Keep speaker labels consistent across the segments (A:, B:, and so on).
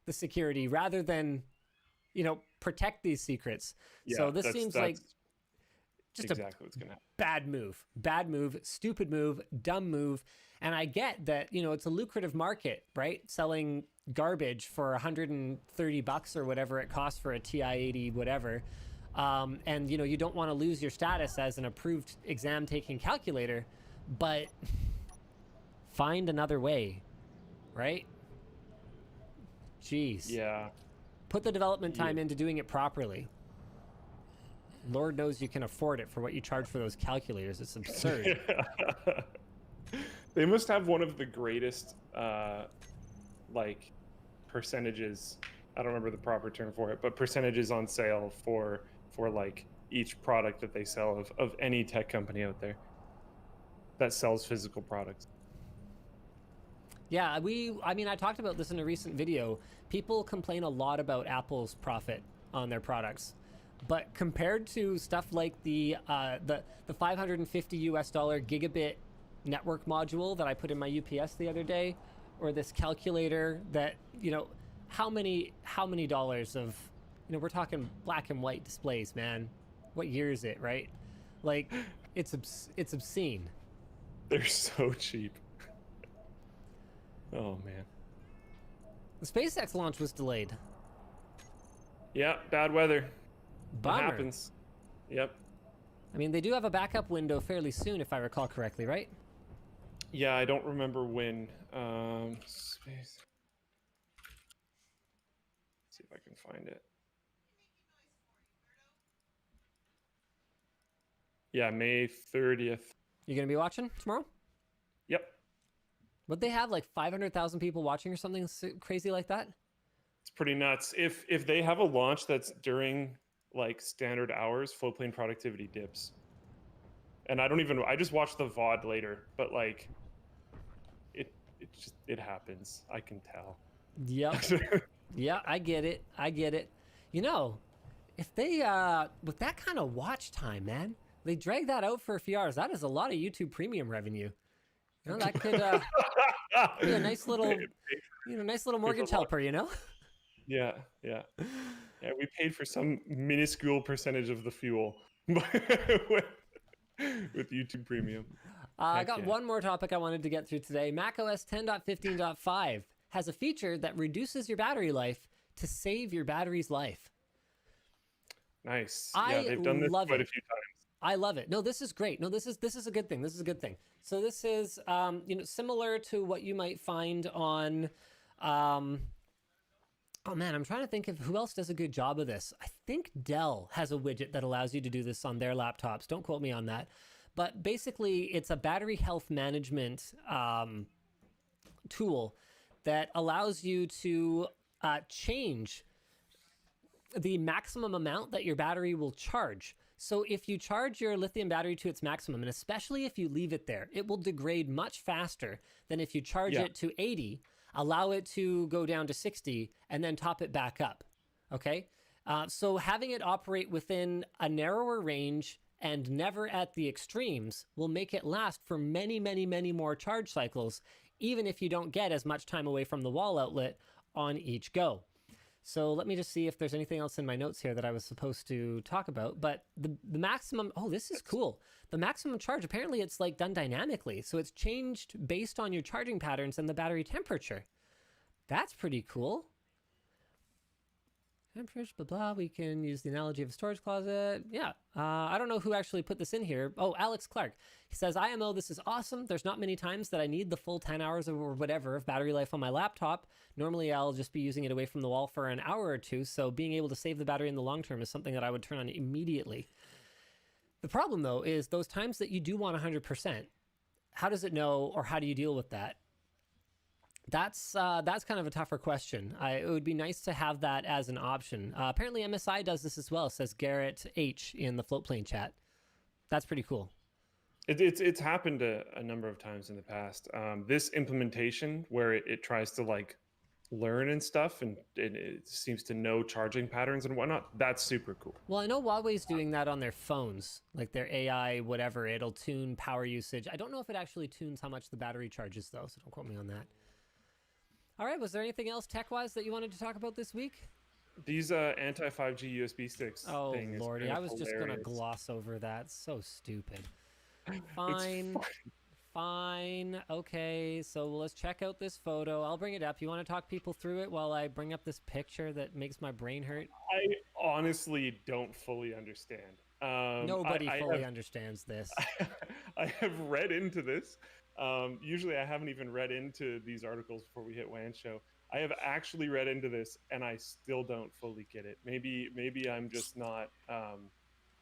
A: the security rather than, protect these secrets.
B: Yeah,
A: so this seems like just
B: exactly what's gonna happen.
A: Bad move, stupid move, dumb move. And I get that, it's a lucrative market, right? Selling garbage for $130 or whatever it costs for a TI-80 whatever. And you don't want to lose your status as an approved exam taking calculator, but find another way, right? Jeez.
B: Yeah.
A: Put the development time into doing it properly. Lord knows you can afford it for what you charge for those calculators. It's absurd.
B: They must have one of the greatest percentages. I don't remember the proper term for it, but percentages on sale for like each product that they sell of any tech company out there that sells physical products.
A: Yeah, I talked about this in a recent video. People complain a lot about Apple's profit on their products. But compared to stuff like the $550 gigabit network module that I put in my UPS the other day, or this calculator that, how many dollars of, we're talking black and white displays, man. What year is it, right? Like, it's obscene.
B: They're so cheap. Oh, man.
A: The SpaceX launch was delayed.
B: Yeah, bad weather.
A: Bummer.
B: It happens. Yep.
A: They do have a backup window fairly soon, if I recall correctly, right?
B: Yeah, I don't remember when. Space. Let's see if I can find it. Yeah, May 30th.
A: You gonna be watching tomorrow?
B: Yep.
A: Would they have like 500,000 people watching or something crazy like that?
B: It's pretty nuts. If they have a launch that's during like standard hours, Floatplane productivity dips. And I just watched the VOD later, but like it happens. I can tell.
A: Yep. Yeah, I get it. If they with that kind of watch time, man, they drag that out for a few hours. That is a lot of YouTube Premium revenue. That could be a nice little mortgage helper,
B: Yeah. We paid for some minuscule percentage of the fuel with YouTube Premium.
A: I got one more topic I wanted to get through today. macOS 10.15.5 has a feature that reduces your battery life to save your battery's life.
B: Nice. Yeah, they've done this quite a few times.
A: I love it. No, this is great. No, this is a good thing. So this is similar to what you might find on oh man, I'm trying to think of who else does a good job of this. I think Dell has a widget that allows you to do this on their laptops. Don't quote me on that. But basically, it's a battery health management tool that allows you to change the maximum amount that your battery will charge. So if you charge your lithium battery to its maximum, and especially if you leave it there, it will degrade much faster than if you charge it to 80, allow it to go down to 60, and then top it back up. Okay? So having it operate within a narrower range and never at the extremes will make it last for many, many, many more charge cycles, even if you don't get as much time away from the wall outlet on each go. So let me just see if there's anything else in my notes here that I was supposed to talk about. But the maximum, this is cool. The maximum charge, apparently it's like done dynamically. So it's changed based on your charging patterns and the battery temperature. That's pretty cool. Temperature, blah, blah. We can use the analogy of a storage closet. Yeah. I don't know who actually put this in here. Oh, Alex Clark. He says, IMO, this is awesome. There's not many times that I need the full 10 hours or whatever of battery life on my laptop. Normally, I'll just be using it away from the wall for an hour or two. So being able to save the battery in the long term is something that I would turn on immediately. The problem, though, is those times that you do want 100%, how does it know, or how do you deal with that? That's kind of a tougher question. It would be nice to have that as an option. Apparently MSI does this as well, says Garrett H in the Floatplane chat. That's pretty cool.
B: It's happened a number of times in the past. This implementation where it tries to like learn and stuff, and it seems to know charging patterns and whatnot, that's super cool.
A: Well, I know Huawei's doing that on their phones, like their AI, whatever. It'll tune power usage. I don't know if it actually tunes how much the battery charges, though, so don't quote me on that. All right, was there anything else tech-wise that you wanted to talk about this week?
B: These anti 5G USB sticks
A: Oh,
B: thing is
A: lordy,
B: kind
A: I
B: of
A: was just going to
B: hilarious.
A: gloss over that. So stupid.
B: It's
A: Fine. Fine. Okay, so let's check out this photo. I'll bring it up. You want to talk people through it while I bring up this picture that makes my brain hurt?
B: I honestly don't fully understand.
A: Nobody
B: I
A: fully
B: have
A: understands this.
B: I have read into this. Usually, I haven't even read into these articles before we hit WAN show. I have actually read into this, and I still don't fully get it. Maybe I'm just not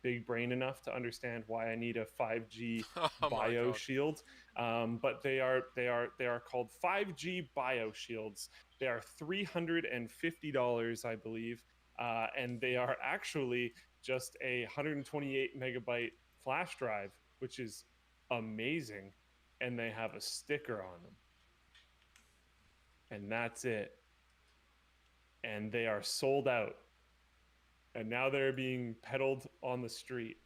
B: big brain enough to understand why I need a 5G
C: Oh my
B: bio
C: God.
B: shield. But they are called 5G bio shields. They are $350, I believe, and they are actually just a 128 megabyte flash drive, which is amazing. And they have a sticker on them, and that's it. And they are sold out, and now they're being peddled on the street.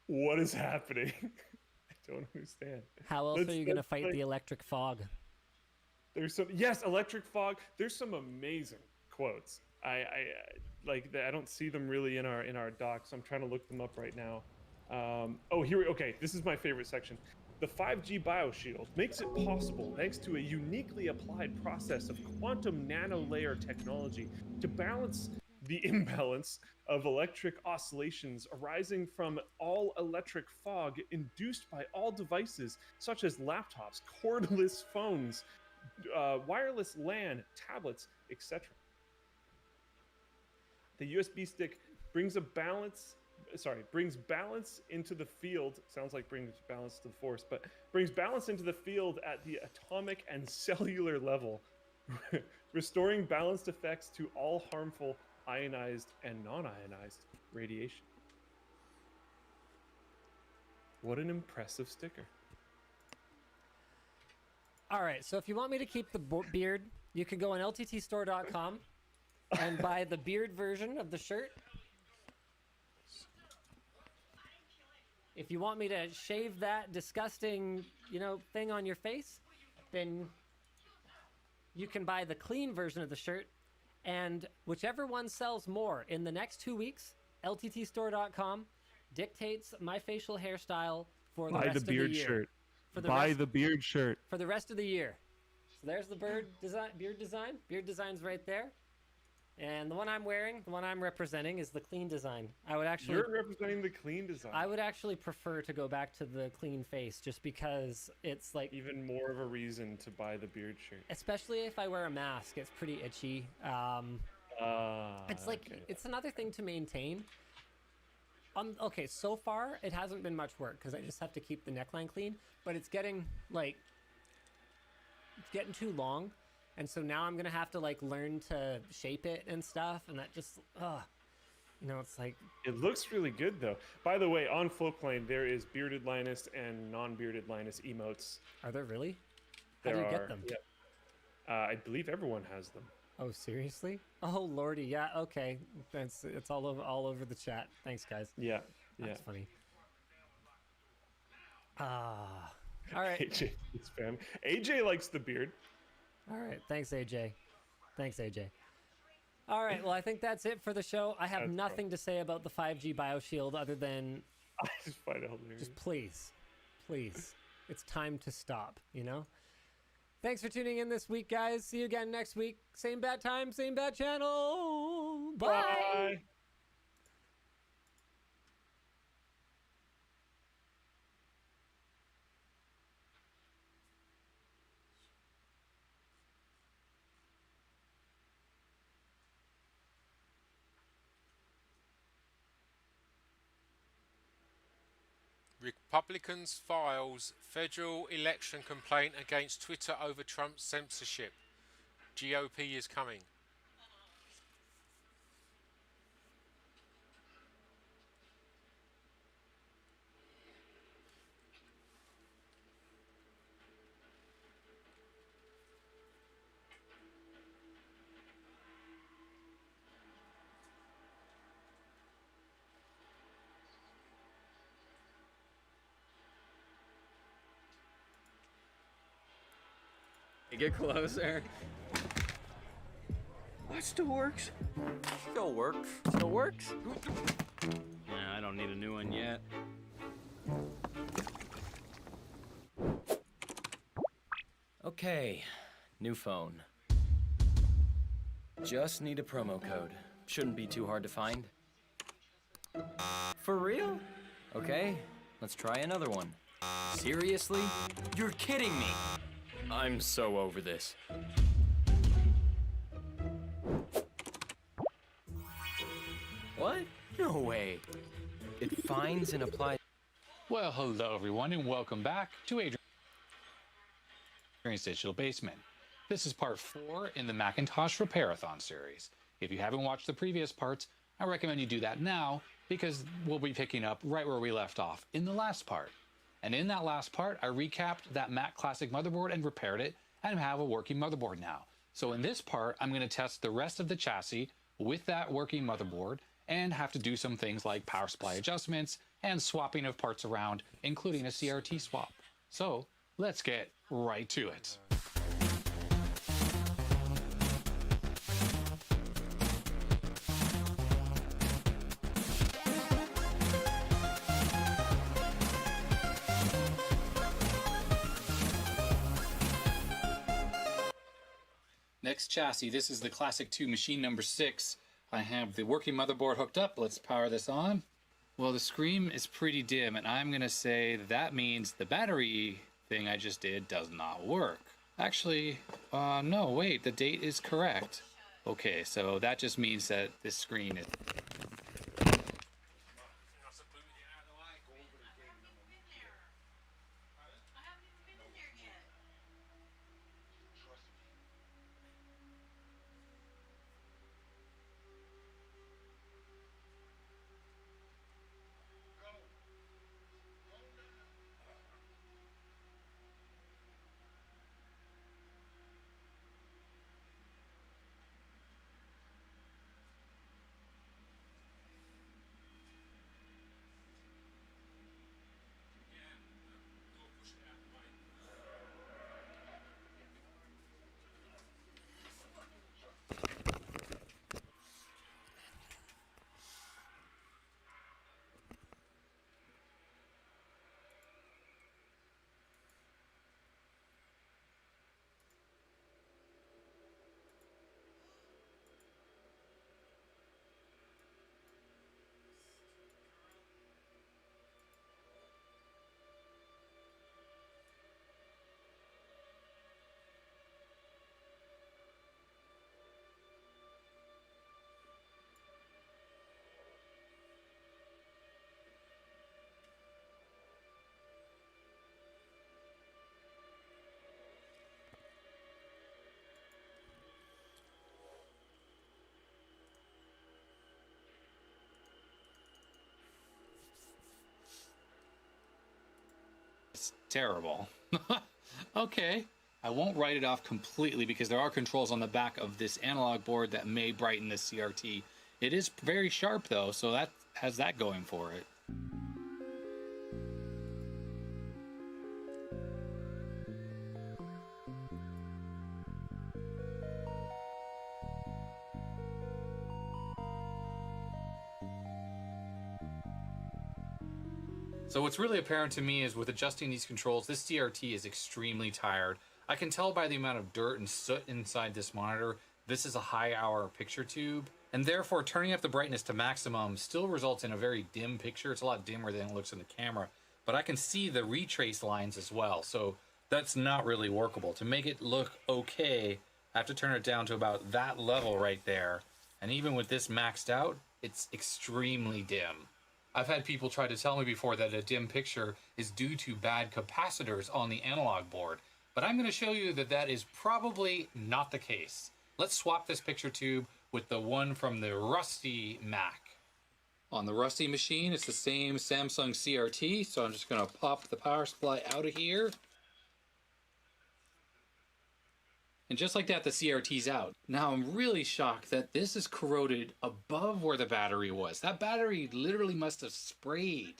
B: What is happening? I don't understand.
A: How else are you going to fight
B: like,
A: the electric fog?
B: There's some, yes, electric fog. There's some amazing quotes. I I don't see them really in our docs. I'm trying to look them up right now. Okay, this is my favorite section. The 5G BioShield makes it possible, thanks to a uniquely applied process of quantum nanolayer technology, to balance the imbalance of electric oscillations arising from all electric fog induced by all devices such as laptops, cordless phones, wireless LAN, tablets, etc. The USB stick brings balance into the field. Sounds like brings balance to the force, but brings balance into the field at the atomic and cellular level, restoring balanced effects to all harmful ionized and non-ionized radiation. What an impressive sticker.
A: All right, so if you want me to keep the beard, you can go on lttstore.com and buy the beard version of the shirt. If you want me to shave that disgusting, thing on your face, then you can buy the clean version of the shirt. And whichever one sells more in the next 2 weeks, lttstore.com dictates my facial hairstyle for the rest of the year.
B: Shirt.
A: For the
B: Buy
A: rest,
B: the beard shirt.
A: for the rest of the year. So there's the beard design. Beard design's right there. And the one I'm wearing, the one I'm representing, is the clean design.
B: You're representing the clean design.
A: I would actually prefer to go back to the clean face, just because it's like,
B: even more of a reason to buy the beard shirt.
A: especially if I wear a mask, it's pretty itchy. It's like,
B: okay.
A: it's another thing to maintain. Okay, so far it hasn't been much work because I just have to keep the neckline clean, but it's getting too long. And so now I'm going to have to learn to shape it and stuff. And that just, it's like,
B: It looks really good though. By the way, on Floatplane there is bearded Linus and non-bearded Linus emotes.
A: are there really? How do you get them?
B: Yep. I believe everyone has them.
A: Oh, seriously? Oh, lordy. Yeah. Okay. It's all over the chat. Thanks, guys.
B: Yeah.
A: That's funny. All right.
B: AJ is spam. AJ likes the beard.
A: All right. Thanks, AJ. All right. Well, I think that's it for the show. I have
B: That's
A: nothing to say about the 5G BioShield other than
B: I just find it hilarious.
A: just please, it's time to stop, Thanks for tuning in this week, guys. See you again next week. Same bat time, same bat channel. Bye.
B: Bye.
C: Republicans files federal election complaint against Twitter over Trump's censorship. GOP is coming.
D: Get closer. Oh, it still works.
E: Still works.
D: Still works? Yeah, I don't need a new one yet. Okay, new phone. Just need a promo code. Shouldn't be too hard to find. For real? Okay, let's try another one. Seriously? You're kidding me! I'm so over this. What? No way. It finds and applies.
F: Well, hello everyone, and welcome back to Adrian's Digital Basement. This is part 4 in the Macintosh Repairathon series. If you haven't watched the previous parts, I recommend you do that now, because we'll be picking up right where we left off in the last part. And in that last part, I recapped that Mac Classic motherboard and repaired it, and have a working motherboard now. So in this part, I'm going to test the rest of the chassis with that working motherboard, and have to do some things like power supply adjustments and swapping of parts around, including a CRT swap. So let's get right to it. Next chassis, this is the Classic 2 machine number 6. I have the working motherboard hooked up. Let's power this on. Well, the screen is pretty dim, and I'm gonna say that means the battery thing I just did does not work. Actually, no, wait, the date is correct. Okay, so that just means that this screen is... terrible. Okay, I won't write it off completely because there are controls on the back of this analog board that may brighten the CRT. It is very sharp though, so that has that going for it. So what's really apparent to me is with adjusting these controls, this CRT is extremely tired. I can tell by the amount of dirt and soot inside this monitor, this is a high hour picture tube, and therefore turning up the brightness to maximum still results in a very dim picture. It's a lot dimmer than it looks in the camera, but I can see the retrace lines as well, so that's not really workable. To make it look okay, I have to turn it down to about that level right there, and even with this maxed out, it's extremely dim. I've had people try to tell me before that a dim picture is due to bad capacitors on the analog board, but I'm going to show you that that is probably not the case. Let's swap this picture tube with the one from the Rusty Mac. On the Rusty machine, it's the same Samsung CRT, so I'm just going to pop the power supply out of here. And just like that, the CRT's out. Now I'm really shocked that this is corroded above where the battery was. That battery literally must have sprayed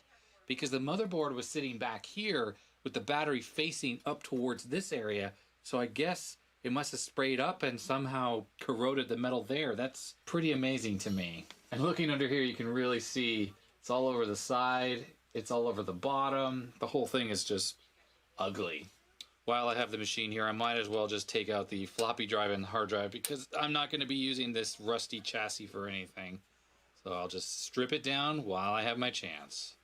F: because the motherboard was sitting back here with the battery facing up towards this area. So I guess it must have sprayed up and somehow corroded the metal there. That's pretty amazing to me. And looking under here, you can really see it's all over the side. It's all over the bottom. The whole thing is just ugly. While I have the machine here, I might as well just take out the floppy drive and the hard drive because I'm not going to be using this rusty chassis for anything. So I'll just strip it down while I have my chance.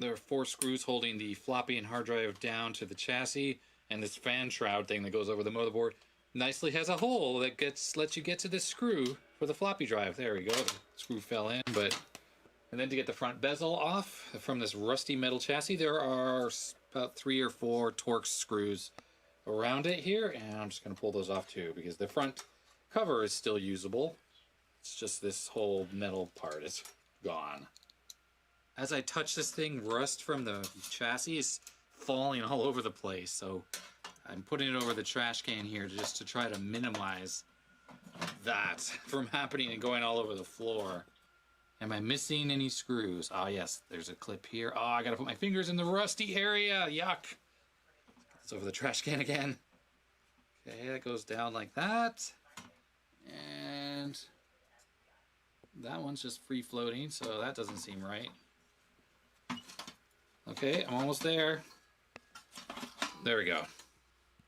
F: There are 4 screws holding the floppy and hard drive down to the chassis, and this fan shroud thing that goes over the motherboard nicely has a hole that lets you get to this screw for the floppy drive. There we go. The screw fell in, and then to get the front bezel off from this rusty metal chassis, there are about 3 or 4 Torx screws around it here, and I'm just going to pull those off too because the front cover is still usable. It's just this whole metal part is gone. As I touch this thing, rust from the chassis is falling all over the place, so I'm putting it over the trash can here just to try to minimize that from happening and going all over the floor. Am I missing any screws? Ah, yes, there's a clip here. Oh, I gotta put my fingers in the rusty area. Yuck. It's over the trash can again. Okay, that goes down like that. And that one's just free floating, so that doesn't seem right. Okay, I'm almost there. There we go.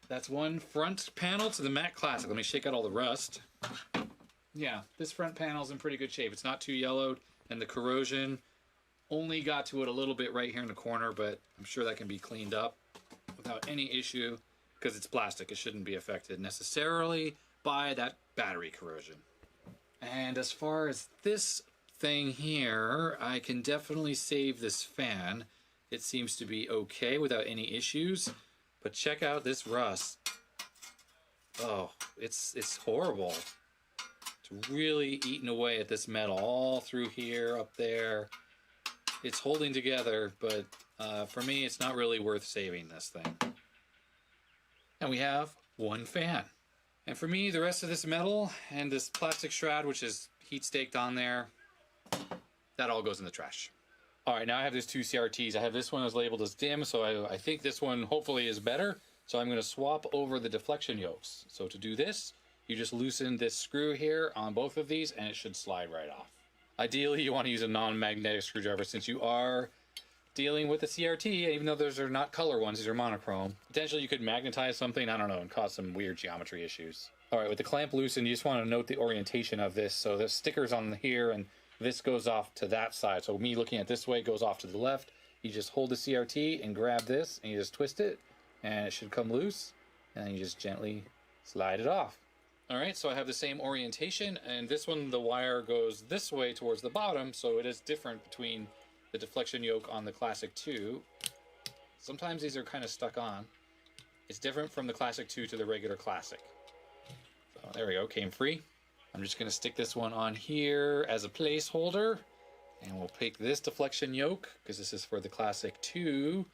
F: That's one front panel to the Mac Classic. Let me shake out all the rust. Yeah, this front panel's in pretty good shape. It's not too yellowed, and the corrosion only got to it a little bit right here in the corner, but I'm sure that can be cleaned up without any issue because it's plastic. It shouldn't be affected necessarily by that battery corrosion. And as far as this thing here, I can definitely save this fan. It seems to be okay without any issues, but check out this rust. Oh, it's horrible. It's really eating away at this metal all through here, up there. It's holding together, but for me, it's not really worth saving this thing. And we have one fan. And for me, the rest of this metal and this plastic shroud, which is heat staked on there, that all goes in the trash. All right, now I have these 2 CRTs. I have this one as labeled as dim, so I think this one hopefully is better. So I'm going to swap over the deflection yokes. So to do this, you just loosen this screw here on both of these, and it should slide right off. Ideally, you want to use a non-magnetic screwdriver since you are dealing with the CRT, even though those are not color ones, these are monochrome. Potentially, you could magnetize something, I don't know, and cause some weird geometry issues. All right, with the clamp loosened, you just want to note the orientation of this. So the sticker's on here, and this goes off to that side. So me looking at this way goes off to the left. You just hold the CRT and grab this, and you just twist it, and it should come loose, and then you just gently slide it off. All right, so I have the same orientation, and this one, the wire goes this way towards the bottom, so it is different between the deflection yoke on the Classic 2. Sometimes these are kind of stuck on. It's different from the Classic 2 to the regular Classic. So there we go, came free. I'm just gonna stick this one on here as a placeholder, and we'll pick this deflection yoke, because this is for the Classic 2,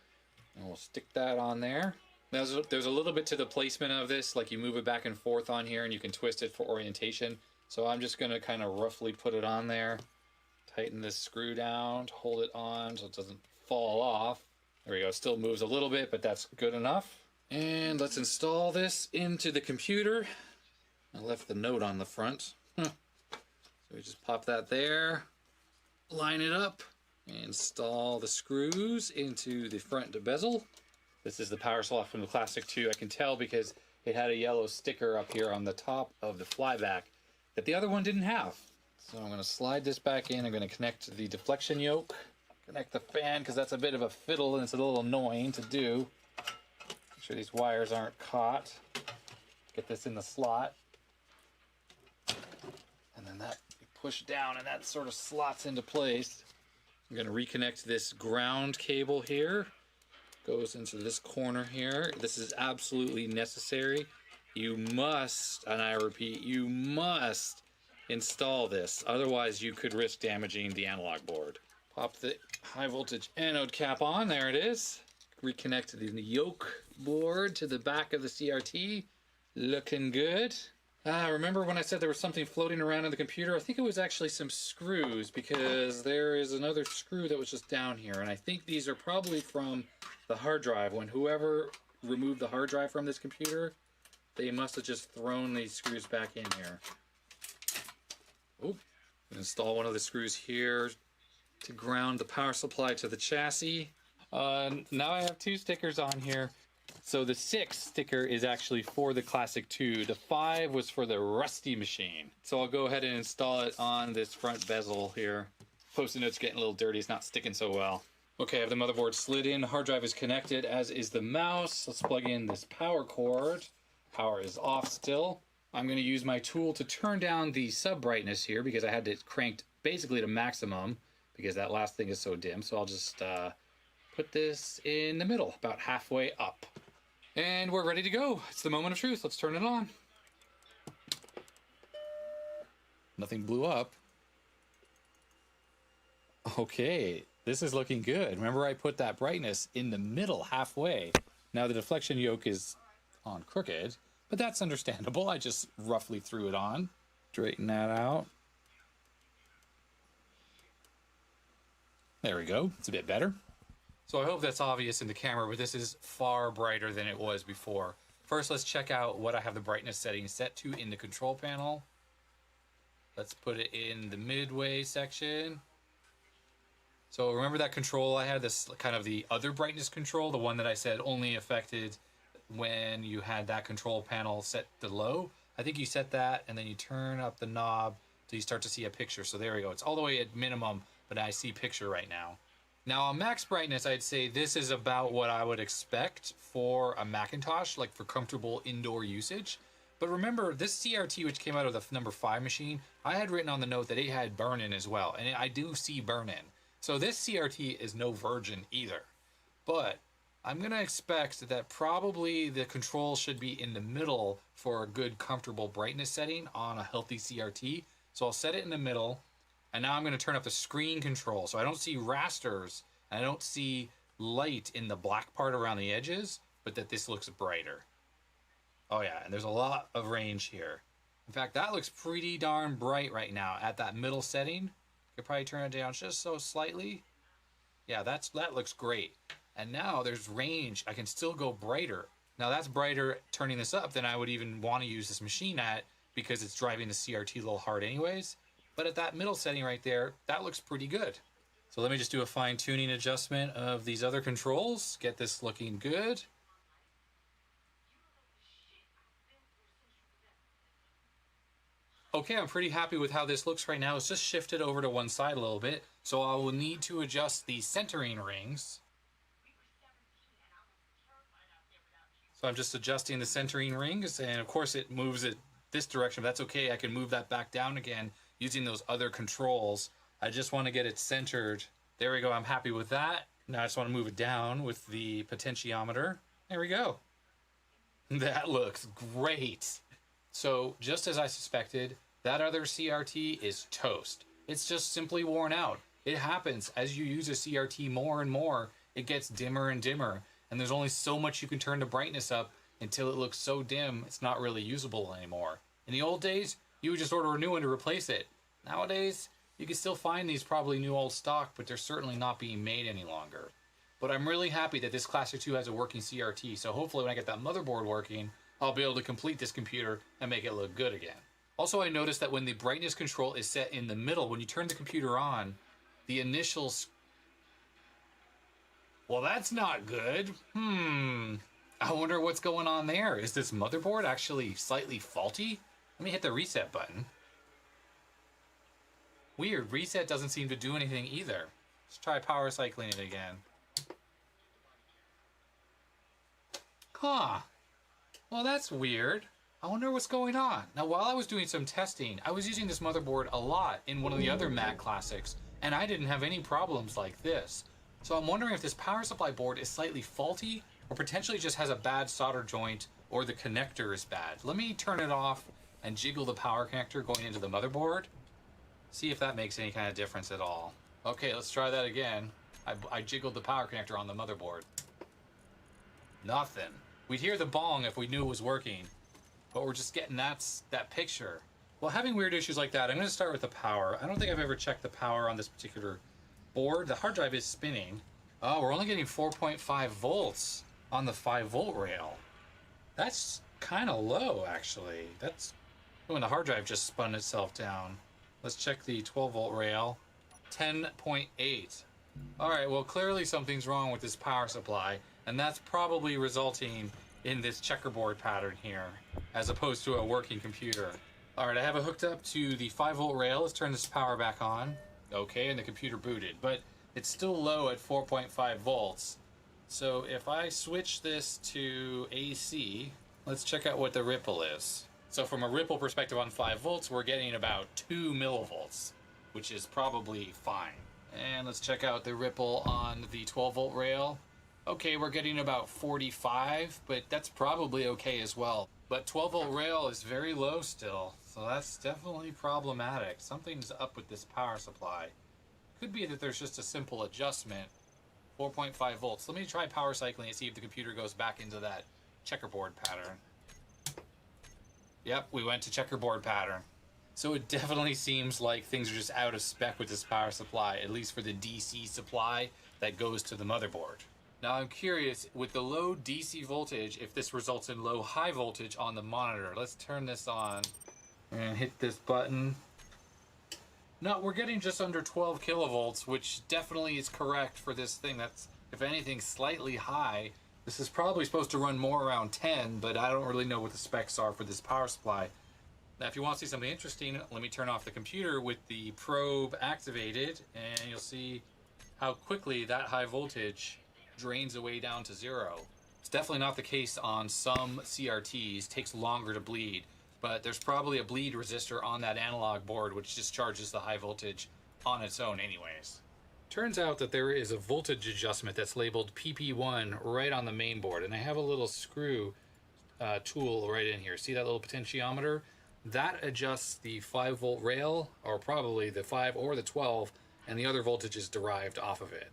F: and we'll stick that on there. There's a little bit to the placement of this, like you move it back and forth on here and you can twist it for orientation. So I'm just going to kind of roughly put it on there, tighten this screw down to hold it on so it doesn't fall off. There we go, it still moves a little bit, but that's good enough. And let's install this into the computer. I left the note on the front. So we just pop that there, line it up, install the screws into the front bezel. This is the power slot from the Classic 2. I can tell because it had a yellow sticker up here on the top of the flyback that the other one didn't have. So I'm going to slide this back in. I'm going to connect the deflection yoke, connect the fan because that's a bit of a fiddle and it's a little annoying to do. Make sure these wires aren't caught. Get this in the slot. And then that you push down and that sort of slots into place. I'm going to reconnect this ground cable here. Goes into this corner here. This is absolutely necessary. You must, and I repeat, you must install this. Otherwise, you could risk damaging the analog board. Pop the high voltage anode cap on. There it is. Reconnect the yoke board to the back of the CRT. Looking good. Remember when I said there was something floating around in the computer? I think it was actually some screws because there is another screw that was just down here. And I think these are probably from the hard drive. When whoever removed the hard drive from this computer, They must have just thrown these screws back in here. Oh, install one of the screws here to ground the power supply to the chassis. Now I have 2 stickers on here. So the 6 sticker is actually for the Classic 2. The 5 was for the Rusty machine. So I'll go ahead and install it on this front bezel here. Post-it note's getting a little dirty. It's not sticking so well. Okay, I have the motherboard slid in. The hard drive is connected, as is the mouse. Let's plug in this power cord. Power is off still. I'm going to use my tool to turn down the sub brightness here because I had it cranked basically to maximum because that last thing is so dim. So I'll just put this in the middle, about halfway up. And we're ready to go. It's the moment of truth. Let's turn it on. Nothing blew up. Okay, this is looking good. Remember I put that brightness in the middle halfway. Now the deflection yoke is on crooked, but that's understandable. I just roughly threw it on. Straighten that out. There we go. It's a bit better. So I hope that's obvious in the camera, but this is far brighter than it was before. First, let's check out what I have the brightness setting set to in the control panel. Let's put it in the midway section. So remember that control I had, this kind of the other brightness control, the one that I said only affected when you had that control panel set to low? I think you set that and then you turn up the knob till you start to see a picture. So there we go. It's all the way at minimum, but I see picture right now. Now on max brightness, I'd say this is about what I would expect for a Macintosh, like for comfortable indoor usage. But remember, this CRT, which came out of the number 5 machine, I had written on the note that it had burn-in as well, and I do see burn-in. So this CRT is no virgin either. But I'm going to expect that probably the control should be in the middle for a good, comfortable brightness setting on a healthy CRT. So I'll set it in the middle. And now I'm going to turn up the screen control. So I don't see rasters. And I don't see light in the black part around the edges, but that this looks brighter. Oh yeah, and there's a lot of range here. In fact, that looks pretty darn bright right now at that middle setting. Could probably turn it down just so slightly. Yeah, that looks great. And now there's range. I can still go brighter. Now that's brighter turning this up than I would even want to use this machine at because it's driving the CRT a little hard anyways. But at that middle setting right there, that looks pretty good. So let me just do a fine-tuning adjustment of these other controls. Get this looking good. Okay, I'm pretty happy with how this looks right now. It's just shifted over to one side a little bit. So I will need to adjust the centering rings. So I'm just adjusting the centering rings, and of course it moves it this direction, but that's okay. I can move that back down again using those other controls. I just want to get it centered. There we go, I'm happy with that. Now I just want to move it down with the potentiometer. There we go. That looks great. So just as I suspected, that other CRT is toast. It's just simply worn out. It happens as you use a CRT more and more, it gets dimmer and dimmer. And there's only so much you can turn the brightness up until it looks so dim it's not really usable anymore. In the old days, you would just order a new one to replace it. Nowadays, you can still find these probably new old stock, but they're certainly not being made any longer. But I'm really happy that this Classic 2 has a working CRT, so hopefully when I get that motherboard working, I'll be able to complete this computer and make it look good again. Also, I noticed that when the brightness control is set in the middle, when you turn the computer on, the initial... Well, that's not good. I wonder what's going on there. Is this motherboard actually slightly faulty? Let me hit the reset button. Weird, reset doesn't seem to do anything either. Let's try power cycling it again. Huh. Well, that's weird. I wonder what's going on. Now, while I was doing some testing, I was using this motherboard a lot in one of the other Mac Classics, and I didn't have any problems like this. So I'm wondering if this power supply board is slightly faulty or potentially just has a bad solder joint or the connector is bad. Let me turn it off and jiggle the power connector going into the motherboard. See if that makes any kind of difference at all. Okay, let's try that again. I jiggled the power connector on the motherboard. Nothing. We'd hear the bong if we knew it was working, but we're just getting that picture. Well, having weird issues like that, I'm going to start with the power. I don't think I've ever checked the power on this particular board. The hard drive is spinning. Oh, we're only getting 4.5 volts on the 5 volt rail. That's kind of low, actually. That's when the hard drive just spun itself down. Let's check the 12 volt rail. 10.8. All right, well, clearly something's wrong with this power supply, and that's probably resulting in this checkerboard pattern here, as opposed to a working computer. All right, I have it hooked up to the 5 volt rail. Let's turn this power back on. Okay, and the computer booted, but it's still low at 4.5 volts. So if I switch this to AC, let's check out what the ripple is. So from a ripple perspective on 5 volts, we're getting about 2 millivolts, which is probably fine. And let's check out the ripple on the 12 volt rail. Okay, we're getting about 45, but that's probably okay as well. But 12 volt rail is very low still, so that's definitely problematic. Something's up with this power supply. Could be that there's just a simple adjustment. 4.5 volts. Let me try power cycling and see if the computer goes back into that checkerboard pattern. Yep, we went to checkerboard pattern. So it definitely seems like things are just out of spec with this power supply, at least for the DC supply that goes to the motherboard. Now I'm curious, with the low DC voltage, if this results in low high voltage on the monitor. Let's turn this on and hit this button. No, we're getting just under 12 kilovolts, which definitely is correct for this thing. That's, if anything, slightly high. This is probably supposed to run more around 10, but I don't really know what the specs are for this power supply. Now, if you want to see something interesting, let me turn off the computer with the probe activated, and you'll see how quickly that high voltage drains away down to 0. It's definitely not the case on some CRTs. It takes longer to bleed, but there's probably a bleed resistor on that analog board which discharges the high voltage on its own anyways. Turns out that there is a voltage adjustment that's labeled PP1 right on the main board, and I have a little screw tool right in here. See that little potentiometer? That adjusts the 5 volt rail, or probably the 5 or the 12, and the other voltage is derived off of it.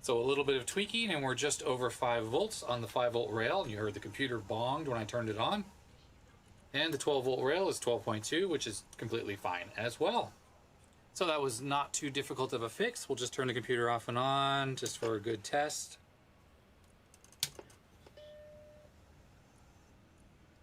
F: So a little bit of tweaking and we're just over 5 volts on the 5 volt rail, and you heard the computer bonged when I turned it on. And the 12 volt rail is 12.2, which is completely fine as well. So that was not too difficult of a fix. We'll just turn the computer off and on just for a good test.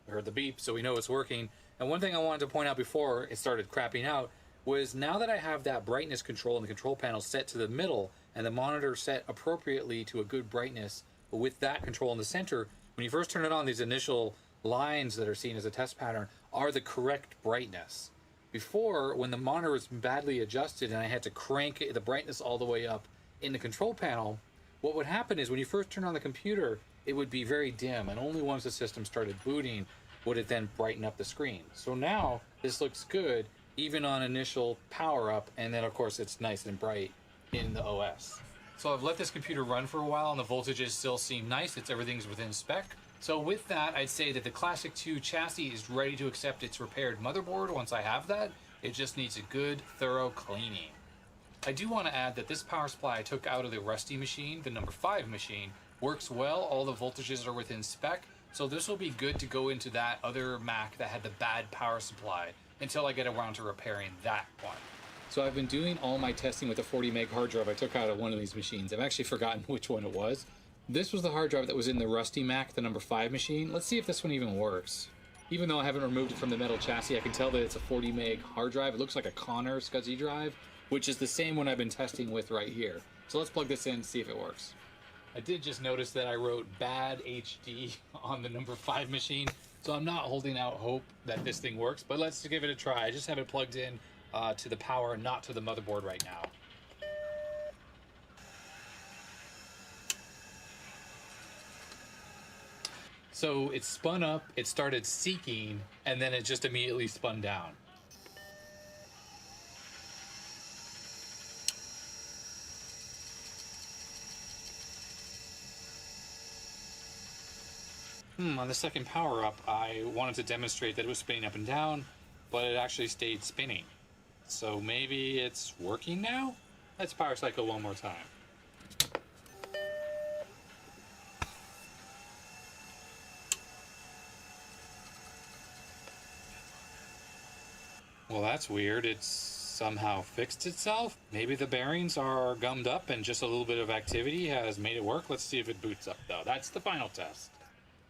F: We heard the beep, so we know it's working. And one thing I wanted to point out before it started crapping out was now that I have that brightness control and the control panel set to the middle and the monitor set appropriately to a good brightness with that control in the center, when you first turn it on, these initial lines that are seen as a test pattern are the correct brightness. Before, when the monitor was badly adjusted and I had to crank the brightness all the way up in the control panel, what would happen is when you first turn on the computer, it would be very dim, and only once the system started booting would it then brighten up the screen. So now this looks good even on initial power up, and then of course it's nice and bright in the OS. So I've let this computer run for a while and the voltages still seem nice. Everything's within spec. So with that, I'd say that the Classic 2 chassis is ready to accept its repaired motherboard once I have that. It just needs a good, thorough cleaning. I do want to add that this power supply I took out of the Rusty machine, the number 5 machine, works well. All the voltages are within spec, so this will be good to go into that other Mac that had the bad power supply until I get around to repairing that one. So I've been doing all my testing with a 40 meg hard drive I took out of one of these machines. I've actually forgotten which one it was. This was the hard drive that was in the Rusty Mac, the number 5 machine. Let's see if this one even works. Even though I haven't removed it from the metal chassis, I can tell that it's a 40 meg hard drive. It looks like a Connor SCSI drive, which is the same one I've been testing with right here. So let's plug this in and see if it works. I did just notice that I wrote bad HD on the number 5 machine, so I'm not holding out hope that this thing works, but let's give it a try. I just have it plugged in to the power, not to the motherboard right now. So it spun up, it started seeking, and then it just immediately spun down. On the second power up, I wanted to demonstrate that it was spinning up and down, but it actually stayed spinning. So maybe it's working now? Let's power cycle one more time. Well, that's weird. It's somehow fixed itself. Maybe the bearings are gummed up and just a little bit of activity has made it work. Let's see if it boots up though. That's the final test.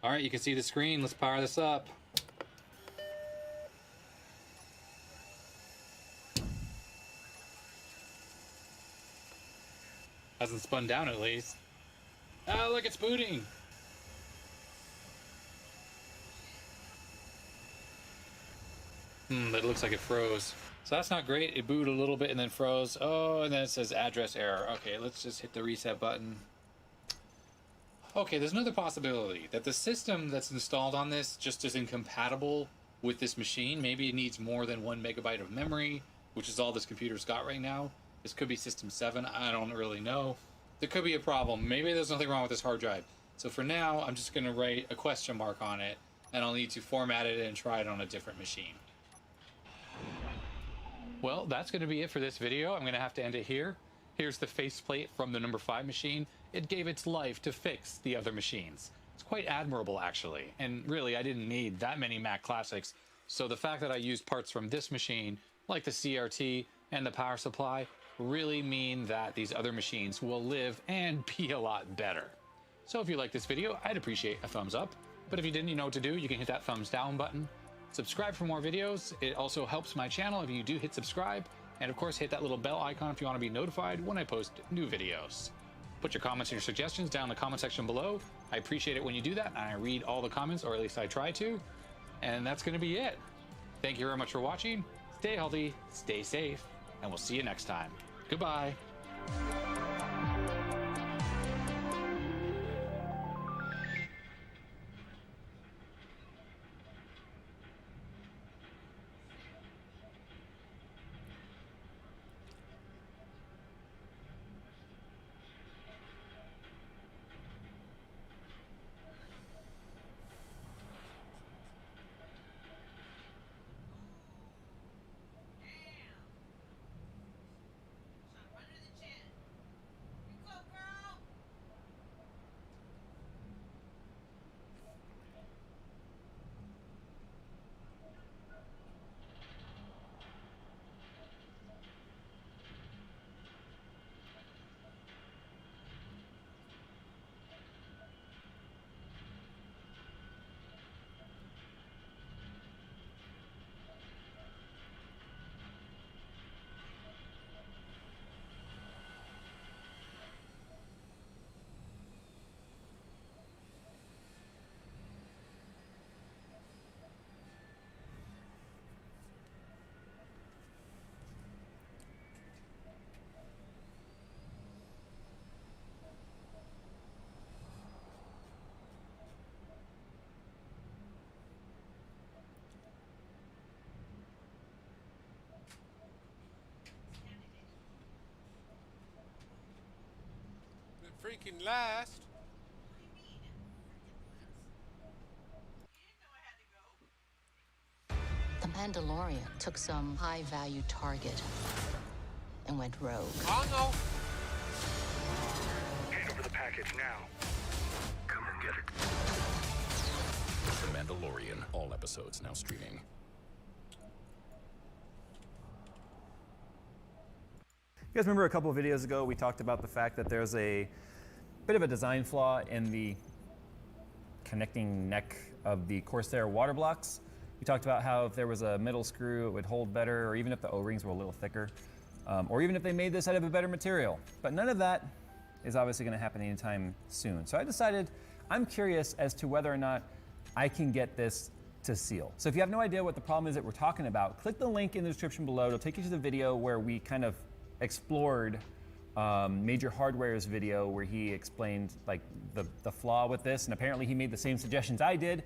F: All right, you can see the screen. Let's power this up. Hasn't spun down at least. Oh, look, it's booting. But it looks like it froze. So that's not great. It booted a little bit and then froze. Oh, and then it says address error. Okay, let's just hit the reset button. Okay, there's another possibility that the system that's installed on this just isn't compatible with this machine. Maybe it needs more than 1 megabyte of memory, which is all this computer's got right now. This could be System 7. I don't really know. There could be a problem. Maybe there's nothing wrong with this hard drive. So for now, I'm just going to write a question mark on it, and I'll need to format it and try it on a different machine. Well, that's going to be it for this video. I'm going to have to end it here. Here's the faceplate from the number 5 machine. It gave its life to fix the other machines. It's quite admirable, actually. And really, I didn't need that many Mac Classics. So the fact that I used parts from this machine, like the CRT and the power supply, really mean that these other machines will live and be a lot better. So if you like this video, I'd appreciate a thumbs up. But if you didn't, you know what to do. You can hit that thumbs down button. Subscribe for more videos. It also helps my channel if you do hit subscribe. And of course, hit that little bell icon if you want to be notified when I post new videos. Put your comments and your suggestions down in the comment section below. I appreciate it when you do that. I read all the comments, or at least I try to. And that's going to be it. Thank you very much for watching. Stay healthy, stay safe, and we'll see you next time. Goodbye.
C: Freaking last.
E: The Mandalorian took some high-value target and went rogue.
C: Oh no.
G: Hand over the package now. Come and get it.
H: The Mandalorian. All episodes now streaming.
I: You guys remember a couple of videos ago we talked about the fact that there's a bit of a design flaw in the connecting neck of the Corsair water blocks. We talked about how if there was a middle screw it would hold better, or even if the O-rings were a little thicker, or even if they made this out of a better material. But none of that is obviously going to happen anytime soon. So I decided I'm curious as to whether or not I can get this to seal. So if you have no idea what the problem is that we're talking about, click the link in the description below. It'll take you to the video where we kind of explored Major Hardware's video where he explained like the flaw with this, and apparently he made the same suggestions I did.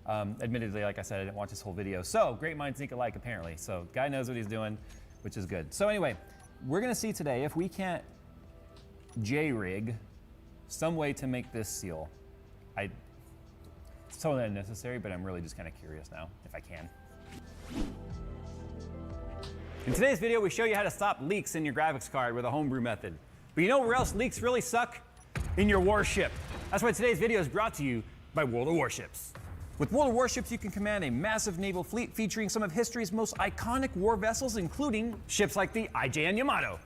I: Admittedly, like I said, I didn't watch this whole video. So great minds think alike apparently. So guy knows what he's doing, which is good. So anyway, we're gonna see today if we can't J-rig some way to make this seal. It's totally unnecessary, but I'm really just kind of curious now if I can. In today's video, we show you how to stop leaks in your graphics card with a homebrew method. But you know where else leaks really suck? In your warship. That's why today's video is brought to you by World of Warships. With World of Warships, you can command a massive naval fleet featuring some of history's most iconic war vessels, including ships like the IJN Yamato.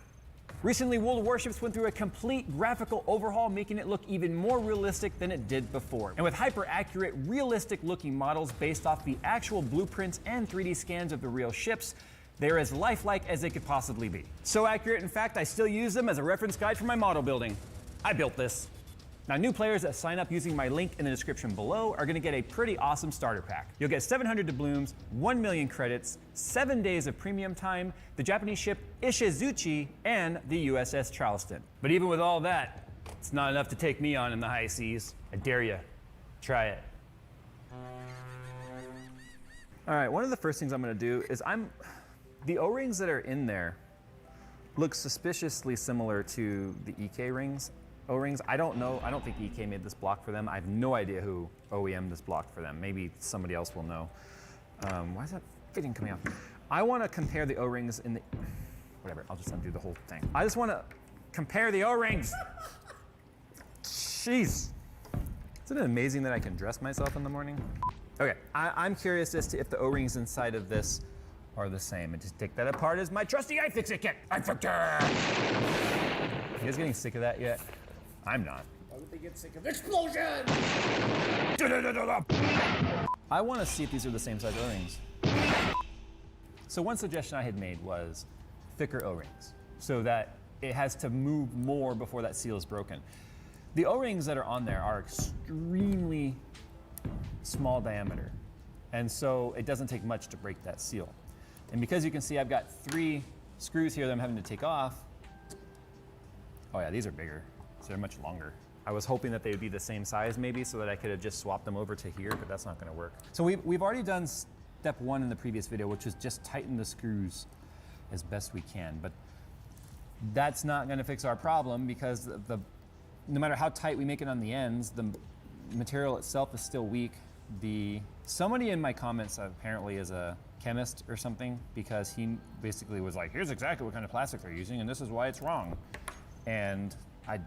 I: Recently, World of Warships went through a complete graphical overhaul, making it look even more realistic than it did before. And with hyper-accurate, realistic-looking models based off the actual blueprints and 3D scans of the real ships, they're as lifelike as they could possibly be. So accurate, in fact, I still use them as a reference guide for my model building. I built this. Now, new players that sign up using my link in the description below are gonna get a pretty awesome starter pack. You'll get 700 doubloons, 1 million credits, 7 days of premium time, the Japanese ship Ishizuchi, and the USS Charleston. But even with all that, it's not enough to take me on in the high seas. I dare you. Try it. All right, one of the first things I'm gonna do is the O-rings that are in there look suspiciously similar to the EK rings. O-rings, I don't know, I don't think EK made this block for them. I have no idea who OEM this blocked for them. Maybe somebody else will know. Why is that fitting coming out? I wanna compare the O-rings in the, whatever, I'll just undo the whole thing. I just wanna compare the O-rings. Jeez. Isn't it amazing that I can dress myself in the morning? Okay, I'm curious as to if the O-rings inside of this are the same. And just take that apart as my trusty iFixit kit. iFixit! You guys getting sick of that yet? I'm not.
J: Why would they get sick of explosion?
I: I want to see if these are the same size O-rings. So one suggestion I had made was thicker O-rings, so that it has to move more before that seal is broken. The O-rings that are on there are extremely small diameter, and so it doesn't take much to break that seal. And because you can see I've got 3 screws here that I'm having to take off. Oh yeah, these are bigger, so they're much longer. I was hoping that they would be the same size maybe so that I could have just swapped them over to here, but that's not gonna work. So we've already done step 1 in the previous video, which is just tighten the screws as best we can. But that's not gonna fix our problem because no matter how tight we make it on the ends, the material itself is still weak. Somebody in my comments apparently is a chemist or something, because he basically was like, here's exactly what kind of plastic they're using and this is why it's wrong. And I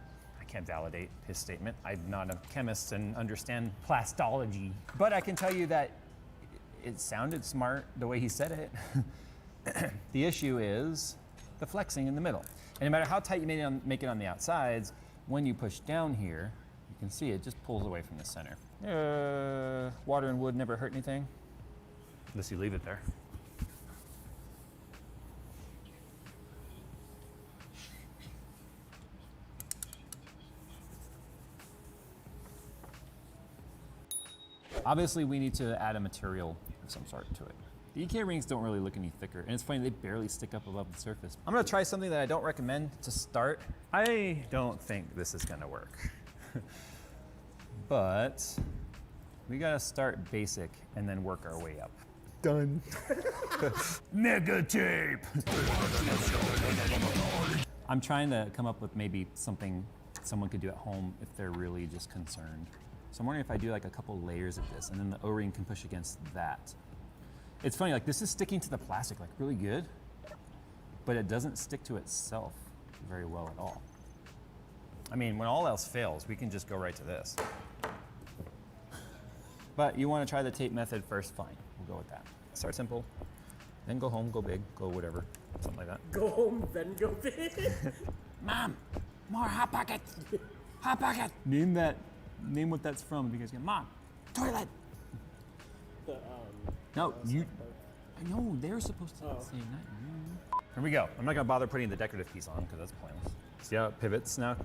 I: can't validate his statement. I'm not a chemist and understand plastology, but I can tell you that it sounded smart the way he said it. The issue is the flexing in the middle. And no matter how tight you make it on the outsides, when you push down here, you can see it just pulls away from the center. Water and wood never hurt anything, unless you leave it there. Obviously, we need to add a material of some sort to it. The EK rings don't really look any thicker, and it's funny, they barely stick up above the surface. I'm gonna try something that I don't recommend to start. I don't think this is gonna work. But we gotta start basic and then work our way up. Done. Mega tape! I'm trying to come up with maybe something someone could do at home if they're really just concerned. So I'm wondering if I do like a couple layers of this and then the O-ring can push against that. It's funny, like this is sticking to the plastic like really good, but it doesn't stick to itself very well at all. I mean, when all else fails, we can just go right to this. But you want to try the tape method first, fine, we'll go with that. Start simple, then go home, go big, go whatever, something like that.
J: Go home, then go big.
I: Mom, more Hot Pocket, Hot Pocket. Name what that's from. If you guys get, Mom, toilet. No, you. I know they're supposed to say that. Here we go. I'm not gonna bother putting the decorative piece on because that's pointless. See how it pivots now?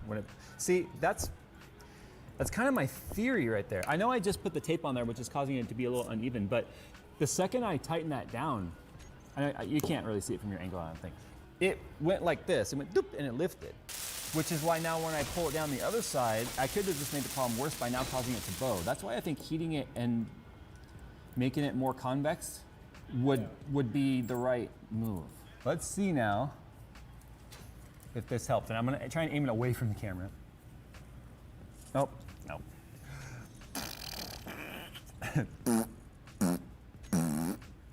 I: See, that's kind of my theory right there. I know I just put the tape on there, which is causing it to be a little uneven, but the second I tighten that down, you can't really see it from your angle, I don't think. It went like this, it went doop, and it lifted. Which is why now when I pull it down the other side, I could have just made the problem worse by now causing it to bow. That's why I think heating it and making it more convex would be the right move. Let's see now if this helps. And I'm gonna try and aim it away from the camera. Nope, nope.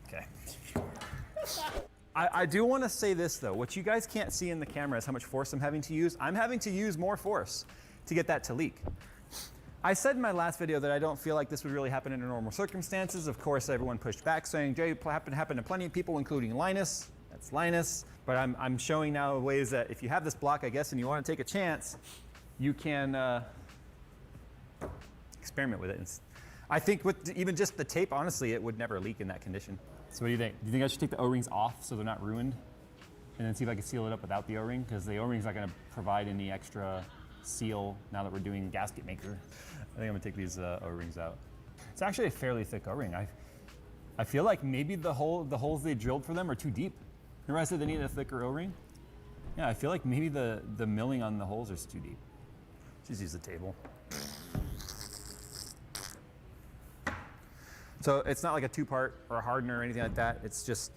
I: Okay. I do want to say this though. What you guys can't see in the camera is how much force I'm having to use. I'm having to use more force to get that to leak. I said in my last video that I don't feel like this would really happen under normal circumstances. Of course, everyone pushed back saying, Jay, it happened to plenty of people, including Linus. That's Linus. But I'm showing now ways that if you have this block, I guess, and you want to take a chance, you can experiment with it. I think with even just the tape, honestly, it would never leak in that condition. So what do you think? Do you think I should take the O-rings off so they're not ruined? And then see if I can seal it up without the O-ring? Because the O-ring's not going to provide any extra seal now that we're doing gasket maker. I think I'm gonna take these O-rings out. It's actually a fairly thick O-ring. I feel like maybe the holes they drilled for them are too deep. Remember I said they need a thicker O-ring? Yeah, I feel like maybe the milling on the holes is too deep. Just use the table. So it's not like a two-part or a hardener or anything like that. It's just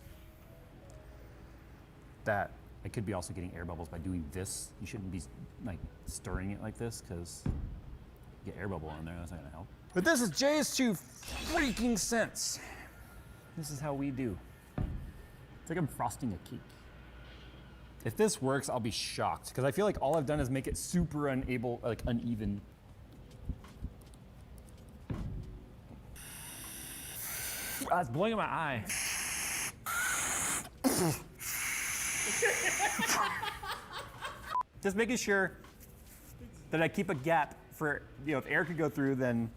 I: that I could be also getting air bubbles by doing this. You shouldn't be like stirring it like this because you get air bubble on there. That's not gonna help. But this is JS2 freaking cents. This is how we do. It's like I'm frosting a cake. If this works, I'll be shocked because I feel like all I've done is make it super uneven. It's blowing in my eye. Just making sure that I keep a gap for, if air could go through, then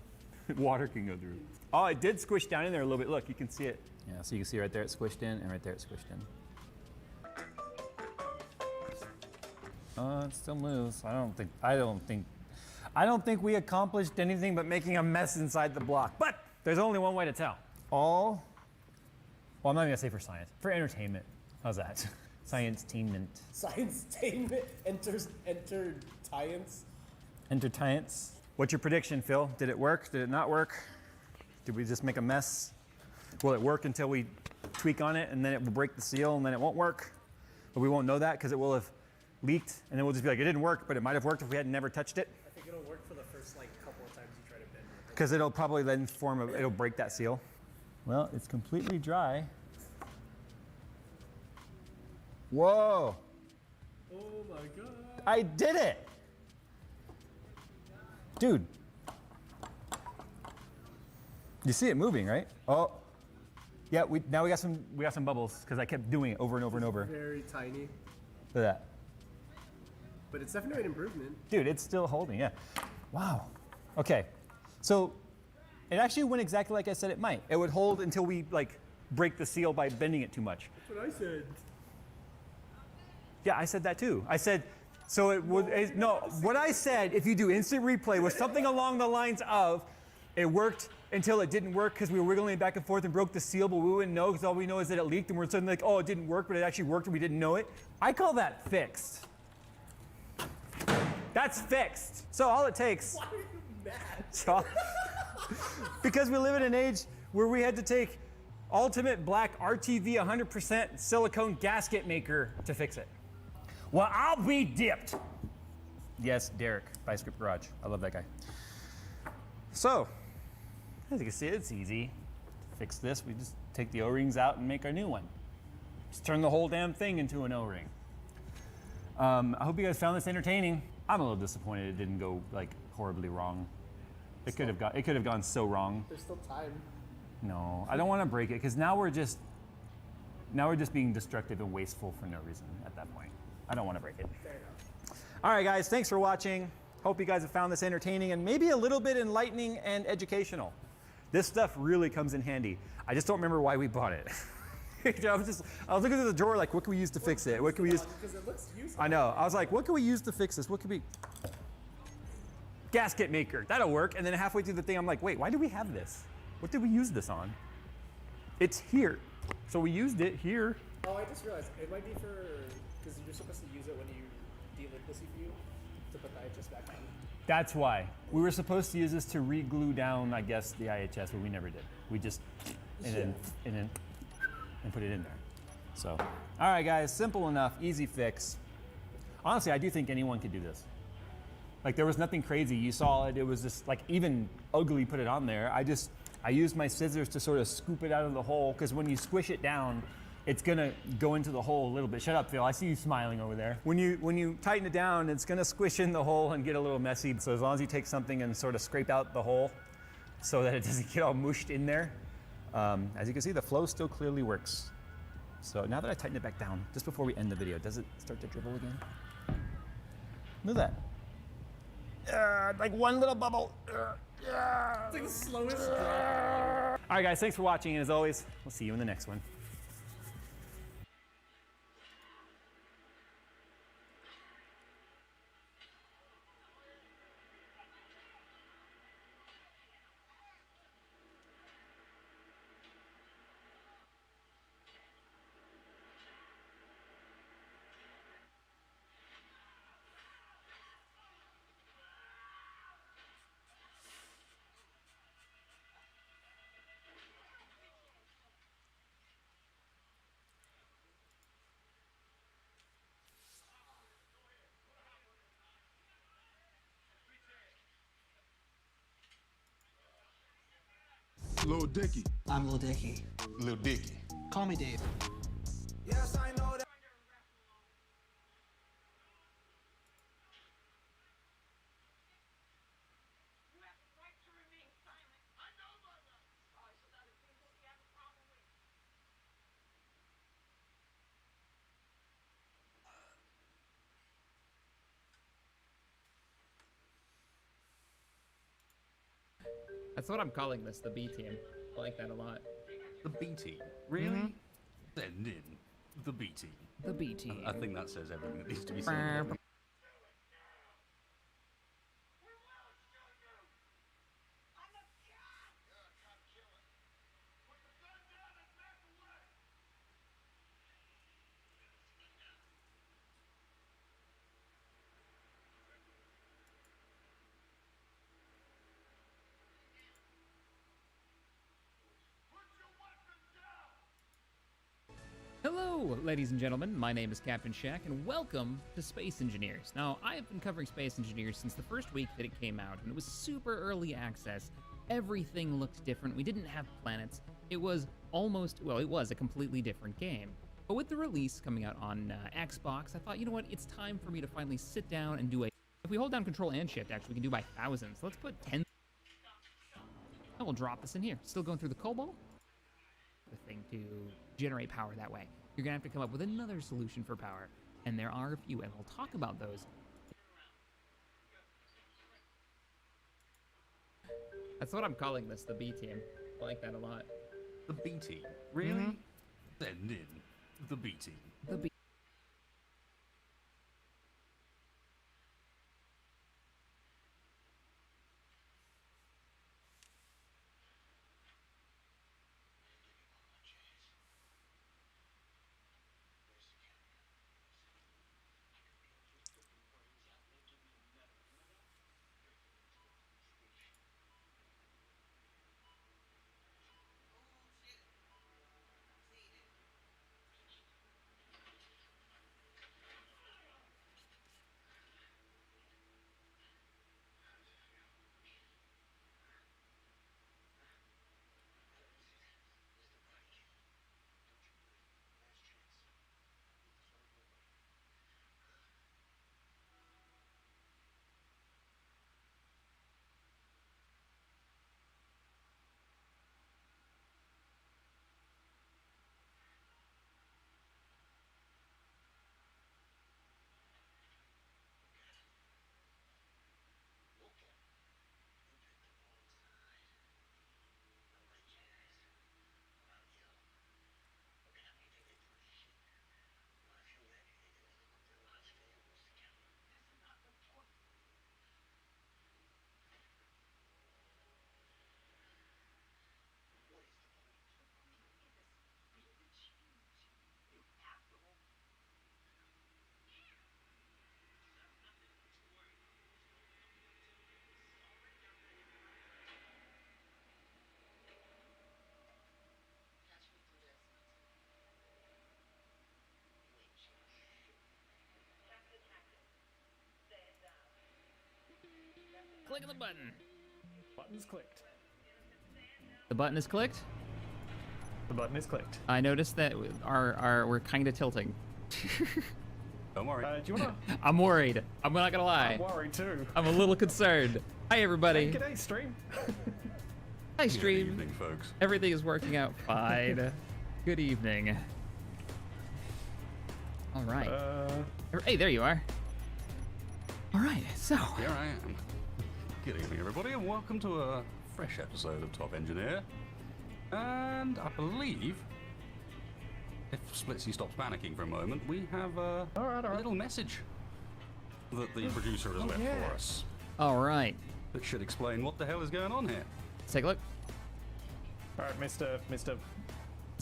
I: water can go through. Oh, it did squish down in there a little bit. Look, you can see it. Yeah, so you can see right there it squished in, and right there it squished in. It still moves. I don't think we accomplished anything but making a mess inside the block. But there's only one way to tell. Well, I'm not even gonna say for science. For entertainment. How's that? Science-tainment.
J: Science-tainment enters tie-ins.
I: Enter-tie-ins. What's your prediction, Phil? Did it work? Did it not work? Did we just make a mess? Will it work until we tweak on it and then it will break the seal and then it won't work? But we won't know that because it will have leaked and then we'll just be like, it didn't work, but it might have worked if we had never touched it.
J: I think it'll work for the first couple of times you try to bend it.
I: Because it'll probably then it'll break that seal. Well, it's completely dry. Whoa.
J: Oh my God.
I: I did it. Dude. You see it moving, right? Oh. Yeah, now we got some bubbles because I kept doing it over and over and over.
J: Very tiny.
I: Look at that.
J: But it's definitely an improvement.
I: Dude, it's still holding, yeah. Wow. Okay. So it actually went exactly like I said it might. It would hold until we break the seal by bending it too much.
J: That's what I said.
I: Yeah, I said that too. I said, so it would, what I said, if you do instant replay, was something along the lines of, it worked until it didn't work because we were wiggling it back and forth and broke the seal, but we wouldn't know because all we know is that it leaked and we're suddenly like, oh, it didn't work, but it actually worked and we didn't know it. I call that fixed. That's fixed. So all it takes.
J: Why are you mad?
I: So, because we live in an age where we had to take Ultimate Black RTV 100% silicone gasket maker to fix it. Well, I'll be dipped. Yes, Derek, by Script Garage. I love that guy. So, as you can see, it's easy to fix this. We just take the O-rings out and make our new one. Just turn the whole damn thing into an O-ring. I hope you guys found this entertaining. I'm a little disappointed it didn't go horribly wrong. It could have gone so wrong.
J: There's still time.
I: No, I don't want to break it because now we're just being destructive and wasteful for no reason at that point. I don't want to break it.
J: Fair enough.
I: All right, guys, thanks for watching. Hope you guys have found this entertaining and maybe a little bit enlightening and educational. This stuff really comes in handy. I just don't remember why we bought it. I was looking through the drawer like, what can we use to fix it? What can we use?
J: Because it looks useful.
I: I know. I was like, what can we use to fix this? What could we? Gasket maker. That'll work. And then halfway through the thing, I'm like, wait, why do we have this? What did we use this on? It's here. So we used it here.
J: Oh, I just realized it might be because you're supposed to use it when you delick the CPU to put the IHS back on.
I: That's why. We were supposed to use this to re-glue down, I guess, the IHS, but we never did. We just, and put it in there. So, all right, guys, simple enough, easy fix. Honestly, I do think anyone could do this. There was nothing crazy. You saw it. It was just even ugly put it on there. I used my scissors to sort of scoop it out of the hole because when you squish it down, it's gonna go into the hole a little bit. Shut up, Phil. I see you smiling over there. When you tighten it down, it's gonna squish in the hole and get a little messy. So as long as you take something and sort of scrape out the hole so that it doesn't get all mushed in there, as you can see, the flow still clearly works. So now that I tighten it back down, just before we end the video, does it start to dribble again? Look at that. Like one little bubble.
J: It's like the slowest drop.
I: All right, guys, thanks for watching. And as always, we'll see you in the next one.
K: Lil Dicky.
L: I'm Lil Dicky.
K: Lil Dicky.
L: Call me Dave.
K: Yes, I know that.
M: That's what I'm calling this, the B team. I like that a lot.
N: The B team? Really? Then the B team.
M: The B team.
N: I think that says everything that needs to be said.
M: Hello, ladies and gentlemen. My name is Captain Shack, and welcome to Space Engineers. Now, I have been covering Space Engineers since the first week that it came out, and it was super early access. Everything looked different. We didn't have planets. It was almost, well, it was a completely different game. But with the release coming out on Xbox, I thought, you know what? It's time for me to finally sit down and do a... If we hold down Control and Shift, actually, we can do by thousands. Let's put 10... I will drop this in here. Still going through the COBOL. The thing to generate power that way. You're gonna have to come up with another solution for power, and there are a few, and we'll talk about those. That's what I'm calling this, the B team. I like that a lot.
N: The B team? Really? Then the B team.
M: The B. Click the button.
J: Button's clicked.
M: The button is clicked.
I: The button is clicked.
M: I noticed that we're kind of tilting.
N: Don't worry.
I: Do you wanna?
M: I'm worried. I'm not gonna lie.
I: I'm worried too.
M: I'm a little concerned. Hi everybody.
I: Hey, g'day, stream.
M: Hi stream.
N: Good evening, folks.
M: Everything is working out fine. Good evening. All right. Hey, there you are. All right, so.
N: Here I am. Good evening, everybody, and welcome to a fresh episode of Top Engineer. And I believe, if Splitsy stops panicking for a moment, we have a little message that the producer has left for us.
M: All right.
N: That should explain what the hell is going on here.
M: Let's take a look.
I: All right, Mr.
M: Let's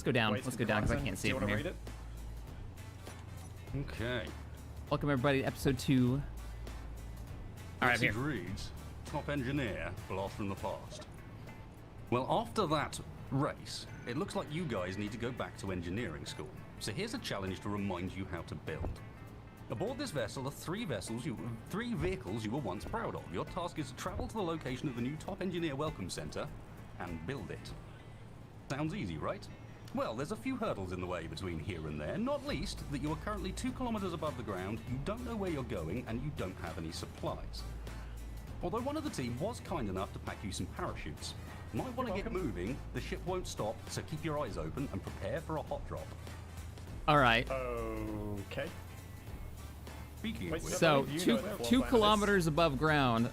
M: go down. Let's go down because I can't see it from here.
I: Read it?
N: Okay.
M: Welcome everybody to episode 2. All right,
N: Message
M: here.
N: reads, Top Engineer, Blast from the Past. Well, after that race, it looks like you guys need to go back to engineering school. So here's a challenge to remind you how to build. Aboard this vessel are three vehicles you were once proud of. Your task is to travel to the location of the new Top Engineer Welcome Center and build it. Sounds easy, right? Well, there's a few hurdles in the way between here and there, not least that you are currently 2 kilometers above the ground, you don't know where you're going, and you don't have any supplies. Although one of the team was kind enough to pack you some parachutes. Might want to get moving, the ship won't stop, so keep your eyes open and prepare for a hot drop.
M: All right.
I: Okay.
N: Speaking of which,
M: So, two kilometers above ground.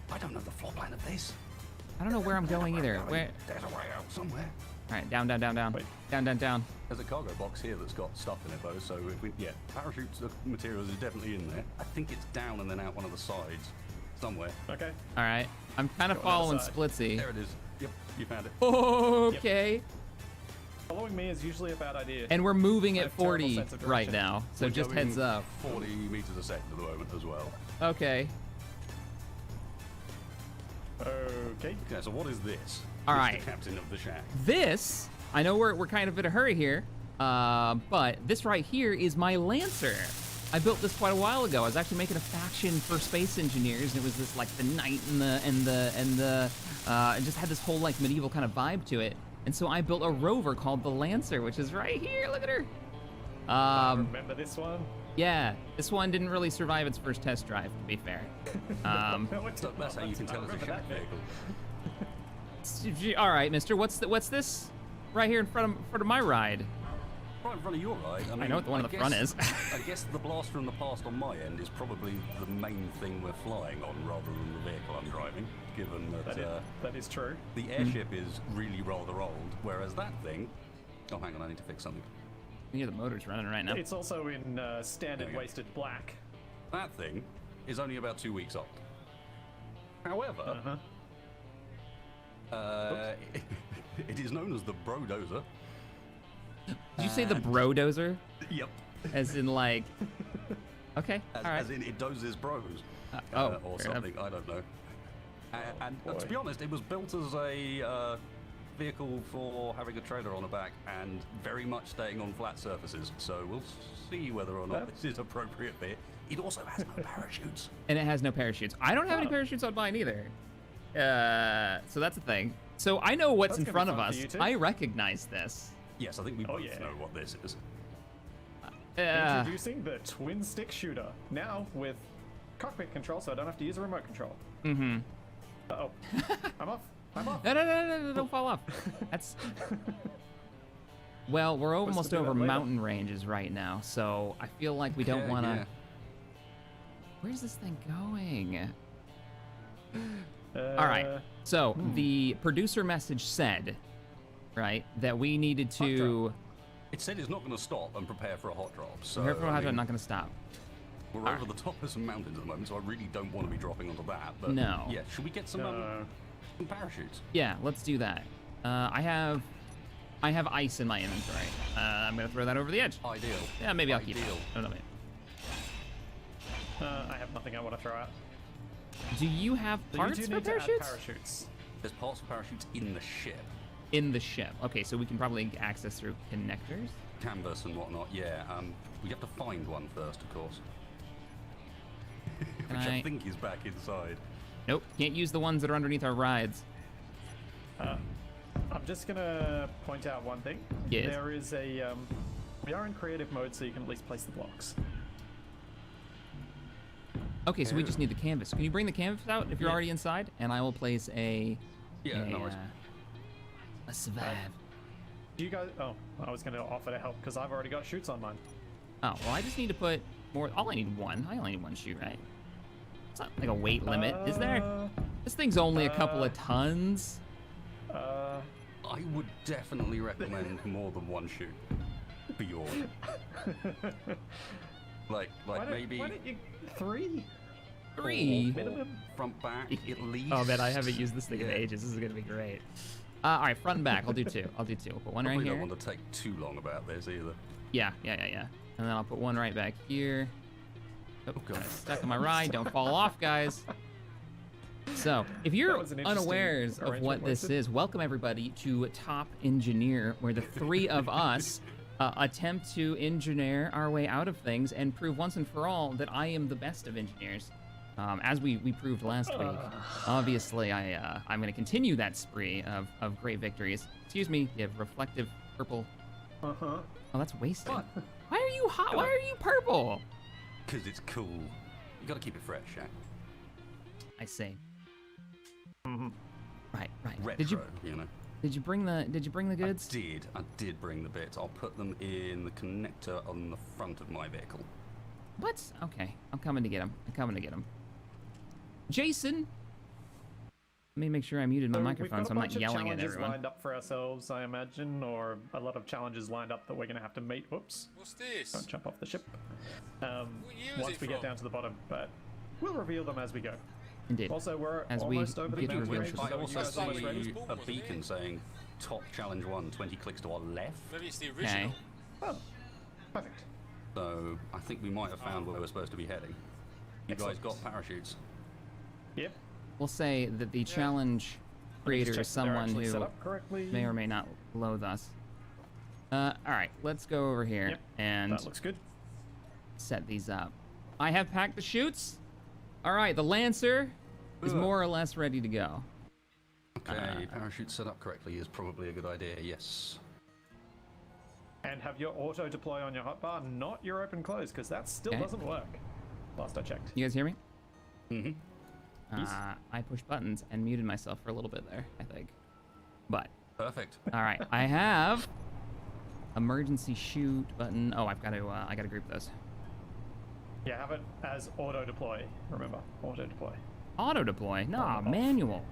N: I don't know the floor plan of this.
M: I don't know where I'm going either. Where?
N: There's a way out somewhere.
M: All right, down, down, down, down.
N: Wait.
M: Down, down, down.
N: There's a cargo box here that's got stuff in it though, so if we, yeah, parachutes materials is definitely in there. I think it's down and then out one of the sides, somewhere.
I: Okay.
M: All right. I'm kind of following Splitsy.
N: There it is. Yep, you found it.
M: Okay.
I: Yep. Following me is usually a bad idea.
M: And we're moving
I: I
M: at
I: have terrible
M: 40
I: sense of
M: right
I: direction.
M: now, so
N: We're
M: just
N: going
M: heads up.
N: 40 meters a second at the moment as well.
M: Okay.
I: Okay.
N: Okay, so what is this?
M: All
N: Mr.
M: right.
N: Captain of the shack.
M: This, I know we're kind of in a hurry here, but this right here is my Lancer. I built this quite a while ago. I was actually making a faction for space engineers, and it was this like the knight it just had this whole like medieval kind of vibe to it. And so I built a rover called the Lancer, which is right here. Look at her.
I: Remember this one?
M: Yeah, this one didn't really survive its first test drive, to be fair.
N: So that's how you can tell it's a shack vehicle.
M: All right, Mister. What's this? Right here in front of my ride.
N: Right in front of your ride. I mean,
M: know what the one on the front is.
N: I guess the blast from the past on my end is probably the main thing we're flying on rather than the vehicle I'm driving, given that
I: that is true.
N: The airship is really rather old, whereas that thing... Oh, hang on, I need to fix something.
M: Yeah, the motor's running right now.
I: It's also in standard wasted black.
N: That thing is only about 2 weeks old. However, it is known as the Brodozer.
M: Did you say the Brodozer?
N: Yep.
M: As in like... Okay, all right.
N: As in it dozes bros.
M: Or
N: something, I don't know. And to be honest, it was built as a vehicle for having a trailer on the back and very much staying on flat surfaces. So we'll see whether or not this is appropriate for it. It also has no parachutes.
M: And it has no parachutes. I don't have any parachutes on mine either. So that's a thing. So I know what's in front of us. I recognize this.
N: Yes, I think we both know what this is.
I: Introducing the twin stick shooter. Now with cockpit control, so I don't have to use a remote control.
M: Mm-hmm.
I: Uh-oh. I'm off. I'm off.
M: No, don't fall off. That's... Well, we're almost over mountain ranges right now, so I feel like we don't want to...
N: Yeah.
M: Where's this thing going? All right, so the producer message said, right, that we needed to...
N: It said it's not going to stop and prepare for a hot drop. So
M: Prepare for a hot drop, not going to stop.
N: We're over the top of some mountains at the moment, so I really don't want to be dropping onto that. But
M: No.
N: Yeah, should we get some parachutes?
M: Yeah, let's do that. I have ice in my inventory. I'm going to throw that over the edge.
N: Ideal.
M: Yeah, maybe I'll keep it. I don't know, man.
I: I have nothing I want to throw out.
M: Do you have parts
I: you do
M: for
I: need to add
M: parachutes?
I: parachutes.
N: There's parts for parachutes in the ship.
M: In the ship. Okay, so we can probably access through connectors.
N: Canvas and whatnot, yeah. We have to find one first, of course. Which I think is back inside.
M: Nope, can't use the ones that are underneath our rides.
L: I'm just gonna point out one thing.
M: Yes.
L: There is a we are in creative mode, so you can at least place the blocks.
M: Okay, so we just need the canvas. Can you bring the canvas out if you're already inside? And I will place a survive.
L: Do you guys? Oh, I was gonna offer to help because I've already got shoots on mine.
M: Oh, well, I just need to put more. I only need one shoot, right? It's not like a weight limit, is there? This thing's only a couple of tons.
N: I would definitely recommend more than one shoot for your. Like maybe.
L: Why don't you 3?
M: 3
L: minimum
N: front back at least.
M: Oh man, I haven't used this thing in ages. This is gonna be great. All right, front and back. I'll do 2. I'll put one right
N: Probably
M: here.
N: don't want to take too long about this either.
M: Yeah. And then I'll put one right back here. Oh, God. Stuck on my ride. Don't fall off, guys. So, if you're unawares of what this is, welcome everybody to Top Engineer, where the 3 of us attempt to engineer our way out of things and prove once and for all that I am the best of engineers. As we proved last week. Obviously, I'm going to continue that spree of great victories. Excuse me, you have reflective purple.
L: Uh-huh.
M: Oh, that's wasted. Why are you hot? Why are you purple?
N: Because it's cool. You got to keep it fresh, Shaq.
M: I see. Right.
N: Retro,
M: Did you
N: know?
M: Did you bring the goods?
N: I did bring the bits. I'll put them in the connector on the front of my vehicle.
M: What? Okay, I'm coming to get them. Jason. Let me make sure I muted my microphone so I'm not yelling at everyone.
L: We've got a bunch of challenges lined up for ourselves, I imagine, or a lot of challenges lined up that we're going to have to meet. Whoops.
C: What's this?
L: Don't jump off the ship.
C: What year is
L: Once
C: it
L: we get
C: from?
L: down to the bottom, but we'll reveal them as we go.
M: Indeed.
L: Also, we're
M: as
L: almost
M: we
L: over the
M: get to
L: mountain
M: reveal
L: range,
N: I
L: so you
N: also
L: guys are almost ready.
N: see a beacon saying top challenge 1, 20 clicks to our left.
C: Maybe it's the original.
L: Oh, perfect.
N: So I think we might have found where we're supposed to be heading. You guys got parachutes?
L: Yep.
M: We'll say that the challenge creator is someone who may or may not loathe us. All right, let's go over here and
L: that looks good.
M: Set these up. I have packed the chutes. All right, the Lancer is more or less ready to go.
N: Okay, parachute set up correctly is probably a good idea, yes.
L: And have your auto deploy on your hotbar, not your open close, because that still doesn't work. Last I checked.
M: You guys hear me?
N: Mm-hmm.
M: I pushed buttons and muted myself for a little bit there, I think. But.
N: Perfect.
M: All right, I have emergency shoot button. Oh, I gotta group those.
L: Yeah, have it as auto deploy. Remember, auto deploy.
M: Auto deploy? No, manual.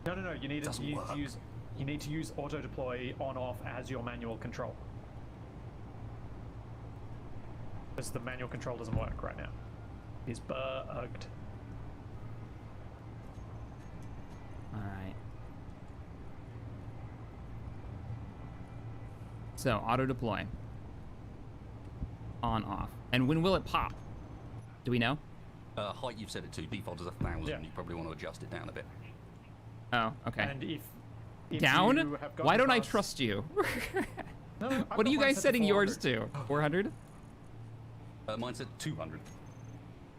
L: No. You need to use. You need to use auto deploy on off as your manual control. Because the manual control doesn't work right now. It's bugged.
M: All right. So auto deploy. On off. And when will it pop? Do we know?
N: Height you've set it to. Default is 1,000.
L: Yeah.
N: You probably want to adjust it down a bit.
M: Oh, okay.
L: And if
M: down?
L: you have
M: Why don't I
L: past-
M: trust you?
L: No,
M: What are you guys setting yours to? 400?
N: Mine's at 200.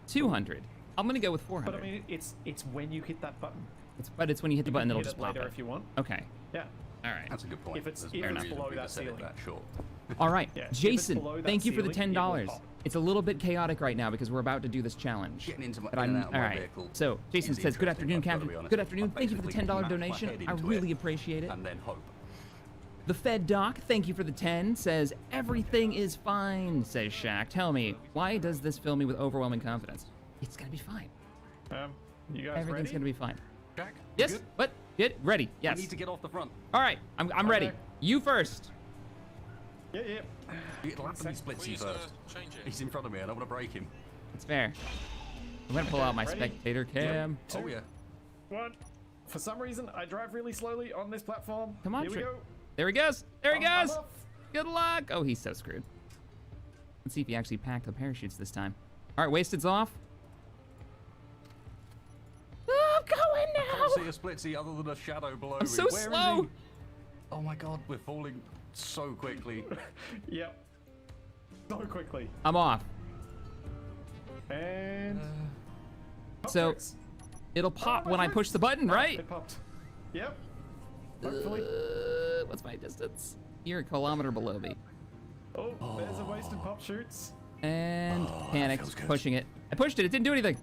M: 200. I'm gonna go with 400.
L: But I mean, it's when you hit that button.
M: It's when you hit the button,
L: You
M: it'll
L: can
M: just
L: hit it
M: pop
L: later
M: it.
L: if you want.
M: Okay.
L: Yeah.
M: All right.
N: That's a good point.
L: If it's
N: There's
L: if
N: no
L: it's
N: reason
L: below
N: for me to
L: that
N: set it
L: ceiling.
N: that short.
M: All right,
L: Yeah, if it's
M: Jason,
L: below that
M: thank you for the
L: ceiling, it will
M: $10.
L: pop.
M: It's a little bit chaotic right now because we're about to do this challenge.
N: Getting into my,
M: But
N: in and
M: I'm-
N: out of
M: all
N: my
M: right.
N: vehicle
M: So Jason
N: is
M: says, "Good
N: interesting,
M: afternoon,
N: I've gotta
M: Captain.
N: be honest.
M: Good afternoon.
N: I
M: Thank you for the
N: basically
M: $10
N: smash my
M: donation.
N: head
M: I
N: into
M: really
N: it
M: appreciate it."
N: And then hope.
M: The Fed Doc, thank you for the 10, says, "Everything is fine," says Shaq. Tell me, why does this fill me with overwhelming confidence? It's gonna be fine.
L: You guys
M: Everything's
L: ready?
M: gonna be fine.
N: Jack?
M: Yes? What? Get ready. Yes.
N: We need to get off the front.
M: All right, I'm ready.
L: Okay.
M: You first.
L: Yeah.
N: It'll have to be Splitsy first.
C: Change it.
N: He's in front of me. I don't want to break him.
M: It's fair. I'm gonna pull out my
L: Ready?
M: spectator cam.
N: Oh yeah.
L: One. For some reason, I drive really slowly on this platform.
M: Come on,
L: Here we
M: Tri-
L: go.
M: There he goes. There he
L: I'm
M: goes.
L: off.
M: Good luck. Oh, he's so screwed. Let's see if he actually packed the parachutes this time. All right, Wasted's off. Oh, I'm going
N: I
M: now.
N: can't see a Splitsy other than a shadow below
M: I'm
N: me.
M: so
N: Where is
M: slow.
N: he? Oh my god, we're falling so quickly.
L: Yep. So quickly.
M: I'm off.
L: And.
M: So
L: Upwards.
M: it'll pop
L: my
M: when I
L: wrist.
M: push the button, right?
L: It popped. Yep. Hopefully.
M: What's my distance? You're a kilometer below me.
L: Oh, there's a wasted pop shoots.
M: And panicked, pushing it. I pushed it. It didn't do anything.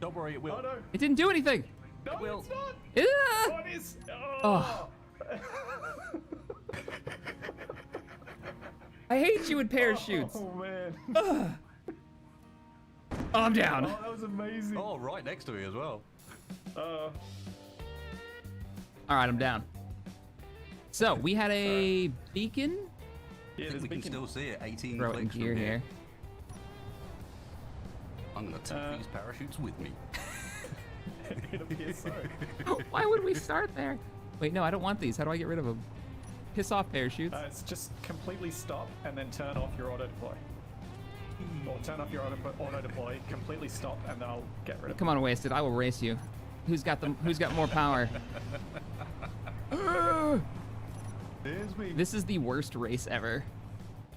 N: Don't worry, it will.
L: Oh no.
M: It didn't do anything.
L: No, it's not.
M: Yeah.
L: Oh, it is.
M: Oh. I hate you with parachutes.
L: Oh man.
M: Oh, I'm down.
L: Oh, that was amazing.
N: Oh, right next to me as well.
M: All right, I'm down. So we had a beacon.
L: Yeah,
N: I think we can still see it. 18
M: Throw it in
N: clicks
M: gear
N: from
M: here.
N: I'm gonna take these parachutes with me.
L: It appears so.
M: Why would we start there? Wait, no, I don't want these. How do I get rid of them? Piss off parachutes.
L: It's just completely stop and then turn off your auto deploy. Or turn off your auto deploy, completely stop, and then I'll get rid of
M: Come on, Wasted. I will race you. Who's got more power?
L: There's me.
M: This is the worst race ever.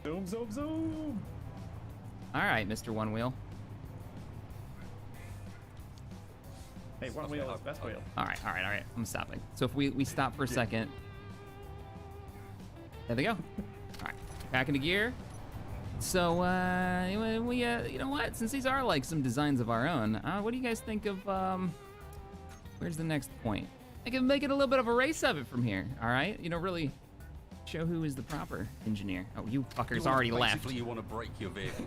L: Zoom, zoom, zoom.
M: All right, Mr. One Wheel.
L: Hey, one wheel is best wheel.
M: All right. I'm stopping. So if we stop for a second. There they go. All right, back into gear. So, we you know what? Since these are like some designs of our own, what do you guys think of, where's the next point? I can make it a little bit of a race of it from here, all right? You know, really show who is the proper engineer. Oh, you fuckers already left.
N: Basically, you want to break your vehicle.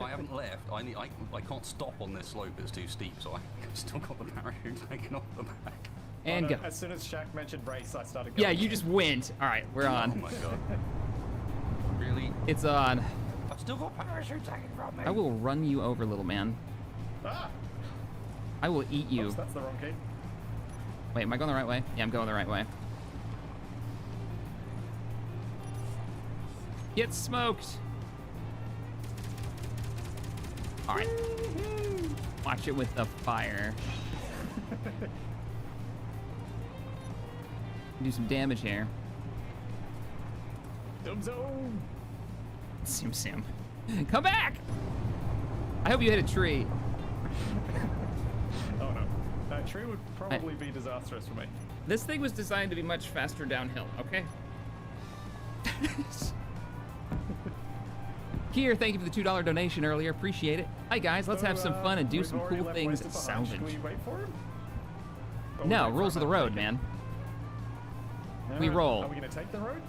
N: I haven't left. I can't stop on this slope. It's too steep, so I've still got the parachute taken off the back.
M: And go.
L: As soon as Shaq mentioned race, I started going.
M: Yeah, you just went. All right, we're on.
N: Oh my god. Really?
M: It's on.
N: I've still got parachute taken from me.
M: I will run you over, little man.
L: Ah!
M: I will eat you.
L: Oops, that's the wrong key.
M: Wait, am I going the right way? Yeah, I'm going the right way. Get smoked. All right. Watch it with the fire. Do some damage here.
L: Zoom, zoom.
M: Zoom, zoom. Come back! I hope you hit a tree.
L: Oh no. That tree would probably be disastrous for me.
M: This thing was designed to be much faster downhill, okay? Kier, thank you for the $2 donation earlier. Appreciate it. Hi, guys. Let's have some fun and do some cool things at Salvage.
L: Should we wait for him?
M: No, rules of the road, man. We roll.
L: Are we going to take the road?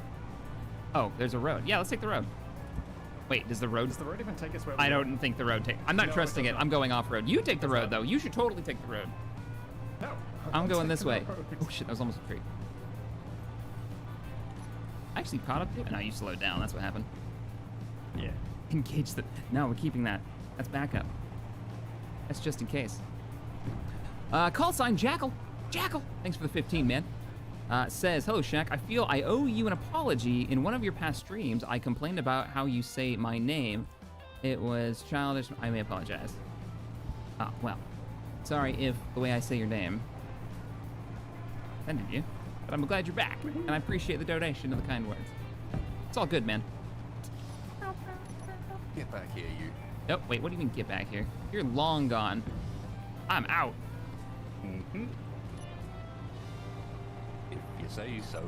M: Oh, there's a road. Yeah, let's take the road. Wait, does the road...
L: Does the road even take us where we
M: I don't think the road takes... I'm not trusting it. I'm going off-road. You take the road, though. You should totally take the road.
L: No.
M: I'm going this way. Oh, shit. That was almost a tree. I actually caught up to it. No, you slowed down. That's what happened.
L: Yeah.
M: Engage the... No, we're keeping that. That's backup. That's just in case. Call sign Jackal. Jackal. Thanks for the 15, man. Says, hello, Shaq. I feel I owe you an apology. In one of your past streams, I complained about how you say my name. It was childish. I may apologize. Oh, well. Sorry if the way I say your name offended you, but I'm glad you're back, and I appreciate the donation and the kind words. It's all good, man.
N: Get back here, you.
M: Oh, wait, what do you mean get back here? You're long gone. I'm out.
N: Mm-hmm. If you say so.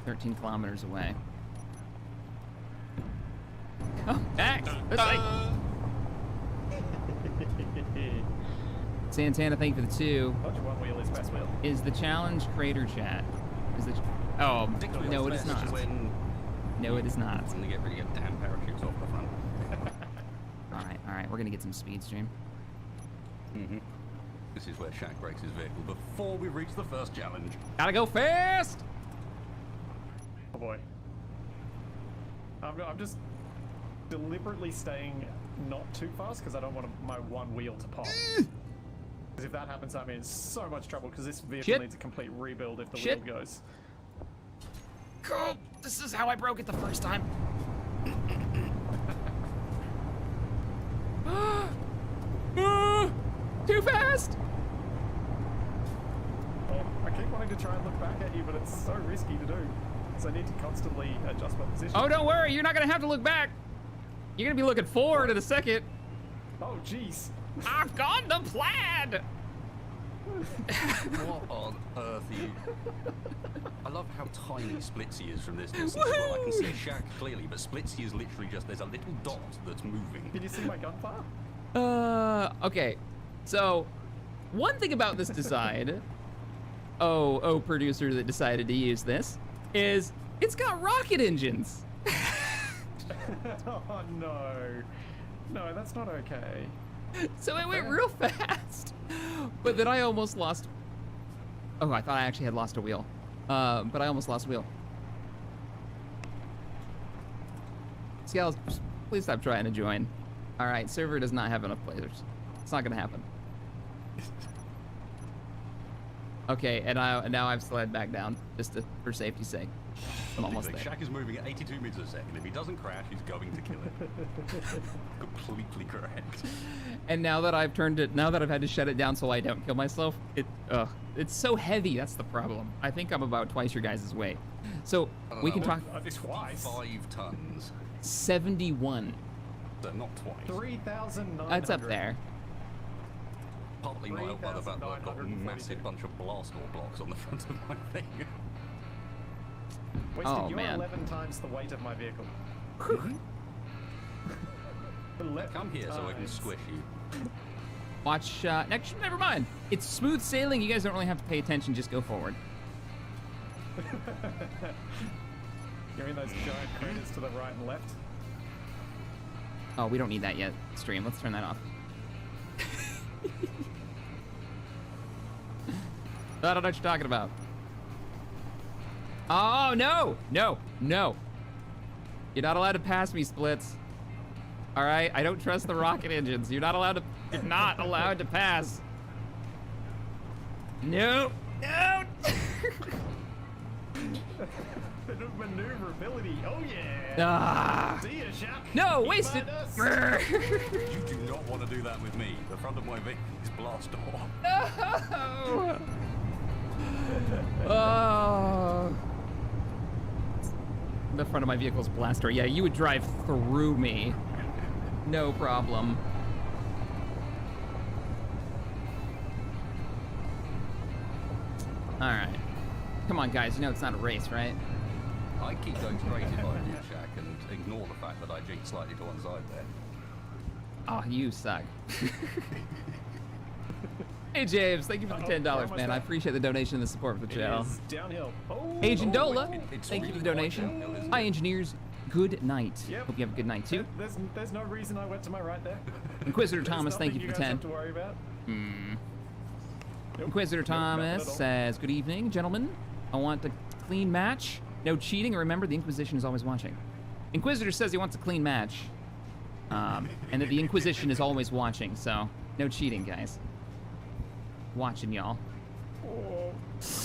M: 13 kilometers away. Come back. This way. Santana, thank you for the 2.
L: Which one wheel is best wheel?
M: Is the challenge crater chat? Is the oh no, it is not. No, it is not.
N: I'm gonna get rid of your damn parachutes off the front.
M: All right, we're gonna get some speed stream.
N: Mm-hmm. This is where Shaq breaks his vehicle before we reach the first challenge.
M: Gotta go fast!
L: Oh boy. I'm just deliberately staying not too fast because I don't want my one wheel to pop. Because if that happens, I'm in so much trouble because this vehicle needs a complete rebuild if the wheel goes.
M: Cool. This is how I broke it the first time. Too fast!
L: Oh, I keep wanting to try and look back at you, but it's so risky to do. So I need to constantly adjust my position.
M: Oh, don't worry. You're not going to have to look back. You're going to be looking forward in a second.
L: Oh, jeez.
M: I've gone to plaid.
N: What on earth are you? I love how tiny Splitsy is from this distance. Well, I can see Shaq clearly, but Splitsy is literally just, there's a little dot that's moving.
L: Can you see my gunfire?
M: Okay. So, one thing about this design, producer that decided to use this, is it's got rocket engines.
L: Oh no. No, that's not okay.
M: So it went real fast. But then I almost lost. Oh, I thought I actually had lost a wheel. But I almost lost a wheel. Scales, please stop trying to join. All right, server does not have enough players. It's not gonna happen. Okay, and now I've slid back down for safety's sake. I'm almost there.
N: Shaq is moving at 82 meters a second. If he doesn't crash, he's going to kill it. Completely correct.
M: And now that I've had to shut it down so I don't kill myself, it's so heavy. That's the problem. I think I'm about twice your guys' weight. So we can talk.
N: Twice. 5 tons.
M: 71.
N: So not twice.
L: 3,900.
M: That's up there.
N: Partly my help by the fact that I've got a massive bunch of blast door blocks on the front of my thing.
L: Wasted, you're 11 times the weight of my vehicle.
N: Come here so I can squish you.
M: Watch, never mind. It's smooth sailing. You guys don't really have to pay attention. Just go forward.
L: You mean those giant craters to the right and left?
M: Oh, we don't need that yet, stream. Let's turn that off. I don't know what you're talking about. Oh, no! No, no. You're not allowed to pass me, Splits. All right? I don't trust the rocket engines. You're not allowed to pass. No! No!
L: Bit of maneuverability. Oh, yeah!
M: Ah!
L: See ya, Shaq.
M: No, wasted!
N: You do not want to do that with me. The front of my vehicle is blast door.
M: No! Oh. The front of my vehicle's blast door. Yeah, you would drive through me. No problem. All right. Come on, guys. You know it's not a race, right?
N: I keep going straight in my view, Shaq, and ignore the fact that I jinked slightly to one side there.
M: Oh, you suck. Hey, James. Thank you for the $10, man. I appreciate the donation and the support for the channel.
L: It is downhill. Oh,
M: Agent Dola,
N: it's
M: thank you
N: really
M: for the donation.
N: quite downhill, isn't
M: Hi,
N: it?
M: engineers. Good night.
L: Yep.
M: Hope you have a good night, too.
L: There's no reason I went to my right there.
M: Inquisitor
L: There's
M: Thomas, thank you
L: nothing
M: for
L: guys
M: 10.
L: have to worry about. Nope.
M: Inquisitor
L: Nope, not at
M: Thomas
L: all.
M: says, good evening, gentlemen. I want a clean match. No cheating. And remember, the Inquisition is always watching. Inquisitor says he wants a clean match. And that the Inquisition is always watching, so no cheating, guys. Watching y'all.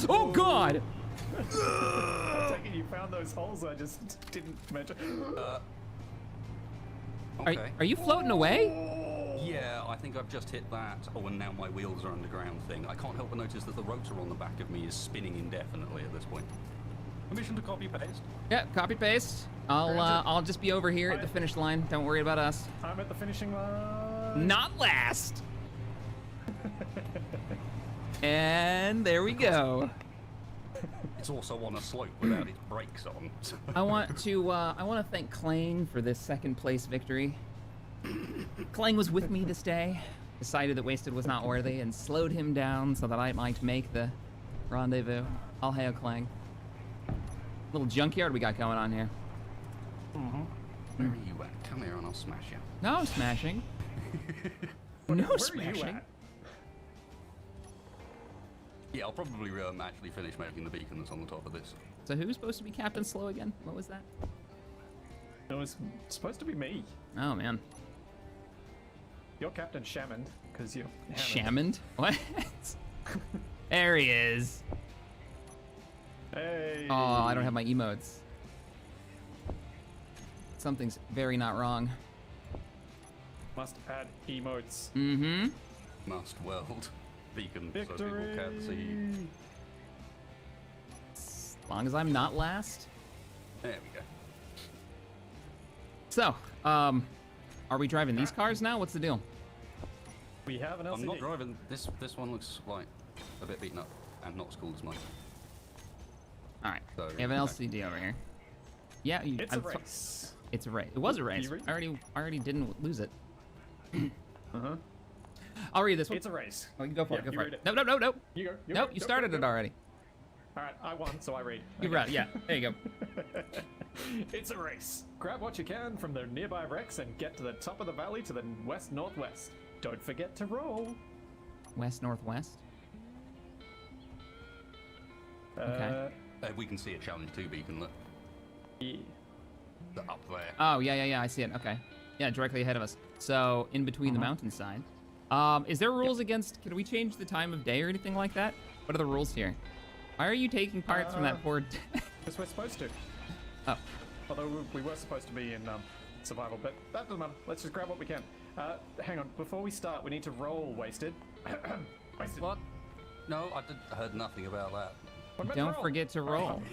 M: Oh, God!
L: I'm taking you found those holes I just didn't mention.
N: Okay.
M: Are you floating away?
N: Yeah, I think I've just hit that. Oh, and now my wheels are underground thing. I can't help but notice that the rotor on the back of me is spinning indefinitely at this point. Permission to copy paste?
M: Yeah, copy paste. I'll just be over here at the finish line. Don't worry about us.
L: I'm at the finishing line.
M: Not last. And there we go.
N: It's also on a slope without its brakes on.
M: I want to thank Clang for this second place victory. Clang was with me this day, decided that Wasted was not worthy, and slowed him down so that I might make the rendezvous. All hail Clang. Little junkyard we got going on here.
N: Where are you at? Come here and I'll smash you.
M: No smashing.
L: Where
M: No
L: are you
M: smashing.
L: at?
N: Yeah, I'll probably actually finish making the beacon that's on the top of this.
M: So who's supposed to be Captain Slow again? What was that?
L: It was supposed to be me.
M: Oh man.
L: You're Captain Shammond, because you're
M: Shammond? What? There he is.
L: Hey.
M: Oh, I don't have my emotes. Something's very not wrong.
L: Must add emotes.
M: Mm-hmm.
N: Must weld. Beacon
L: Victory.
N: so people can see.
M: As long as I'm not last.
N: There we go.
M: So, are we driving these cars now? What's the deal?
L: We have an LCD.
N: I'm not driving. This one looks like a bit beaten up and not as cool as mine.
M: All right.
N: So,
M: We have an
N: okay.
M: LCD over here. Yeah,
L: It's a race.
M: It's a race. It was a race.
L: You read?
M: I already didn't lose it.
L: Uh-huh.
M: I'll read this one.
L: It's a race.
M: Oh, you go for
L: Yeah,
M: it. Go
L: you
M: for
L: read
M: it.
L: it.
M: No.
L: You go.
M: Nope, you started it already.
L: All right, I won, so I read.
M: You read. Yeah. There you go.
L: It's a race. Grab what you can from the nearby wrecks and get to the top of the valley to the west-northwest. Don't forget to roll.
M: West northwest. Okay.
N: We can see a challenge too, Beacon. Look.
L: Yeah.
N: Up there.
M: Oh yeah. I see it. Okay. Yeah, directly ahead of us. So in between the mountainside. Is there rules against? Can we change the time of day or anything like that? What are the rules here? Why are you taking parts from that poor?
L: Because we're supposed to.
M: Oh.
L: Although we were supposed to be in survival, but that doesn't matter. Let's just grab what we can. Hang on. Before we start, we need to roll Wasted. Wasted.
N: What? No, I heard nothing about that.
L: We're meant to
M: Don't
L: roll.
M: forget to roll.
L: I'm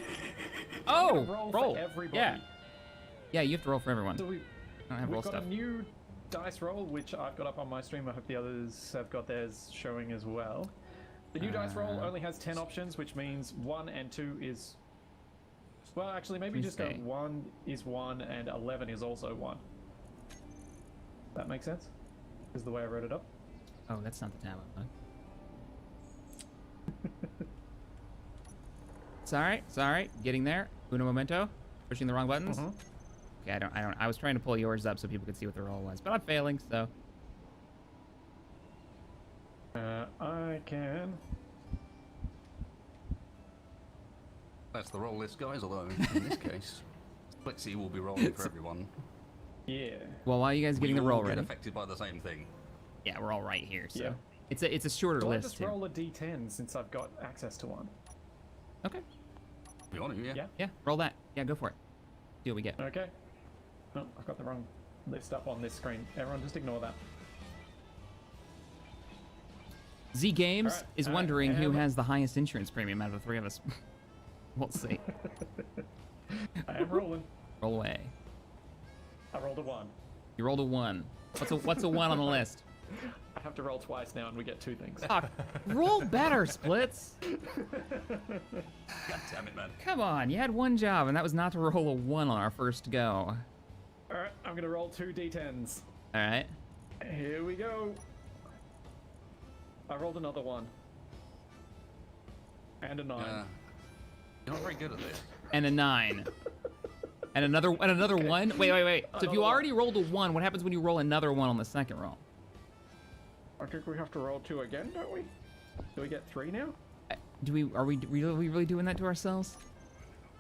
M: Oh,
L: gonna
M: roll.
L: for everybody.
M: Yeah. Yeah, you have to roll for everyone.
L: So
M: I don't have roll
L: we've got
M: stuff.
L: a new dice roll, which I've got up on my stream. I hope the others have got theirs showing as well. The new dice roll only has 10 options, which means 1 and 2 is... Well, actually, maybe just go
M: Tuesday.
L: 1 is 1 and 11 is also 1. That makes sense? Is the way I wrote it up.
M: Oh, that's not the tab. Huh? It's all right. Getting there. Uno momento. Pushing the wrong buttons. Okay, I don't. I was trying to pull yours up so people could see what the roll was, but I'm failing. So.
L: I can.
N: That's the roll list, guys. Although in this case, Splitsy will be rolling for everyone.
L: Yeah.
M: Well, while you guys getting
N: We
M: the roll
N: all get
M: ready.
N: affected by the same thing.
M: Yeah, we're all right here. So.
L: Yeah.
M: It's a shorter
L: Do I
M: list
L: just
M: too.
L: roll a d10 since I've got access to one?
M: Okay.
N: You want to? Yeah.
M: Yeah. Roll that. Yeah, go for it. See what we get.
L: Okay. No, I've got the wrong list up on this screen. Everyone just ignore that.
M: Z Games
L: All right,
M: is
L: I
M: wondering who
L: am-
M: has the highest insurance premium out of the three of us. We'll see.
L: I am rolling.
M: Roll away.
L: I rolled a 1.
M: You rolled a 1. What's a 1 on the list?
L: I have to roll twice now and we get 2 things.
M: Fuck. Roll better, Splits.
N: God damn it, man.
M: Come on, you had one job, and that was not to roll a 1 on our first go.
L: Alright, I'm gonna roll 2 d10s.
M: All right.
L: Here we go. I rolled another 1. And a 9.
N: You're not very good at this.
M: And a 9. And another
L: Okay.
M: 1. Wait. So if
L: Another
M: you
L: one.
M: already rolled a 1, what happens when you roll another 1 on the second roll?
L: I think we have to roll 2 again, don't we? Do we get 3 now?
M: Are we really doing that to ourselves?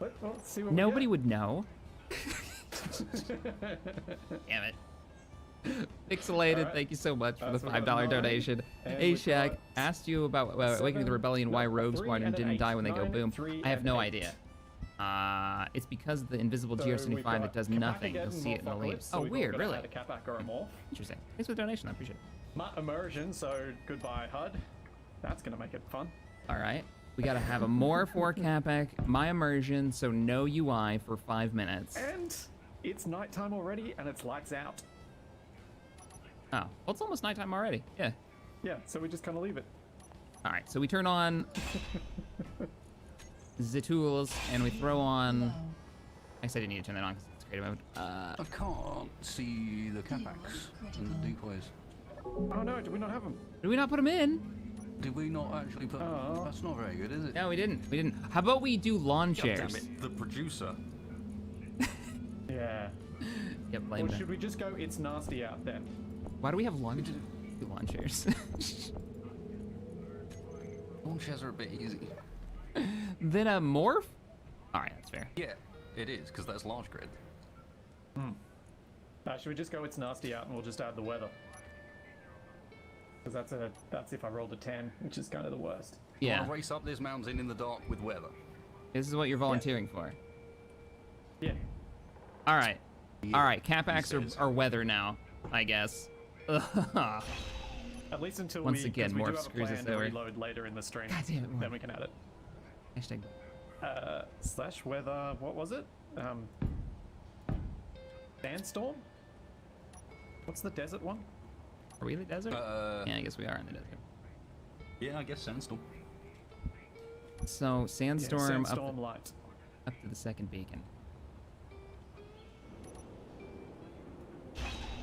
L: Let's see what
M: Nobody
L: we
M: would know.
L: get.
M: Damn it. Pixelated,
L: Alright.
M: thank you so much for the
L: So we've got
M: $5
L: 9,
M: donation.
L: and
M: Hey
L: we've
M: Shaq,
L: got
M: asked you about Awakening the
L: 7,
M: Rebellion, why
L: no,
M: Rogue
L: 3
M: Squadron
L: and an
M: didn't
L: 8.
M: die when they go
L: 9,
M: boom.
L: 3
M: I have
L: and
M: no
L: 8.
M: idea. It's because of the Invisible
L: So
M: GR75
L: we've got
M: that does
L: Capac
M: nothing.
L: again,
M: You'll see it in the
L: Morphocalypse,
M: leaves.
L: so
M: Oh,
L: we've
M: weird,
L: got to
M: really?
L: add a Capac or a Morph.
M: Interesting. Thanks for the donation, I appreciate it.
L: My immersion, so goodbye HUD. That's gonna make it fun.
M: All right. We gotta have a Morph or Capac, my immersion, so no UI for 5 minutes.
L: And it's nighttime already, and it's lights out.
M: Oh, well, it's almost nighttime already. Yeah.
L: Yeah, so we just kind of leave it.
M: All right, so we turn on the tools and we throw on. I said I didn't need to turn that on because it's creative mode.
N: I can't see the Capacs and the decoys.
L: Oh no, did we not have them?
M: Did we not put them in?
N: Did we not actually put?
L: Oh.
N: That's not very good, is it?
M: No, we didn't. How about we do lawn
N: God damn
M: chairs?
N: it, the producer.
L: Yeah.
M: Yeah, blame
L: Or
M: them.
L: should we just go, it's nasty out then?
M: Why do we have lawn chairs?
N: Lawn chairs are a bit easy.
M: Then a morph? All right, that's fair.
N: Yeah, it is, because that's large grid.
L: Should we just go, it's nasty out, and we'll just add the weather? Because that's if I rolled a 10, which is kind of the worst.
N: You
M: Yeah.
N: want to race up this mountain in the dark with weather?
M: This is what you're volunteering for.
L: Yeah.
M: All right.
N: Yeah,
M: All right. Capacs
N: he says.
M: are weather now, I guess.
L: At least until
M: Once
L: we,
M: again,
L: 'cause we do
M: Morph
L: have a
M: screws
L: plan
M: us
L: to
M: over.
L: reload later in the stream.
M: God damn it, Morph.
L: Then we can add it.
M: Hashtag.
L: Slash weather, what was it? Sandstorm? What's the desert one?
M: Are we in the desert? Yeah, I guess we are in the desert.
N: Yeah, I guess sandstorm.
M: So sandstorm,
L: Sandstorm light.
M: up to the second beacon.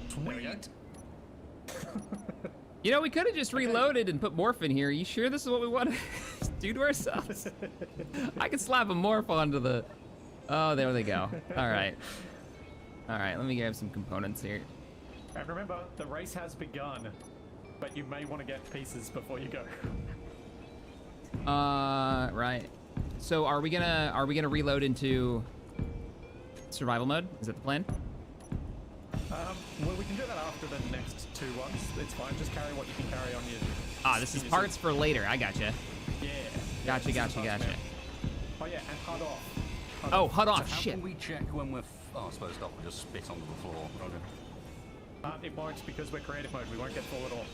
L: Sweet.
M: You know, we could have just reloaded and put morph in here. You sure this is what we want to do to ourselves? I could slap a morph onto the... Oh, there they go. All right. All right, let me grab some components here.
L: And remember, the race has begun, but you may want to get pieces before you go.
M: Right. So are we gonna reload into survival mode? Is that the plan?
L: Well, we can do that after the next 2 ones. It's fine. Just carry what you can carry on you.
M: Ah, this is parts for later. I gotcha.
L: Yeah.
M: Gotcha.
L: Oh yeah, and HUD off.
M: Oh, HUD
N: So
M: off.
N: how
M: Shit.
N: can we check when we're... Oh, I suppose not. We'll just spit onto the floor. Okay.
L: It won't because we're creative mode. We won't get full at all.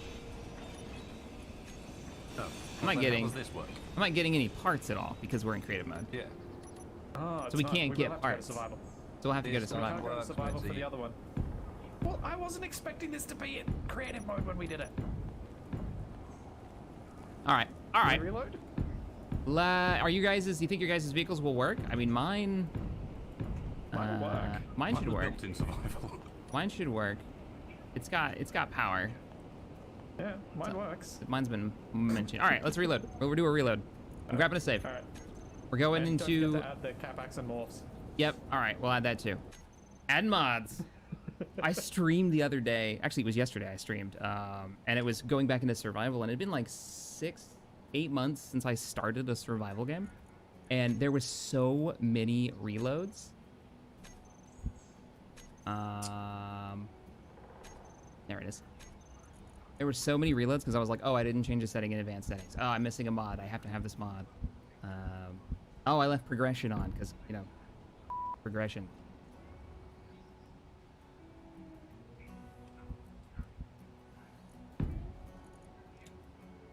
N: No.
M: I'm not
N: How
M: getting.
N: does this work?
M: I'm not getting any parts at all because we're in creative mode.
N: Yeah.
L: Oh,
M: So we
L: it's
M: can't
L: not.
M: get
L: will have
M: parts.
L: To go to survival.
M: So we'll have to go to
N: This
L: We can't
M: survival.
L: go to
N: Works,
L: survival for
N: Mitzi.
L: the other one. Well, I wasn't expecting this to be in creative mode when we did it.
M: All right. All right.
L: Reload?
M: Are you guys? Do you think your guys' vehicles will work? I mean, mine.
L: Mine will work.
M: Mine should
N: was
M: work.
N: built in survival.
M: Mine should work. It's got power.
L: Yeah, mine works.
M: Mine's been mentioned. All right, let's reload. We'll do a reload. I'm grabbing a save.
L: All right.
M: We're going
L: And don't
M: into.
L: forget to add the capax and morphs.
M: Yep. All right, we'll add that too. Add mods. I streamed the other day. Actually, it was yesterday. I streamed, and it was going back into survival, and it'd been like 6-8 months since I started a survival game, and there was so many reloads. There it is. There were so many reloads because I was like, oh, I didn't change the setting in advanced settings. Oh, I'm missing a mod. I have to have this mod. Oh, I left progression on because, you know, progression.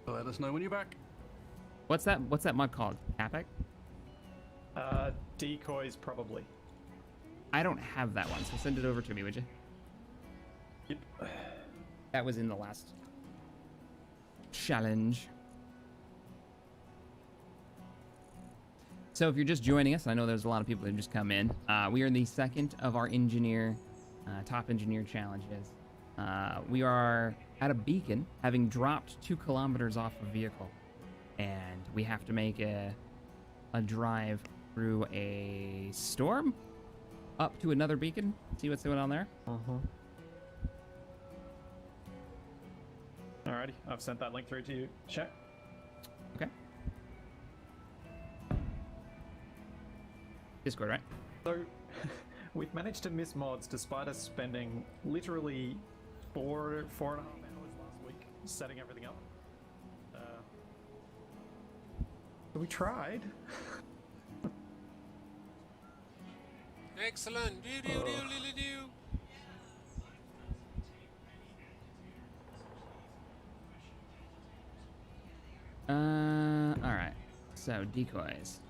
N: Let us know when you're back.
M: What's that mod called? Capac?
L: Decoys, probably.
M: I don't have that one, so send it over to me, would you?
L: Yep.
M: That was in the last challenge. So if you're just joining us, I know there's a lot of people that have just come in. We are in the second of our top engineer challenges. We are at a beacon, having dropped 2 kilometers off a vehicle, and we have to make a drive through a storm up to another beacon. See what's going on there.
L: Alrighty, I've sent that link through to you. Check.
M: Okay. Discord, right?
L: So, we've managed to miss mods despite us spending literally 4.5 hours last week setting everything up. We tried.
C: Excellent. Do.
M: All right. So decoys.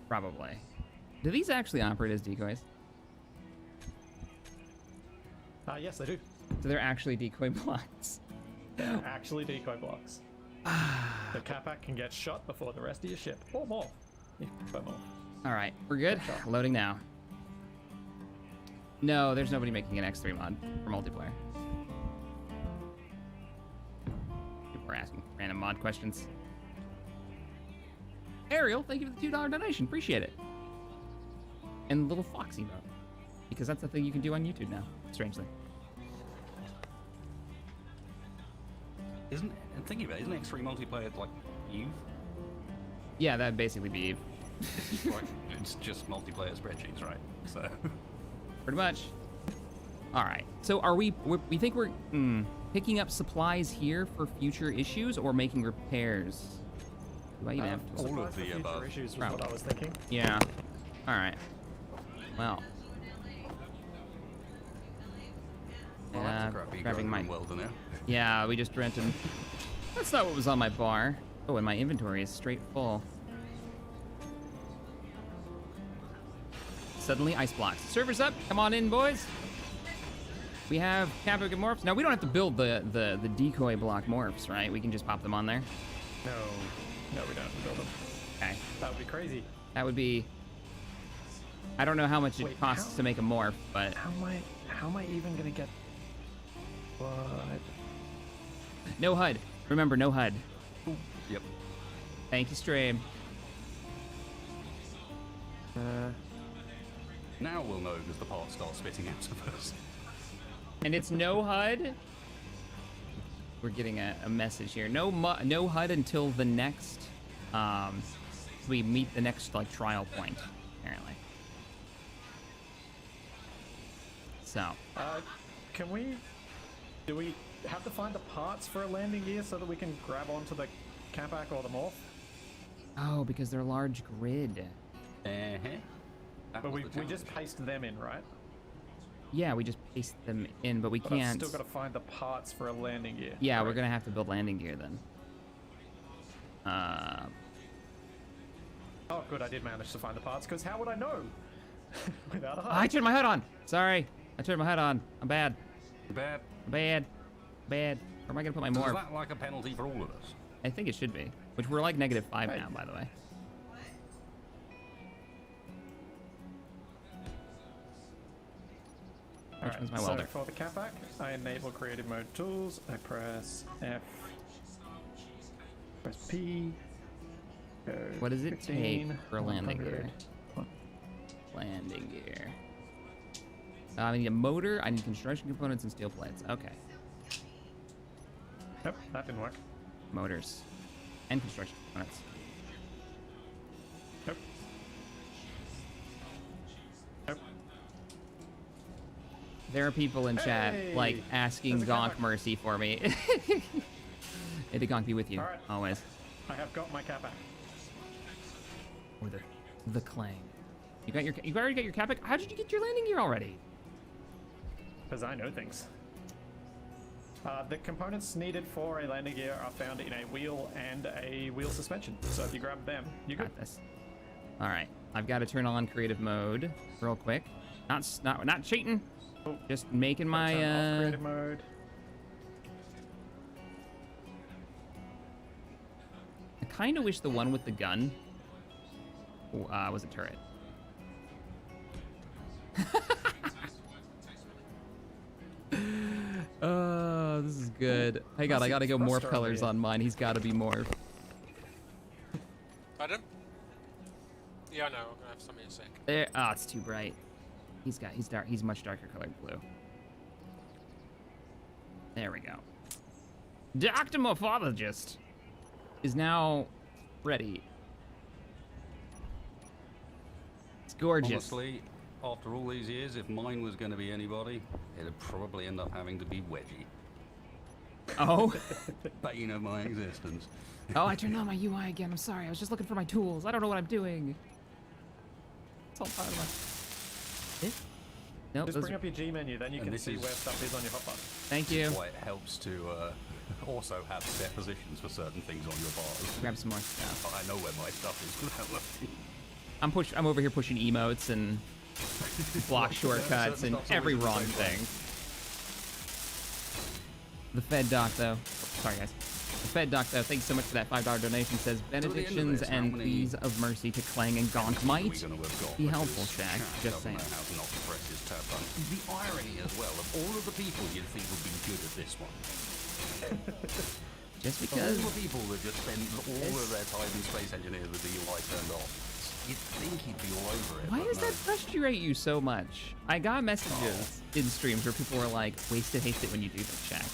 M: Probably. Do these actually operate as decoys?
L: Yes, they do.
M: So they're actually decoy blocks.
L: They're actually decoy blocks. The Capac can get shot before the rest of your ship, or more. If you prefer more.
M: All right, we're good. Loading now. No, there's nobody making an X3 mod for multiplayer. People are asking random mod questions. Ariel, thank you for the $2 donation. Appreciate it. And little fox emote, because that's the thing you can do on YouTube now, strangely.
N: Isn't X3 multiplayer like Eve?
M: Yeah, that'd basically be Eve.
N: Like, it's just multiplayer spreadsheets, right? So
M: Pretty much. All right. So are we think we're picking up supplies here for future issues or making repairs? Do I even have to?
N: all of the above.
L: Issues was what I was thinking.
M: Yeah. All right. Well.
N: Well, that's a crappy
M: grabbing my
N: welder now.
M: Yeah, we just rented. That's not what was on my bar. Oh, and my inventory is straight full. Suddenly, ice blocks. Servers up. Come on in, boys. We have Capic and morphs. Now we don't have to build the decoy block morphs, right? We can just pop them on there.
L: No, we don't have to build them.
M: Okay.
L: That would be crazy.
M: That would be. I don't know how much it costs to make a morph, but
L: How am I even gonna get? What?
M: no HUD. Remember, no HUD.
N: Yep.
M: Thank you, stream.
N: Now we'll know because the parts start spitting out of us.
M: And it's no HUD. We're getting a message here. No HUD until the next. We meet the next like trial point, apparently. So.
L: Do we have to find the parts for a landing gear so that we can grab onto the Capac or the morph?
M: Oh, because they're large grid.
L: But we just paste them in, right?
M: Yeah, we just paste them in, but we
L: But I've
M: can't.
L: still got to find the parts for a landing gear.
M: Yeah,
L: right?
M: we're gonna have to build landing gear then.
L: Oh, good, I did manage to find the parts, because how would I know? Without a HUD.
M: I turned my HUD on. Sorry, I turned my HUD on. I'm bad.
N: Bad.
M: Bad. Where am I gonna put my
N: Is
M: morph?
N: that like a penalty for all of us?
M: I think it should be. Which we're like -5 now, by the way. Which one's my welder?
L: So for the Capac, I enable creative mode tools. I press F. Press P. Go
M: What does it
L: 15,
M: take for landing
L: 100.
M: gear? Landing gear. I need a motor. I need construction components and steel plates. Okay.
L: Yep, that didn't work.
M: Motors and construction components.
L: Yep. Yep.
M: There are people in chat like asking
L: There's a
M: Gonk
L: Capac.
M: mercy for me. May the Gonk be with you,
L: All right.
M: always.
L: I have got my Capac.
M: Or the clang. You already got your Capac? How did you get your landing gear already?
L: Because I know things. The components needed for a landing gear are found in a wheel and a wheel suspension. So if you grab them, you got
M: this. All right, I've got to turn on creative mode real quick. Not cheating. Just making my
L: Turn off creative mode.
M: I kind of wish the one with the gun was a turret. Oh, this is good. Hey God, I gotta go morph colors on mine. He's gotta be morph.
C: Pardon? Yeah, I know. I'm gonna have something in a sec.
M: There. Oh, it's too bright. He's dark. He's much darker colored blue. There we go. Dr. Morphologist is now ready. It's gorgeous.
N: Honestly, after all these years, if mine was going to be anybody, it'd probably end up having to be Wedgie.
M: Oh.
N: Bane of my existence.
M: Oh, I turned on my UI again. I'm sorry. I was just looking for my tools. I don't know what I'm doing. It's all part of my... Nope,
L: Just
M: those
L: bring
M: are-
L: up your G menu, then you
N: And
L: can
N: this
L: see
N: is-
L: where stuff is on your hotbar.
M: Thank you.
N: Why it helps to also have set positions for certain things on your bars.
M: Grab some more stuff.
N: I know where my stuff is without looking.
M: I'm over here pushing emotes and block shortcuts and every wrong thing. The Fed doc though. Sorry guys. The Fed doc though. Thanks so much for that $5 donation. Says benedictions
N: this, how
M: and
N: many
M: pleas of mercy to Clang and Gonk might be helpful, Shaq. Just saying.
N: Know how to not press his tab button. The irony as well of all of the people you'd think would be good at this one.
M: Just
N: Of
M: because.
N: all the people that just spend all of their time in Space Engineers with the UI turned off, you'd think he'd be all over it.
M: Why
N: but
M: does
N: no.
M: that frustrate you so much? I got messages in streams where people were like, "Wasted hates it when you do that, Shaq."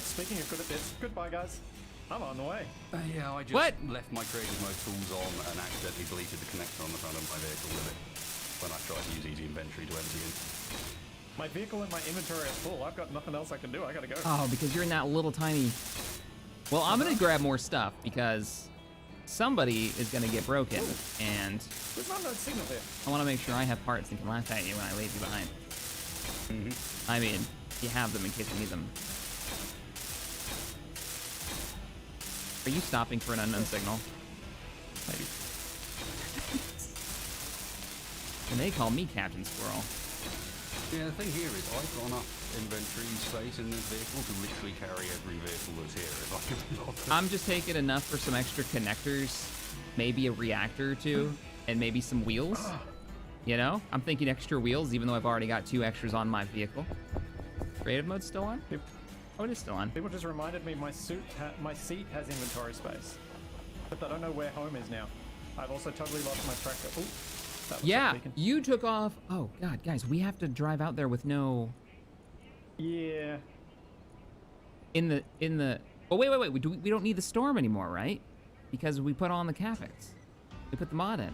L: Speaking of good at this, goodbye guys. I'm on the way.
N: Yeah, I just left my creative mode tools on and accidentally deleted the connector on the front of my vehicle with it when I tried to use easy inventory to empty in.
L: My vehicle and my inventory are full. I've got nothing else I can do. I gotta go.
M: Oh, because you're in that little tiny. Well, I'm gonna grab more stuff because somebody is gonna get broken, and
L: There's not no signal here.
M: I want to make sure I have parts that can laugh at you when I leave you behind. I mean, you have them in case you need them. Are you stopping for an unknown signal?
L: Maybe.
M: And they call me Captain Squirrel.
N: Yeah, the thing here is I've got enough inventory space in this vehicle to literally carry every vehicle that's here if I can be bothered.
M: I'm just taking enough for some extra connectors, maybe a reactor or two, and maybe some wheels. You know, I'm thinking extra wheels, even though I've already got 2 extras on my vehicle. Creative mode's still on? Oh, it is still on.
L: People just reminded me my seat has inventory space, but I don't know where home is now. I've also totally lost my tracker. Ooh, that was
M: Yeah,
L: a beacon.
M: you took off. Oh God, guys, we have to drive out there with no.
L: Yeah.
M: In the. Oh wait. We don't need the storm anymore, right? Because we put on the Capix. We put the mod in.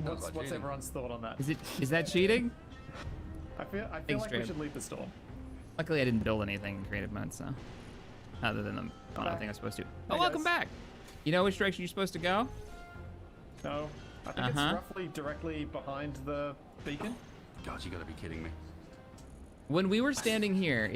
L: What's everyone's thought on that?
M: Is that cheating?
L: I feel
M: Thanks,
L: like we
M: Dre.
L: should leave the storm.
M: Luckily, I didn't build anything in creative mode, so other than the I think I'm supposed to. Oh,
L: Hey,
M: welcome
L: guys.
M: back. You know which direction you're supposed to go?
L: No, I think it's roughly directly behind the beacon.
N: God, you gotta be kidding me.
M: When we were standing here,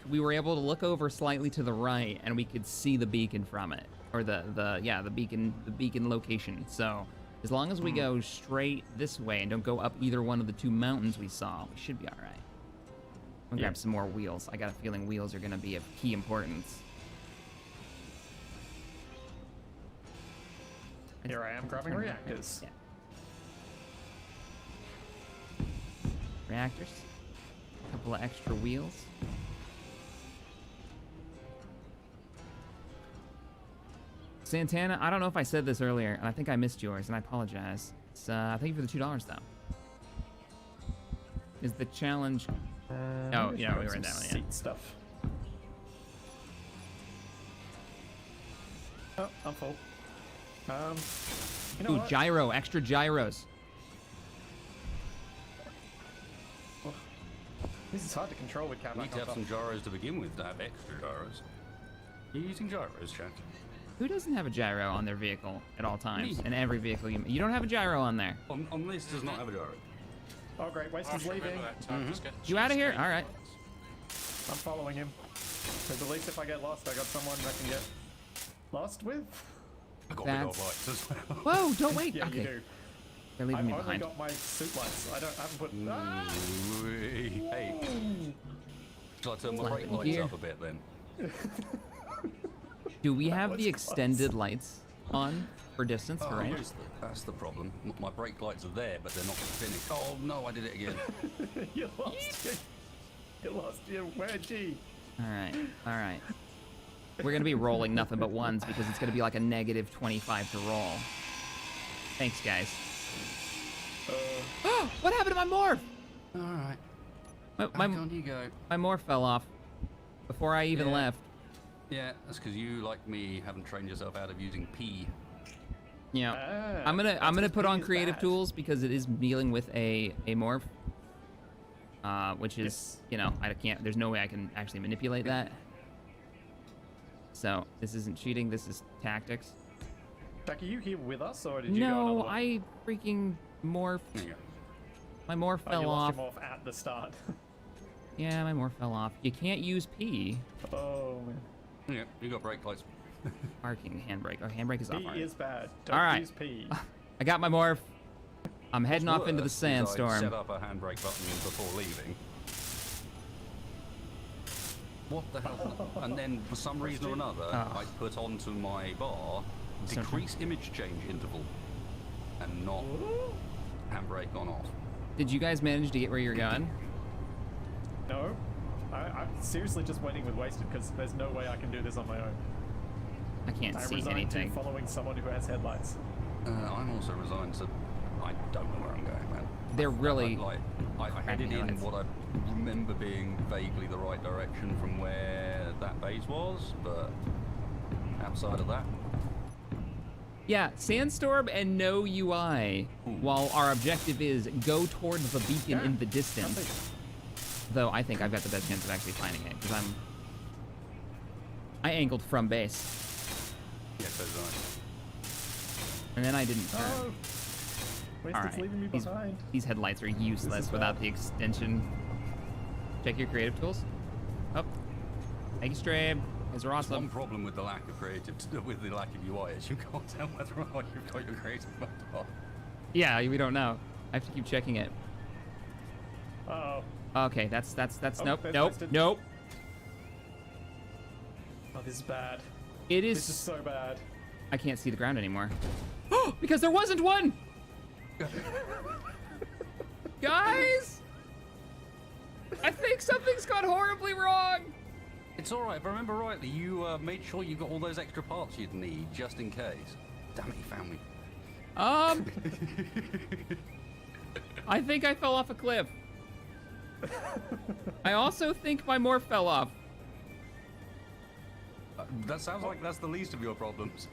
M: we were able to look over slightly to the right, and we could see the beacon from it, or the beacon location. So as long as we go straight this way and don't go up either one of the 2 mountains we saw, we should be all right. I'm gonna grab some more wheels. I got a feeling wheels are gonna be of key importance.
L: Here I am grabbing reactors.
M: Yeah. Reactors. A couple of extra wheels. Santana, I don't know if I said this earlier, and I think I missed yours, and I apologize. Thank you for the $2, though. Is the challenge... oh, yeah, we were in that one, yeah.
L: Seat stuff. Oh, I'm full. You know
M: Ooh,
L: what?
M: gyro, extra gyros.
L: This is hard to control with Cap.
N: You need to have some gyros to begin with to have extra gyros. You're using gyros, Jack?
M: Who doesn't have a gyro on their vehicle at all times?
N: Me.
M: In every vehicle you don't have a gyro on there.
N: On this does not have a gyro.
L: Oh great, Waston's leaving.
M: You out of here? All right.
L: I'm following him. Because at least if I get lost, I got someone I can get lost with.
N: I got big old
M: That's-
N: lights as well.
M: Whoa, don't wait.
L: Yeah,
M: Okay.
L: you do.
M: They're leaving
L: I've
M: me
L: only
M: behind.
L: got my suit lights. I haven't put.
N: Hey. Shall I turn my brake
M: Flying
N: lights
M: gear.
N: up a bit then?
M: Do we have
L: was
M: the extended lights on for distance, for range?
N: That's the problem. My brake lights are there, but they're not finished. Oh no, I did it again.
L: You lost. You lost. Where'd G?
M: All right. We're gonna be rolling nothing but ones because it's gonna be like a -25 to roll. Thanks, guys. What happened to my morph?
N: All right.
M: My
N: Back on you go.
M: my morph fell off before I even
N: Yeah.
M: left.
N: Yeah, that's because you, like me, haven't trained yourself out of using P.
M: Yeah. I'm gonna put on creative tools because it is dealing with a morph. Which is, you know, I can't, there's no way I can actually manipulate that. So this isn't cheating, this is tactics.
L: Jack, are you here with us, or did you go
M: No,
L: another one?
M: I freaking morphed. My morph
L: Oh,
M: fell
L: you
M: off.
L: lost your morph at the start.
M: Yeah, my morph fell off. You can't use P.
L: Oh man.
N: Yeah, you got brake lights.
M: Parking, handbrake. Oh, handbrake is off.
L: P
M: already.
L: is bad. Don't
M: All right.
L: use P.
M: I got my morph. I'm heading off into the
N: Worse is I'd
M: sandstorm.
N: set up a handbrake button before leaving. What the hell? And then, for some reason or another,
M: Oh.
N: I put onto my bar decrease image change interval and not handbrake on off.
M: Did you guys manage to get where you're going?
L: No. I'm seriously just waiting with Wasted because there's no way I can do this on my own.
M: I can't
L: I
M: see
L: resigned
M: anything.
L: to following someone who has headlights.
N: I'm also resigned to. I don't know where I'm going, man.
M: They're really
N: I headed in
M: lights.
N: what I remember being vaguely the right direction from where that base was, but outside of that,
M: Yeah, sandstorm and no UI. While our objective is go towards the beacon in the distance. Though I think I've got the best chance of actually finding it because I angled from base.
N: yeah, so did I.
M: And then I didn't turn.
L: Oh, Wasted's
M: Alright,
L: leaving me
M: these,
L: behind.
M: these headlights are useless without the extension. Check your creative tools. Oh, thank you, Strabe. These are
N: One
M: awesome.
N: problem with the lack of with the lack of UI is you can't tell whether or not you've got your creative mode on.
M: Yeah, we don't know. I have to keep checking it.
L: Uh-oh.
M: Okay, that's nope,
L: there's
M: nope,
L: wasted.
M: nope.
L: Oh, this is bad.
M: It is.
L: This is so bad.
M: I can't see the ground anymore. Because there wasn't one! Guys! I think something's gone horribly wrong!
N: It's alright, if I remember rightly, you made sure you got all those extra parts you'd need, just in case. Damn it, you found me.
M: I think I fell off a cliff. I also think my morph fell off.
N: That sounds like that's the least of your problems.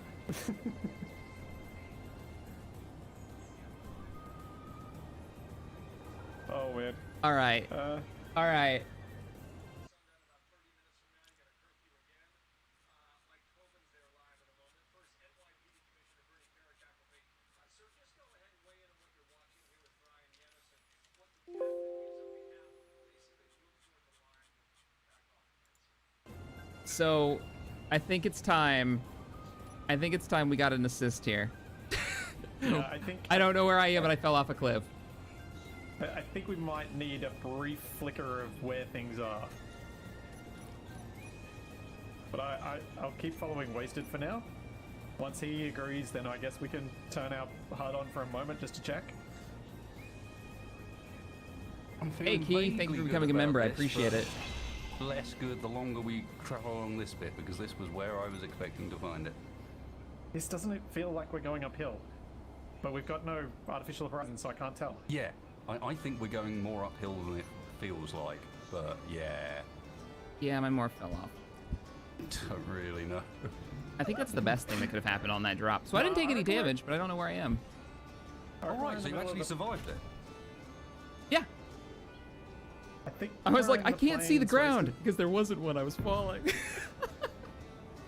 L: Oh, weird.
M: All right. All right. So, I think it's time. I think it's time we got an assist here.
L: Yeah, I think.
M: I don't know where I am, but I fell off a cliff.
L: I think we might need a brief flicker of where things are. But I'll keep following Wasted for now. Once he agrees, then I guess we can turn our HUD on for a moment just to check.
M: Hey, Key, thank you for becoming a member. I appreciate it.
N: Less good the longer we travel along this bit, because this was where I was expecting to find it.
L: This doesn't it feel like we're going uphill? But we've got no artificial horizon, so I can't tell.
N: Yeah, I think we're going more uphill than it feels like, but yeah.
M: Yeah, my morph fell off.
N: Don't really know.
M: I think that's the best thing that could have happened on that drop. So I didn't take any damage, but I don't know where I am.
N: Alright, so you actually survived it?
M: Yeah. I was like, I can't see the ground because there wasn't one. I was falling.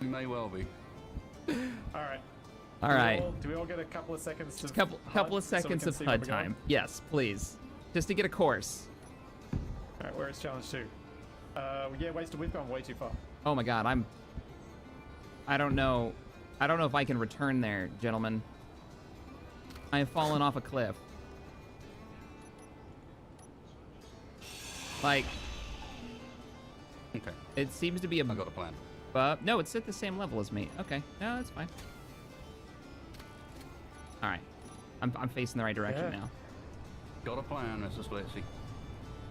N: We may well be.
L: All right.
M: All right.
L: Do we all get a couple of seconds?
M: Just couple of seconds of HUD time. Yes, please. Just to get a course.
L: All right, where is challenge 2? Yeah, Wasted. We've gone way too far.
M: Oh my God, I don't know. I don't know if I can return there, gentlemen. I have fallen off a cliff. Like.
N: Okay.
M: It seems to be a.
N: I got a plan.
M: No, it's at the same level as me. Okay, no, that's fine. All right, I'm facing the right direction now.
N: Got a plan, Mr. Splitsy.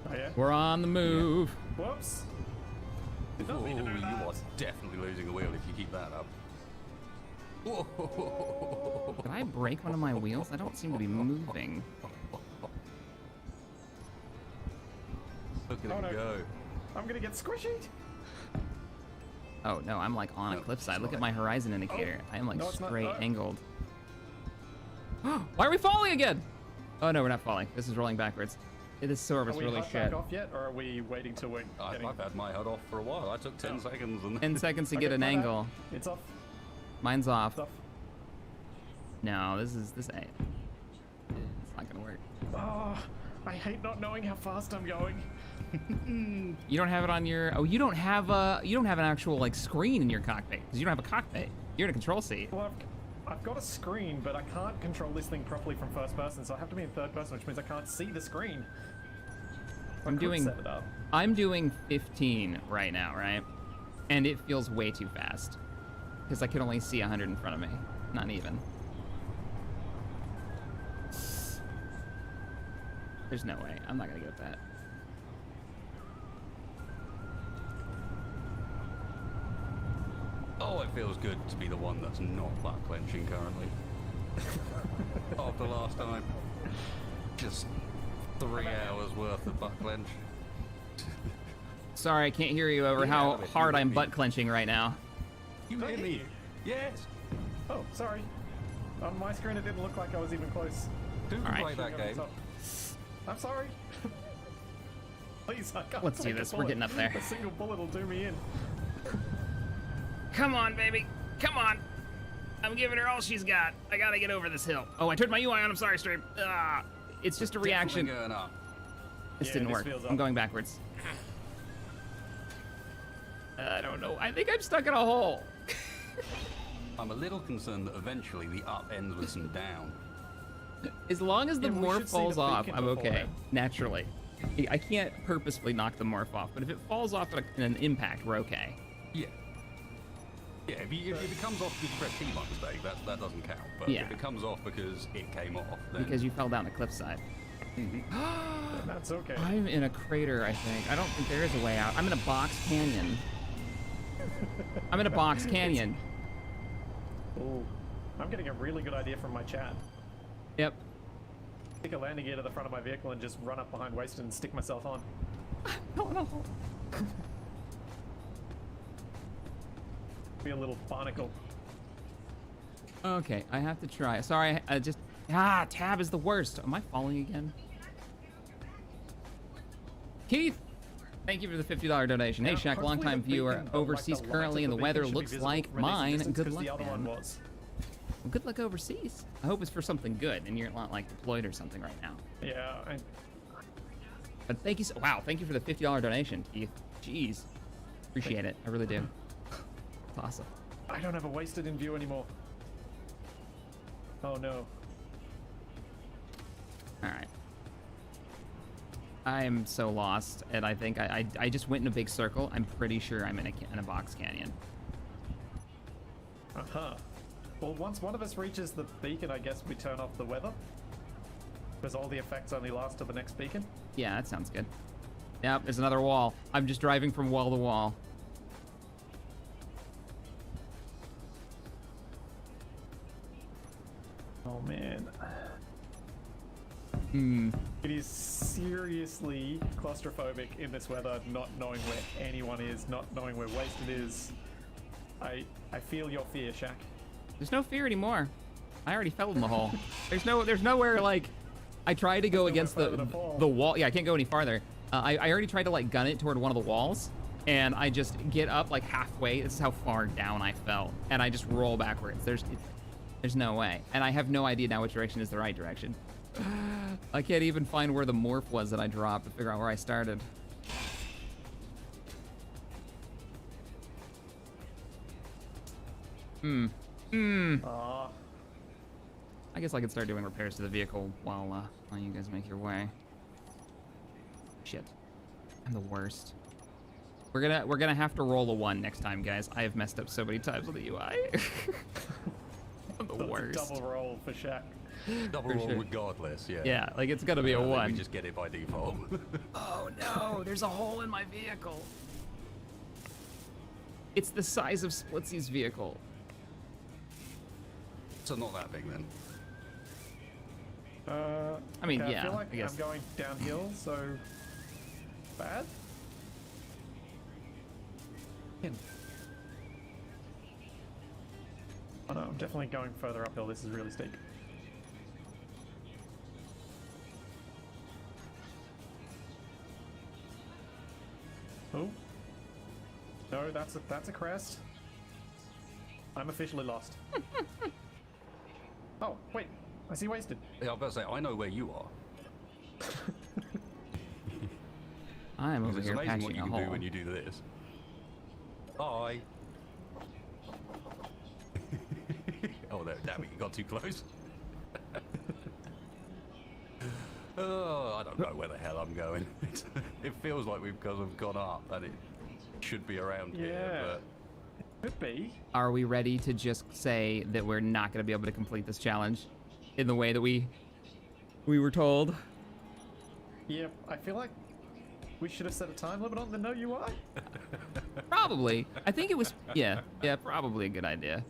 L: Oh yeah.
M: We're on the move.
L: Yeah. Whoops.
N: Oh, you are definitely losing the wheel if you keep that up.
M: Did I break one of my wheels? I don't seem to be moving.
N: Look at it go.
L: I'm gonna get squishy.
M: Oh no, I'm like on a cliffside. Look at my horizon indicator. I am like straight angled. Why are we falling again? Oh no, we're not falling. This is rolling backwards. This service really
L: Are we
M: shit.
L: back off yet, or are we waiting till we're getting...
N: I've had my HUD off for a while. I took 10 seconds. And
M: 10 seconds to get an angle.
L: It's off.
M: Mine's off.
L: It's off.
M: No, this ain't. It's not gonna work.
L: Oh, I hate not knowing how fast I'm going.
M: You don't have it on your. Oh, you don't have an actual like screen in your cockpit because you don't have a cockpit. You're in a control seat.
L: Well, I've got a screen, but I can't control this thing properly from first person, so I have to be in third person, which means I can't see the screen.
M: I'm doing 15 right now, right? And it feels way too fast because I can only see 100 in front of me. Not even. There's no way. I'm not gonna get that.
N: Oh, it feels good to be the one that's not butt clenching currently. After last time. Just 3 hours worth of butt clench.
M: Sorry, I can't hear you over how hard I'm butt clenching right now.
N: You hear me? Yes.
L: Oh, sorry. On my screen, it didn't look like I was even close.
N: Who can play that game?
L: I'm sorry. Please, I can't.
M: Let's do this. We're getting up there.
L: A single bullet will do me in.
M: Come on, baby. Come on. I'm giving her all she's got. I gotta get over this hill. Oh, I turned my UI on. I'm sorry, stream. It's just a reaction.
N: Going up.
M: This didn't work. I'm going backwards. I don't know. I think I'm stuck in a hole.
N: I'm a little concerned that eventually the up ends with some down.
M: As long as the
L: Yeah, we
M: morph
L: should see
M: falls
L: the
M: off,
L: beacon
M: I'm okay.
L: beforehand.
M: Naturally. I can't purposefully knock the morph off, but if it falls off in an impact, we're okay.
N: Yeah. Yeah, if it comes off because you press T by mistake, that doesn't count. But
M: Yeah.
N: if it comes off because it came off, then...
M: Because you fell down the cliffside.
L: That's okay.
M: I'm in a crater, I think. I don't think there is a way out. I'm in a box canyon. I'm in a box canyon.
L: Ooh. I'm getting a really good idea from my chat.
M: Yep.
L: Stick a landing gear to the front of my vehicle and just run up behind Wasted and stick myself on.
M: No.
L: Be a little barnacle.
M: Okay, I have to try. Sorry, tab is the worst. Am I falling again? Keith, thank you for the $50 donation. Hey, Shaq, longtime viewer, overseas currently, and the weather looks like mine. Good luck, man. Well, good luck overseas. I hope it's for something good, and you're not like deployed or something right now.
L: Yeah,
M: But thank you. Wow, thank you for the $50 donation, Keith. Jeez, appreciate it. I really do. It's awesome.
L: I don't have a Wasted in view anymore. Oh no.
M: All right. I am so lost, and I think I just went in a big circle. I'm pretty sure I'm in a box canyon.
L: Uh-huh. Well, once one of us reaches the beacon, I guess we turn off the weather. Because all the effects only last to the next beacon.
M: Yeah, that sounds good. Yep, there's another wall. I'm just driving from wall to wall.
L: Oh man.
M: Hmm.
L: It is seriously claustrophobic in this weather, not knowing where anyone is, not knowing where Wasted is. I feel your fear, Shaq.
M: There's no fear anymore. I already fell in the hole. There's nowhere like. I tried to go against the wall. Yeah, I can't go any farther. I already tried to like gun it toward one of the walls, and I just get up like halfway. This is how far down I fell, and I just roll backwards. There's no way, and I have no idea now which direction is the right direction. I can't even find where the morph was that I dropped to figure out where I started. I guess I could start doing repairs to the vehicle while you guys make your way. Shit, I'm the worst. We're gonna have to roll a 1 next time, guys. I have messed up so many times with the UI. I'm the worst.
L: That's a double roll for Shaq.
N: Double roll regardless, yeah.
M: Yeah, like it's gonna be a 1.
N: We just get it by default.
M: Oh no, there's a hole in my vehicle. It's the size of Splitsy's vehicle.
N: So not that big then.
M: I mean,
L: okay,
M: yeah,
L: I feel like
M: I guess.
L: I'm going downhill, so bad. Oh no, I'm definitely going further uphill. This is really steep. Oh. No, that's a crest. I'm officially lost. Oh, wait. I see Wasted.
N: Yeah, I was about to say, I know where you are.
M: I'm over
N: It's
M: here
N: amazing
M: patching
N: what you
M: a
N: can
M: hole.
N: do when you do this. Hi. Oh, no, damn it, you got too close. Oh, I don't know where the hell I'm going. It feels like we've kind of gone up and it should be around here, but...
L: Could be.
M: Are we ready to just say that we're not going to be able to complete this challenge in the way that we were told?
L: Yeah, I feel like we should have set a time limit on the no UI.
M: Probably. I think it was, yeah, probably a good idea.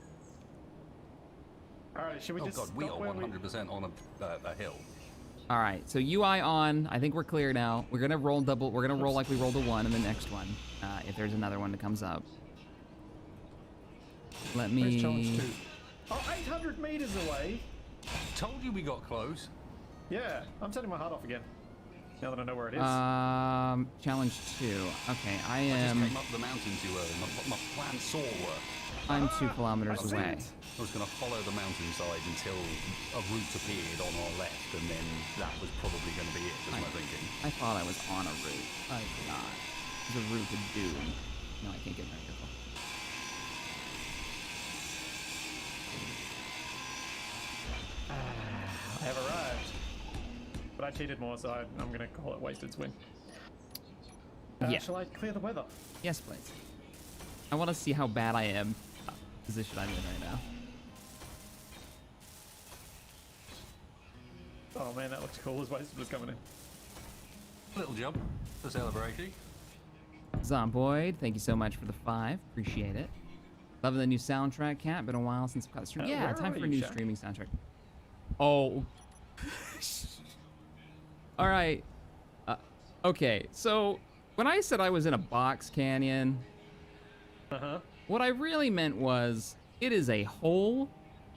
L: All right, should we
N: Oh
L: just
N: god, we
L: stop
N: are
L: where
N: 100% on a hill.
M: All right, so UI on. I think we're clear now. We're gonna roll double. We're gonna roll like we rolled a 1 in the next one, if there's another one that comes up. Let
L: Where's challenge
M: me.
L: 2? Oh, 800 meters away.
N: Told you we got close.
L: Yeah, I'm turning my heart off again. Now that I know where it is.
M: Challenge 2. Okay, I
N: I just
M: am.
N: came up the mountain too early. My plan saw work.
M: I'm 2 kilometers
L: I see
M: away.
L: it.
N: I was going to follow the mountainside until a route appeared on our left, and then that was probably going to be it, was my thinking.
M: I thought I was on a route. I did not. It was a route to doom. No, I can't get very careful.
L: I have arrived. I cheated more, so I'm going to call it Wasted's win.
M: Yeah.
L: Shall I clear the weather?
M: Yes, please. I want to see how bad I am. Position I'm in right now.
L: Oh man, that looks cool as Wasted was coming in.
N: Little jump for celebration.
M: Zomboid, thank you so much for the 5. Appreciate it. Loving the new soundtrack, Cat. Been a while since I've got the stream. Yeah,
L: where
M: time
L: are
M: for a
L: you,
M: new
L: Shaq?
M: streaming soundtrack. Oh. All right. Okay, so when I said I was in a box canyon, what I really meant was it is a hole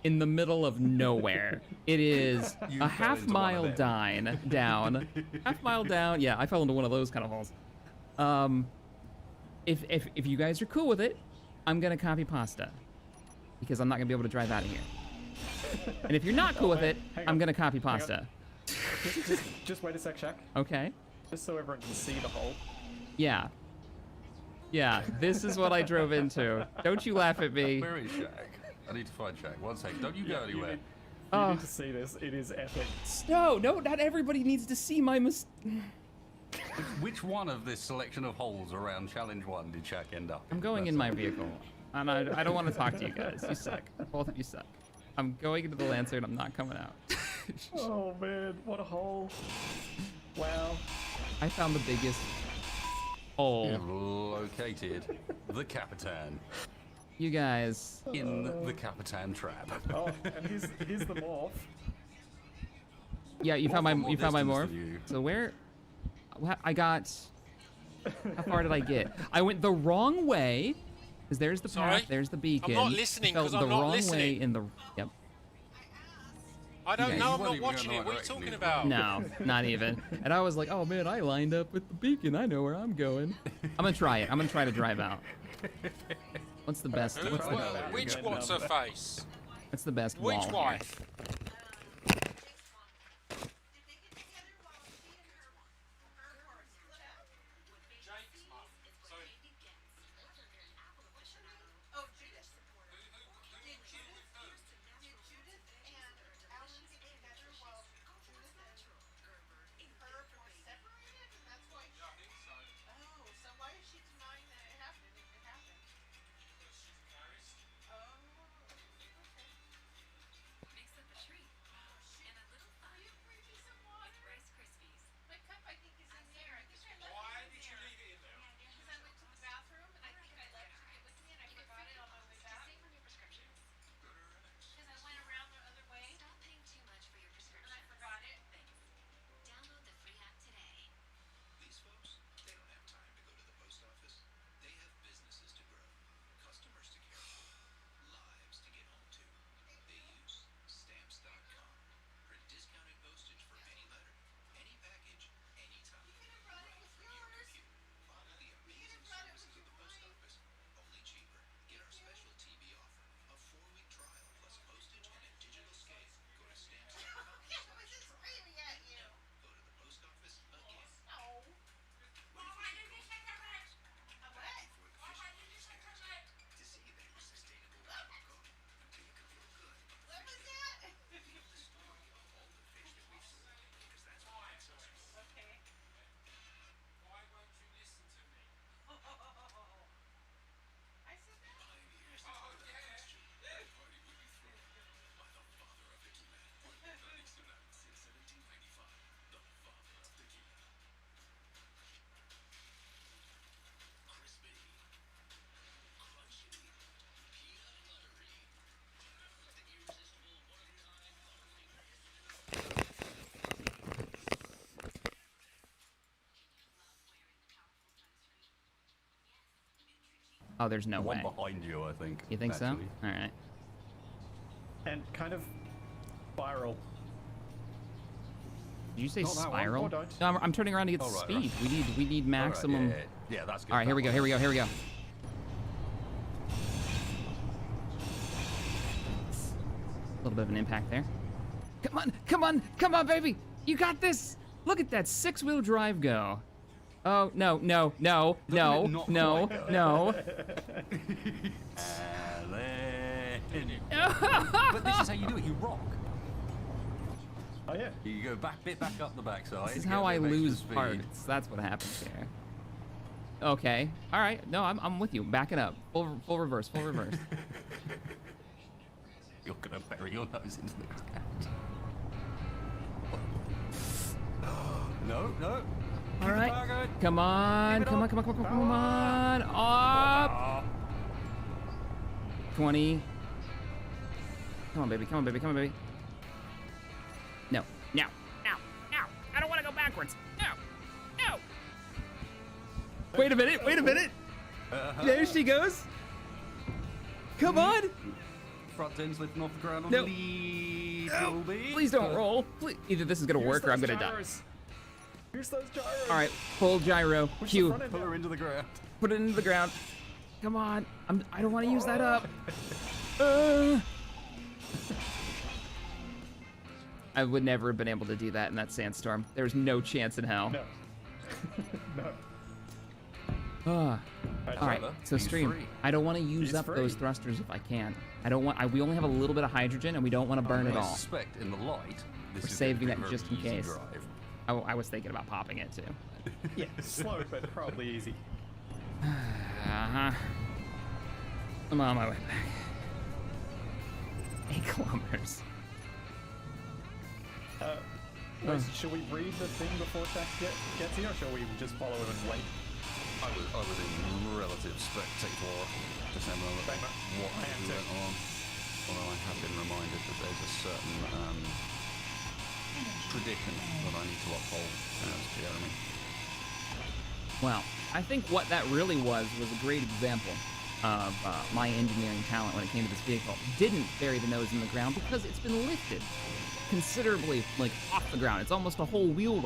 M: in the middle of nowhere. It is
N: You
M: a
N: fell into one
M: half-mile
N: of them.
M: down. Half-mile down. Yeah, I fell into one of those kind of holes. If you guys are cool with it, I'm gonna copy pasta because I'm not gonna be able to drive out of here. And if you're not cool with it,
L: hang
M: I'm
L: on,
M: gonna copy
L: hang on.
M: pasta.
L: Just wait a sec, Shaq.
M: Okay.
L: Just so everyone can see the hole.
M: Yeah. Yeah, this is what I drove into. Don't you laugh at me.
N: Where is Shaq? I need to find Shaq. One second. Don't you go anywhere.
L: You need to see this. It is epic.
M: No, not everybody needs to see my
N: Which one of this selection of holes around Challenge 1 did Shaq end up
M: I'm going in my vehicle, and I don't want to talk to you guys. You suck. Both of you suck. I'm going into the Lancer, and I'm not coming out.
L: Oh man, what a hole. Wow.
M: I found the biggest hole.
N: Located the Capitan.
M: You guys.
N: In the Capitan trap.
L: Oh, and here's the morph.
M: Yeah, you found my
N: More
M: morph.
N: distance than you.
M: So where? I got. How far did I get? I went the wrong way. Because there's the
C: Sorry?
M: path. There's the beacon.
C: I'm not listening
M: I fell
C: 'cause
M: the
C: I'm not
M: wrong
C: listening.
M: way in the. Yep.
C: I don't
M: Yeah,
C: know.
M: you
C: I'm
N: weren't
C: not
N: even
C: watching
N: going
C: it.
N: the
C: What are
N: right
C: you talking
N: direction
C: about?
M: No, not even. And I was like, oh man, I lined up with the beacon. I know where I'm going. I'm gonna try it. I'm gonna try to drive out. What's the best?
C: Who, which what's her face?
M: What's the best
C: Which
M: wall here?
C: wife?
M: Oh, there's no
N: One
M: way.
N: behind you, I think.
M: You think
N: actually.
M: so? All right.
L: And kind of spiral.
M: Did you say
N: Not that one.
M: spiral?
L: Oh, don't.
M: No, I'm turning around to get
N: Oh,
M: the
N: right,
M: speed.
N: right.
M: We need maximum.
N: Yeah, that's good.
M: All right, here we go. Here we go. Here we go. A little bit of an impact there. Come on, come on, come on, baby! You got this! Look at that 6-wheel drive go. Oh, no, no, no, no,
N: not
M: no,
N: quite.
M: no.
N: But this is how you do it. You rock.
J: Oh yeah.
N: You go bit back up the backside.
M: This is
N: get
M: how
N: a
M: I
N: bit of extra
M: lose
N: speed.
M: parts. That's what happens here. Okay. All right. No, I'm with you. Back it up. Full reverse. Full reverse.
N: You're gonna bury your nose into the ground. No, no.
M: All right. Come on. Come on. Come on. Come on. Come on. Up. 20. Come on, baby. Come on, baby. Come on, baby. No. No. No. No. I don't want to go backwards. No. No. Wait a minute. Wait a minute. There she goes. Come on.
N: Front end's lifting off the ground on
M: No.
N: a little bit.
M: Please don't roll. Please. Either this is going to work or I'm going to die.
J: Here's those gyros.
M: All right. Full gyro.
J: Push the
M: Q.
J: front end
N: Pull
J: down.
N: her into the ground.
M: Put it into the ground. Come on. I don't want to use that up. I would never have been able to do that in that sandstorm. There's no chance in hell.
J: No. No.
M: All right,
N: Tyler,
M: so
N: he's
M: stream.
N: free.
M: I don't want to use
J: He's
M: up
J: free.
M: those thrusters if I can. I don't want. We only have a little bit of hydrogen, and we don't want to burn it
N: I
M: all.
N: suspect in the light, this
M: We're
N: is
M: saving
N: gonna
M: that
N: be
M: just in
N: very easy
M: case.
N: drive.
M: I was thinking about popping it too.
J: Yeah, slow but probably easy.
M: Uh-huh. I'm on my way back. 8 kilometers.
J: Wait, should we read the thing before Shaq gets here, or shall we just follow him and wait?
N: I was in relative spectator just having a look at what
J: I am
N: went on. Although I have been reminded that there's a certain tradition that I need to uphold as Jeremy.
M: Well, I think what that really was a great example of my engineering talent when it came to this vehicle. Didn't bury the nose in the ground because it's been lifted considerably, like, off the ground. It's almost a whole wheel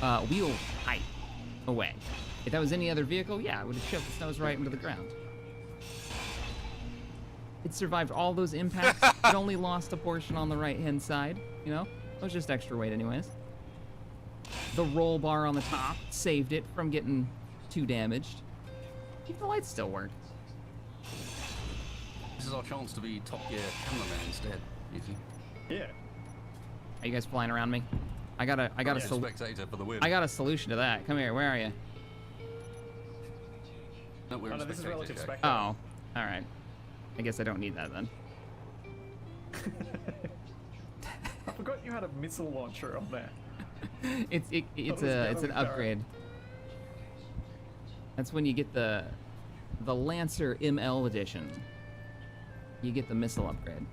M: height away. If that was any other vehicle, yeah, it would have shoved its nose right into the ground. It survived all those impacts. It only lost a portion on the right-hand side, you know? It was just extra weight anyways. The roll bar on the top saved it from getting too damaged. Keep the lights still work.
N: This is our chance to be Top Gear cameraman instead, you see.
J: Yeah.
M: Are you guys flying around me? I got a
N: Spectator for the win.
M: I got a solution to that. Come here. Where are you?
N: No, we're
J: Oh,
N: in
J: no, this is
N: spectator
J: relative
N: check.
J: spectator.
M: Oh, all right. I guess I don't need that then.
J: I forgot you had a missile launcher on there.
M: It's
J: was
M: an
J: definitely
M: upgrade. That's when you get the Lancer ML edition. You get the missile upgrade.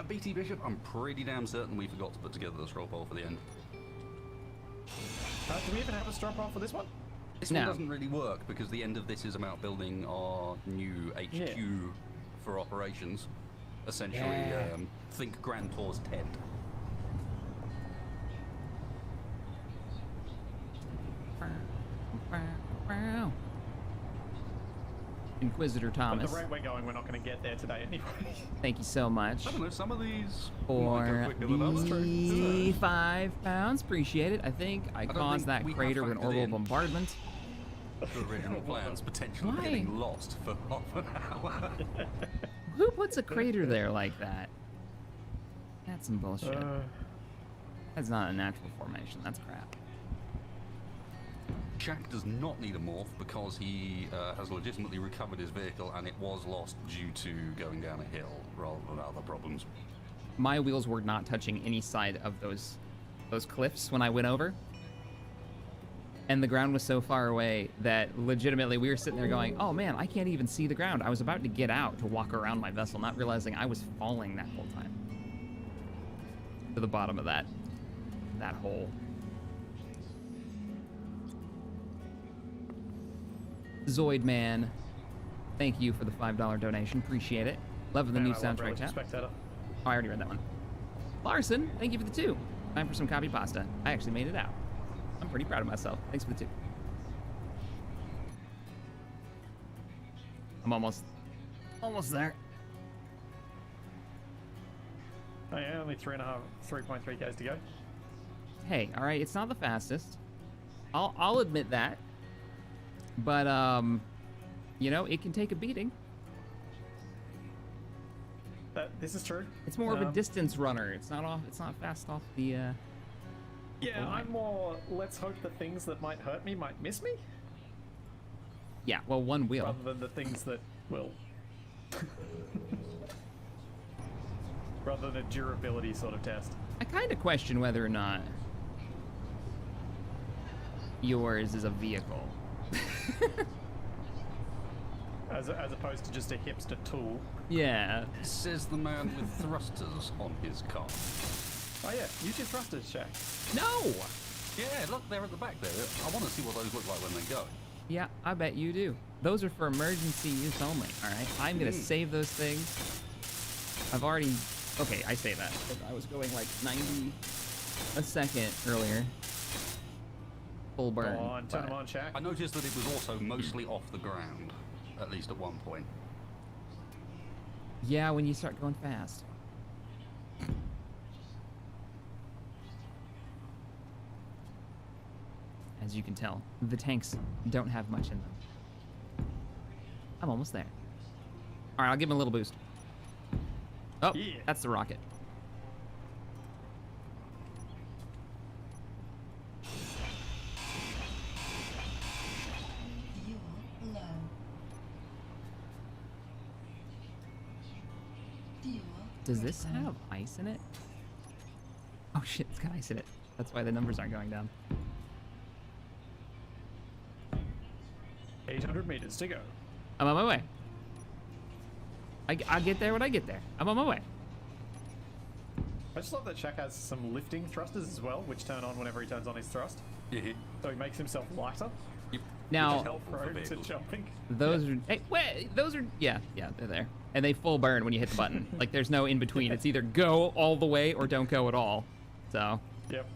N: BT Bishop, I'm pretty damn certain we forgot to put together the scroll poll for the end.
J: Do we even have a straw poll for this one?
N: This one doesn't really work because the end of this is about building our new HQ for operations. Essentially, think Grand Tour's tent.
M: Inquisitor
J: At
M: Thomas,
J: the rate we're going, we're not going to get there today anyway.
M: thank you so much
N: I don't know, some of these
M: for
N: might go quicker than others.
M: the £5. Appreciate it. I think I
N: don't
M: caused
N: think
M: that
N: we have
M: crater with an
N: factored
M: orbital
N: in
M: bombardment.
N: The original plans potentially
M: Why?
N: getting lost for half an hour.
M: Who puts a crater there like that? That's some bullshit. That's not a natural formation. That's crap.
N: Shaq does not need a morph because he has legitimately recovered his vehicle and it was lost due to going down a hill rather than other problems.
M: My wheels were not touching any side of those cliffs when I went over. And the ground was so far away that legitimately we were sitting there going, oh man, I can't even see the ground. I was about to get out to walk around my vessel, not realizing I was falling that whole time. To the bottom of that hole. Zoid Man, thank you for the $5 donation. Appreciate it. Loving the new soundtrack tab.
J: Spectator.
M: Oh, I already read that one. Larson, thank you for the 2. Time for some copy pasta. I actually made it out. I'm pretty proud of myself. Thanks for the 2. I'm almost there.
J: Oh yeah, only 3.3 Ks to go.
M: Hey, all right, it's not the fastest. I'll admit that. But you know, it can take a beating.
J: This is true.
M: It's more of a distance runner. It's not fast off the
L: Yeah, I'm more. Let's hope the things that might hurt me might miss me,
M: Yeah, well, one will.
L: rather than the things that will. Rather than a durability sort of test.
M: I kind of question whether or not yours is a vehicle.
L: As opposed to just a hipster tool.
M: Yeah.
N: Says the man with thrusters on his car.
L: Oh yeah, use your thrusters, Shaq.
M: No!
N: Yeah, look, they're at the back there. I want to see what those look like when they go.
M: Yeah, I bet you do. Those are for emergency use only, all right? I'm going to save those things. I've already... Okay, I say that. I was going like 90 a second earlier. Full burn.
L: Go on, turn them on, Shaq.
N: I noticed that it was also mostly off the ground, at least at one point.
M: Yeah, when you start going fast. As you can tell, the tanks don't have much in them. I'm almost there. All right, I'll give him a little boost. Oh,
L: Yeah.
M: That's the rocket. Does this have ice in it? Oh shit, it's got ice in it. That's why the numbers aren't going down.
L: 800 meters to go.
M: I'm on my way. I'll get there when I get there. I'm on my way.
L: I just love that Shaq has some lifting thrusters as well, which turn on whenever he turns on his thrust. So he makes himself lighter.
M: Now,
L: Which is help prone to jumping.
M: those are... Hey, wait, those are... Yeah, they're there. And they full burn when you hit the button. Like, there's no in between. It's either go all the way or don't go at all. So...
L: Yep.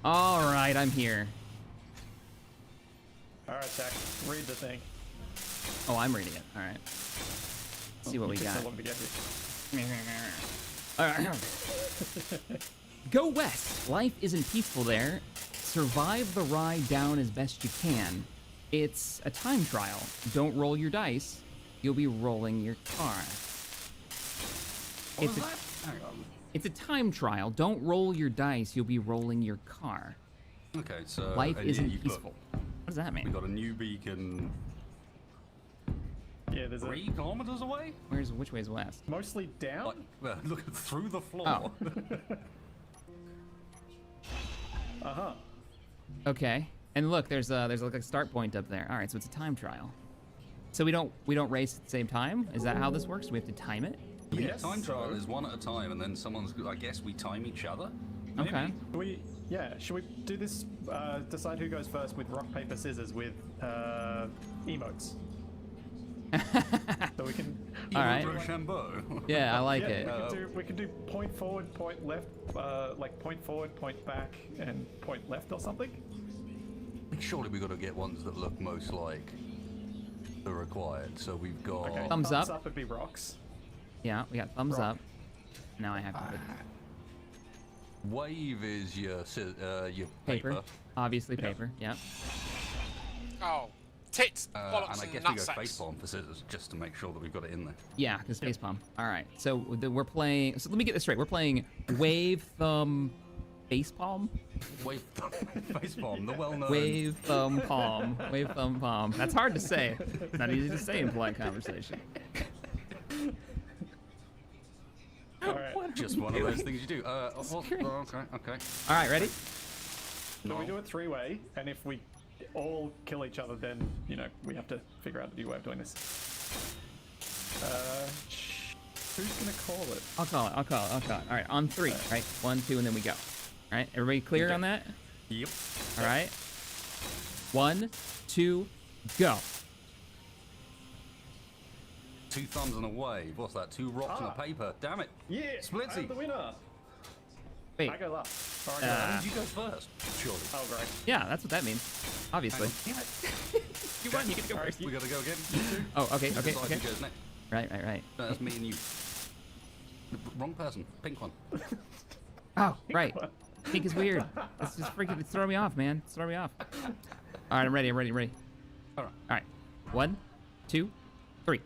M: All right, I'm here.
L: All right, Shaq, read the thing.
M: Oh, I'm reading it. All right. Let's see what we
L: It takes
M: got.
L: so long to get here.
M: All right. Go west. Life isn't peaceful there. Survive the ride down as best you can. It's a time trial. Don't roll your dice. You'll be rolling your car.
N: What was that? Hang on.
M: It's a time trial. Don't roll your dice. You'll be rolling your car.
N: Okay, so...
M: Life
N: and
M: isn't
N: you've
M: peaceful. What does that
N: We
M: mean?
N: got a new beacon
L: Yeah, there's
N: 3 kilometers away?
M: Which way is west?
L: mostly down.
N: Like, well, look through the floor.
M: Oh.
L: Uh-huh.
M: Okay. And look, there's like a start point up there. All right, so it's a time trial. So we don't race at the same time? Is that how this works? Do we have to time it?
N: Yeah, time trial is one at a time, and then someone's... I guess we time each other? Maybe?
M: Okay.
L: Should we do this, decide who goes first with rock, paper, scissors with, emotes? So we can...
M: All right.
N: Rochambeau.
M: Yeah, I like
L: yeah,
M: it.
L: we can do point forward, point left, like point forward, point back, and point left or something.
N: Surely we've got to get ones that look most like the required. So we've got...
L: Okay,
M: Thumbs up.
L: would be rocks.
M: Yeah, we got thumbs
L: Rock.
M: up. Now I have to put
N: Wave is your
M: paper.
N: paper.
M: Obviously paper. Yeah.
C: Oh, tits,
N: And
C: bollocks,
N: I
C: and
N: guess we go
C: nutsacks.
N: facepalm for scissors, just to make sure that we've got it in there.
M: Yeah, because facepalm. All right. So we're playing. So let me get this straight. We're playing wave, thumb, facepalm.
N: Wave thumb, facepalm, the well-known.
M: Wave, thumb, palm. Wave, thumb, palm. That's hard to say. It's not easy to say in polite conversation.
L: All right.
N: Just one of those things you do. Okay.
M: All right, ready?
L: So we do it three-way, and if we all kill each other, then, you know, we have to figure out a new way of doing this. Who's gonna call it?
M: I'll call it. All right, on 3. Right, 1, 2, and then we go. All right, everybody clear on that?
N: Yep.
M: All right. 1, 2, go.
N: 2 thumbs and a wave. What's that? 2 rocks and a paper. Damn it.
L: Yeah,
N: Splitsy.
L: I'm the winner.
M: Wait.
L: I go last. Or I go
N: Why
L: last.
N: did you go first? Surely.
L: Oh, great.
M: Yeah, that's what that means. Obviously.
N: Hang on. Damn it.
M: You won. You get to go first.
N: We gotta go again.
M: Oh, okay.
N: Decide who goes next.
M: Right.
N: No, that's me and you. Wrong person. Pink one.
M: Oh, right. Pink is weird. It's just freaking. It's throwing me off, man. It's throwing me off. All right, I'm ready.
N: All
M: right. 1, 2, 3.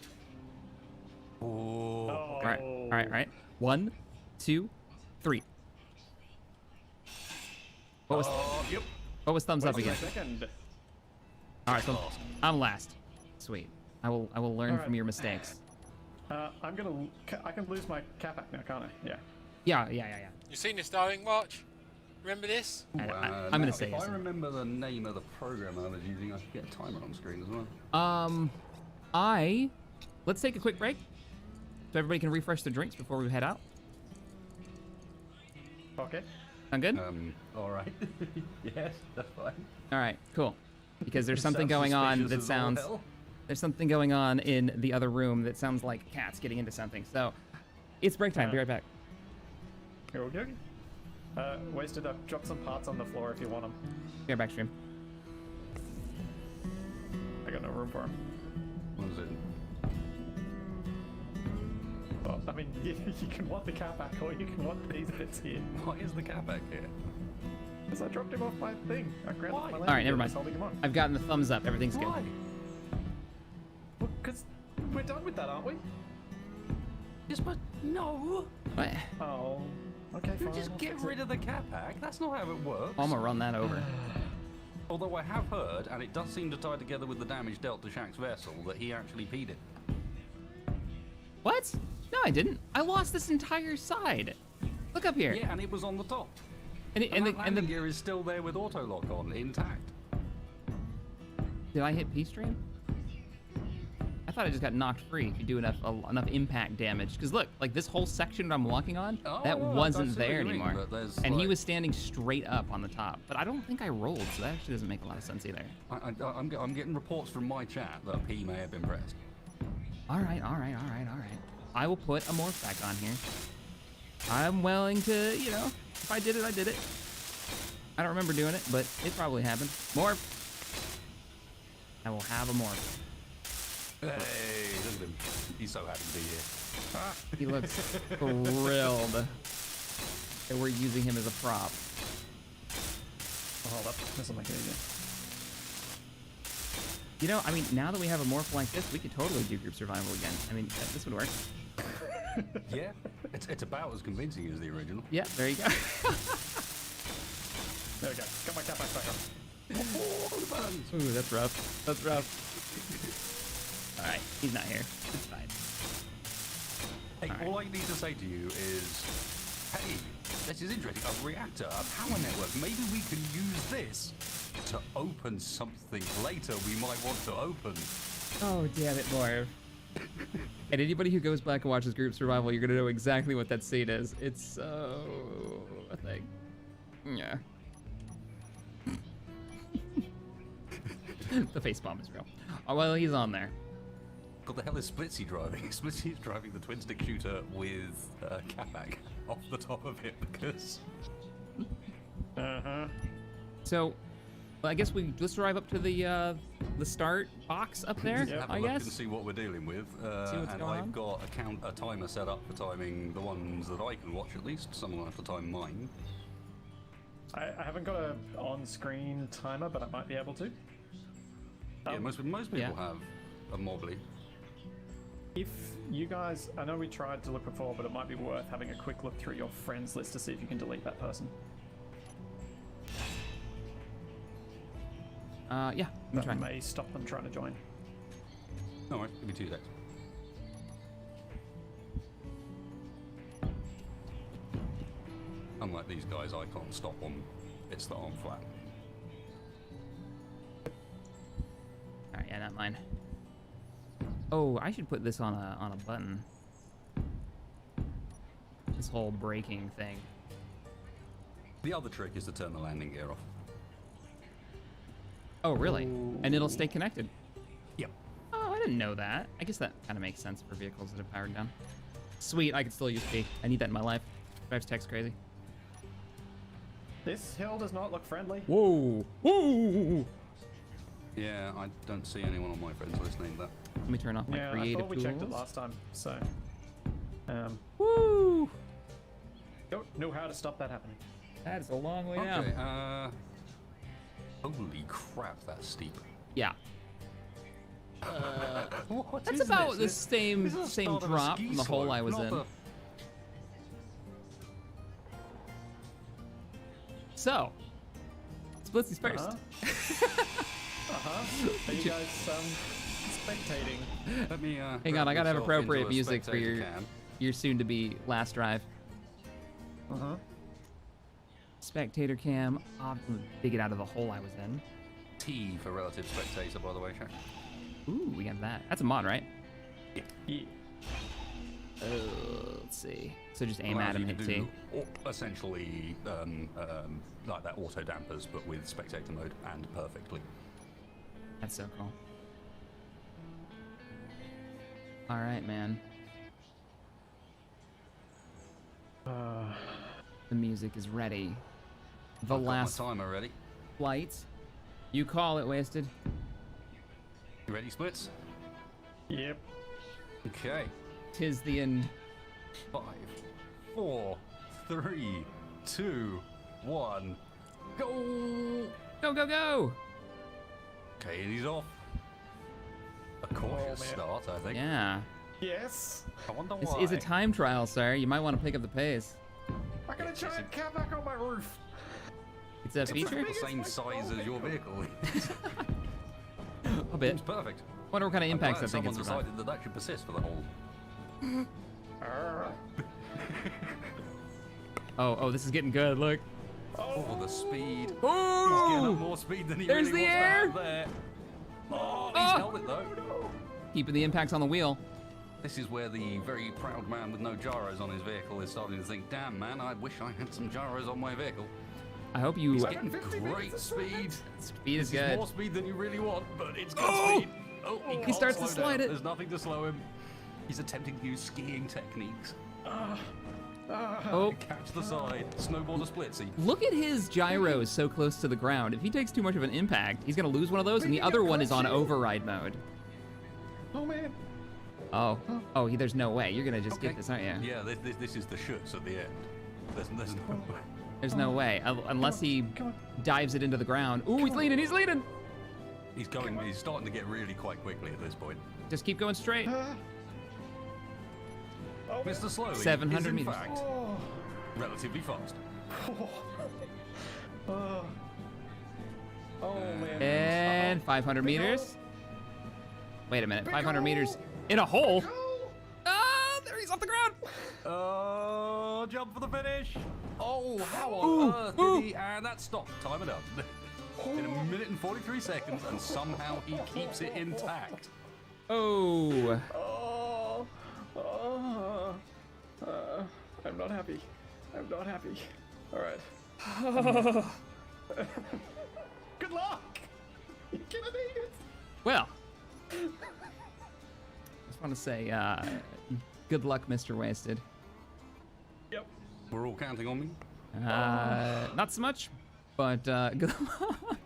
N: Oh.
M: All right. 1, 2, 3.
N: Yep.
M: What was thumbs up
L: Wait a
M: again?
L: second.
M: All right, so I'm last. Sweet. I will learn
L: All right.
M: from your mistakes.
L: I can lose my capac now, can't I?
M: Yeah.
C: You seen this, darling? Watch. Remember this?
M: I'm
N: Now,
M: gonna say
N: if
M: yes.
N: I remember the name of the program I was using, I should get a timer on screen as well.
M: Let's take a quick break so everybody can refresh their drinks before we head out.
L: Okay.
M: Sound good?
N: All right. Yes, that's fine.
M: All right, cool. Because there's
N: It
M: something
N: sounds
M: going on
N: suspicious
M: that
N: as all
M: sounds.
N: hell.
M: There's something going on in the other room that sounds like cats getting into something. So, it's break time. Be right back.
L: Okay. Wasted. I've dropped some parts on the floor if you want them.
M: Be right back, stream.
L: I got no room for them.
N: What is it?
L: Well, I mean, you can want the capac or you can want these bits here.
N: Why is the cat back here?
L: Because I dropped him off my thing. I grabbed my
M: All right, never mind.
L: Holding him on.
M: I've gotten the thumbs up. Everything's good.
N: Why?
L: Well, because we're done with that, aren't we?
N: Yes, but no.
M: What?
L: Oh. Okay,
N: You
L: fine.
N: just
L: I'll
N: get
L: fix
N: rid of the cat pack. That's not how it works.
M: I'm gonna run that over.
N: Although I have heard, and it does seem to tie together with the damage dealt to Shaq's vessel, that he actually peed it.
M: What? No, I didn't. I lost this entire side. Look up here.
N: Yeah, and it was on the top.
M: And
N: And
M: the
N: that landing gear is still there with auto lock on, intact.
M: Did I hit P stream? I thought I just got knocked free if you do enough impact damage. Because look, like this whole section that I'm walking on, that
N: no, I
M: wasn't
N: see what
M: there
N: you mean,
M: anymore.
N: but there's,
M: And he
N: like-
M: was standing straight up on the top. But I don't think I rolled, so that actually doesn't make a lot of sense either.
N: I'm getting reports from my chat that a P may have been pressed.
M: All right. I will put a morph back on here. I'm willing to, if I did it, I did it. I don't remember doing it, but it probably happened. Morph. I will have a morph.
N: Hey, look at him. He's so happy to be here.
M: He looks thrilled that we're using him as a prop.
L: Hold up. This will make it easier.
M: Now that we have a morph like this, we could totally do group survival again. This would work.
N: Yeah, it's about as convincing as the original.
M: Yeah, there you go.
L: There we go. Got my capac back on.
M: Ooh, that's rough. That's rough. All right, he's not here. It's fine.
N: Hey, all I need to say to you is, hey, this is interesting. A reactor, a power network. Maybe we can use this to open something later we might want to open.
M: Oh, damn it, Morph. And anybody who goes back and watches group survival, you're gonna know exactly what that scene is. It's so a thing. Yeah. The face bomb is real. Oh, well, he's on there.
N: What the hell is Splitsy driving? Splitsy's driving the twin stick shooter with Capac off the top of it because.
M: So, well, I guess let's drive up to the start box up there.
N: Have a
M: I
N: look
M: guess.
N: and see what we're dealing with.
M: See what's
N: and
M: going
N: I've
M: on?
N: got a timer set up for timing the ones that I can watch at least. Some will have to time mine.
L: I haven't got a on-screen timer, but I might be able to.
N: Yeah, most people have a Mobley.
L: If you guys, I know we tried to look before, but it might be worth having a quick look through your friends list to see if you can delete that person.
M: Yeah, I'm
L: That
M: trying.
L: may stop them trying to join.
N: No worries, give me 2 seconds. Unlike these guys, I can't stop them. It's the arm flat.
M: All right, yeah, not mine. Oh, I should put this on a button. This whole braking thing.
N: The other trick is to turn the landing gear off.
M: Oh, really? And it'll stay connected.
N: Yep.
M: Oh, I didn't know that. I guess that kind of makes sense for vehicles that are powered down. Sweet, I can still use P. I need that in my life. Drives text crazy.
L: This hill does not look friendly.
M: Whoa! Whoa!
N: Yeah, I don't see anyone on my friends list named that.
M: Let me turn off my
L: Yeah, I
M: creative
L: thought we checked it
M: tools.
L: last time, so.
M: Woo!
L: Don't know how to stop that happening.
M: That is a long way
N: Okay,
M: down.
N: holy crap, that's steep.
M: Yeah.
N: What
M: That's
N: is
M: about
N: this?
M: the same
N: This is the
M: same
N: start of a
M: drop
N: ski
M: from the hole
N: slope,
M: I was
N: not
M: in.
N: the-
M: So, Splitsy's first.
L: Are you guys spectating?
N: Let me.
M: Hang on, I gotta have
N: myself
M: appropriate
N: into a
M: music for
N: spectator
M: your
N: cam.
M: your soon-to-be last drive. Spectator cam. Oh, I'm gonna dig it out of the hole I was in.
N: T for relative spectator, by the way, Shaq.
M: Ooh, we got that. That's a mod, right?
L: Yeah.
M: Let's see. So just aim at
N: Allows
M: him,
N: you
M: hit
N: to
M: T.
N: do essentially like that auto dampers, but with spectator mode and perfectly.
M: That's so cool. All right, man. The music is ready. The
N: I've got
M: last
N: my timer ready.
M: flight. You call it, Wasted.
N: You ready, Splits?
L: Yep.
N: Okay.
M: Tis the end.
N: 5, 4, 3, 2, 1, go!
M: Go, go, go!
N: Okay, and he's off. A cautious
L: man.
N: start, I think.
M: Yeah.
L: Yes.
N: I wonder
M: This
N: why.
M: is a time trial, sir. You might want to pick up the pace.
L: I'm gonna try and come back on my roof.
M: It's a
N: It's
M: feature?
N: the same size as your vehicle.
M: A bit.
N: It's perfect.
M: Wonder what kind of
N: I'm
M: impacts
N: glad
M: that thing
N: someone
M: can survive.
N: decided that should persist for the whole.
M: Oh, this is getting good. Look.
N: Oh, the speed. He's
M: Oh!
N: getting up more speed than he
M: There's
N: really
M: the
N: wants
M: air!
N: to have there. Oh, he's
M: Oh!
N: held it though.
M: Keeping the impacts on the wheel.
N: This is where the very proud man with no gyros on his vehicle is starting to think, damn man, I wish I had some gyros on my vehicle.
M: I hope you.
N: He's getting great speed.
M: Speed is
N: This is
M: good.
N: more speed than you really want, but it's good
M: Oh!
N: speed. Oh, he,
M: He
N: can't
M: starts to
N: slow
M: slide
N: down.
M: it.
N: There's nothing to slow him. He's attempting to use skiing techniques.
M: Oh.
N: Catch the side. Snowball to splitsy.
M: Look at his gyros so close to the ground. If he takes too much of an impact, he's gonna lose one of those, and the other one is on override mode.
L: Oh man.
M: Oh, there's no way. You're gonna just get this, aren't you?
N: Yeah, this is the shoots at the end. There's no way.
M: There's no way, unless he dives it into the ground. Ooh, he's leaning, he's leaning!
N: He's starting to get really quite quickly at this point.
M: Just keep going straight.
N: Mr. Slowly
M: 700
N: is in
M: meters.
N: fact relatively fast.
L: Oh man.
M: And 500 meters. Wait a minute, 500 meters in a hole? Ah, there he's off the ground!
N: Oh, jump for the finish! Oh, how
M: Ooh,
N: on earth
M: ooh.
N: did he? And that's stopped. Time it up. In a minute and 43 seconds, and somehow he keeps it intact.
M: Oh.
L: I'm not happy. I'm not happy. All right. Good luck. You're gonna need it.
M: Well, I just want to say, good luck, Mr. Wasted.
L: Yep.
N: We're all counting on me.
M: Not so much, but good luck.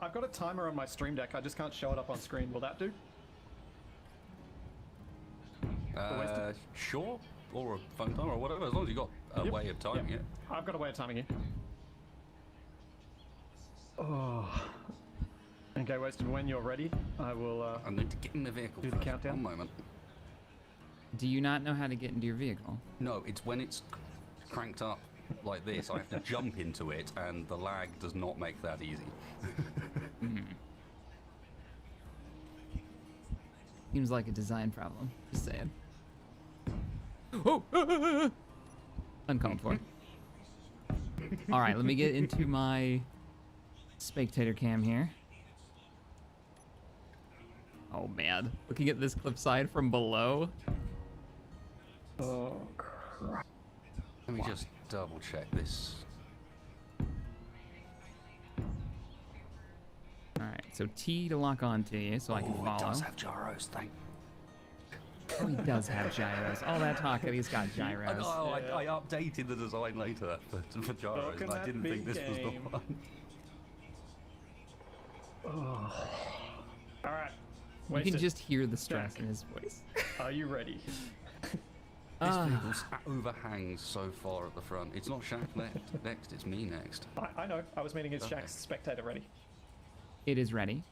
L: I've got a timer on my stream deck. I just can't show it up on screen. Will that do?
N: Sure. Or a phone timer or whatever, as long as you've got a way of timing it.
L: I've got a way of timing it. Oh. Okay, Wasted, when you're ready, I will.
N: I need to get in the vehicle.
L: Do the countdown.
N: One moment.
M: Do you not know how to get into your vehicle?
N: No, it's when it's cranked up like this. I have to jump into it, and the lag does not make that easy.
M: Seems like a design problem. Just saying. Oh! Uncalled for. All right, let me get into my spectator cam here. Oh man, looking at this cliffside from below.
L: Oh crap.
N: Let me just double check this.
M: All right, so T to lock on to you, so I can follow.
N: It does have gyros, thank.
M: Oh, he does have gyros. All that talk that he's got gyros.
N: I updated the design later for gyros, and I didn't think this was the one.
L: Oh. All right.
M: You can just hear the stress in his voice.
L: Are you ready?
N: This vehicle overhangs so far at the front. It's not Shaq next, it's me next.
L: I know. I was meaning it's Shaq's spectator ready.
M: It is ready.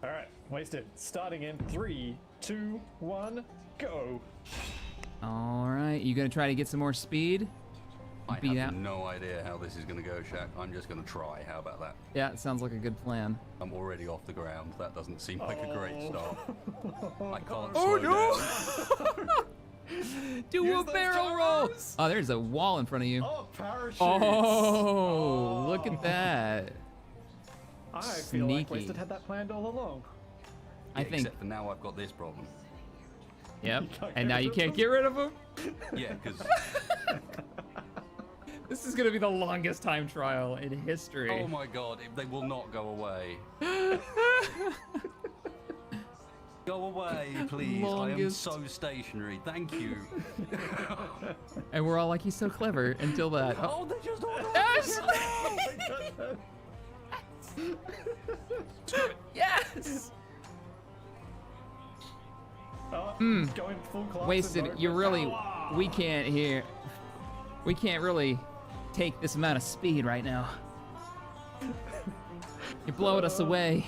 L: All right, Wasted. Starting in 3, 2, 1, go.
M: All right, you gonna try to get some more speed?
N: I
M: beat
N: have
M: out.
N: no idea how this is going to go, Shaq. I'm just going to try. How about that?
M: Yeah, it sounds like a good plan.
N: I'm already off the ground. That doesn't seem like a great start. I can't
M: Oh,
N: slow
M: no!
N: down.
M: Do a barrel roll! Oh, there's a wall in front of you.
L: Oh, parachutes!
M: Oh, look at that.
L: I feel like
M: Sneaky.
L: Wasted had that planned all along.
M: I think.
N: Except for now I've got this problem.
M: Yep.
L: can't
M: And
L: get
M: now
L: rid
M: you
L: of
M: can't
L: them?
M: get rid of them.
N: Yeah, because
M: This is gonna be the longest time trial in history.
N: oh my god, they will not go away. Go away, please. I am
M: Longest.
N: so stationary. Thank you.
M: And we're all like, he's so clever until that.
N: Oh, they just all
M: Yes! Yes!
L: Going full class.
M: Wasted. You really. We can't hear. We can't really take this amount of speed right now. You're blowing us away.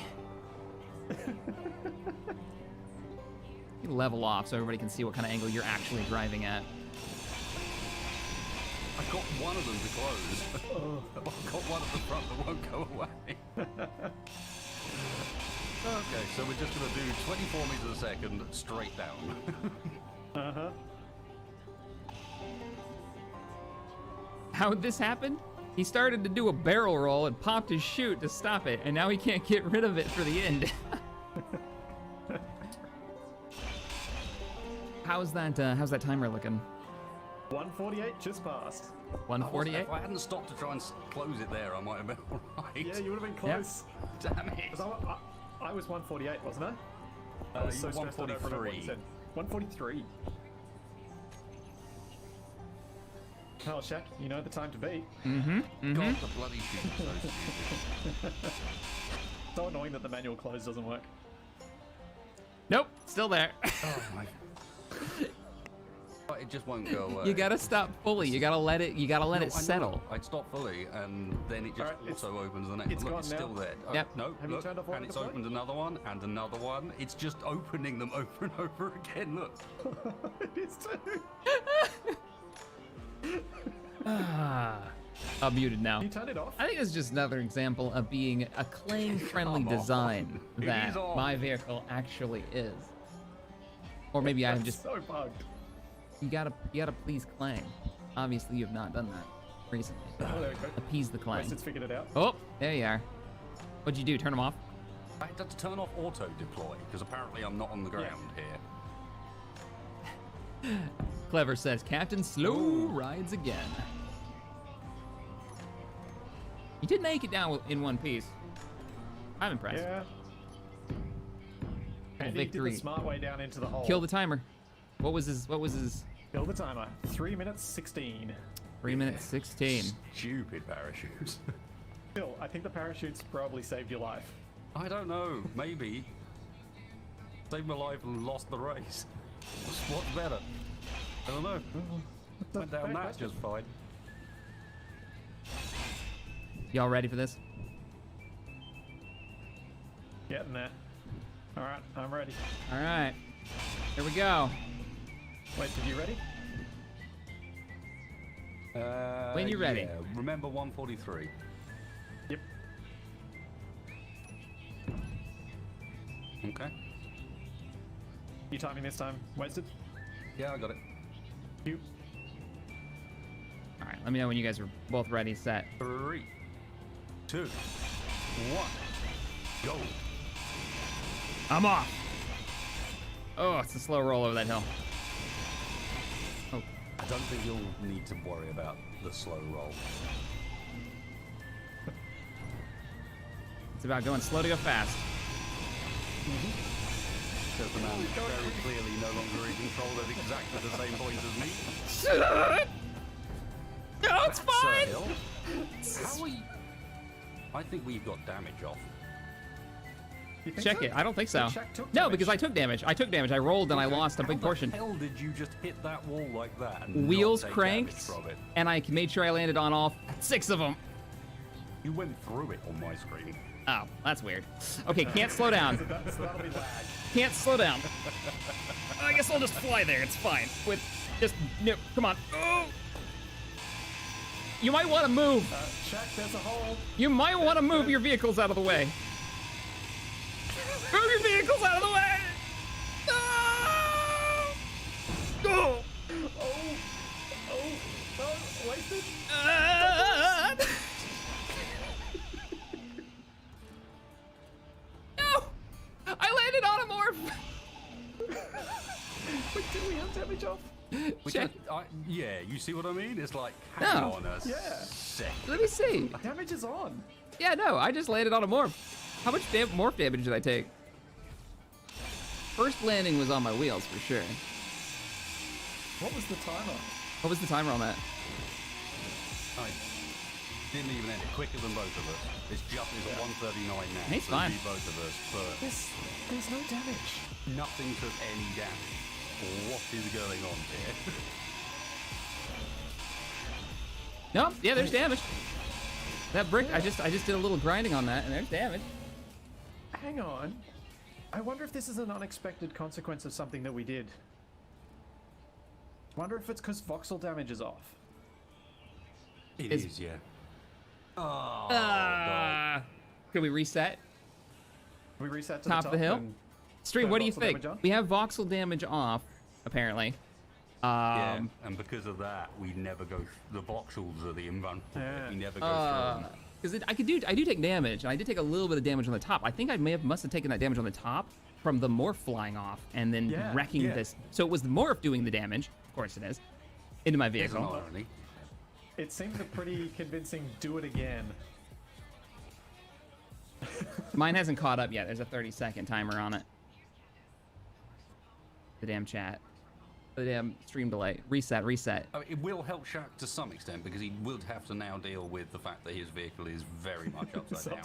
M: You level off so everybody can see what kind of angle you're actually driving at.
N: I got one of them to close. I've got one at the front that won't go away. Okay, so we're just going to do 24 meters a second straight down.
M: How would this happen? He started to do a barrel roll and popped his chute to stop it, and now he can't get rid of it for the end. How's that timer looking?
L: 148 just passed.
M: 148?
N: If I hadn't stopped to try and close it there, I might have been alright.
L: Yeah, you would have been close.
N: Damn it.
L: 'Cause I was 148, wasn't I? I was
N: you were
L: stressed I don't remember what you
N: 143.
L: said. 143. Oh, Shaq, you know the time to beat.
N: God, the bloody shoot is so stupid.
L: So annoying that the manual close doesn't work.
M: Nope, still there.
N: Oh my. But it just won't go away.
M: You gotta stop fully. You gotta let it. You gotta let
N: No,
M: it
N: I know.
M: settle.
N: I'd stop fully, and then it just
L: Alright, it's-
N: also opens the next
L: it's
N: one. Look,
L: gone
N: it's
L: now.
N: still there. Oh,
M: Yep.
N: No,
L: Have you
N: look,
L: turned off
N: and it's
L: autoplay?
N: opened another one, and another one. It's just opening them over and over again. Look.
L: It is too.
M: Muted now.
L: You turned it off?
M: I think it's just another example of being a Clang-friendly
N: Come on.
M: design
N: It
M: that
N: is on.
M: my vehicle actually is. Or maybe I'm just.
L: so bugged.
M: You gotta please Clang. Obviously, you have not done that recently.
L: Oh, there we go.
M: Appease the Clang.
L: Wasted's figured it out.
M: Oh, there you are. What'd you do? Turn them off?
N: I had to turn off auto deploy because apparently I'm not on the ground here.
M: Clever says, Captain Slow rides again. You did make it down in one piece. I'm impressed.
L: Yeah. And he did
M: victory.
L: the smart way down into the hole.
M: Kill the timer. What was his?
L: Kill the timer. 3 minutes 16.
M: 3 minutes 16.
N: Stupid parachutes.
L: Still, I think the parachutes probably saved your life.
N: I don't know. Maybe. Saved my life and lost the race. What's better? I don't know. Went down
L: fair
N: that
L: question.
N: just fine.
M: Y'all ready for this?
L: Getting there. All right, I'm ready.
M: All right. Here we go.
L: Wasted, you ready?
M: When you're ready.
N: Yeah. Remember 143.
L: Yep.
N: Okay.
L: You timing this time, Wasted?
N: Yeah, I got it.
L: You.
M: All right. Let me know when you guys are both ready, set.
N: 3, 2, 1, go.
M: I'm off. Oh, it's a slow roll over that hill. Oh,
N: I don't think you'll need to worry about the slow roll.
M: it's about going slow to go fast.
N: Because the man very clearly no longer in control at exactly the same point as me.
M: No, it's fine.
N: Sir, how are you? I think we've got damage off.
L: You think
M: Check
L: so?
M: it. I don't think so.
L: Shaq took
M: No,
L: damage.
M: because I took damage. I took damage. I rolled and I lost a big portion.
N: How the hell did you just hit that wall like that? And
M: Wheels
N: not take
M: cranked,
N: damage from it?
M: and I made sure I landed on all 6 of them.
N: You went through it on my screen.
M: Oh, that's weird. Okay, can't slow down.
L: So that'll be lag.
M: Can't slow down. I guess I'll just fly there. It's fine. With just no. Come on. Oh. You might want to move.
L: Check, there's a hole.
M: You might want to move your vehicles out of the way. Move your vehicles out of the way. No!
L: Wasted.
M: No! I landed on a morph.
L: Wait, do we have damage off?
N: Yeah, you see what I mean? It's like,
M: No.
N: hang on a
L: Yeah.
N: second.
M: Let me see.
L: Damage is on.
M: Yeah, no, I just landed on a morph. How much morph damage did I take? First landing was on my wheels for sure.
L: What was the timer?
M: What was the timer on that?
N: I didn't even end it quicker than both of us. It's just it's at 139 now.
M: He's
N: so
M: fine.
N: beat both of us, but
L: There's no damage.
N: nothing took any damage. What is going on here?
M: No, yeah, there's damage. That brick, I just did a little grinding on that, and there's damage.
L: Hang on. I wonder if this is an unexpected consequence of something that we did. Wonder if it's because voxel damage is off.
N: It is, yeah. Oh,
M: Could we reset?
L: We reset to
M: Top
L: the
M: of the hill?
L: and
M: Stream,
L: turn
M: what do you
L: voxel
M: think?
L: damage on?
M: We have voxel damage off, apparently.
N: yeah, and because of that, we never go. The voxels are the invulnerable.
L: Yeah.
N: We never go through.
M: Because I do take damage, and I did take a little bit of damage on the top. I think I must have taken that damage on the top from the morph flying off and then wrecking this. So it was the morph doing the damage, of course it is, into my
N: There's an
M: vehicle.
N: irony.
L: It seemed a pretty convincing do it again.
M: Mine hasn't caught up yet. There's a 30-second timer on it. The damn chat. The damn stream delay. Reset.
N: I mean, it will help Shaq to some extent because he would have to now deal with the fact that his vehicle is very much
L: It's
N: upside down.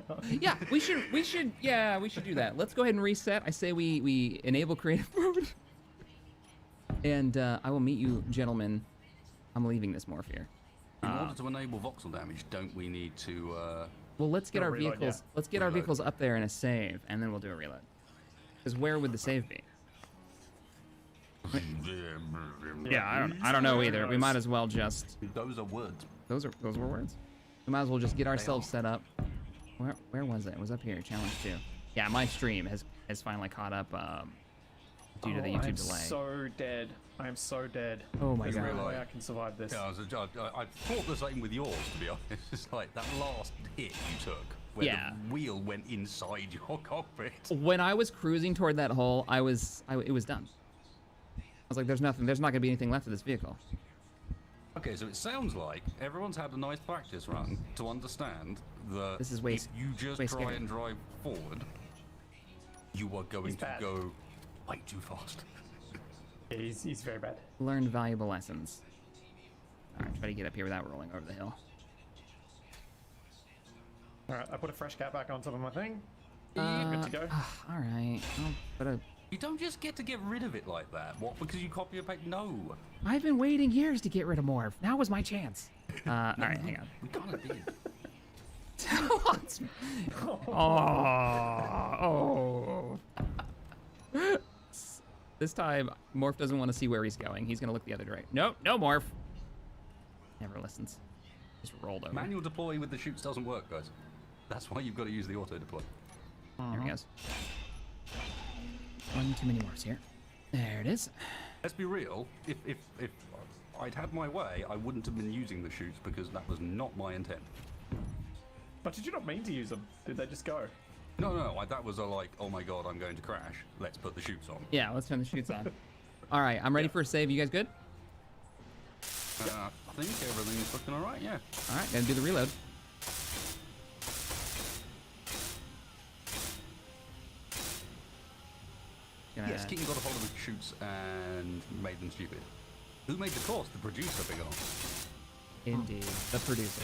L: upside down.
M: Yeah, we should do that. Let's go ahead and reset. I say we enable creative mode. And I will meet you, gentlemen. I'm leaving this morph here.
N: In order to enable voxel damage, don't we need to?
M: Well, let's get
L: No,
M: our
L: reload,
M: vehicles.
L: yeah.
M: Let's get our
N: Reload.
M: vehicles up there in a save, and then we'll do a reload. Because where would the save be? Yeah, I don't know either. We might as well just.
N: Those are words.
M: Those were words. We might as well just get ourselves set up. Where was it? It was up here. Challenge 2. Yeah, my stream has finally caught up due to the YouTube
L: I'm
M: delay.
L: so dead. I am so dead.
M: Oh my
L: There's
M: god.
L: no way I can survive this.
N: Yeah, I thought the same with yours, to be honest. It's like that last hit you took, where
M: Yeah.
N: the wheel went inside your cockpit.
M: When I was cruising toward that hole, it was done. I was like, there's nothing. There's not gonna be anything left of this vehicle.
N: Okay, so it sounds like everyone's had a nice practice run to understand that
M: This is way
N: if you just
M: way
N: try
M: scary.
N: and drive forward, you are going to
L: bad.
N: go way too fast.
L: Yeah, he's very bad.
M: Learned valuable lessons. All right, try to get up here without rolling over the hill.
L: Alright, I put a fresh cap back on top of my thing. Good to go.
M: All right. I'll put a
N: You don't just get to get rid of it like that. What? Because you copy and paste? No.
M: I've been waiting years to get rid of Morph. Now was my chance. All right, hang on.
N: We kind of did.
M: Oh. This time, Morph doesn't want to see where he's going. He's going to look the other direction. Nope, no Morph. Never listens. Just rolled over.
N: Manual deploying with the chutes doesn't work, guys. That's why you've got to use the auto deploy.
M: There he goes. One too many Morphs here. There it is.
N: Let's be real. If I'd had my way, I wouldn't have been using the chutes because that was not my intent.
L: But did you not mean to use them? Did they just go?
N: No. That was a like, oh my god, I'm going to crash. Let's put the chutes on.
M: Yeah, let's turn the chutes on. All right, I'm ready for a save. You guys good?
N: I think everything's looking all right. Yeah.
M: All right, gonna do the reload.
N: Yes, Keaton got a hold of the chutes and made them stupid. Who made the course? The producer, big on.
M: Indeed, the producer.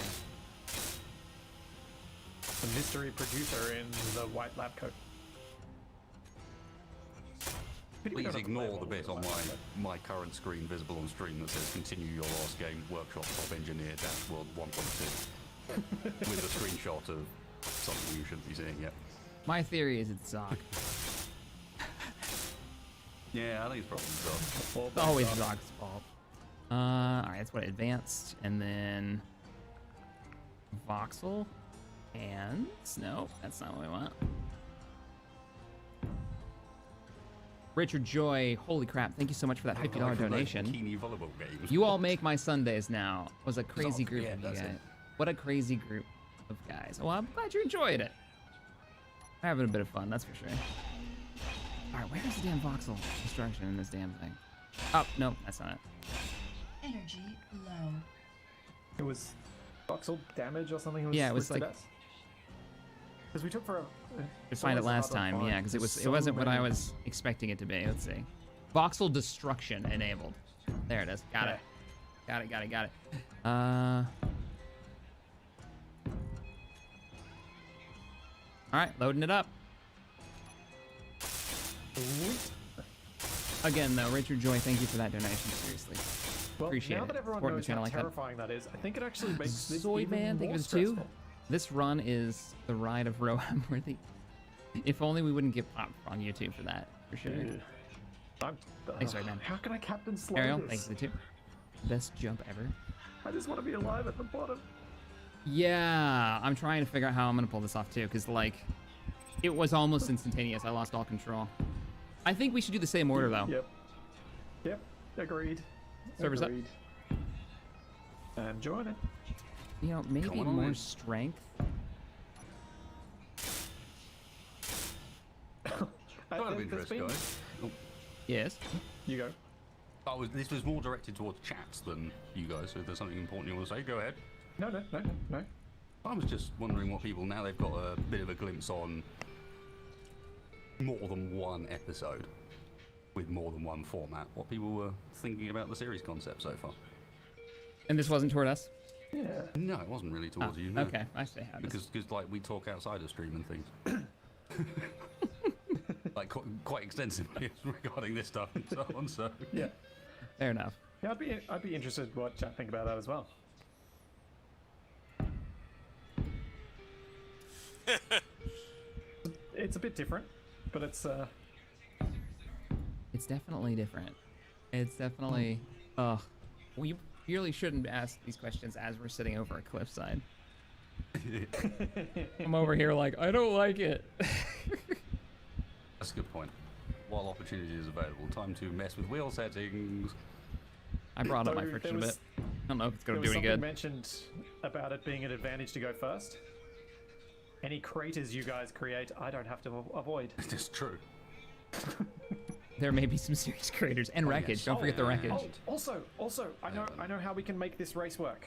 L: The mystery producer in the white lab coat.
N: Please ignore the bit on my current screen visible on stream that says continue your last game workshop top engineer dash world 1.2 with a screenshot of something you shouldn't be seeing yet.
M: My theory is it's Zoc.
N: Yeah, I think it's probably Zoc.
M: It's always Zoc's fault. All right, that's what advanced, and then Voxel. And no, that's not what we want. Richard Joy, holy crap, thank you so much for that $50 donation.
N: Bikini volleyball games.
M: You all make my Sundays now. Was a crazy group
N: yeah,
M: of you
N: that's
M: guys.
N: it.
M: What a crazy group of guys. Well, I'm glad you enjoyed it. Having a bit of fun, that's for sure. All right, where's the damn voxel instruction in this damn thing? Oh, no, that's not it.
O: Energy low.
L: It was voxel damage or something.
M: Yeah, it was like.
L: Because we took for a.
M: To find it last time, yeah, because it wasn't what I was expecting it to be. Let's see. Voxel destruction enabled. There it is. Got it. Got it. All right, loading it up. Again, though, Richard Joy, thank you for that donation. Seriously,
L: Well,
M: appreciate
L: now
M: it.
L: that everyone
M: Supporting
L: knows
M: the channel
L: how
M: like that.
L: terrifying that is, I think it actually makes it
M: Zoidman,
L: even
M: thank you
L: more
M: for the 2.
L: stressful.
M: This run is the ride of Rohan worthy. If only we wouldn't get popped on YouTube for that, for sure.
L: Dude.
M: Thanks, Zoidman.
L: How can I Captain Slow
M: Ariel,
L: this?
M: thanks for the 2. Best jump ever.
L: I just want to be alive at the bottom.
M: Yeah, I'm trying to figure out how I'm gonna pull this off too, because like, it was almost instantaneous. I lost all control. I think we should do the same order though.
L: Yep. Agreed.
M: Servers up.
L: Agreed. And join it.
M: You know, maybe
L: Come on
M: more
L: in.
M: strength.
N: Out of interest, guys. Oh,
M: Yes.
L: You go.
N: this was more directed towards chats than you guys. So if there's something important you want to say, go ahead.
L: No.
N: I was just wondering what people, now they've got a bit of a glimpse on more than one episode with more than one format, what people were thinking about the series concept so far.
M: And this wasn't toward us?
L: Yeah.
N: No, it wasn't really towards you. No.
M: Okay, I see how it is.
N: Because like we talk outside of stream and things. Like quite extensively regarding this stuff and so on. So
L: yeah,
M: fair enough.
L: Yeah, I'd be interested what chat think about that as well. It's a bit different, but it's
M: definitely different. It's definitely. We really shouldn't ask these questions as we're sitting over a cliffside. I'm over here like I don't like it.
N: That's a good point. While opportunity is available, time to mess with wheel settings.
M: I brought up my
L: So
M: friction a
L: there
M: bit.
L: was-
M: I don't know if it's
L: There
M: going
L: was
M: to do any
L: something
M: good.
L: mentioned about it being an advantage to go first. Any craters you guys create, I don't have to avoid.
N: It's true.
M: There may be some serious craters and wreckage. Don't forget the wreckage.
L: Also, I know how we can make this race work.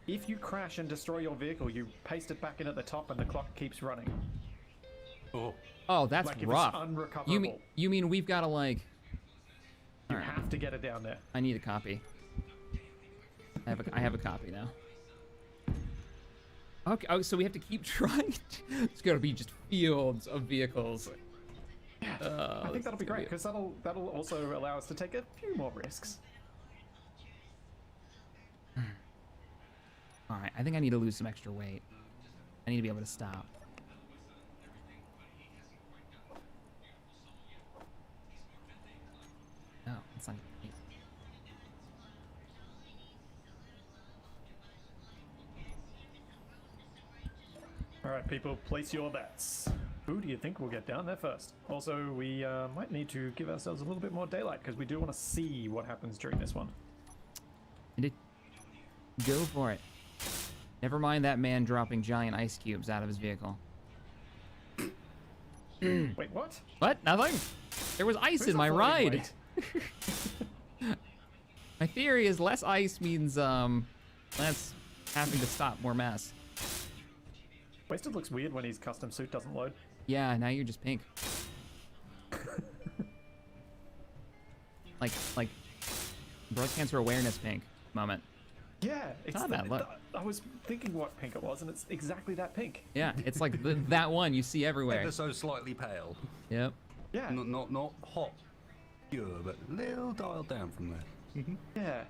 L: If you crash and destroy your vehicle, you paste it back in at the top, and the clock keeps running.
M: Oh, that's
L: Like if it's
M: rough.
L: unrecoverable.
M: You mean we've got to like?
L: You have to get it down there.
M: I need a copy. I have a copy now. Okay. Oh, so we have to keep trying. It's got to be just fields of vehicles.
L: I think that'll be great because that'll also allow us to take a few more risks.
M: All right. I think I need to lose some extra weight. I need to be able to stop. No, it's not.
L: All right, people, place your bets. Who do you think will get down there first? Also, we might need to give ourselves a little bit more daylight because we do want to see what happens during this one.
M: Indeed. Go for it. Never mind that man dropping giant ice cubes out of his vehicle.
L: Wait, what?
M: What? Nothing? There was ice
L: Who's
M: in my
L: floating
M: ride. My theory is less ice means less having to stop more mass.
L: Wasted looks weird when his custom suit doesn't load.
M: Yeah, now you're just pink. like breast cancer awareness pink moment.
L: Yeah, it's
M: not bad. Look.
L: I was thinking what pink it was, and it's exactly that pink.
M: Yeah, it's like that one you see everywhere.
N: Ever so slightly pale.
M: Yep.
L: Yeah.
N: Not hot, pure, but a little dialed down from there.
L: Yeah.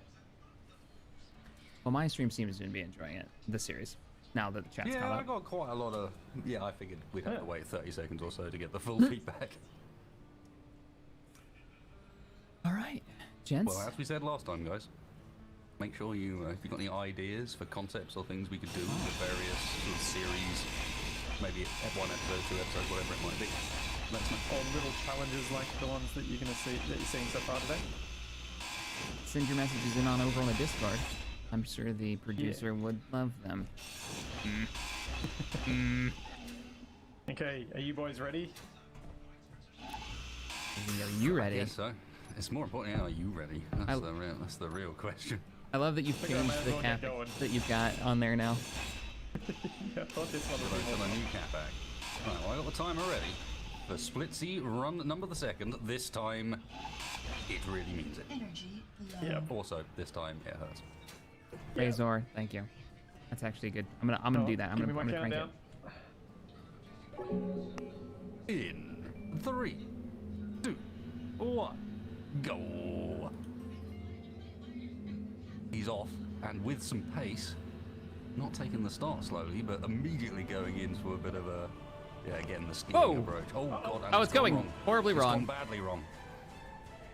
M: Well, my stream seems to be enjoying it, the series. Now that the chat's
N: Yeah,
M: caught
N: I
M: up.
N: got quite a lot of. Yeah, I figured we'd have to wait 30 seconds or so to get the full feedback.
M: All right, gents.
N: Well, as we said last time, guys, make sure you, if you've got any ideas for concepts or things we could do with various sort of series, maybe one episode, 2 episodes, whatever it might be. Let us know.
L: Or little challenges like the ones that you're seeing so far today.
M: Send your messages in over on the Discord. I'm sure the producer would love them.
L: Okay, are you boys ready?
M: Are you ready?
N: Yes, so. It's more important, are you ready? That's the real question.
M: I love that you've changed the cap that you've got on there now.
L: Yeah, I thought this one
N: So
L: would be more
N: a new cap back. Right, well, I got the timer ready. For Splitsy run number the second. This time, it really means it.
O: Energy low.
L: Yeah.
N: Also, this time it hurts.
M: Razor, thank you. That's actually good. I'm gonna do that. I'm gonna crank it.
N: In 3, 2, 1, go. He's off, and with some pace, not taking the start slowly, but immediately going into a bit of a, getting the skiing approach. Oh god!
M: Oh, it's going horribly wrong.
N: It's gone badly wrong.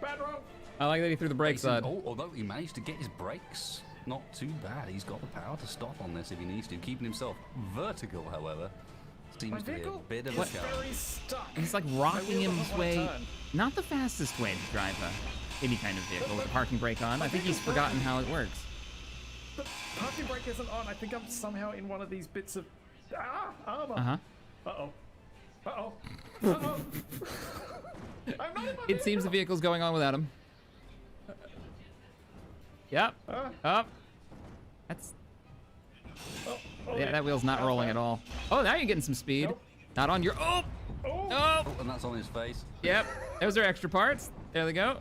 L: Bad wrong.
M: I like that he threw the brakes on.
N: Although he managed to get his brakes, not too bad. He's got the power to stop on this if he needs to. Keeping himself vertical, however, seems to be a bit of a challenge.
M: He's like rocking his way. Not the fastest way to drive any kind of vehicle with a parking brake on. I think he's forgotten how it works.
L: The parking brake isn't on. I think I'm somehow in one of these bits of armor.
M: Uh-huh.
L: Uh-oh. Uh-oh. Uh-oh. I'm not in my
M: It seems the vehicle's going on without him. Yep. Up. That's... Yeah, that wheel's not rolling at all. Oh, now you're getting some speed.
L: Nope.
M: Not on your... Oh!
N: Oh, and that's on his face.
M: Yep. Those are extra parts. There they go.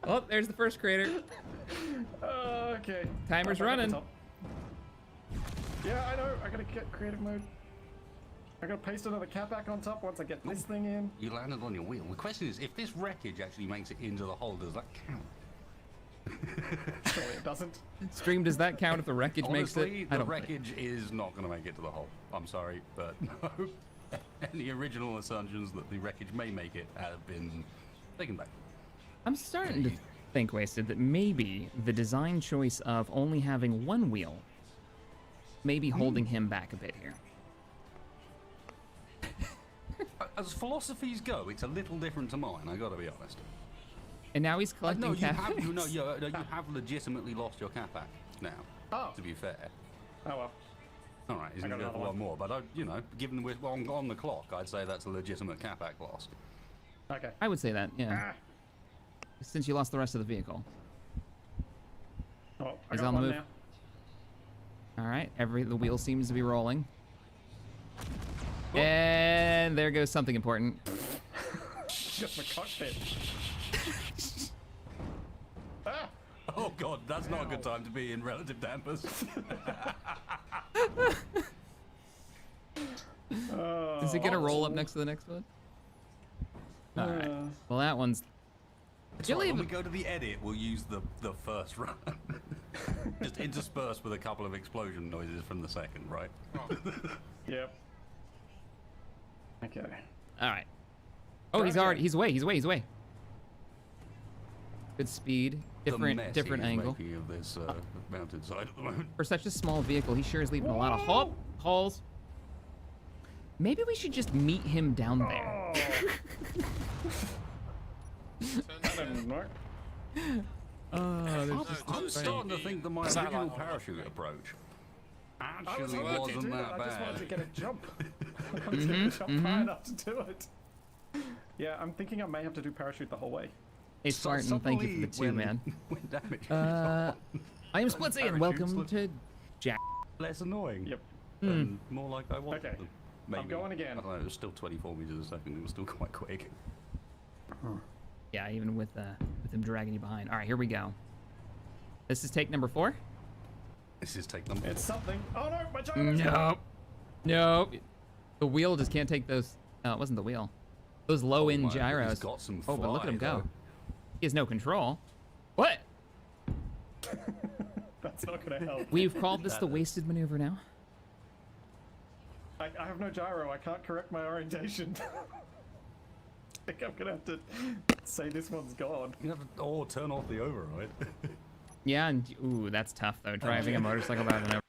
M: Oh, there's the first crater.
L: Okay.
M: Timer's running.
L: Yeah, I know. I gotta get creative mode. I gotta paste another cap back on top once I get this thing in.
N: You landed on your wheel. The question is, if this wreckage actually makes it into the hole, does that count?
L: Surely it doesn't.
M: Stream, does that count if the wreckage makes
N: Honestly,
M: it?
N: the wreckage is not going to make it to the hole. I'm sorry, but no. Any original assumptions that the wreckage may make it have been taken back.
M: I'm starting to think, Wasted, that maybe the design choice of only having one wheel may be holding him back a bit here.
N: As philosophies go, it's a little different to mine, I gotta be honest.
M: And now he's collecting
N: you
M: Capac.
N: have legitimately lost your Capac now, to be fair.
L: Oh well.
N: Alright, he's gonna go for one more, but given we're on the clock, I'd say that's a legitimate Capac loss.
L: Okay.
M: I would say that, yeah. Since you lost the rest of the vehicle.
L: Oh,
M: He's on the move. All right, the wheel seems to be rolling. Oh. And there goes something important.
L: Just my cockpit.
N: Oh god, that's not a good time to be in relative dampers.
M: Is it gonna roll up next to the next one? All right. Well, that one's.
N: Sorry, when we go to the edit, we'll use the first run. Just interspersed with a couple of explosion noises from the second, right?
L: Yep. Okay.
M: All right. Oh, he's away. Good speed, different angle.
N: Of this mountain side at the moment.
M: For such a small vehicle, he sure is leaving a lot of holes. Maybe we should just meet him down there.
N: I'm starting to think that my original parachute approach actually wasn't that bad.
L: I just wanted to get a jump. I wanted to get a jump high enough to do it. Yeah, I'm thinking I may have to do parachute the whole way.
M: Hey, Spartan, thank you for the 2, man. I am Splitsy, and welcome to Jack.
N: Less annoying.
L: Yep.
N: And more like I wanted
L: Okay.
N: them. Maybe.
L: I'm going again.
N: I don't know, it was still 24 meters a second. It was still quite quick.
M: Yeah, even with him dragging you behind. All right, here we go. This is take number 4.
N: This is take number 4.
L: It's something. Oh no, my gyro's
M: Nope. The wheel just can't take those. No, it wasn't the wheel. Those low-end gyros.
N: He's got some
M: but look at him
N: fly,
M: go. He has no control. What?
L: That's not gonna help.
M: We've called this the wasted maneuver now.
L: I have no gyro. I can't correct my orientation. I think I'm gonna have to say this one's gone.
N: You have to, or turn off the override.
M: Yeah, and ooh, that's tough though. Driving a motorcycle without an override.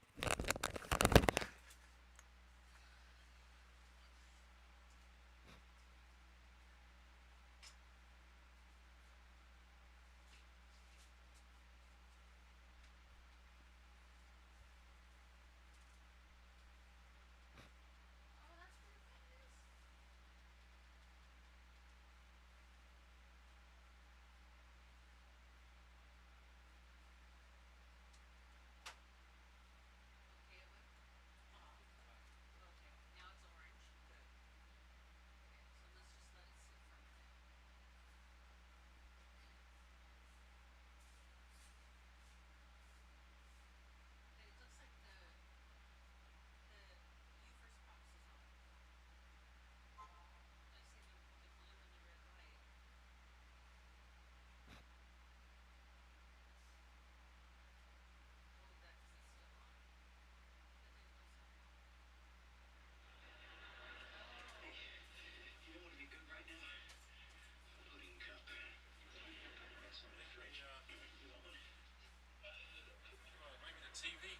C: TV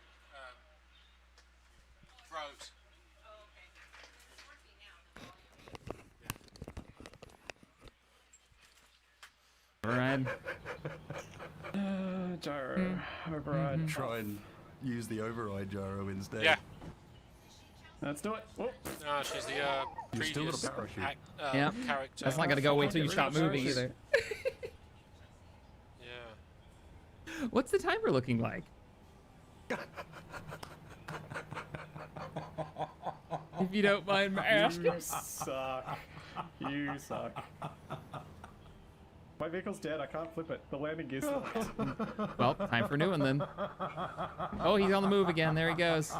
C: froze.
M: Override.
L: Gyro. Override.
N: Try and use the override gyro instead.
C: Yeah.
L: Let's do it. Oh.
C: No, she's the
N: You've still
C: previous
N: got a parachute.
M: Yeah.
C: character.
M: That's not gonna go away till you stop moving either.
C: Yeah.
M: What's the timer looking like? If you don't mind my asking.
L: You suck. You suck. My vehicle's dead. I can't flip it. The landing gear's locked.
M: Well, time for a new one then. Oh, he's on the move again. There he goes.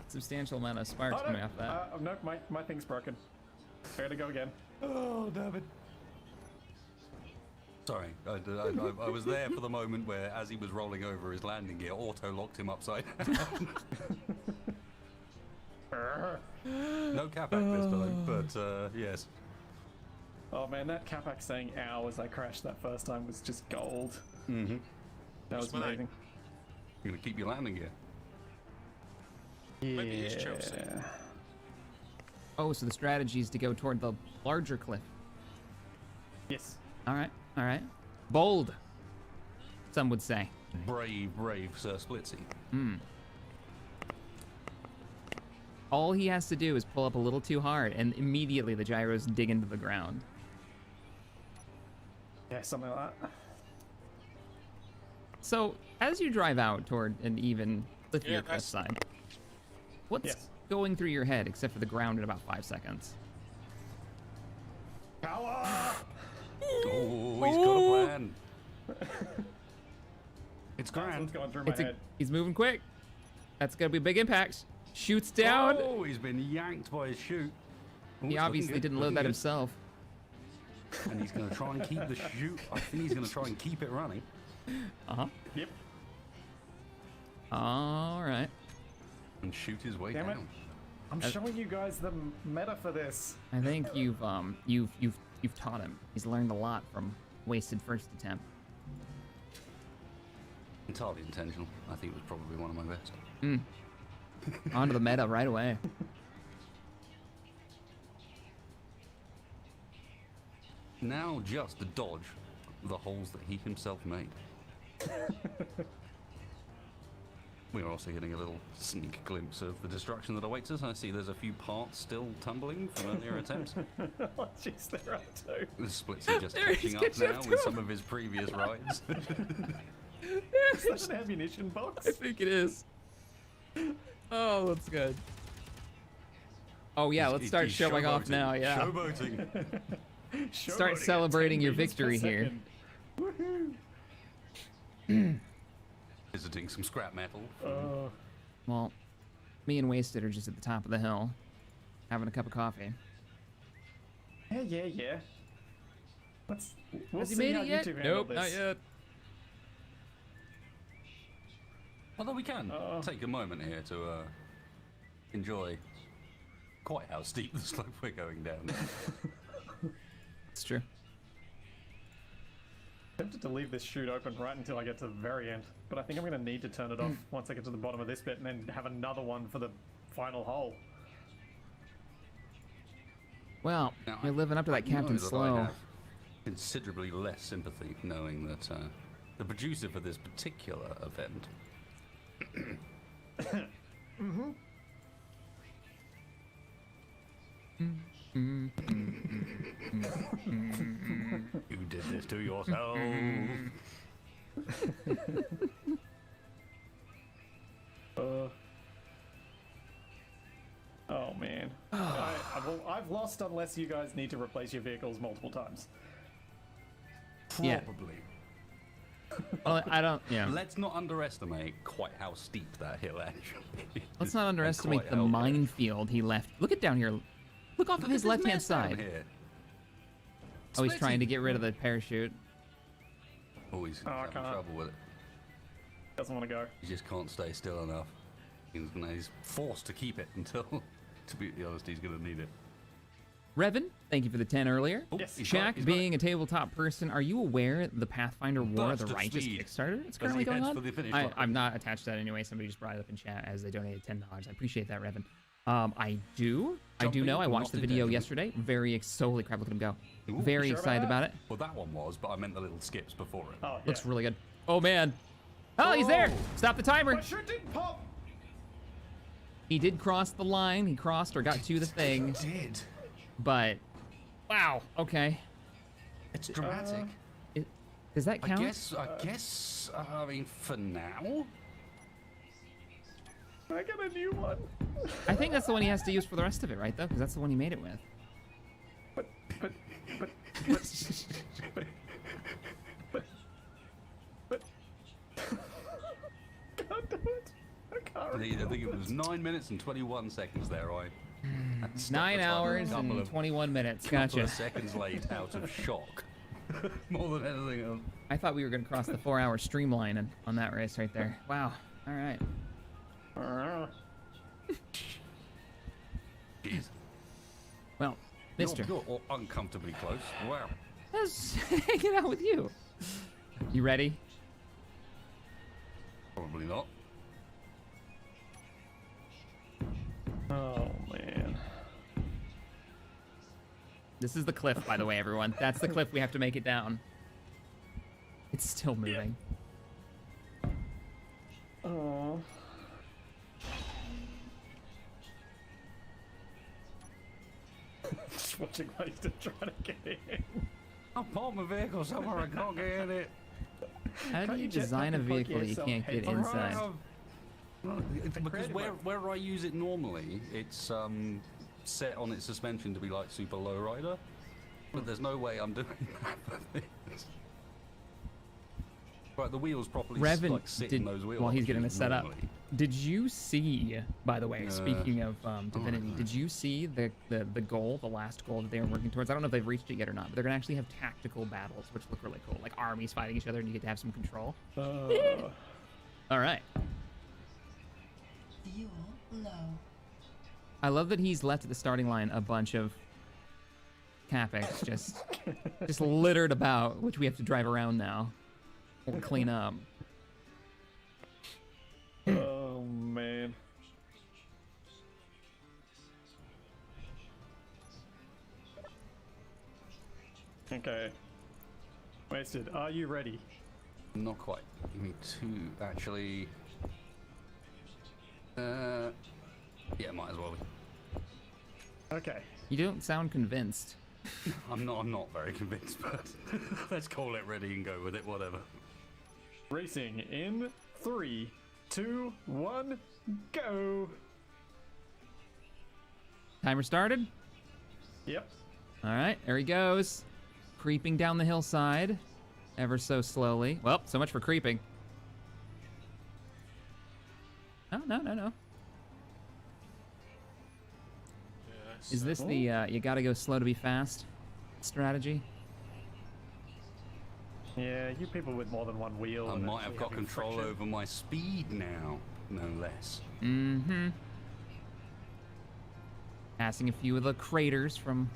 M: Substantial amount of sparks coming off that.
L: No, my thing's broken. I gotta go again.
N: Oh, damn it. Sorry, I was there for the moment where, as he was rolling over, his landing gear auto-locked him upside down. No Capac this time, but yes.
L: Oh man, that Capac saying ow as I crashed that first time was just gold.
N: Mm-hmm.
L: That was amazing.
N: You're gonna keep your landing gear.
C: Maybe it's Chelsea.
M: Oh, so the strategy is to go toward the larger cliff.
L: Yes.
M: All right, all right. Bold, some would say.
N: Brave Sir Splitsy.
M: Hmm. All he has to do is pull up a little too hard, and immediately the gyros dig into the ground.
L: Yeah, something like that.
M: So, as you drive out toward an even cliffier cliffside, what's going through your head except for the ground in about 5 seconds?
L: Power!
N: Oh, he's got a plan. It's grand.
L: Going through my head.
M: He's moving quick. That's gonna be a big impact. Shoots down.
N: Oh, he's been yanked by his chute. Oh,
M: He
N: it's
M: obviously
N: looking good,
M: didn't load
N: looking
M: that
N: good.
M: himself.
N: And he's going to try and keep the chute. I think he's going to try and keep it running.
M: Uh-huh.
L: Yep.
M: All right.
N: And shoot his way
L: Damn it.
N: down.
L: I'm showing you guys the meta for this.
M: I think you've taught him. He's learned a lot from wasted first attempt.
N: Entirely intentional. I think it was probably one of my best.
M: Mm. Onto the meta right away.
N: Now just to dodge the holes that he himself made. We are also getting a little sneak glimpse of the destruction that awaits us. I see there's a few parts still tumbling from earlier attempts.
L: Oh, jeez, they're up too.
N: The splits are just
L: There, he's
N: catching up
L: catching
N: now
L: up
N: with
L: too.
N: some of his previous rides.
L: Is that an ammunition box?
M: I think it is. Oh, that's good. Oh yeah, let's start showing off now. Yeah.
N: Showboating.
M: Start celebrating your victory here.
N: Visiting some scrap metal.
M: Well, me and Wasted are just at the top of the hill, having a cup of coffee.
L: Yeah. We'll
M: Has he
L: see
M: made
L: how
M: it yet?
L: YouTube handle
M: Nope,
L: this.
M: not yet.
N: Although we can take a moment here to enjoy quite how steep the slope we're going down.
M: It's true.
L: Tempted to leave this chute open right until I get to the very end, but I think I'm going to need to turn it off once I get to the bottom of this bit and then have another one for the final hole.
M: Well,
N: Now,
M: you're living up to that
N: I know
M: Captain
N: that I
M: Slow.
N: have considerably less sympathy knowing that the producer for this particular event you did this to yourself.
L: Oh man. I've lost unless you guys need to replace your vehicles multiple times.
M: Yeah.
N: Probably.
M: Well, I don't. Yeah.
N: Let's not underestimate quite how steep that hill actually is.
M: Let's not
N: and
M: underestimate
N: quite
M: the
N: how-
M: minefield he left. Look at down here. Look off of
N: Look
M: his
N: at this
M: left-hand
N: mess down
M: side.
N: here.
M: Oh, he's trying to get rid of the parachute.
N: Oh, he's
L: I
N: having
L: can't.
N: trouble with it.
L: Doesn't want to go.
N: He just can't stay still enough. He's forced to keep it until, to be honest, he's going to need it.
M: Revan, thank you for the 10 earlier.
L: Yes.
N: He's got-
M: Shaq,
N: he's got
M: being a tabletop person, are you aware the Pathfinder War of the
N: Burst of
M: Righteous
N: speed
M: Kickstarter? It's
N: as
M: currently
N: he
M: going
N: heads
M: on.
N: for the finish line.
M: I'm not attached to that anyway. Somebody just brought it up in chat as they donated $10. I appreciate that, Revan. I do
N: Jumping
M: know. I
N: from
M: watched the
N: Notting
M: video
N: Hill.
M: yesterday. Holy crap! Look at him go.
N: Ooh,
M: Very
L: you sure
M: excited
L: about
M: about it.
N: Well, that one was, but I meant the little skips before it.
L: Oh, yeah.
M: Looks really good. Oh man. Oh, he's there. Stop the timer.
L: My shirt didn't pop.
M: He did cross the line. He crossed or got to the thing.
N: Did.
M: But wow. Okay.
N: It's dramatic.
M: Does that count?
N: I guess. I mean, for now.
L: I got a new one.
M: I think that's the one he has to use for the rest of it, right? Though, because that's the one he made it with.
L: But. Can't do it. I can't.
N: I think it was 9 minutes and 21 seconds there. I had stopped
M: 9
N: the timer a
M: hours
N: couple
M: and
N: of-
M: 21 minutes.
N: couple
M: Gotcha.
N: of seconds late out of shock. More than anything else.
M: I thought we were going to cross the 4-hour streamline on that race right there. Wow. All right.
N: Jeez.
M: Well, Mister,
N: You're uncomfortably close. Wow.
M: let's hanging out with you. You ready?
N: Probably not.
L: Oh man.
M: This is the cliff, by the way, everyone. That's the cliff we have to make it down. It's still moving.
L: Oh. Just watching what he's trying to get in.
N: I parked my vehicle somewhere I can't get in it.
M: How do
L: Can't
M: you
L: you just
M: design a
L: fucking poke
M: vehicle that you
L: yourself
M: can't get
L: head first?
M: inside?
N: Because
L: creative
N: where I use it normally, it's set on its suspension to be like super low rider, but there's no way I'm doing that for this. Right, the wheels properly
M: Revan
N: like sit in those wheels.
M: while he's getting this set up.
N: normally.
M: Did you see, by the way, speaking of Divinity, did you see the goal, the last goal that they were working towards? I don't know if they've reached it yet or not, but they're gonna actually have tactical battles, which look really cool, like armies fighting each other, and you get to have some control. All right.
O: Fuel low.
M: I love that he's left at the starting line a bunch of Capex just littered about, which we have to drive around now or clean up.
L: Oh man. Okay. Wasted. Are you ready?
N: Not quite. Give me two, actually. Yeah, might as well be.
L: Okay.
M: You don't sound convinced.
N: I'm not very convinced, but let's call it ready and go with it, whatever.
L: Racing in 3, 2, 1, go.
M: Timer started?
L: Yep.
M: All right, there he goes. Creeping down the hillside, ever so slowly. Well, so much for creeping. Oh, no. Is this the you gotta go slow to be fast strategy?
L: Yeah, you people with more than one wheel.
N: I
L: and
N: might
L: actually
N: have got
L: having
N: control
L: friction.
N: over my speed now, no less.
M: Mm-hmm. Passing a few of the craters from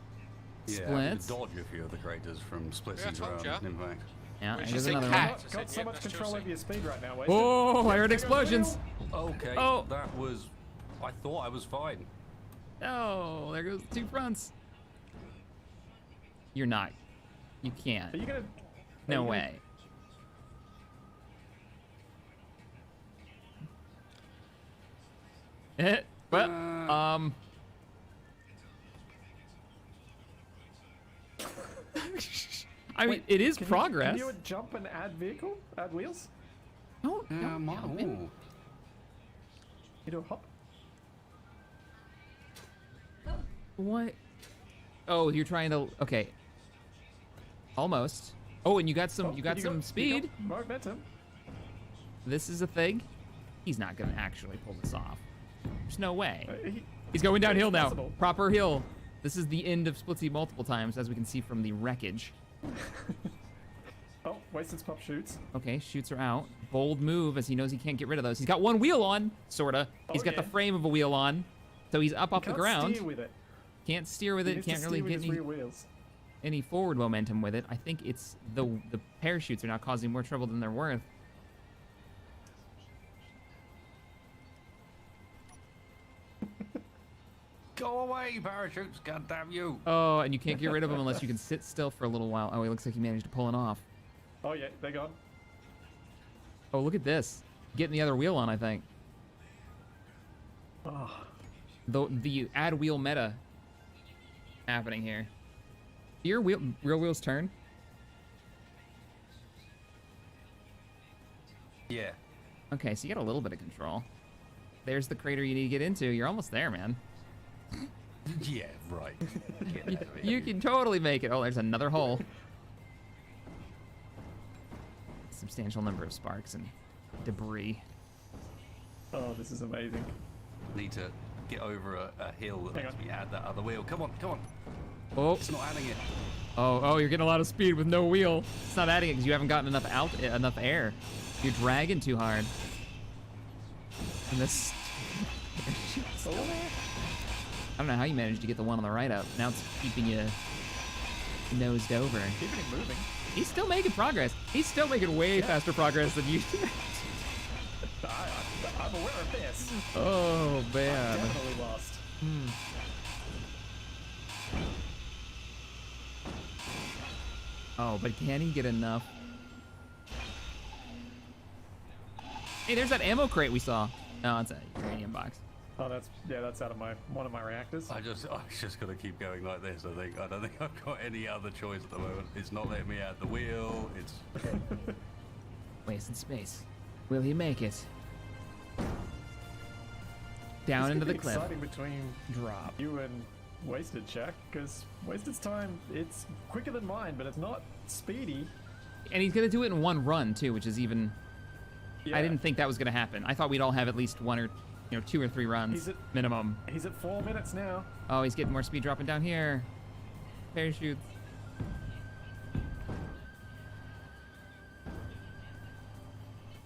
N: Yeah,
M: Splits.
N: dodge a few of the craters from Splits'
C: Yeah, I told
N: round,
C: ya.
N: in fact.
M: Yeah,
C: Well,
M: and
C: she
M: there's
C: said
M: another
C: cat.
M: one.
C: I said,
L: Got so
C: yeah,
L: much
C: that's
L: control
C: Chelsea.
L: over your speed right now, Wasted.
M: Oh, I heard
L: There goes
M: explosions.
L: Wheel.
N: Okay,
M: Oh.
N: that was... I thought I was fine.
M: Oh, there goes two fronts. You're not. You can't.
L: Are you gonna?
M: No way. Well, I mean, it is progress.
L: Can you jump and add vehicle? Add wheels?
M: No, don't jump in.
L: You do a hop?
M: What? Oh, you're trying to. Okay. Almost. Oh, and you got some. You got some speed.
L: You got momentum.
M: This is a thing. He's not gonna actually pull this off. There's no way.
L: He,
M: He's going downhill now.
L: possible.
M: Proper hill. This is the end of Splitsy multiple times, as we can see from the wreckage.
L: Oh, Wasted's pop shoots.
M: Okay, shoots are out. Bold move, as he knows he can't get rid of those. He's got one wheel on, sorta. He's got the frame of a wheel on, so he's up off the ground.
L: Steer with it.
M: Can't steer with
L: He
M: it.
L: needs to
M: Can't really
L: steer with
M: get
L: his
M: any,
L: rear wheels.
M: any forward momentum with it. I think it's the parachutes are now causing more trouble than they're worth.
N: Go away, parachutes, goddamn you.
M: Oh, and you can't get rid of him unless you can sit still for a little while. Oh, he looks like he managed to pull it off.
L: Oh yeah, they're gone.
M: Oh, look at this. Getting the other wheel on, I think.
L: Oh.
M: The add wheel meta happening here. Do your real wheels turn?
N: Yeah.
M: Okay, so you got a little bit of control. There's the crater you need to get into. You're almost there, man.
N: Yeah, right. Get out of here.
M: You can totally make it. Oh, there's another hole. Substantial number of sparks and debris.
L: Oh, this is amazing.
N: Need to get over a hill that
L: Hang
N: lets
L: on.
N: me add that other wheel. Come on, come on.
M: Oh.
N: It's not adding it.
M: Oh, you're getting a lot of speed with no wheel. It's not adding it because you haven't gotten enough air. You're dragging too hard. And this. I don't know how you managed to get the one on the right up. Now it's keeping you nosed over.
L: Keeping it moving.
M: He's still making progress. He's still making way faster progress than you.
L: I'm aware of this.
M: Oh man.
L: I'm definitely lost.
M: Oh, but can he get enough? Hey, there's that ammo crate we saw. No, it's a uranium box.
L: Oh, that's out of one of my reactors.
N: I just gotta keep going like this. I don't think I've got any other choice at the moment. It's not letting me add the wheel. It's
M: Wasted space. Will he make it? Down
L: It's
M: into
L: gonna
M: the
L: be
M: cliff.
L: exciting between
M: Drop.
L: you and Wasted, Shaq, because Wasted's time, it's quicker than mine, but it's not speedy.
M: And he's gonna do it in one run too, which is even.
L: Yeah.
M: I didn't think that was gonna happen. I thought we'd all have at least one or, 2 or 3 runs minimum.
L: He's at 4 minutes now.
M: Oh, he's getting more speed dropping down here. Parachutes.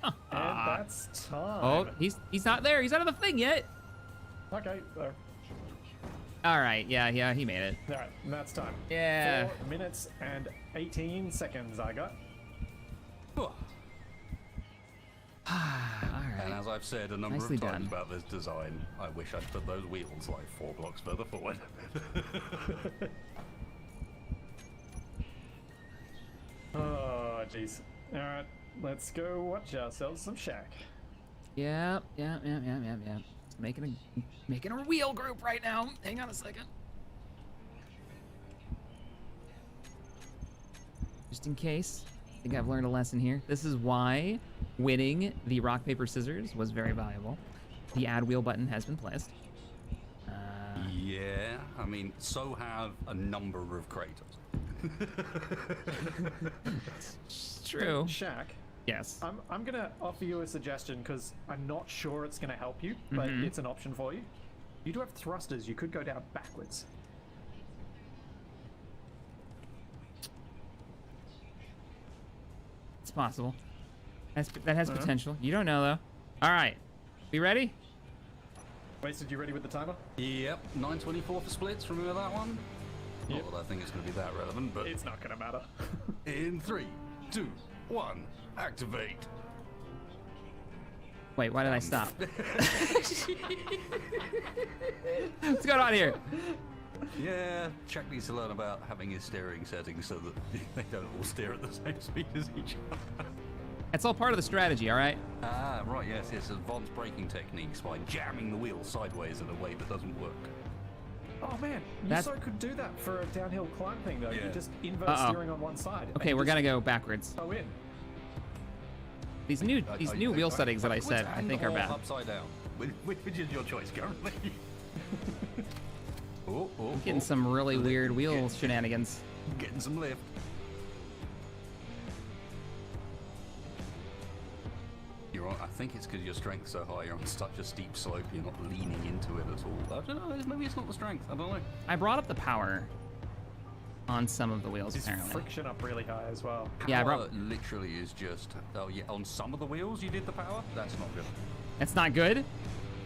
L: And that's time.
M: Oh, he's not there. He's not on the thing yet.
L: Okay, there.
M: All right, yeah, he made it.
L: All right, and that's time.
M: Yeah.
L: 4 minutes and 18 seconds I got.
N: And as I've said a number
M: Nicely
N: of times
M: done.
N: about this design, I wish I'd put those wheels like 4 blocks further forward.
L: Oh, jeez. All right, let's go watch ourselves some Shaq.
M: Yeah. Making a wheel group right now. Hang on a second. Just in case. I think I've learned a lesson here. This is why winning the rock, paper, scissors was very valuable. The add wheel button has been placed.
N: Yeah, I mean, so have a number of craters.
M: It's true.
L: Shaq.
M: Yes.
L: I'm gonna offer you a suggestion because I'm not sure it's gonna help you, but
M: Mhm.
L: it's an option for you. You do have thrusters. You could go down backwards.
M: It's possible. That has
L: Uh-huh.
M: potential. You don't know though. All right. We ready?
L: Wasted, you ready with the timer?
N: Yep, 924 for splits. Remember that one?
L: Yep.
N: Not that I think it's going to be that relevant, but
L: It's not gonna matter.
N: in 3, 2, 1, activate.
M: Wait, why did I stop? What's going on here?
N: Yeah, Chuck needs to learn about having his steering settings so that they don't all steer at the same speed as each other.
M: It's all part of the strategy, all right?
N: Ah, right, yes, advanced braking techniques by jamming the wheel sideways in a way that doesn't work.
L: Oh man,
M: That's-
L: Yuso could do that for a downhill climb thing though.
N: Yeah.
L: You just invert
M: Uh-oh.
L: steering on one side.
M: Okay,
L: and
M: we're
L: just
M: gonna go backwards.
L: go in.
M: These new wheel settings that I said, I think are bad.
N: Upside down. Which is your choice currently?
M: Getting some really weird wheel shenanigans.
N: Getting some lift. You're on, I think it's because your strength's so high, you're on such a steep slope, you're not leaning into it at all. I don't know, maybe it's not the strength, I don't know.
M: I brought up the power on some of the wheels,
L: Is
M: apparently.
L: friction up really high as well.
M: Yeah, I
N: Power
M: brought...
N: literally is just, oh yeah, on some of the wheels you did the power? That's not good.
M: That's not good?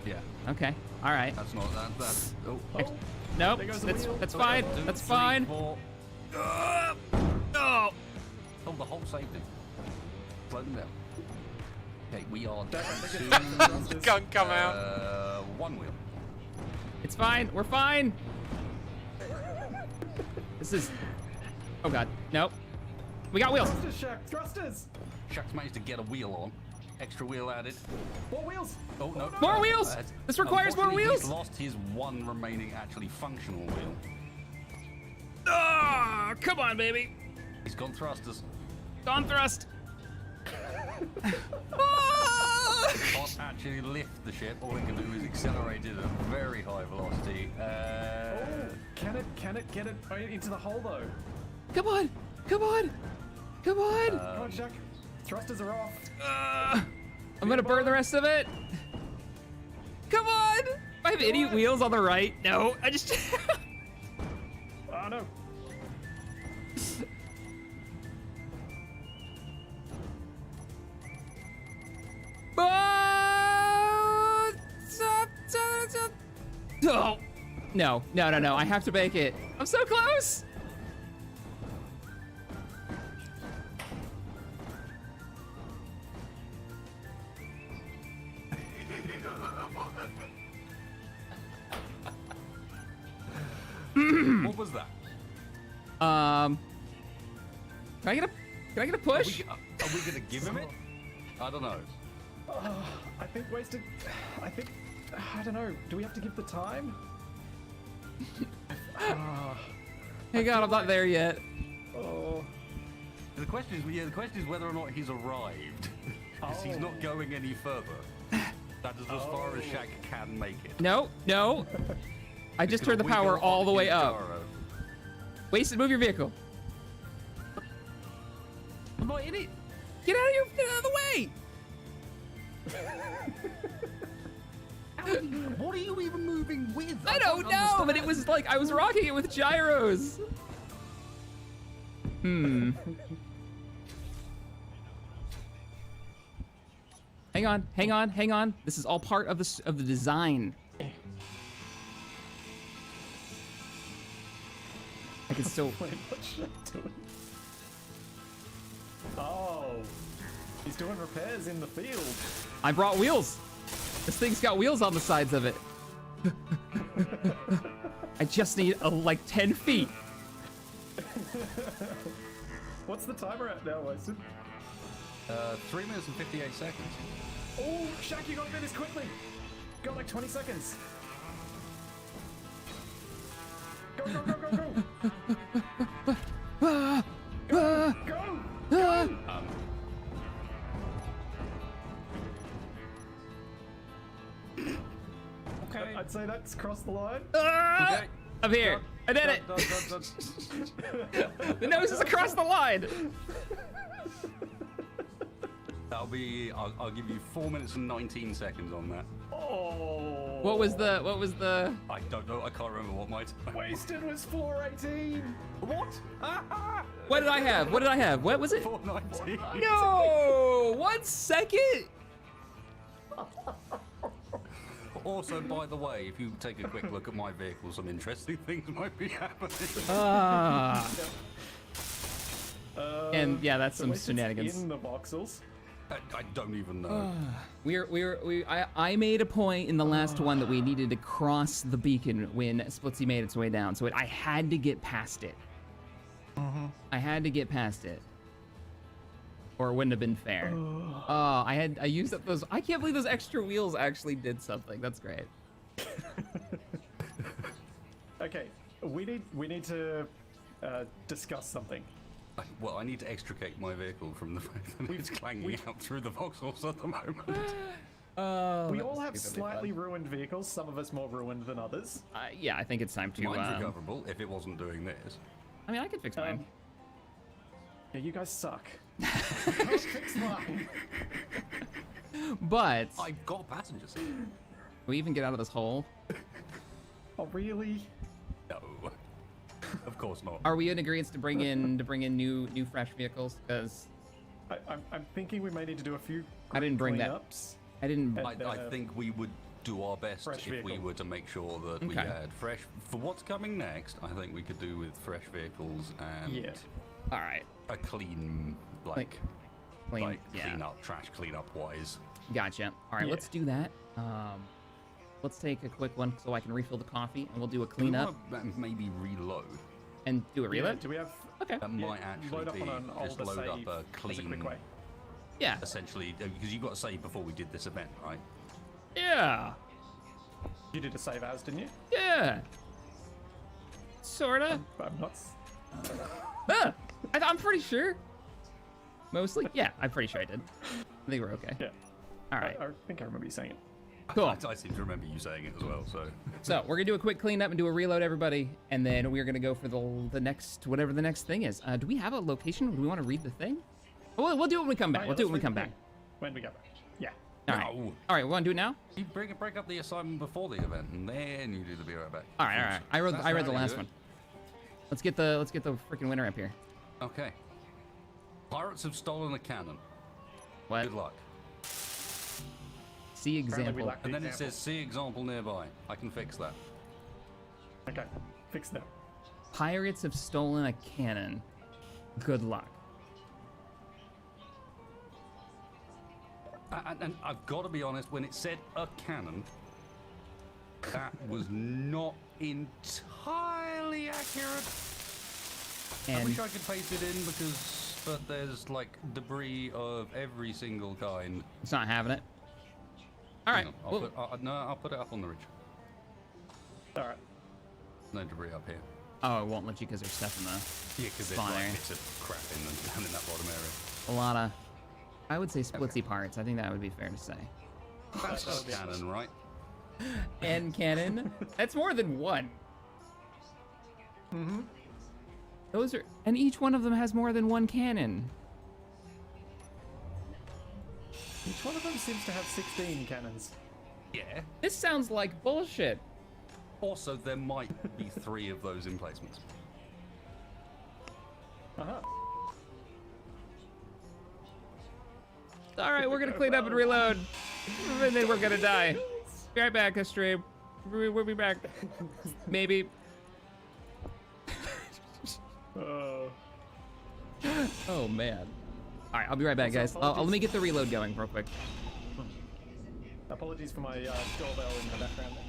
N: Yeah.
M: Okay, all right.
N: That's not, that's, oh.
M: Nope,
L: There goes the
M: that's
L: wheel.
M: fine,
N: Two,
M: that's
N: three,
M: fine.
N: 4.
M: Oh!
N: Oh, the whole safety. Slow them down. Okay, we are down to
C: Gun come out.
N: one wheel.
M: It's fine, we're fine. This is... Oh god, nope. We got wheels.
L: Thrusters, Shaq, thrusters!
N: Shaq's managed to get a wheel on. Extra wheel added.
L: More wheels!
N: Oh no.
M: More wheels! This requires more
N: Unfortunately,
M: wheels!
N: He's lost his one remaining actually functional wheel.
M: Oh, come on, baby.
N: He's gone thrusters.
M: On thrust.
N: Can't actually lift the ship. All it can do is accelerate it at a very high velocity.
L: Can it get it into the hole though?
M: Come on, come on, come on.
L: Come on, Shaq. Thrusters are off.
M: I'm gonna burn the rest of it. Come on. I have idiot wheels on the right. No, I just...
L: Oh no.
M: Oh. No, no, no, no. I have to make it. I'm so close.
N: What was that?
M: Can I get a push?
N: Are we gonna give him it? I don't know.
L: I think wasted. I don't know. Do we have to give the time?
M: Hang on, I'm not there yet.
L: Oh.
N: The question is whether or not he's arrived. Because he's not going any further. That is as far as Shaq can make it.
M: No, no. I just turned the power all the way up. Wasted, move your vehicle.
N: I'm not in it.
M: Get out of the way.
N: What are you even moving with?
M: I don't know, but it was like I was rocking it with gyros. Hmm. Hang on, hang on, hang on. This is all part of the design. I can still.
L: Wait, what's Shaq doing? Oh, he's doing repairs in the field.
M: I brought wheels. This thing's got wheels on the sides of it. I just need like 10 feet.
L: What's the timer at now, Wasted?
N: 3 minutes and 58 seconds.
L: Oh, Shaq, you gotta do this quickly. Got like 20 seconds. Go, go, go, go, go. Go, go. Okay. I'd say that's crossed the line.
M: Okay. I'm here. I did it. The nose is across the line.
N: That'll be. I'll give you 4 minutes and 19 seconds on that.
L: Oh.
M: What was the?
N: I don't know. I can't remember what my time.
L: Wasted was 4:18.
N: What?
M: What did I have? What did I have? What was it?
N: 4:19.
M: No! 1 second?
N: Also, by the way, if you take a quick look at my vehicle, some interesting things might be happening.
M: And yeah, that's
L: so
M: some
L: wait, it's
M: shenanigans.
L: in the voxels.
N: I don't even know.
M: I made a point in the last one that we needed to cross the beacon when Splitsy made its way down, so I had to get past it. I had to get past it, or it wouldn't have been fair. I used up those. I can't believe those extra wheels actually did something. That's great.
L: Okay, we need to discuss something.
N: Well, I need to extricate my vehicle from the fact that it's clanging out through the voxels at the moment.
L: We all have slightly ruined vehicles, some of us more ruined than others.
M: Yeah, I think it's time to.
N: Mine's recoverable if it wasn't doing this.
M: I mean, I could fix mine.
L: Yeah, you guys suck. Don't fix mine.
M: But
N: I've got a passenger seat.
M: Can we even get out of this hole?
L: Oh, really?
N: No. Of course not.
M: Are we in agreement to bring in new fresh vehicles? Because
L: I'm thinking we may need to do a few.
M: I didn't bring that.
L: cleanups.
M: I didn't.
N: I think we would do our best
L: fresh
N: if we
L: vehicle.
N: were to make sure that we
M: Okay.
N: had fresh. For what's coming next, I think we could do with fresh vehicles and
M: All right.
N: a clean,
M: Clean
N: cleanup, trash cleanup wise.
M: Gotcha. All right,
N: Yeah.
M: let's do that. Let's take a quick one so I can refill the coffee, and we'll do a
N: Do we
M: cleanup
N: wanna maybe reload.
M: and do a reload.
L: Do we have?
M: Okay.
N: That might actually
L: load up
N: be
L: on an
N: just
L: older
N: load up
L: save
N: a
L: as a
N: clean.
L: quick way.
M: Yeah.
N: Essentially, because you got to save before we did this event, right?
M: Yeah.
L: You did a save as, didn't you?
M: Yeah. Sorta.
L: I'm not.
M: I'm pretty sure. Mostly. Yeah, I'm pretty sure I did. I think we're okay.
L: Yeah.
M: All right.
L: I think I remember you saying it.
M: Cool.
N: I seem to remember you saying it as well.
M: So we're gonna do a quick cleanup and do a reload, everybody, and then we're gonna go for the next whatever the next thing is. Do we have a location? Do we want to read the thing? Oh, we'll do it when we come back.
L: Oh, yeah,
M: We'll do it
L: let's
M: when we
L: read
M: come
L: the
M: back.
L: thing. When we get back. Yeah.
M: All right. All right. We want to do it now?
N: You break up the assignment before the event, and then you do the be right back.
M: All right. All right. I read
N: That's
M: the
N: how you
M: last
N: do it.
M: one. Let's get the freaking winner up here.
N: Okay. Pirates have stolen a cannon.
M: What?
N: Good luck.
M: See example.
N: And then it says see example nearby. I can fix that.
L: Okay. Fix that.
M: Pirates have stolen a cannon. Good luck.
N: And I've got to be honest, when it said a cannon, that was not entirely accurate. I
M: And-
N: wish I could paste it in but there's like debris of every single kind.
M: It's not having it. All right.
N: Hang on,
M: Well-
N: I'll put it up on the ridge.
L: All right.
N: No debris up here.
M: Oh, it won't let you because there's stuff in the
N: Yeah, because there's
M: spawn
N: like
M: area.
N: bits of crap down in that bottom area.
M: A lot of, I would say splitsy parts. I think that would be fair to say.
N: That's a cannon, right?
M: And cannon. That's more than one.
L: Mm-hmm.
M: Those are, and each one of them has more than one cannon.
L: Each one of them seems to have 16 cannons.
N: Yeah.
M: This sounds like bullshit.
N: Also, there might be 3 of those emplacements.
L: Uh-huh.
M: All right, we're gonna clean up and reload, and then we're gonna die. Be right back, stream. We'll be back. Maybe. Oh man. All right, I'll be right back, guys. Let me get the reload going real quick.
L: Apologies for my doorbell in the background there.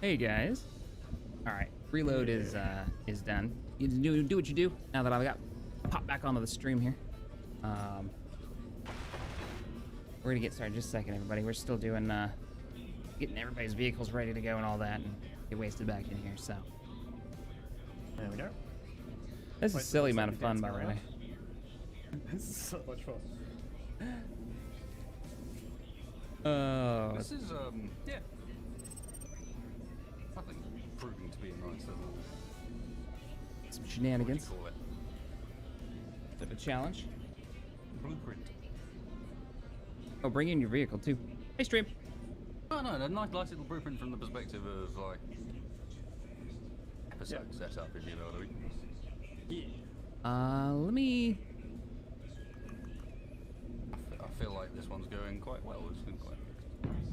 M: Hey guys. All right, reload is done. You do what you do. Now that I've got pop back onto the stream here. We're gonna get started in just a second, everybody. We're still doing getting everybody's vehicles ready to go and all that, and get wasted back in here. So
L: there we go.
M: This is a silly amount of fun, by the way.
L: This is so much fun.
M: Oh.
N: This is yeah. I think proving to be a nice little
M: Some shenanigans.
N: What do you call it?
M: Bit of a challenge.
N: Blueprint.
M: Oh, bring in your vehicle too. Hey, stream.
N: Oh no, a nice little blueprint from the perspective of like episode setup, if you know what I mean.
M: Yeah. Let me.
N: I feel like this one's going quite well. It's been quite mixed.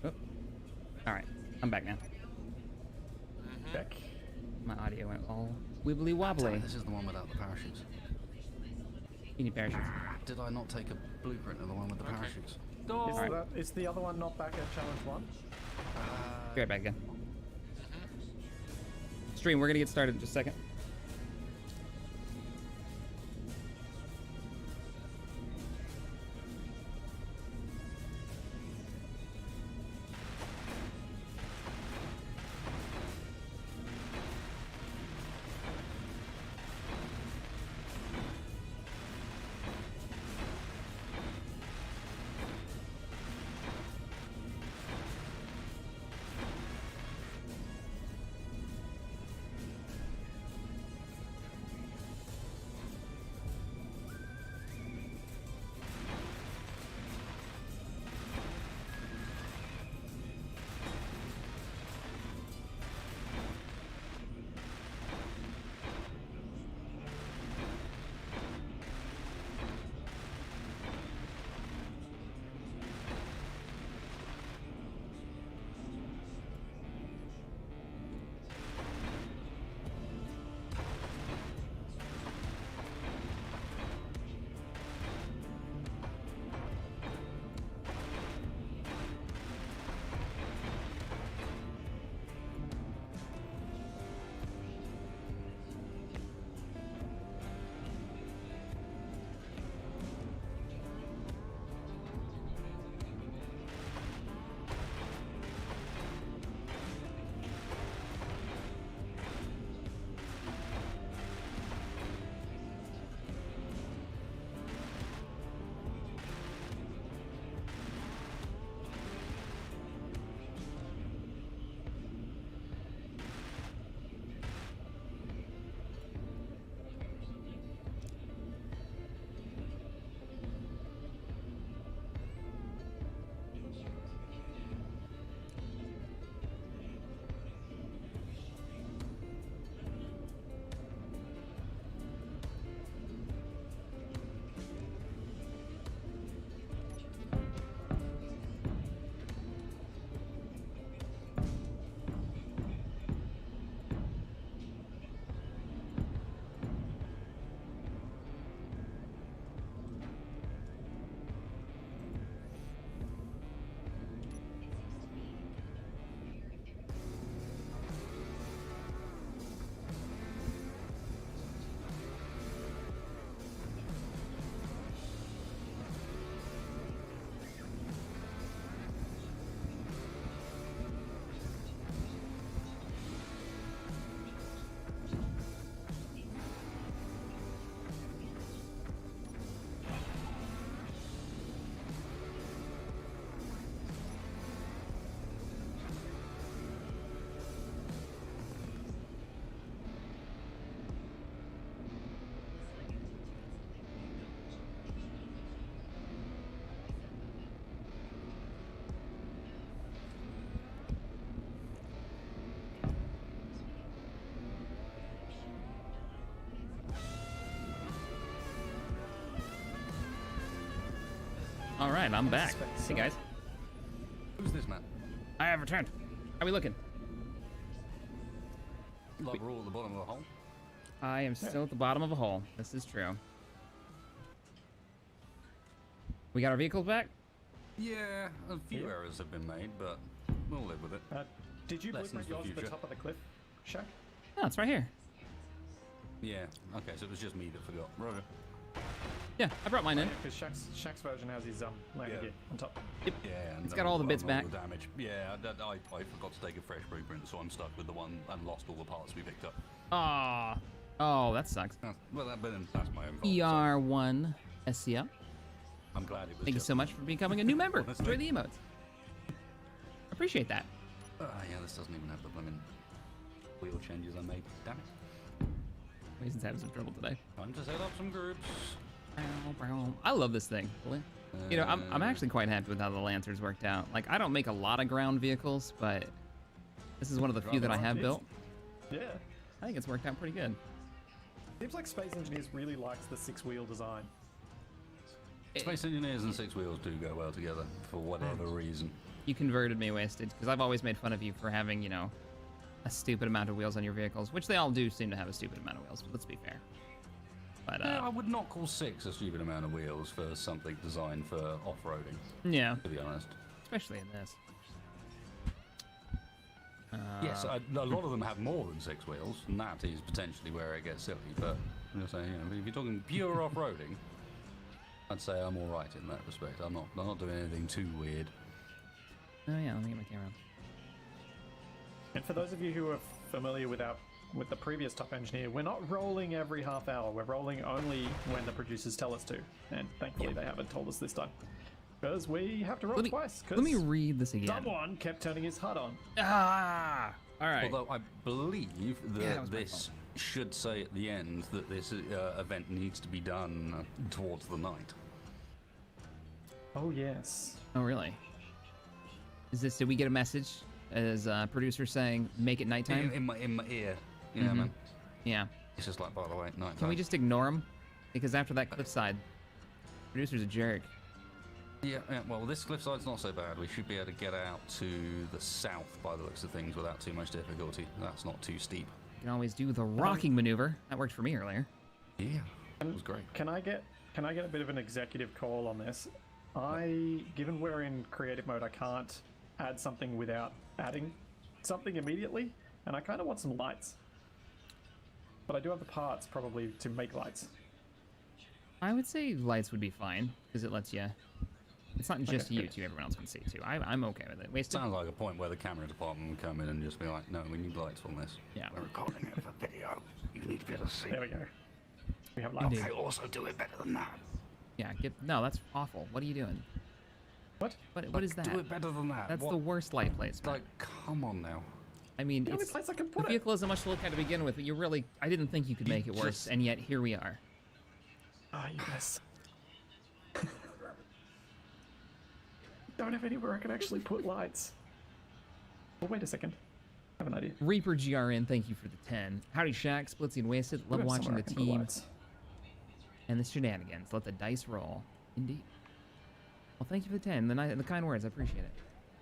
M: Oh. All right, I'm back now.
L: Back.
M: My audio went all wibbly wobbly.
N: This is the one without the parachutes.
M: You need parachutes.
N: Did I not take a blueprint of the one with the parachutes?
L: Is the other one not back at challenge 1?
M: Be right back again. Stream, we're gonna get started in just a second. All right, I'm back. Hey guys.
N: Who's this man?
M: I have returned. How we looking?
N: Like we're all at the bottom of the hole.
M: I am still at the bottom of a hole. This is true. We got our vehicles back?
N: Yeah, a few errors have been made, but we'll live with it.
L: Did you
N: Lessons
L: blueprint
N: for
L: yours at the
N: future.
L: top of the cliff, Shaq?
M: No, it's right here.
N: Yeah, okay, so it was just me that forgot. Roger.
M: Yeah, I brought mine in.
L: Because Shaq's version has his landing gear on top.
M: Yep.
N: Yeah, and
M: It's got all the bits back.
N: The damage. Yeah, I forgot to take a fresh blueprint, so I'm stuck with the one and lost all the parts we picked up.
M: Ah. Oh, that sucks.
N: Well, that's my own fault.
M: ER1 SCL.
N: I'm glad it was.
M: Thank you
N: just
M: so much for becoming a new member.
N: Honestly.
M: Enjoy the emotes. Appreciate that.
N: Yeah, this doesn't even have the blooming wheel changes I made. Damn it.
M: Mason's having some trouble today.
N: Time to set up some groups.
M: I love this thing. You know, I'm actually quite happy with how the Lancers worked out. Like, I don't make a lot of ground vehicles, but this is one of the few that I have built.
L: Yeah.
M: I think it's worked out pretty good.
L: Seems like Space Engineers really likes the 6-wheel design.
N: Space Engineers and 6 wheels do go well together for whatever reason.
M: You converted me, Wasted, because I've always made fun of you for having, you know, a stupid amount of wheels on your vehicles, which they all do seem to have a stupid amount of wheels, but let's be fair. But,
N: yeah, I would not call 6 a stupid amount of wheels for something designed for off-roading.
M: Yeah.
N: To be honest.
M: Especially in this.
N: Yes, a lot of them have more than 6 wheels, and that is potentially where it gets silly. But I'm just saying, you know, if you're talking pure off-roading, I'd say I'm all right in that respect. I'm not doing anything too weird.
M: Oh yeah, let me get my camera on.
L: And for those of you who are familiar with the previous Top Engineer, we're not rolling every half hour. We're rolling only when the producers tell us to, and thankfully they haven't told us this time. Because we have to roll twice.
M: Let me read this again.
L: Someone kept turning his HUD on.
M: Ah! All right.
N: Although I believe that this should say at the end that this event needs to be done towards the night.
L: Oh, yes.
M: Oh, really? Did we get a message as producer saying, make it nighttime?
N: In my ear. Yeah, man.
M: Yeah.
N: It's just like, by the way, nighttime.
M: Can we just ignore him? Because after that cliffside, producer's a jerk.
N: Yeah, well, this cliffside's not so bad. We should be able to get out to the south by the looks of things without too much difficulty. That's not too steep.
M: You can always do the rocking maneuver. That worked for me earlier.
N: Yeah, that was great.
L: Can I get a bit of an executive call on this? Given we're in creative mode, I can't add something without adding something immediately, and I kind of want some lights. But I do have the parts probably to make lights.
M: I would say lights would be fine because it lets you. It's not just you two; everyone else can see too. I'm okay with it. Wasted.
N: Sounds like a point where the camera department would come in and just be like, "No, we need lights on this.
M: Yeah,
N: we're recording it for video. You need to be able to see."
L: There we go. We have lights.
N: Okay, also do it better than that.
M: Yeah, no, that's awful. What are you doing?
L: What?
M: What is that?
N: Do it better than that.
M: That's
N: What?
M: the worst light placement.
N: Like, come on now.
M: I mean,
L: The only
M: it's,
L: place I can
M: the
L: put it.
M: vehicle isn't much to look at to begin with, but I didn't think you could make it worse, and yet here we are.
L: Ah, yes. Don't have anywhere I can actually put lights. Oh, wait a second. I have an idea.
M: Reaper GRN, thank you for the 10. Howdy Shaq, Splitsy and Wasted. Love
L: have
M: watching
L: somewhere
M: the
L: I can put
M: team
L: lights.
M: and the shenanigans. Let the dice roll. Indeed. Well, thank you for the 10. The kind words, I appreciate it.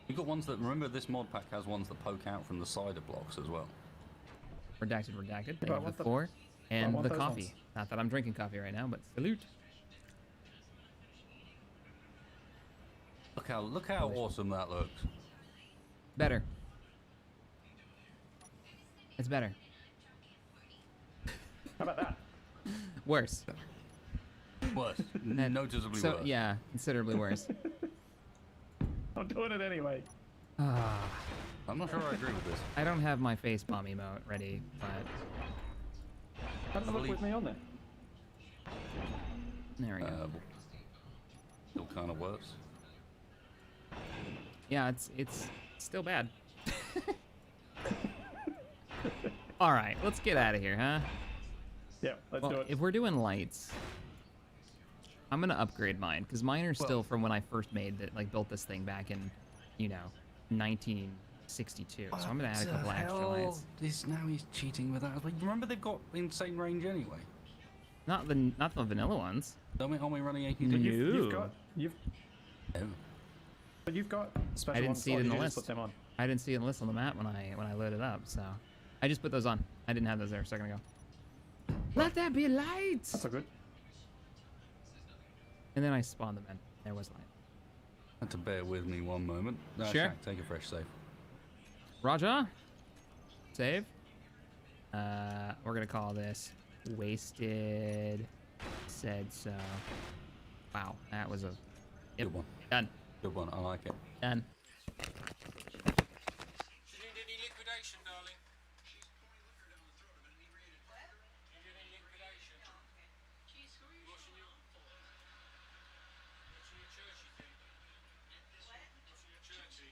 N: You've got ones that, remember this mod pack has ones that poke out from the side of blocks as well.
M: Redacted.
L: I
M: Thank you for
L: want
M: the
L: the-
M: 4. And
L: want
M: the
L: those
M: coffee.
L: ones.
M: Not that I'm drinking coffee right now, but salute.
N: Look how awesome that looks.
M: Better. It's better.
L: How about that?
M: Worse.
N: Worse. Noticeably
M: So,
N: worse.
M: yeah, considerably worse.
L: I'm doing it anyway.
N: I'm not sure I agree with this.
M: I don't have my face bomb emote ready, but
L: How does it look with me on there?
M: there we go.
N: Still kind of worse.
M: Yeah, it's still bad. All right, let's get out of here, huh?
L: Yeah, let's do it.
M: If we're doing lights, I'm gonna upgrade mine because mine are still from when I first built this thing back in, 1962. So I'm gonna add a couple extra lights.
N: Now he's cheating with that. Remember they've got insane range anyway.
M: Not the vanilla ones.
N: Aren't we running 82?
L: But you've
N: Oh.
L: But you've got special
M: I didn't
L: ones,
M: see
L: so
M: it in
L: you
M: the
L: just
M: list.
L: put them on.
M: I didn't see it in the list on the map when I loaded up, so I just put those on. I didn't have those there a second ago. Let there be light!
L: So good.
M: And then I spawned them in. There was light.
N: Had to bear with me one moment. No,
M: Sure.
N: Shaq, take a fresh save.
M: Roger. Save. We're gonna call this wasted. Said so. Wow, that was a
N: Good one.
M: Done.
N: Good one. I like it.
M: Done.
C: Do you need any liquidation, darling? Do you need any liquidation? Washing your churchy thing? Washing your churchy?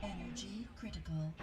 O: Energy critical.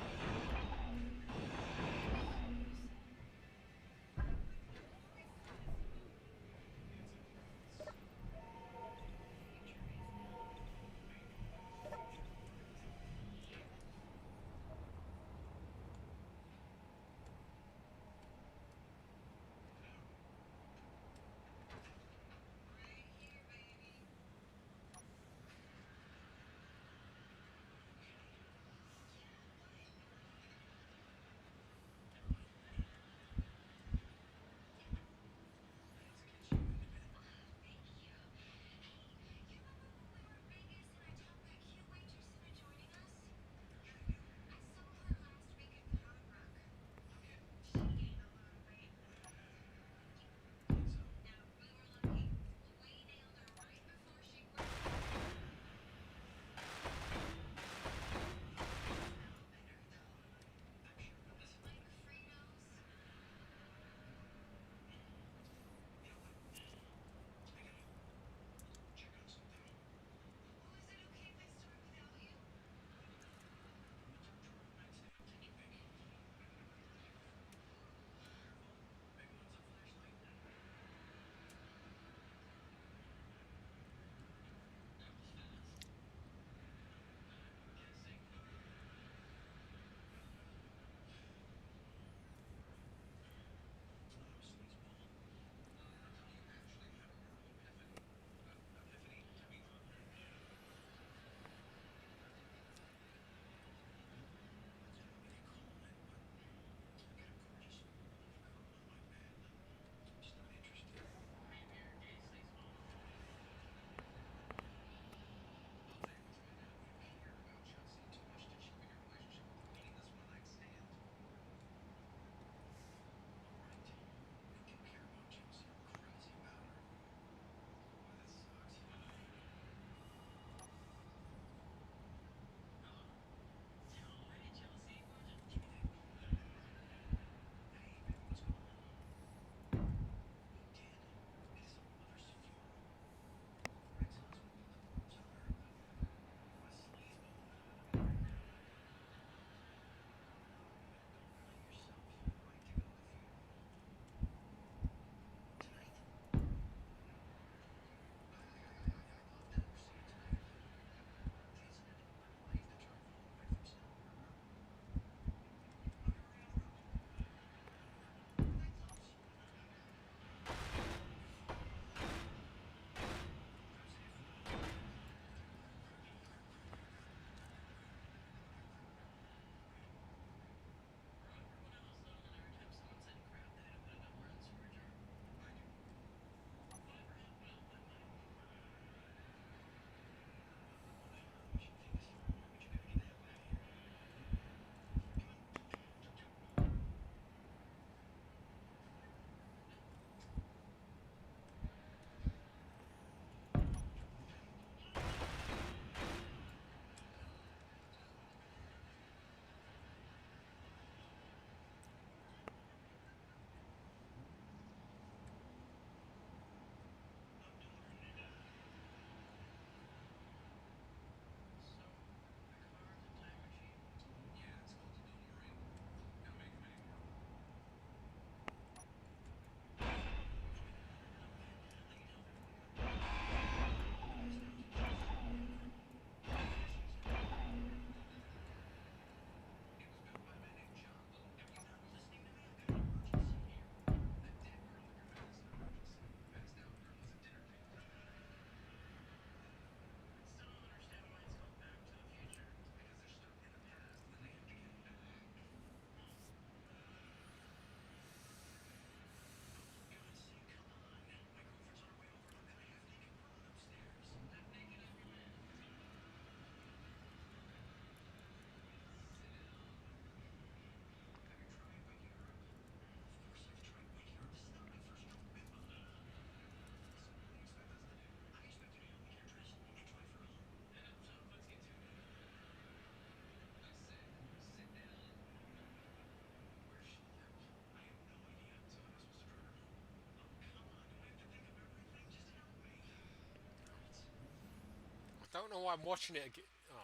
C: Don't know why I'm watching it again. Oh.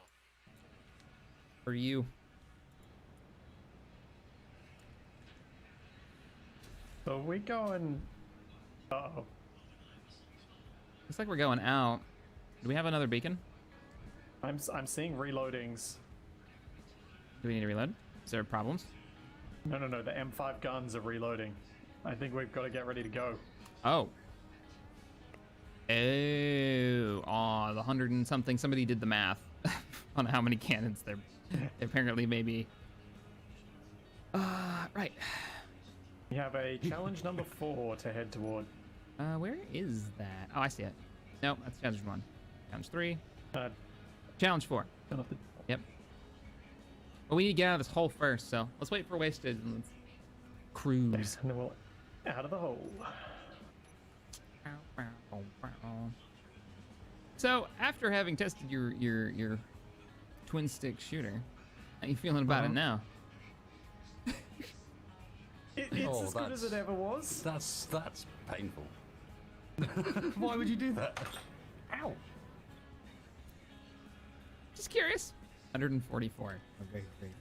M: For you.
L: So we going. Uh-oh.
M: Looks like we're going out. Do we have another beacon?
L: I'm seeing reloadings.
M: Do we need to reload? Is there problems?
L: No. The M5 guns are reloading. I think we've got to get ready to go.
M: Oh. Oh, the 100 and something. Somebody did the math on how many cannons there apparently maybe. Right.
L: We have a challenge number 4 to head toward.
M: Where is that? Oh, I see it. Nope, that's challenge 1. Challenge 3. Challenge 4. Yep. Well, we need to get out of this hole first, so let's wait for Wasted and let's cruise.
L: And then we'll out of the hole.
M: So, after having tested your twin stick shooter, how you feeling about it now?
L: It's as good as it ever was.
N: That's painful. Why would you do that?
M: Ow. Just curious. 144. Okay, great.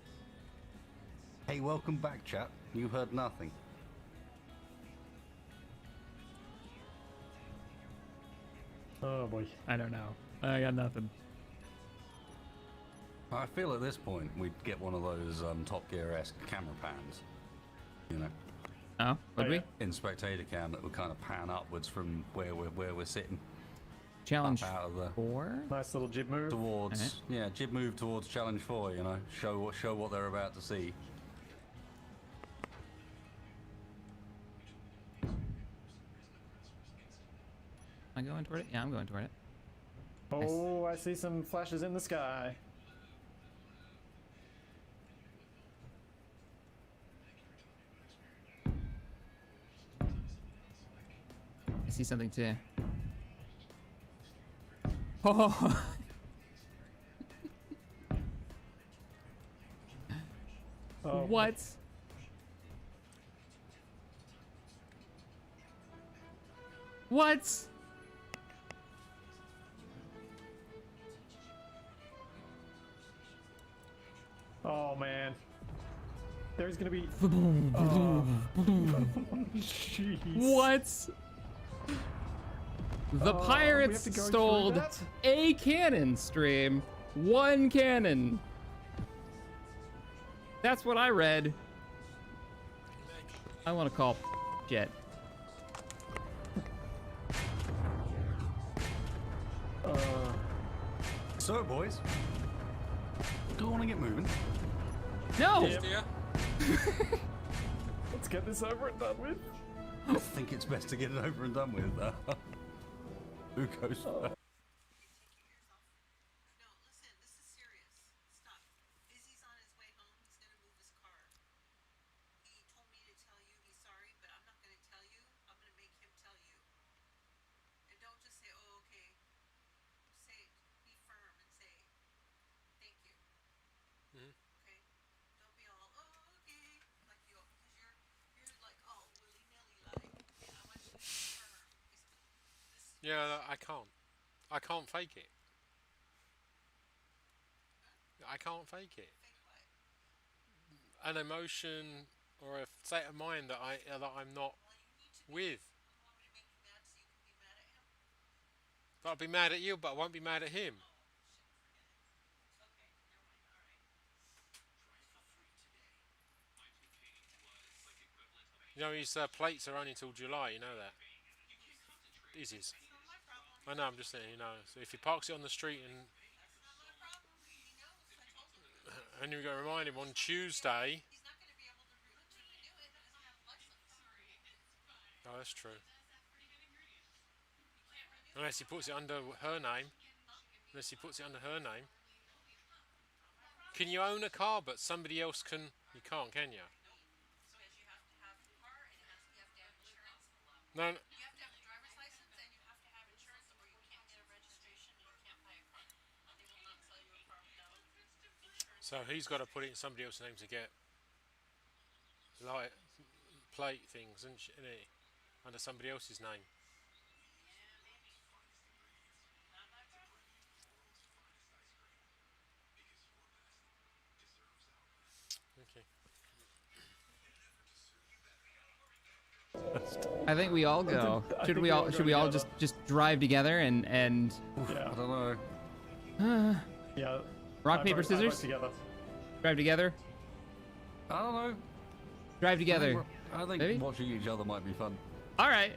N: Hey, welcome back, chat. You heard nothing.
L: Oh boy.
M: I don't know. I got nothing.
N: I feel at this point we'd get one of those Top Gear-esque camera pans. You know.
M: Oh, would we?
N: In Spectator Cam that would kind of pan upwards from where we're sitting.
M: Challenge
N: out of the
M: 4.
L: Nice little jib move.
N: Towards jib move towards Challenge 4. You know, show what they're about to see.
M: Am I going toward it? Yeah, I'm going toward it.
L: Oh, I see some flashes in the sky.
M: I see something too. Oh. What? What?
L: Oh man. There's gonna be. Jeez.
M: What? The pirates stole a cannon stream. 1 cannon. That's what I read. I want to call jet.
N: So, boys, do you want to get moving?
M: No.
L: Yep. Let's get this over and done with.
N: I think it's best to get it over and done with. Who goes first?
C: Yeah, I can't fake it. I can't fake it. An emotion or a state of mind that I'm not with. But I'll be mad at you, but I won't be mad at him. You know, his plates are only until July, you know that. His. I know, I'm just saying, you know. So if he parks it on the street and you're going to remind him on Tuesday. Oh, that's true. Unless he puts it under her name. Can you own a car but somebody else can? You can't, can you? No. So he's got to put it in somebody else's name to get light plate things, isn't he? Under somebody else's name.
M: I think we all go.
L: I
M: Should
L: think
M: we all?
L: go
M: Should we all
L: together.
M: just drive together and
L: Yeah.
N: I don't know.
L: Yeah.
M: rock
L: I
M: paper
L: vote
M: scissors?
L: together.
M: Drive together.
N: I don't know.
M: Drive together.
N: I think
M: Maybe?
N: watching each other might be fun.
M: All right.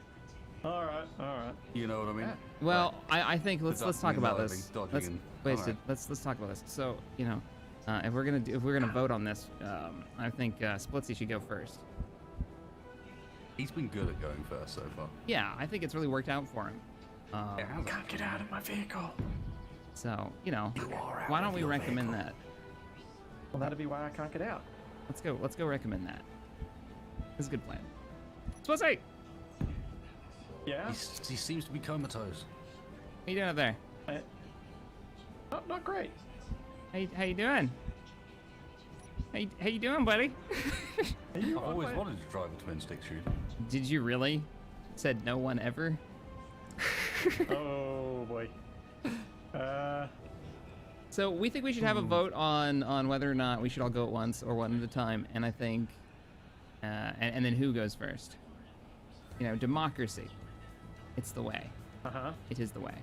L: All right.
N: You know what I mean?
M: Well, I think let's
N: Without
M: talk about
N: dodging
M: this.
N: and
M: Let's
N: dodging
M: wasted.
N: alright.
M: Let's talk about this. So you know, if we're gonna vote on this, I think Splitsy should go first.
N: He's been good at going first so far.
M: Yeah, I think it's really worked out for him.
L: Can't get out of my vehicle.
M: So you know, why don't we recommend that?
L: Well, that'd be why I can't get out.
M: Let's go recommend that. That's a good plan. Splitsy,
L: Yeah.
N: He seems to be comatose.
M: how you doing up there?
L: Not great.
M: How you doing? How you doing, buddy?
N: I've always wanted to drive a twin stick shooter.
M: Did you really? Said no one ever.
L: Oh boy.
M: So we think we should have a vote on whether or not we should all go at once or one at a time, and I think, and then who goes first? You know, democracy. It's the way. It is the way.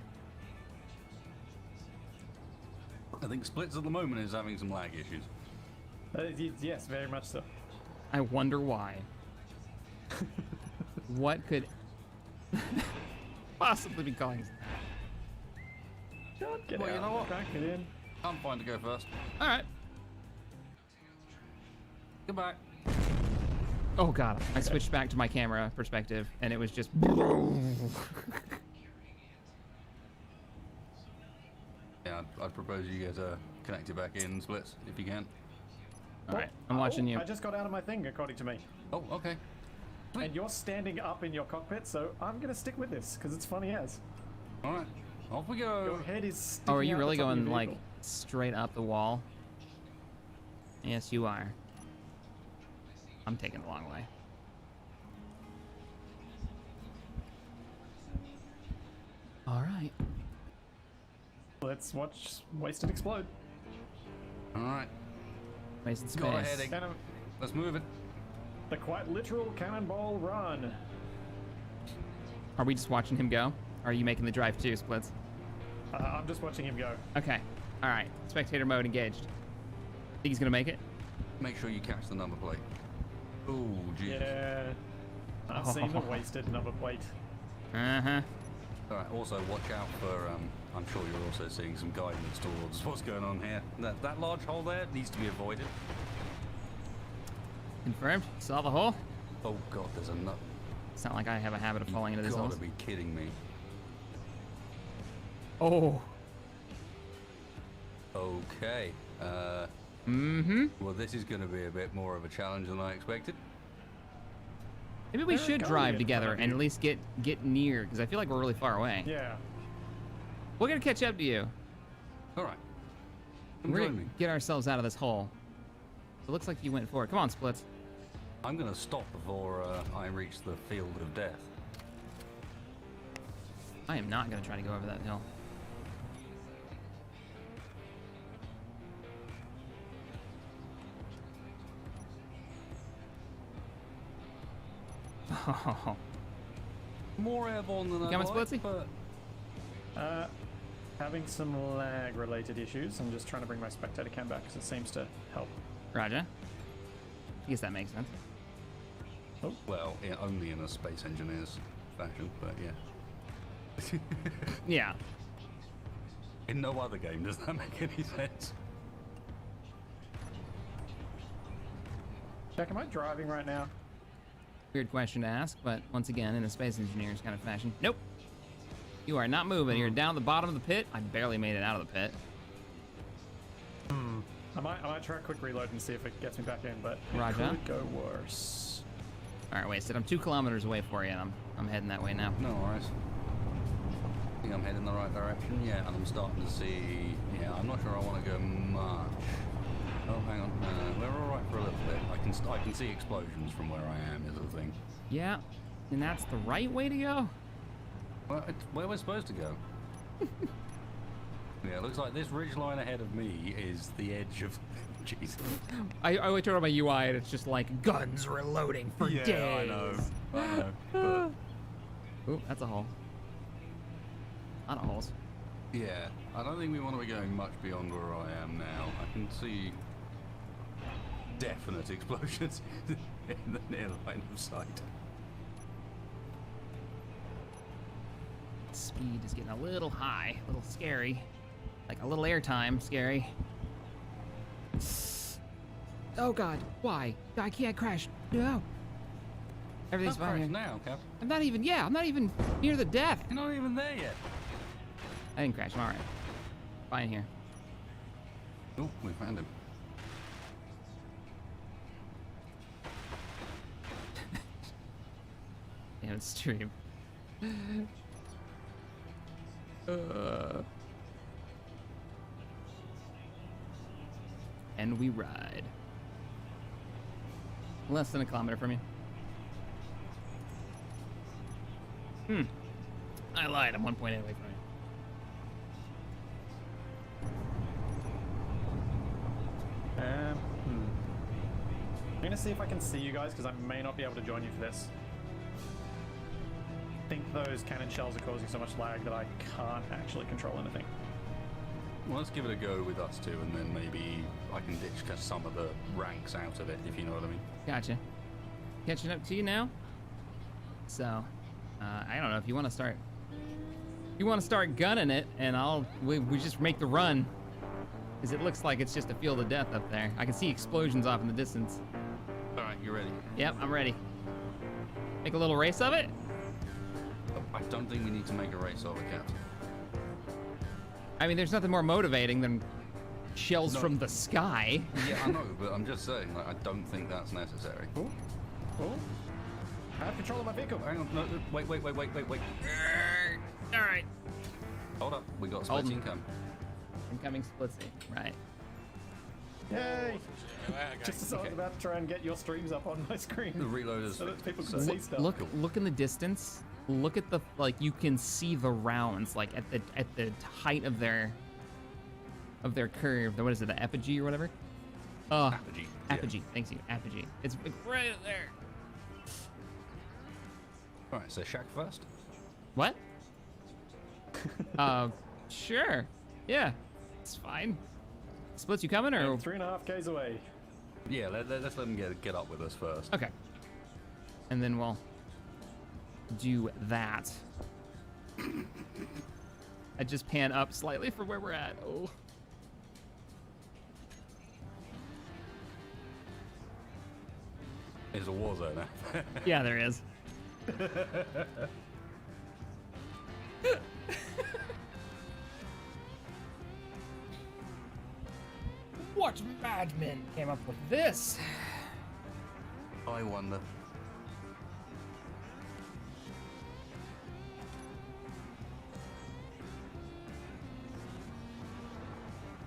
N: I think Splits at the moment is having some lag issues.
L: Yes, very much so.
M: I wonder why. What could possibly be causing that?
L: Can't get
N: Well,
L: out.
N: you know what?
L: Can't get in.
N: I'm fine to go first.
M: All right.
N: Goodbye.
M: Oh god, I switched back to my camera perspective, and it was just.
N: Yeah, I'd propose you get connected back in, Splits, if you can.
M: All right, I'm watching you.
L: I just got out of my thing, according to me.
N: Oh, okay.
L: And you're standing up in your cockpit, so I'm gonna stick with this because it's funny as.
N: All right, off we go.
L: Your head is.
M: Oh, are
L: sticking
M: you
L: out
M: really
L: the top of
M: going
L: your
M: like
L: vehicle.
M: straight up the wall? Yes, you are. I'm taking the long way. All right.
L: Let's watch Wasted explode.
N: All right.
M: Wasted space.
N: Got a heading. Let's move it.
L: The quite literal cannonball run.
M: Are we just watching him go? Or are you making the drive too, Splits?
L: I'm just watching him go.
M: Okay. All right. Spectator mode engaged. Think he's gonna make it?
N: Make sure you catch the number plate. Oh, Jesus.
L: Yeah. I've seen the wasted number plate.
M: Uh-huh.
N: All right, also watch out for, I'm sure you're also seeing some guidance towards what's going on here. That large hole there needs to be avoided.
M: Confirmed. Saw the hole.
N: Oh God, there's a nut.
M: It's not like I have a habit of falling into
N: You've
M: these
N: gotta
M: holes.
N: be kidding me.
M: Oh.
N: Okay. Well, this is going to be a bit more of a challenge than I expected.
M: Maybe we should
L: go
M: drive
L: again,
M: together
L: front of
M: and
L: you.
M: at least get near, because I feel like we're really far away.
L: Yeah.
M: We're gonna catch up to you.
N: All right. Come
M: We're
N: join
M: gonna
N: me.
M: get ourselves out of this hole. It looks like you went for it. Come on, Splits.
N: I'm going to stop before I reach the field of death.
M: I am not gonna try to go over that hill. Oh.
N: More airborne than I
M: Coming,
N: like,
M: Splitsy?
N: but
L: Having some lag related issues. I'm just trying to bring my spectator cam back because it seems to help.
M: Roger. I guess that makes sense.
N: well, yeah, only in a space engineer's fashion, but yeah.
M: Yeah.
N: In no other game does that make any sense.
L: Jack, am I driving right now?
M: Weird question to ask, but once again, in a space engineer's kind of fashion. Nope. You are not moving. You're down the bottom of the pit. I barely made it out of the pit.
L: I might try a quick reload and see if it gets me back in, but
M: Roger.
L: it could go worse.
M: All right, Wasted. I'm 2 kilometers away for you, and I'm heading that way now.
N: No worries. I think I'm heading the right direction. Yeah, and I'm starting to see. Yeah, I'm not sure I want to go much. Oh, hang on. We're all right for a little bit. I can see explosions from where I am. Is the thing.
M: Yeah, and that's the right way to go.
N: Well, it's where we're supposed to go. Yeah, it looks like this ridge line ahead of me is the edge of Jesus.
M: I turn on my UI and it's just like guns reloading for days.
N: I know.
M: Ooh, that's a hole. A lot of holes.
N: Yeah, I don't think we want to be going much beyond where I am now. I can see definite explosions in the near line of sight.
M: Speed is getting a little high, a little scary. Like a little airtime, scary. Oh god, why? I can't crash. No. Everything's
N: Don't
M: fine
N: crash
M: here.
N: now, Cap.
M: I'm not even near the death.
N: You're not even there yet.
M: I didn't crash, I'm alright. Fine here.
N: Oh, we found him.
M: Damn stream. And we ride. Less than a kilometer from you. I lied. I'm 1.8 away from you.
L: I'm gonna see if I can see you guys because I may not be able to join you for this. I think those cannon shells are causing so much lag that I can't actually control anything.
N: Well, let's give it a go with us two, and then maybe I can ditch some of the ranks out of it, if you know what I mean.
M: Gotcha. Catching up to you now. So, I don't know if you want to start. You want to start gunning it, and we just make the run, because it looks like it's just a field of death up there. I can see explosions off in the distance.
N: All right, you ready?
M: Yep, I'm ready. Make a little race of it.
N: I don't think we need to make a race of it, Captain.
M: I mean, there's nothing more motivating than shells from the sky.
N: Yeah, I know, but I'm just saying, like, I don't think that's necessary.
L: Oh, I have control of my vehicle.
N: Hang on, no, wait.
M: All right.
N: Hold up, we got splitting income.
M: Incoming splitsy, right.
L: Yay! Just as I was about to try and get your streams up on my screen.
N: The reloaders.
L: So that people can see stuff.
M: Look in the distance. Look at the, like, you can see the rounds, like, at the height of their curve. What is it, the apogee or whatever?
N: Apogee.
M: Apogee, yeah. Thanks you, apogee. It's like right there.
N: All right, so Shaq first.
M: What? Sure. Yeah, it's fine. Splits, you coming, or?
L: 3.5 Ks away.
N: Yeah, let's let them get up with us first.
M: Okay. And then we'll do that. I just pan up slightly for where we're at. Oh.
N: There's a war zone now.
M: Yeah, there is. What madman came up with this?
N: I wonder.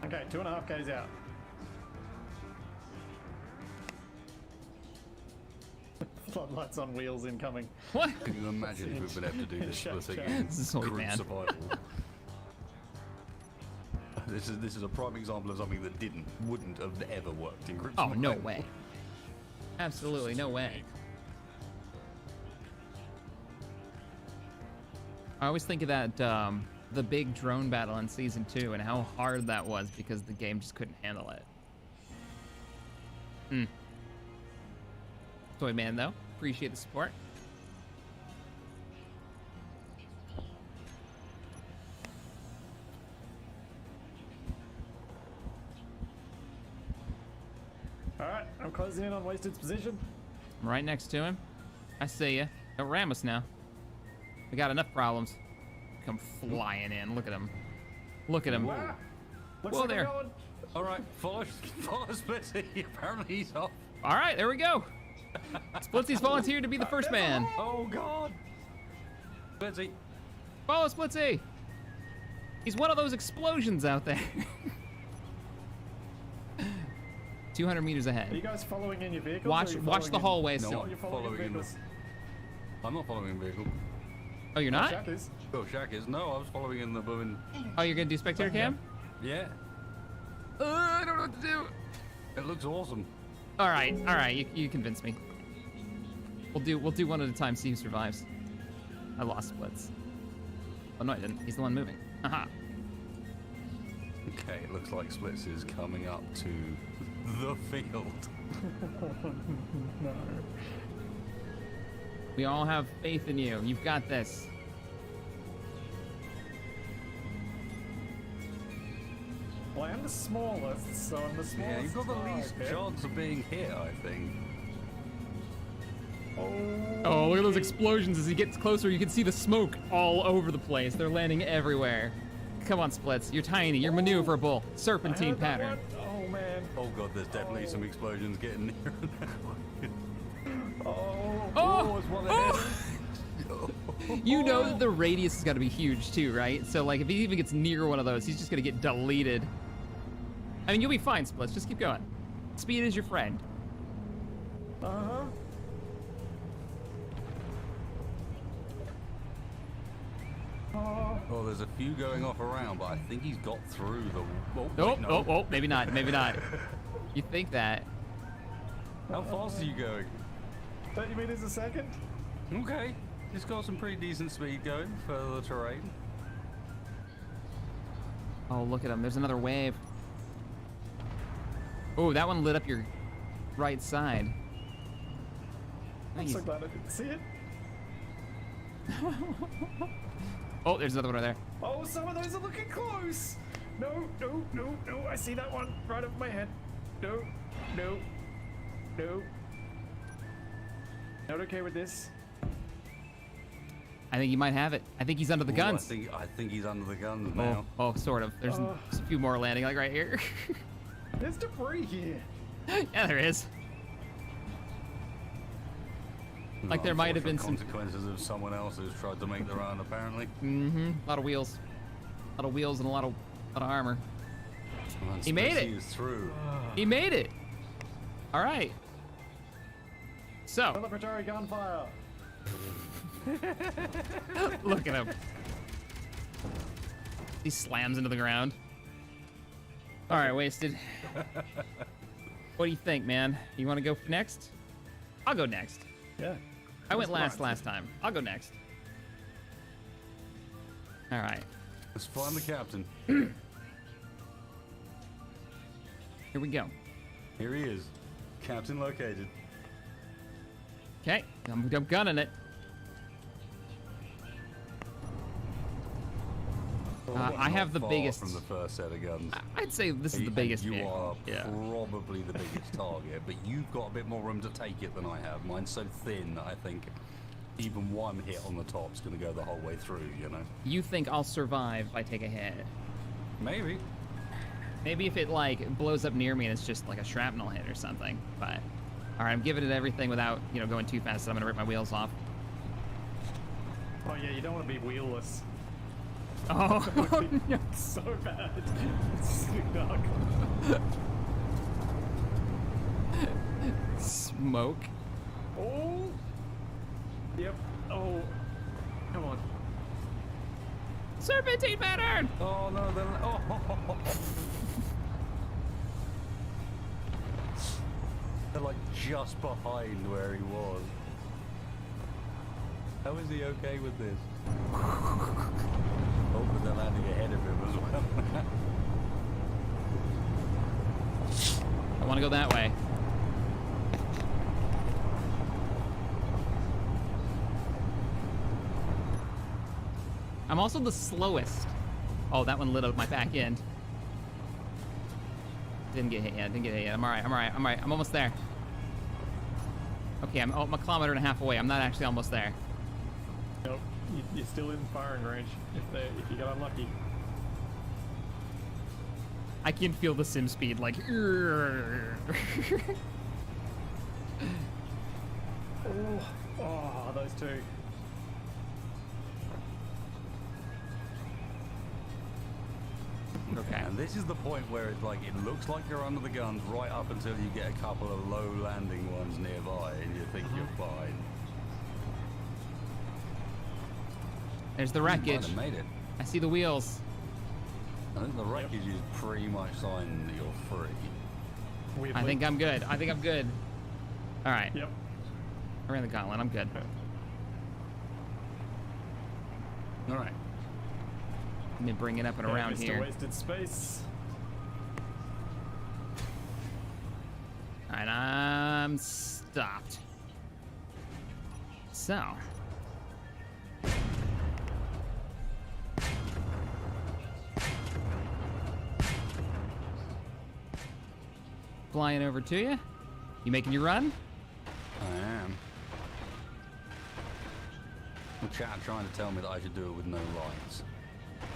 L: Okay, 2.5 Ks out. Floodlights on wheels incoming.
M: What?
N: Can you imagine if we've been able to do this splitting in
M: This is sweet,
N: group
M: man.
N: survival? This is a prime example of something that wouldn't have ever worked in group
M: Oh,
N: survival.
M: no way. Absolutely no way. I always think of that, the big drone battle in Season 2 and how hard that was because the game just couldn't handle it. Toy man, though. Appreciate the support.
L: Alright, I'm closing in on Wasted's position.
M: I'm right next to him. I see ya. Don't ram us now. We got enough problems. Come flying in. Look at him. Look at him.
L: Wow. Looks
M: Whoa
L: like
M: there.
L: I'm going.
N: All right, follow Splitsy. Apparently he's off.
M: All right, there we go. Splitsy's volunteered to be the first man.
N: Oh God. Splitsy.
M: Follow Splitsy. He's one of those explosions out there. 200 meters
L: Are you
M: ahead.
L: guys following in your vehicles?
M: Watch
L: or are you
M: the
L: following
M: hallway
L: in...
M: still.
N: No,
L: You're following in vehicles.
N: I'm not following in vehicle.
M: Oh, you're not?
L: Shaq is.
N: Oh, Shaq is. No, I was following in the booming.
M: Oh, you're gonna do spectator cam?
N: Yeah.
M: I don't know what to do.
N: It looks awesome.
M: All right, you convinced me. We'll do one at a time, see who survives. I lost Splits. Oh no, I didn't. He's the one moving. Haha.
N: Okay, it looks like Splits is coming up to the field.
L: No.
M: We all have faith in you. You've got this.
L: Well, I am the smallest, so I'm the smallest.
N: Yeah, you've got the least
L: target.
N: chance of being hit, I think.
M: Oh, look at those explosions. As he gets closer, you can see the smoke all over the place. They're landing everywhere. Come on, Splits. You're tiny. You're maneuverable. Serpentine pattern.
L: Oh, man.
N: Oh god, there's definitely some explosions getting near now.
L: Oh, it's one ahead.
M: You know that the radius has got to be huge too, right? So like if he even gets near one of those, he's just gonna get deleted. I mean, you'll be fine, Splits. Just keep going. Speed is your friend.
L: Uh-huh.
N: Oh, there's a few going off around, but I think he's got through the... Oh,
M: Oh,
N: wait, no.
M: oh, maybe not. Maybe not. You think that?
N: How fast are you going?
L: 30 meters a second?
N: Okay. It's got some pretty decent speed going for the terrain.
M: Oh, look at him. There's another wave. Oh, that one lit up your right side.
L: I'm so glad I didn't see it.
M: Oh, there's another one right there.
L: Oh, some of those are looking close. No, no, no, no. I see that one right over my head. No, no, no. Not okay with this.
M: I think he might have it. I think he's under the
N: Ooh,
M: guns.
N: I think he's under the guns now.
M: Oh, sort of. There's a few more landing, like right here.
L: There's debris here.
M: Yeah, there is. Like there might have been some
N: consequences of someone else who's tried to make their own, apparently.
M: Mm-hmm. A lot of wheels. A lot of wheels and a lot of armor.
N: Well,
M: He made it.
N: is through.
M: He made it. All right. So.
L: Celebratory gunfire.
M: Look at him. He slams into the ground. All right, Wasted. What do you think, man? You want to go next? I'll go next.
L: Yeah.
M: I went last time. I'll go next. All right.
N: Let's find the captain.
M: Here we go.
N: Here he is. Captain located.
M: Okay, I'm gunning it. I have the
N: Far
M: biggest.
N: from the first set of guns.
M: I'd say this is the biggest
N: You
M: vehicle.
N: are
M: Yeah.
N: probably the biggest target, but you've got a bit more room to take it than I have. Mine's so thin that I think even one hit on the top is going to go the whole way through, you know?
M: You think I'll survive if I take a hit?
N: Maybe.
M: Maybe if it like blows up near me and it's just like a shrapnel hit or something. But all right, I'm giving it everything without going too fast. So I'm gonna rip my wheels off.
L: Oh yeah, you don't want to be wheelless.
M: Oh,
L: no. So bad. It's dark.
M: Smoke.
L: Oh. Yep. Oh. Come on.
M: Serpentine pattern.
N: Oh no! They're like just behind where he was. How is he okay with this? Oh, but they're landing ahead of him as well.
M: I want to go that way. I'm also the slowest. Oh, that one lit up my back end. Didn't get hit yet. I'm all right. I'm almost there. Okay, I'm a kilometer and a half away. I'm not actually almost there.
L: Nope. You're still in firing range if you got unlucky.
M: I can feel the sim speed like.
L: Oh, those two.
M: Okay.
N: And this is the point where it's like it looks like you're under the guns right up until you get a couple of low landing ones nearby and you think you're fine.
M: There's the
N: You might
M: wreckage.
N: have made it.
M: I see the wheels.
N: I think the wreckage is pretty much sign that you're free.
L: Weirdly.
M: I think I'm good. I think I'm good. All right.
L: Yep.
M: I ran the gauntlet. I'm good.
N: All right.
M: Let me bring it up and around
L: Mr.
M: here.
L: Wasted space.
M: All right, I'm stopped. So. Flying over to you. You making your run?
N: I am. The chat trying to tell me that I should do it with no lights.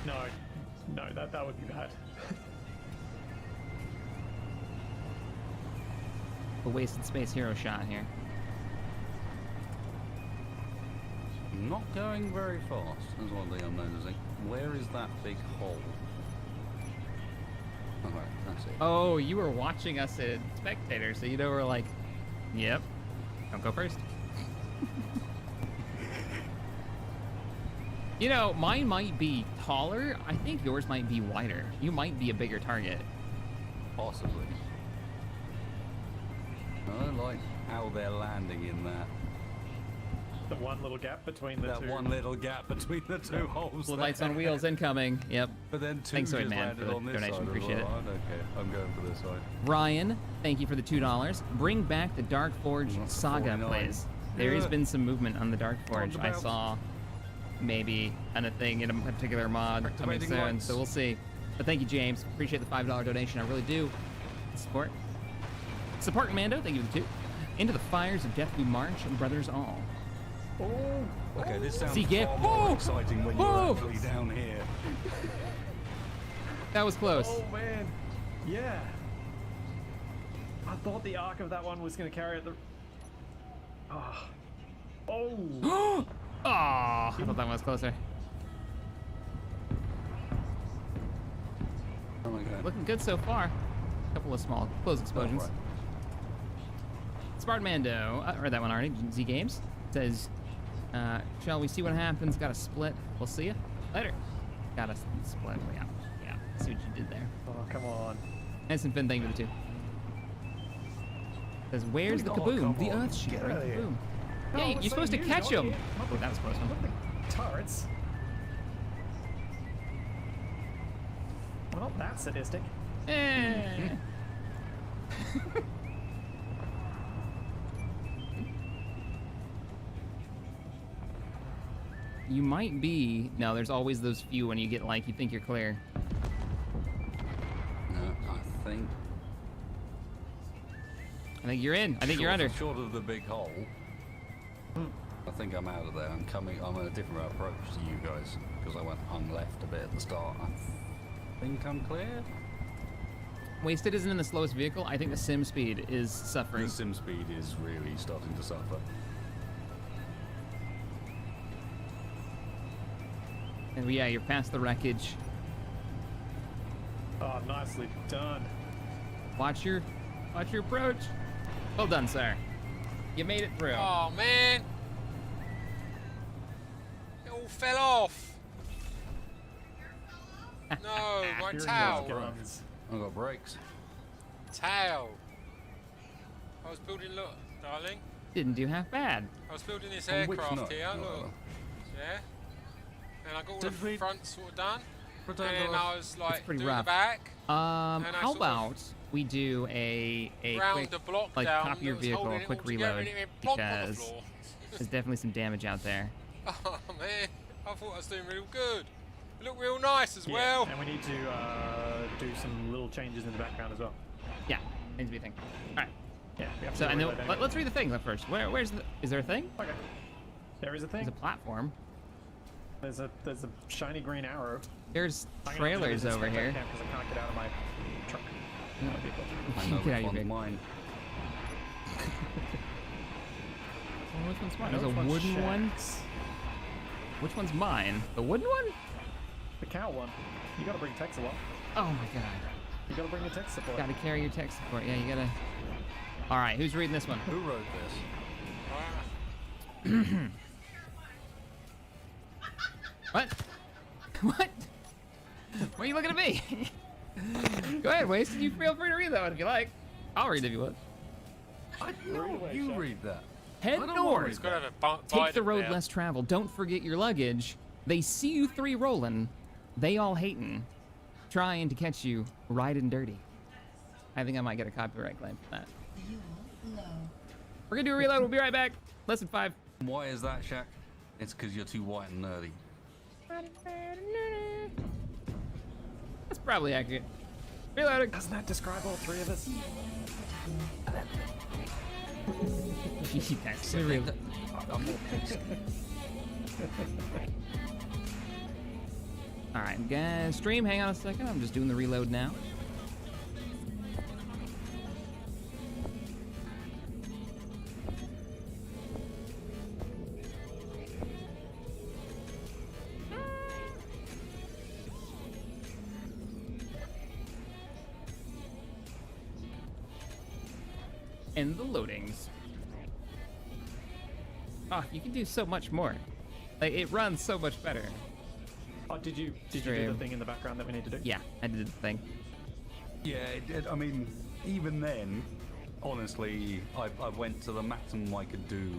L: No, that would be bad.
M: A wasted space hero shot here.
N: Not going very fast, is one thing I'm noticing. Where is that big hole? Alright, that's it.
M: Oh, you were watching us at Spectator, so you know we're like, yep, don't go first. You know, mine might be taller. I think yours might be wider. You might be a bigger target.
N: Possibly. I like how they're landing in that.
L: The one little gap between the two.
N: That one little gap between the two holes.
M: Blue lights on wheels incoming. Yep.
N: But then two
M: Thanks,
N: just
M: Zoid Man,
N: landed
M: for the
N: on this
M: donation.
N: side.
M: Appreciate it.
N: Okay, I'm going for this side.
M: Ryan, thank you for the $2. Bring back the Dark Forge Saga
N: 49.
M: plays. There has
N: Yeah.
M: been some movement on the Dark Forge. I
N: about.
M: saw maybe on a thing in a particular mod coming
N: Activating
M: soon,
N: lights.
M: so we'll see. But thank you, James. Appreciate the $5 donation. I really do. Support. Support Mando. Thank you for the 2. Into the fires of death we march, brothers all.
L: Oh.
N: Okay, this sounds
M: See, get-
N: far more
M: Oh!
N: exciting when
M: Oh!
N: you're actually down here.
M: That was close.
L: Oh man. Yeah. I thought the arc of that one was going to carry it the. Oh. Oh.
M: Oh, I thought that one was closer.
N: Oh my god.
M: Looking good so far. Couple of small close explosions.
N: right.
M: Smart Mando, or that one already, Z Games, says, shall we see what happens? Got a split. We'll see you later. Got a split. Yeah. See what you did there.
L: Oh, come on.
M: Nice Finn, thank you for the 2. Says, where's the
L: Oh,
M: kaboom?
L: come
M: The
L: on.
M: earth
L: Get
M: shattering
L: out of here.
M: kaboom.
L: No,
M: Yeah,
L: I'm
M: you're
L: saying
M: supposed to
L: you,
M: catch
L: not
M: him.
L: you.
M: Oh, that was close one.
L: Not the turrets. We're not that sadistic.
M: Eh. You might be. No, there's always those few when you get like you think you're clear.
N: No,
M: I think you're in. I think you're under.
N: Short of the big hole. I think I'm out of there. I'm on a different approach to you guys because I went hung left a bit at the start. I think I'm clear.
M: Wasted isn't in the slowest vehicle. I think the sim speed is suffering.
N: The sim speed is really starting to suffer.
M: And yeah, you're past the wreckage.
L: Oh, nicely done.
M: Watch your approach. Well done, sir. You made it through.
C: Oh man! It all fell off. No, my towel.
N: I've got brakes.
C: Towel. I was building. Look, darling.
M: Didn't do half bad.
C: I was building this
N: On which
C: aircraft
N: note?
C: here.
N: Oh,
C: Look. Yeah. And I got all
N: Did
C: the
N: we-
C: front sort of done.
N: Pretend
C: And then
N: I
C: I was like
M: pretty
C: doing
M: rough.
C: the back. And I
M: How
C: sort of
M: about we do a
C: round
M: quick,
C: the block
M: like,
C: down
M: copy your
C: that was
M: vehicle,
C: holding
M: a
C: it
M: quick
C: all together,
M: reload,
C: and it went plonk on the
M: because
C: floor.
M: there's definitely some damage out there.
C: Oh man, I thought I was doing real good. It looked real nice as
L: Yeah,
C: well.
L: and we need to do some little changes in the background as well.
M: Yeah, needs to be a thing. All right.
L: Yeah, we have to
M: So,
L: do
M: and then,
L: reload anyway.
M: let's read the thing first. Where's the? Is there a thing?
L: Okay. There is a thing.
M: There's a platform.
L: There's a shiny green arrow.
M: There's
L: I'm gonna have to do
M: trailers
L: this as
M: over
L: quick as I
M: here.
L: can 'cause I can't get out of my truck. My vehicle.
N: I know
M: Get out
N: which
M: of your
N: one's
M: vehicle.
N: mine.
M: Well, which one's mine?
L: I know
M: There's a
L: which one's
M: wooden one.
L: Shaq's.
M: Which one's mine? The wooden one?
L: The cow one. You gotta bring tech support.
M: Oh my god.
L: You gotta bring the tech support.
M: Gotta carry your tech support. Yeah, you gotta. All right, who's reading this one?
N: Who wrote this?
M: What? What? Why are you looking at me? Go ahead, Wasted. You feel free to read that one if you like. I'll read if you want.
N: You read that.
M: Head
N: I don't
M: north.
N: worry
C: He's got to have a
M: Take the road less traveled. Don't forget your luggage. They see you three rolling. They all hating. Trying to catch you riding dirty. I think I might get a copyright claim for that.
O: Fuel low.
M: We're gonna do a reload. We'll be right back. Less than 5.
N: Why is that, Shaq? It's because you're too white and nerdy.
M: That's probably accurate. Reloading.
L: Doesn't that describe all three of us?
M: That's real. All right, guys. Stream, hang on a second. I'm just doing the reload now. And the loadings. Oh, you can do so much more. Like, it runs so much better.
L: Oh, did you do the thing in the background that we need to do?
M: Yeah, I did the thing.
N: Yeah, I mean, even then, honestly, I went to the maximum I could do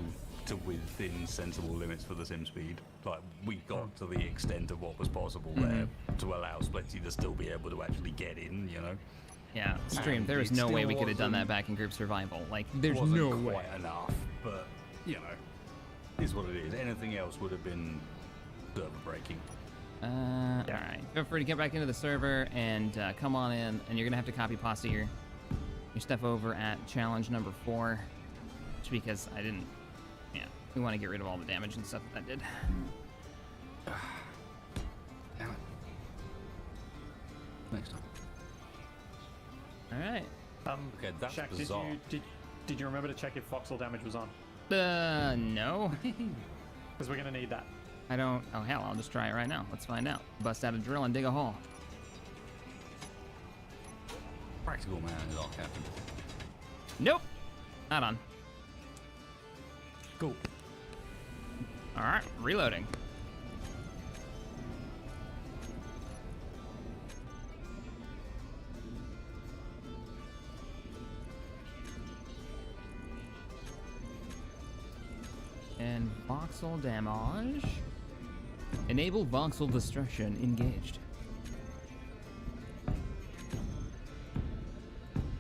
N: to within sensible limits for the sim speed. Like, we got to the extent of what was possible there to allow Splitsy to still be able to actually get in, you know?
M: Yeah, stream.
N: And
M: There was
N: it
M: no way
N: still
M: we could have done that
N: wasn't-
M: back in group survival. Like, there's
N: wasn't
M: no way.
N: quite enough, but, you know, is what it is. Anything else would have been server breaking.
M: All right. Feel free to get back into the server and come on in, and you're gonna have to copy pasta your stuff over at challenge number 4, just because I didn't. Yeah, we want to get rid of all the damage and stuff that did.
N: Damn it. Next time.
M: All right.
N: Okay, that's
L: Shaq,
N: bizarre.
L: did you remember to check if voxel damage was on?
M: No.
L: Because we're gonna need that.
M: I don't. Oh hell, I'll just try it right now. Let's find out. Bust out a drill and dig a hole.
N: Practical man is our captain.
M: Nope. Not on.
L: Cool.
M: All right, reloading. And voxel damage. Enable voxel destruction engaged.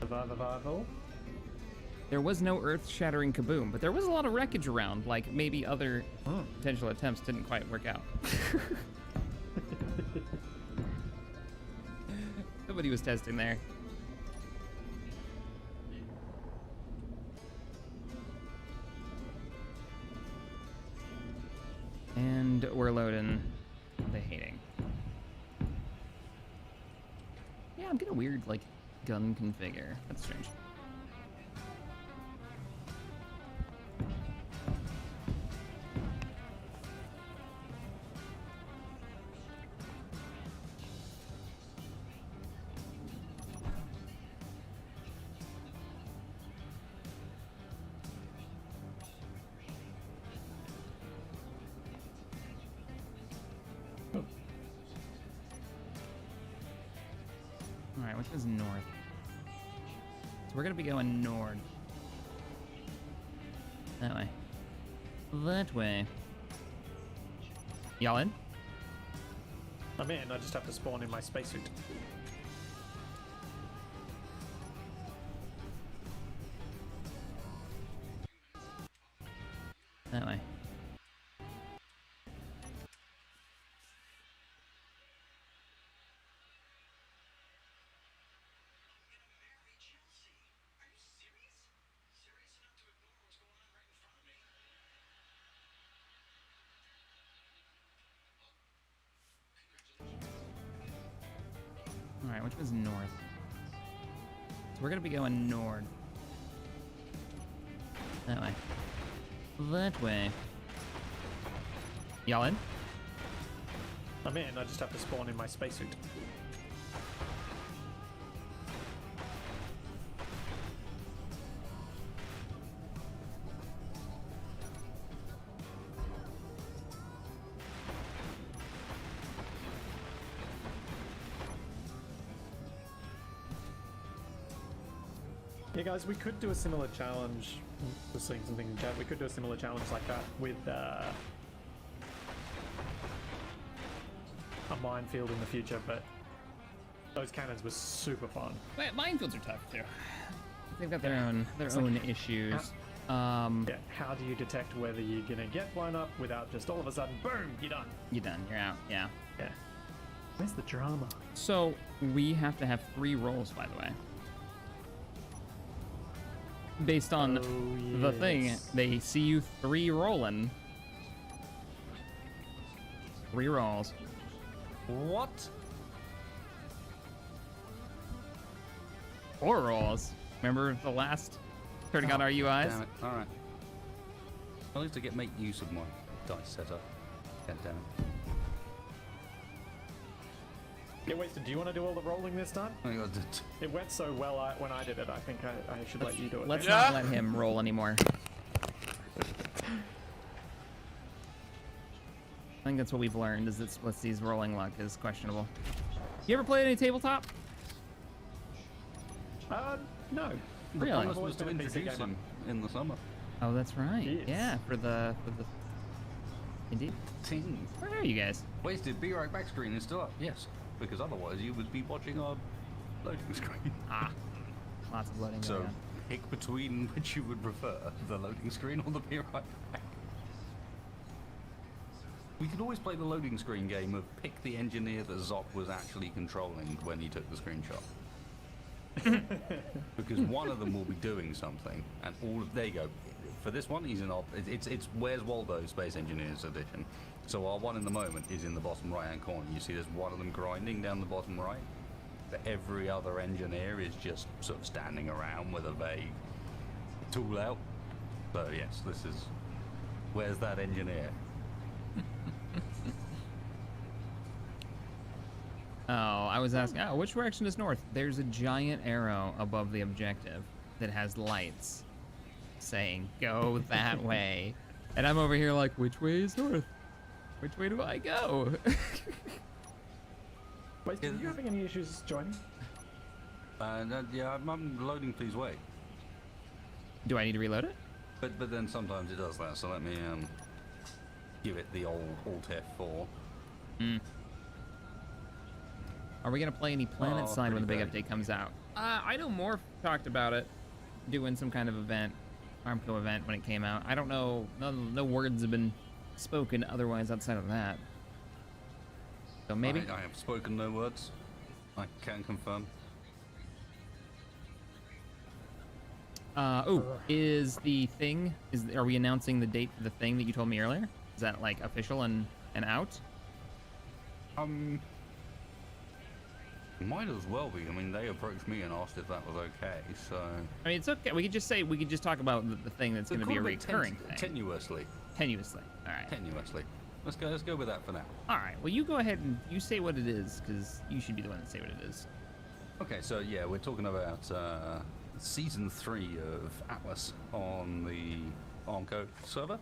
L: Survival.
M: There was no earth-shattering kaboom, but there was a lot of wreckage around. Like maybe other potential attempts didn't quite work out. Somebody was testing there. And we're loading the hating. Yeah, I'm getting a weird, like, gun configure. That's strange. Alright, which is north? So we're gonna be going north. That way. That way. Y'all in?
L: I'm in, I just have to spawn in my spacesuit.
M: That way. Alright, which was north? So we're gonna be going north. That way. That way. Y'all in?
L: I'm in, I just have to spawn in my spacesuit. Yeah, guys, we could do a similar challenge. We're seeing something in chat. We could do a similar challenge like that with a minefield in the future, but those cannons were super fun.
M: Minefields are tough too. They've got their own issues.
L: Yeah, how do you detect whether you're gonna get blown up without just all of a sudden, boom, you're done?
M: You're done. You're out. Yeah.
L: Yeah. Where's the drama?
M: So we have to have 3 rolls, by the way. Based on the thing, they see you 3 rolling. 3 rolls.
N: What?
M: 4 rolls. Remember the last turning on our UIs?
N: Damn it. All right. I'll need to make use of my dice setup. God damn it.
L: Yeah, Wasted, do you want to do all the rolling this time? It went so well when I did it. I think I should let you do it.
M: Let's not let him roll anymore. I think that's what we've learned, is that Splitsy's rolling luck is questionable. You ever played any tabletop?
L: No.
M: Really?
N: I was supposed to introduce him in the summer.
M: Oh, that's right.
L: Yes.
M: Yeah, for the Indeed.
N: Ting.
M: Where are you guys?
N: Wasted. Be right back screen is still up. Yes, because otherwise you would be watching our loading screen.
M: Ah, lots of loading.
N: So
M: going on.
N: pick between which you would prefer, the loading screen or the be right back. We could always play the loading screen game of pick the engineer that Zoc was actually controlling when he took the screenshot. Because one of them will be doing something, and there you go. For this one, he's in it's Where's Waldo Space Engineers edition. So our one in the moment is in the bottom right hand corner. You see there's one of them grinding down the bottom right, but every other engineer is just sort of standing around with a vague tool out. So yes, this is Where's That Engineer?
M: Oh, I was asking, which direction is north? There's a giant arrow above the objective that has lights saying, go that way. And I'm over here like, which way is north? Which way do I go?
L: Wait, are you having any issues joining?
N: Yeah, I'm loading, please wait.
M: Do I need to reload it?
N: But then sometimes it does that, so let me give it the old Alt F4.
M: Are we gonna play any Planet Side when the big update comes out? I know Morph talked about it, doing some kind of event, Armco event when it came out. I don't know, no words have been spoken otherwise outside of that. So maybe?
N: I have spoken no words. I can confirm.
M: Is the thing, are we announcing the date for the thing that you told me earlier? Is that like official and out?
N: Might as well be. I mean, they approached me and asked if that was okay, so...
M: I mean, it's okay. We could just talk about the thing that's going to be a recurring thing.
N: Tenuously.
M: Tenuously. All right.
N: Tenuously. Let's go with that for now.
M: All right. Well, you go ahead and you say what it is, because you should be the one to say what it is.
N: Okay, so yeah, we're talking about Season 3 of Atlas on the Armco server.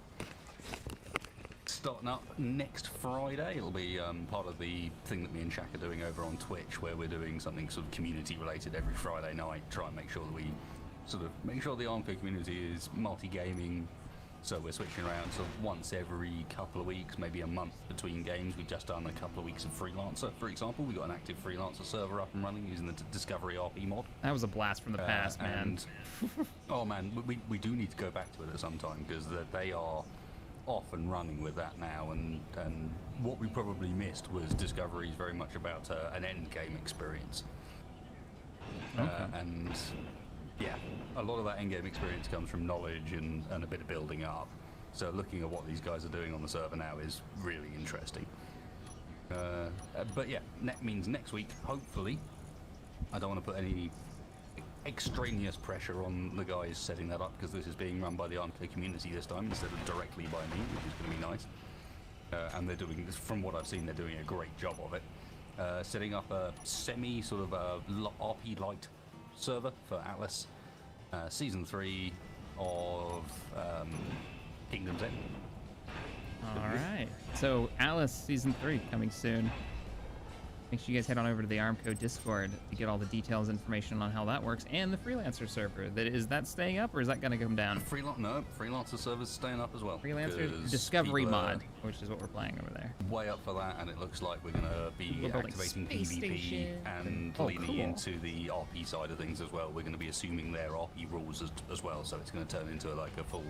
N: Starting up next Friday. It'll be part of the thing that me and Shaq are doing over on Twitch, where we're doing something sort of community related every Friday night. Try and make sure that we sort of make sure the Armco community is multi-gaming. So we're switching around sort of once every couple of weeks, maybe a month between games. We've just done a couple of weeks of Freelancer, for example. We got an active Freelancer server up and running using the Discovery RP mod.
M: That was a blast from the past, man.
N: Oh man, we do need to go back to it at some time, because they are off and running with that now, and what we probably missed was Discovery is very much about an end game experience. And yeah, a lot of that end game experience comes from knowledge and a bit of building up. So looking at what these guys are doing on the server now is really interesting. But yeah, means next week, hopefully. I don't want to put any extraneous pressure on the guys setting that up, because this is being run by the Armco community this time instead of directly by me, which is going to be nice. And they're doing, from what I've seen, they're doing a great job of it. Setting up a semi sort of RP light server for Atlas, Season 3 of Kingdom's End.
M: All right, so Atlas Season 3 coming soon. Make sure you guys head on over to the Armco Discord to get all the details, information on how that works, and the freelancer server. Is that staying up or is that going to come down?
N: No, freelancer server's staying up as well.
M: Freelancer
N: 'cause
M: Discovery
N: people are
M: mod, which is what we're playing over there.
N: way up for that, and it looks like we're going to be
M: We're building
N: activating
M: space
N: PvP
M: station.
N: and
M: Oh,
N: leaning
M: cool.
N: into the RP side of things as well. We're going to be assuming their RP rules as well, so it's going to turn into like a full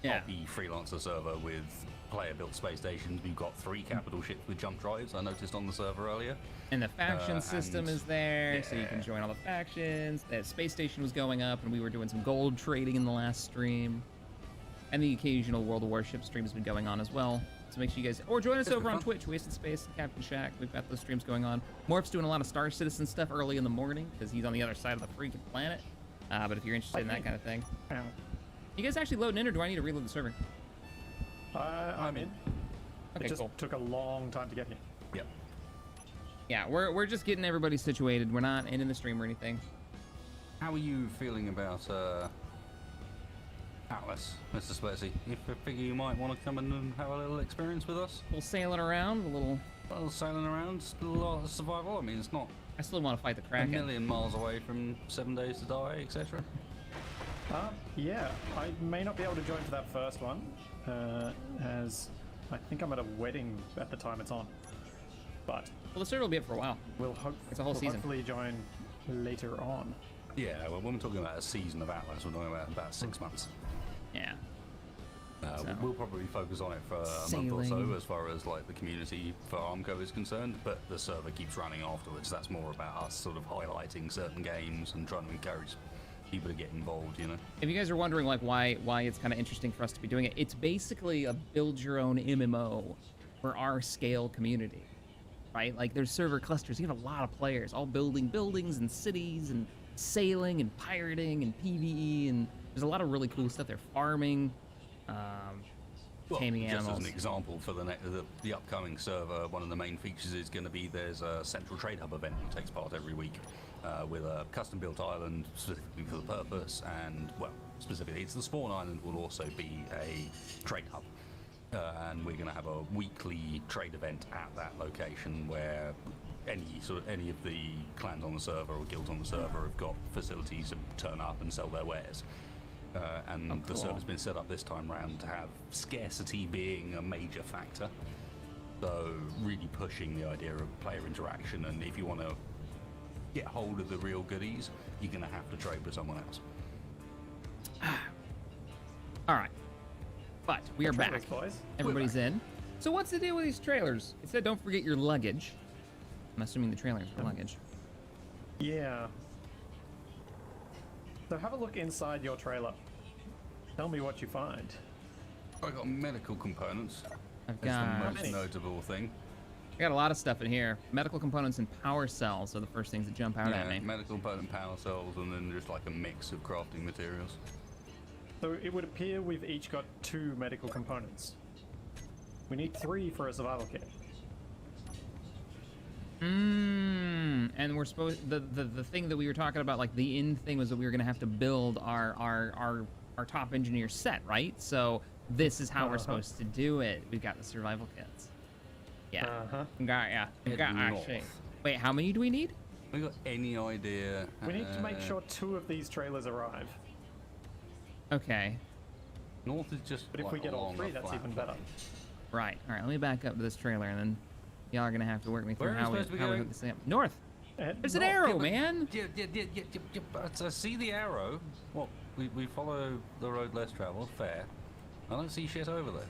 N: RP freelancer server with player-built space stations. We've got 3 capital ships with jump drives, I noticed on the server earlier.
M: And the faction system
N: and-
M: is there, so you can join all the factions. That space station was going up, and we were doing some gold trading in the last stream. And the occasional World of Warship stream has been going on as well. So make sure you guys, or join us over on Twitch, Wasted Space, Captain Shack. We've got those streams going on. Morph's doing a lot of Star Citizen stuff early in the morning because he's on the other side of the freaking planet. But if you're interested in that kind of thing, you guys actually loading in, or do I need to reload the server?
L: I'm in.
M: Okay,
L: It just
M: cool.
L: took a long time to get here.
N: Yep.
M: Yeah, we're just getting everybody situated. We're not ending the stream or anything.
N: How are you feeling about Atlas, Mr. Spetsy? You figure you might want to come in and have a little experience with us?
M: A little sailing around, a little
N: sailing around, a little survival. I mean, it's not.
M: I still want to fight the
N: A
M: Kraken.
N: million miles away from 7 days to die, etc.
L: Yeah, I may not be able to join for that first one, as I think I'm at a wedding at the time it's on. But
M: well, the server will be up for a while. It's a whole season.
L: Hopefully join later on.
N: Yeah, well, when we're talking about a season of Atlas, we're talking about 6 months.
M: Yeah.
N: We'll probably focus on it for a month or so
M: Sailing.
N: as far as like the community for Armco is concerned, but the server keeps running afterwards. That's more about us sort of highlighting certain games and trying to encourage people to get involved, you know?
M: If you guys are wondering like why it's kind of interesting for us to be doing it, it's basically a build your own MMO for our scale community, right? Like there's server clusters. You have a lot of players all building buildings and cities and sailing and pirating and PvE, and there's a lot of really cool stuff there. Farming, taming
N: just
M: animals.
N: as an example for the upcoming server, one of the main features is going to be there's a central trade hub event that takes part every week with a custom-built island specifically for the purpose, and well, specifically it's the spawn island will also be a trade hub. And we're going to have a weekly trade event at that location where any of the clans on the server or guilds on the server have got facilities to turn up and sell their wares. And the server's been set up this time around to have scarcity being a major factor. So really pushing the idea of player interaction, and if you want to get hold of the real goodies, you're going to have to trade with someone else.
M: All right, but we are back.
L: Trailers, boys.
M: Everybody's in. So what's the deal with these trailers? It said don't forget your luggage. I'm assuming the trailers are luggage.
L: Yeah. So have a look inside your trailer. Tell me what you find.
N: I got medical components.
M: I've
N: That's
M: got-
N: the most notable thing.
M: I got a lot of stuff in here. Medical components and power cells are the first things that jump out at me.
N: Medical component, power cells, and then just like a mix of crafting materials.
L: So it would appear we've each got 2 medical components. We need 3 for a survival kit.
M: And we're supposed the thing that we were talking about, like the end thing, was that we were gonna have to build our top engineer set, right? So this is how we're supposed to do it. We've got the survival kits. Yeah. We got actually. Wait, how many do we need?
N: We got any idea?
L: We need to make sure 2 of these trailers arrive.
M: Okay.
N: North is just.
L: But if we get all 3, that's even better.
M: Right. All right. Let me back up to this trailer, and then y'all are gonna have to work me through
N: Where are we
M: how we
N: supposed to be
M: hook
N: going?
M: this thing up. North. There's an
L: north.
M: arrow, man.
N: Yeah. But I see the arrow. Well, we follow the road less traveled. Fair. I don't see shit over there.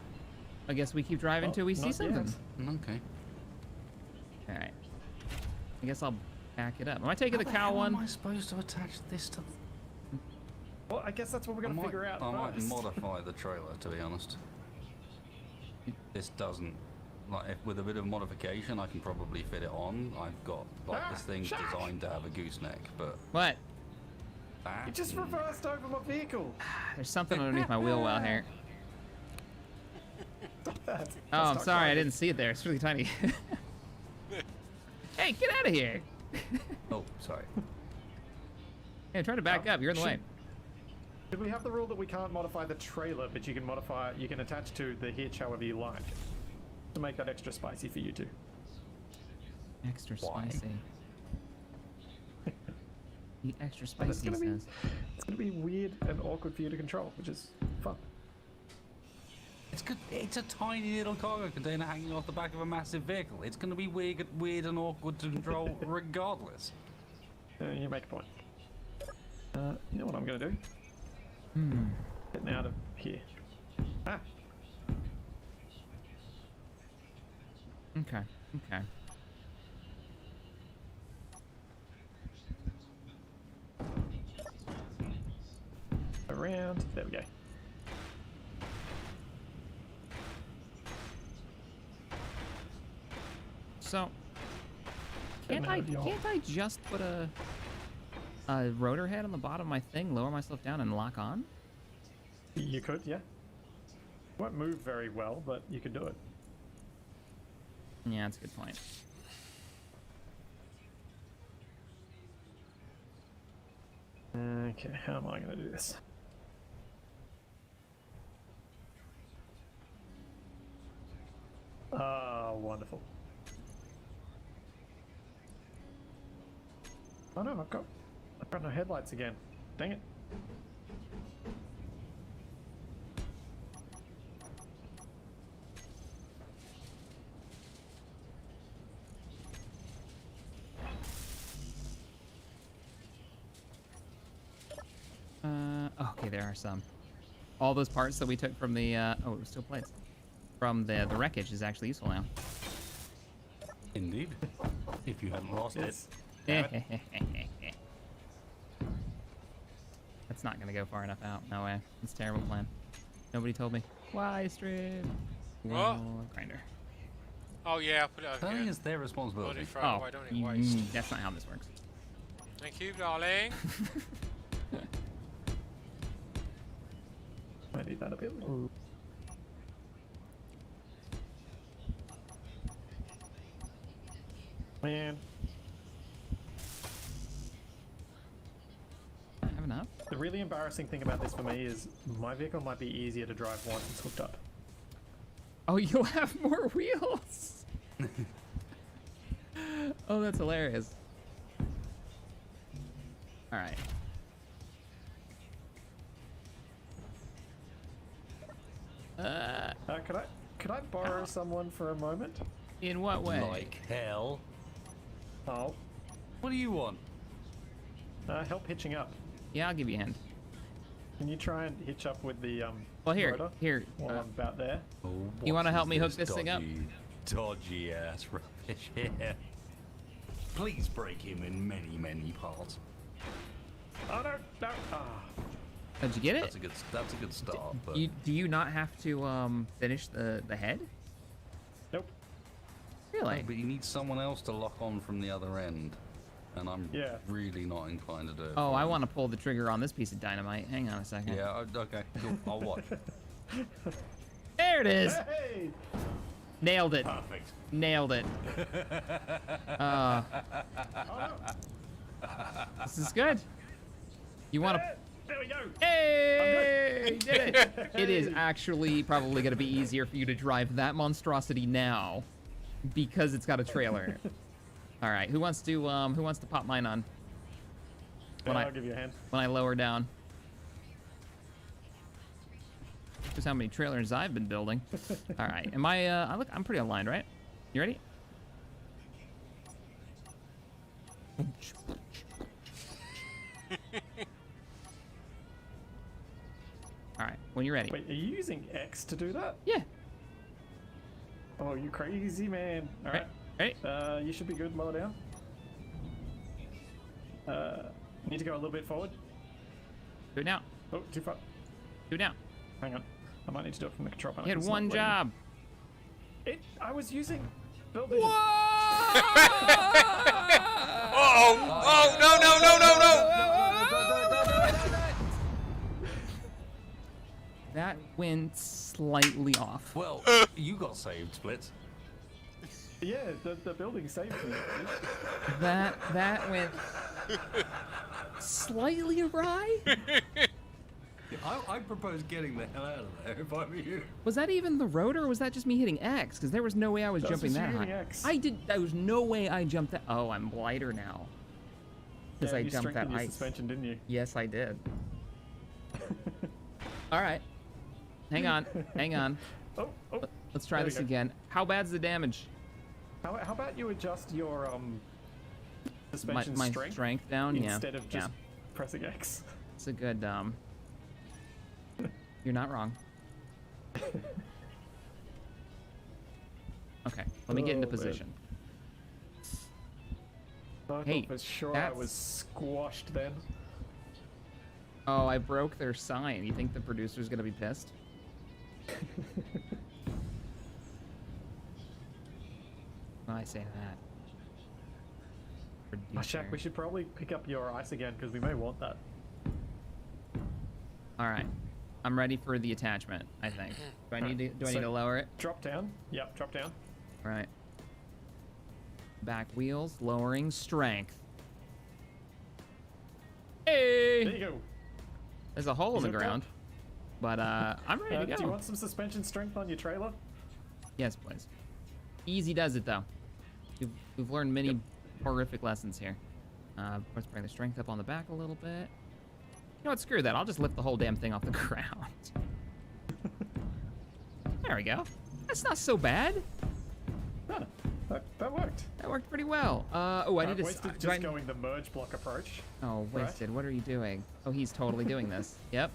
M: I guess we keep driving till we see
L: not
M: something.
L: yet.
N: Okay.
M: All right. I guess I'll back it up. Am I taking the cow one?
N: Am I supposed to attach this to?
L: Well, I guess that's what we're going to figure out
N: I might
L: first.
N: modify the trailer, to be honest. This doesn't, like, with a bit of modification, I can probably fit it on. I've got, like, this thing's
L: Shack!
N: designed to have a gooseneck, but
M: What?
N: that.
L: You just reversed over my vehicle.
M: There's something underneath my wheel well here.
L: Stop that.
M: Oh, I'm sorry. I didn't see it there. It's really tiny. Hey, get out of here.
N: Oh, sorry.
M: Hey, try to back up. You're in the way.
L: Did we have the rule that we can't modify the trailer, but you can attach to the hitch however you like? To make that extra spicy for you two.
M: Extra
I: Why?
M: spicy. Eat extra
L: But
M: spicy, he says.
L: it's gonna be weird and awkward for you to control, which is fun.
N: It's good. It's a tiny little cargo container hanging off the back of a massive vehicle. It's going to be weird and awkward to control regardless.
L: You make a point. You know what I'm gonna do? Getting out of here. Ah.
M: Okay. Okay.
L: Around. There we go.
M: So, can't I just put a rotor head on the bottom of my thing, lower myself down, and lock on?
L: You could, yeah. Won't move very well, but you could do it.
M: Yeah, that's a good point.
L: Okay, how am I going to do this? Ah, wonderful. Oh no, I've got no headlights again. Dang it.
M: Okay, there are some. All those parts that we took from the, oh, it was still plates. From the wreckage is actually useful now.
N: Indeed. If you hadn't lost it.
M: That's not gonna go far enough out. No way. It's a terrible plan. Nobody told me. Why, Strip?
C: What?
M: Grinder.
C: Oh yeah, I put it over
N: I
C: here.
N: think it's their responsibility.
C: Bloody throw it away, don't it? Waste.
M: That's not how this works.
C: Thank you, darling.
L: I need that a bit. Man.
M: I have enough.
L: The really embarrassing thing about this for me is my vehicle might be easier to drive once it's hooked up.
M: Oh, you'll have more wheels. Oh, that's hilarious. All right.
L: Could I borrow someone for a moment?
M: In what way?
N: Like hell.
L: Oh.
N: What do you want?
L: Help hitching up.
M: Yeah, I'll give you a hand.
L: Can you try and hitch up with the
M: Well, here,
L: rotor
M: here.
L: while I'm about there?
N: Oh,
M: You want to
N: what
M: help
N: is
M: me hook this thing up?
N: Dodgy ass rubbish here. Please break him in many parts.
L: Oh no! Ah.
M: Did you get it?
N: That's a good start. But
M: Do you not have to finish the head?
L: Nope.
M: Really?
N: No, but you need someone else to lock on from the other end, and I'm really not inclined to do it.
M: Oh, I want to pull the trigger on this piece of dynamite. Hang on a second.
N: Yeah. Okay. Cool. I'll watch.
M: There it is.
L: Hey!
M: Nailed it.
N: Perfect.
M: Nailed it. This is good. You want to?
L: There we go.
M: Hey! Did it. It is actually probably going to be easier for you to drive that monstrosity now, because it's got a trailer. All right. Who wants to pop mine on?
L: I'll give you a hand.
M: When I lower down. Just how many trailers I've been building. All right. Am I? I'm pretty aligned, right? You ready? All right. When you're ready.
L: Wait, are you using X to do that?
M: Yeah.
L: Oh, you crazy man! All right.
M: Ready?
L: You should be good. Lower down. Need to go a little bit forward.
M: Do it now.
L: Oh, too far.
M: Do it now.
L: Hang on. I might need to do it from the control panel.
M: You had
L: It's not
M: one
L: letting me.
M: job.
L: I was using build vision.
C: Oh, no.
M: That went slightly off.
N: Well, you got saved, Splits.
L: Yeah, the building saved me.
M: That went slightly awry.
N: I propose getting the hell out of there if I were you.
M: Was that even the rotor, or was that just me hitting X? Because there was no way I was jumping that high.
L: X.
M: There was no way I jumped that. Oh, I'm lighter now. Because I
L: you
M: jumped that
L: strengthened your
M: ice.
L: suspension, didn't you?
M: Yes, I did. All right. Hang on. Hang on. Let's try this again. How bad's the damage?
L: How about you adjust your suspension
M: my
L: strength?
M: strength down?
L: Instead of just pressing X.
M: It's a good, you're not wrong. Okay, let me get into position.
L: I thought for sure I was squashed then.
M: Oh, I broke their sign. You think the producer's gonna be pissed? Well, I say that.
L: Shaq, we should probably pick up your ice again because we may want that.
M: All right, I'm ready for the attachment. I think. Do I need to lower it?
L: Drop down. Yep, drop down.
M: All right. Back wheels, lowering strength. Hey!
L: There you go.
M: There's a hole in the ground, but I'm ready to go.
L: Do you want some suspension strength on your trailer?
M: Yes, please. Easy does it though. We've learned many horrific lessons here. Let's bring the strength up on the back a little bit. You know what? Screw that. I'll just lift the whole damn thing off the ground. There we go. That's not so bad.
L: Huh, that worked.
M: That worked pretty well. Oh, I need to.
L: Wasted just going the merge block approach.
M: Oh, Wasted. What are you doing? Oh, he's totally doing this. Yep.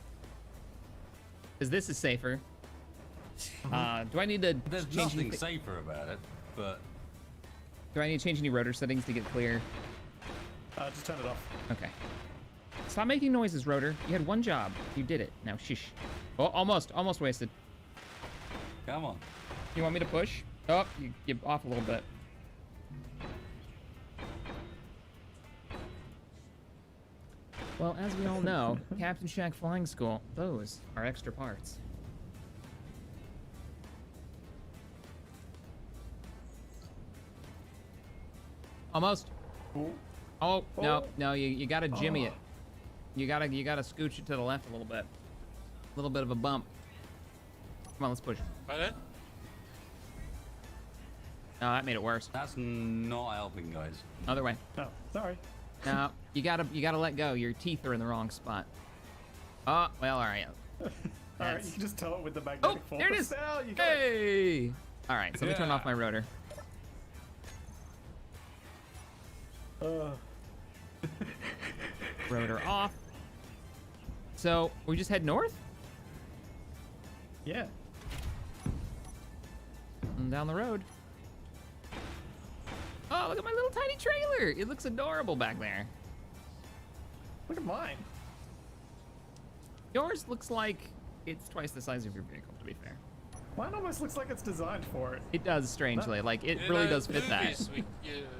M: Because this is safer. Do I need to
N: There's
M: change
N: nothing
M: anything?
N: safer about it, but
M: Do I need to change any rotor settings to get clear?
L: Just turn it off.
M: Okay. Stop making noises, rotor. You had one job. You did it. Now, shush. Oh, almost Wasted.
N: come on.
M: You want me to push? Oh, you off a little bit. Well, as we all know, Captain Shack Flying School, those are extra parts. Almost. Oh, no, you gotta jimmy it. You gotta scooch it to the left a little bit. A little bit of a bump. Come on, let's push.
C: Right then?
M: No, that made it worse.
N: That's not helping, guys.
M: Other way.
L: Oh, sorry.
M: No, you gotta let go. Your teeth are in the wrong spot. Oh, well, all right.
L: Alright, you can just tell it with the magnetic force.
M: There it is.
L: Oh, you got it.
M: Hey! All right, so let me turn off my rotor. Rotor off. So, we just head north?
L: Yeah.
M: And down the road. Oh, look at my little tiny trailer. It looks adorable back there.
L: Look at mine.
M: Yours looks like it's twice the size of your vehicle, to be fair.
L: Mine almost looks like it's designed for it.
M: It does, strangely. Like, it
C: You
M: really
C: know,
M: does fit that.
C: movies,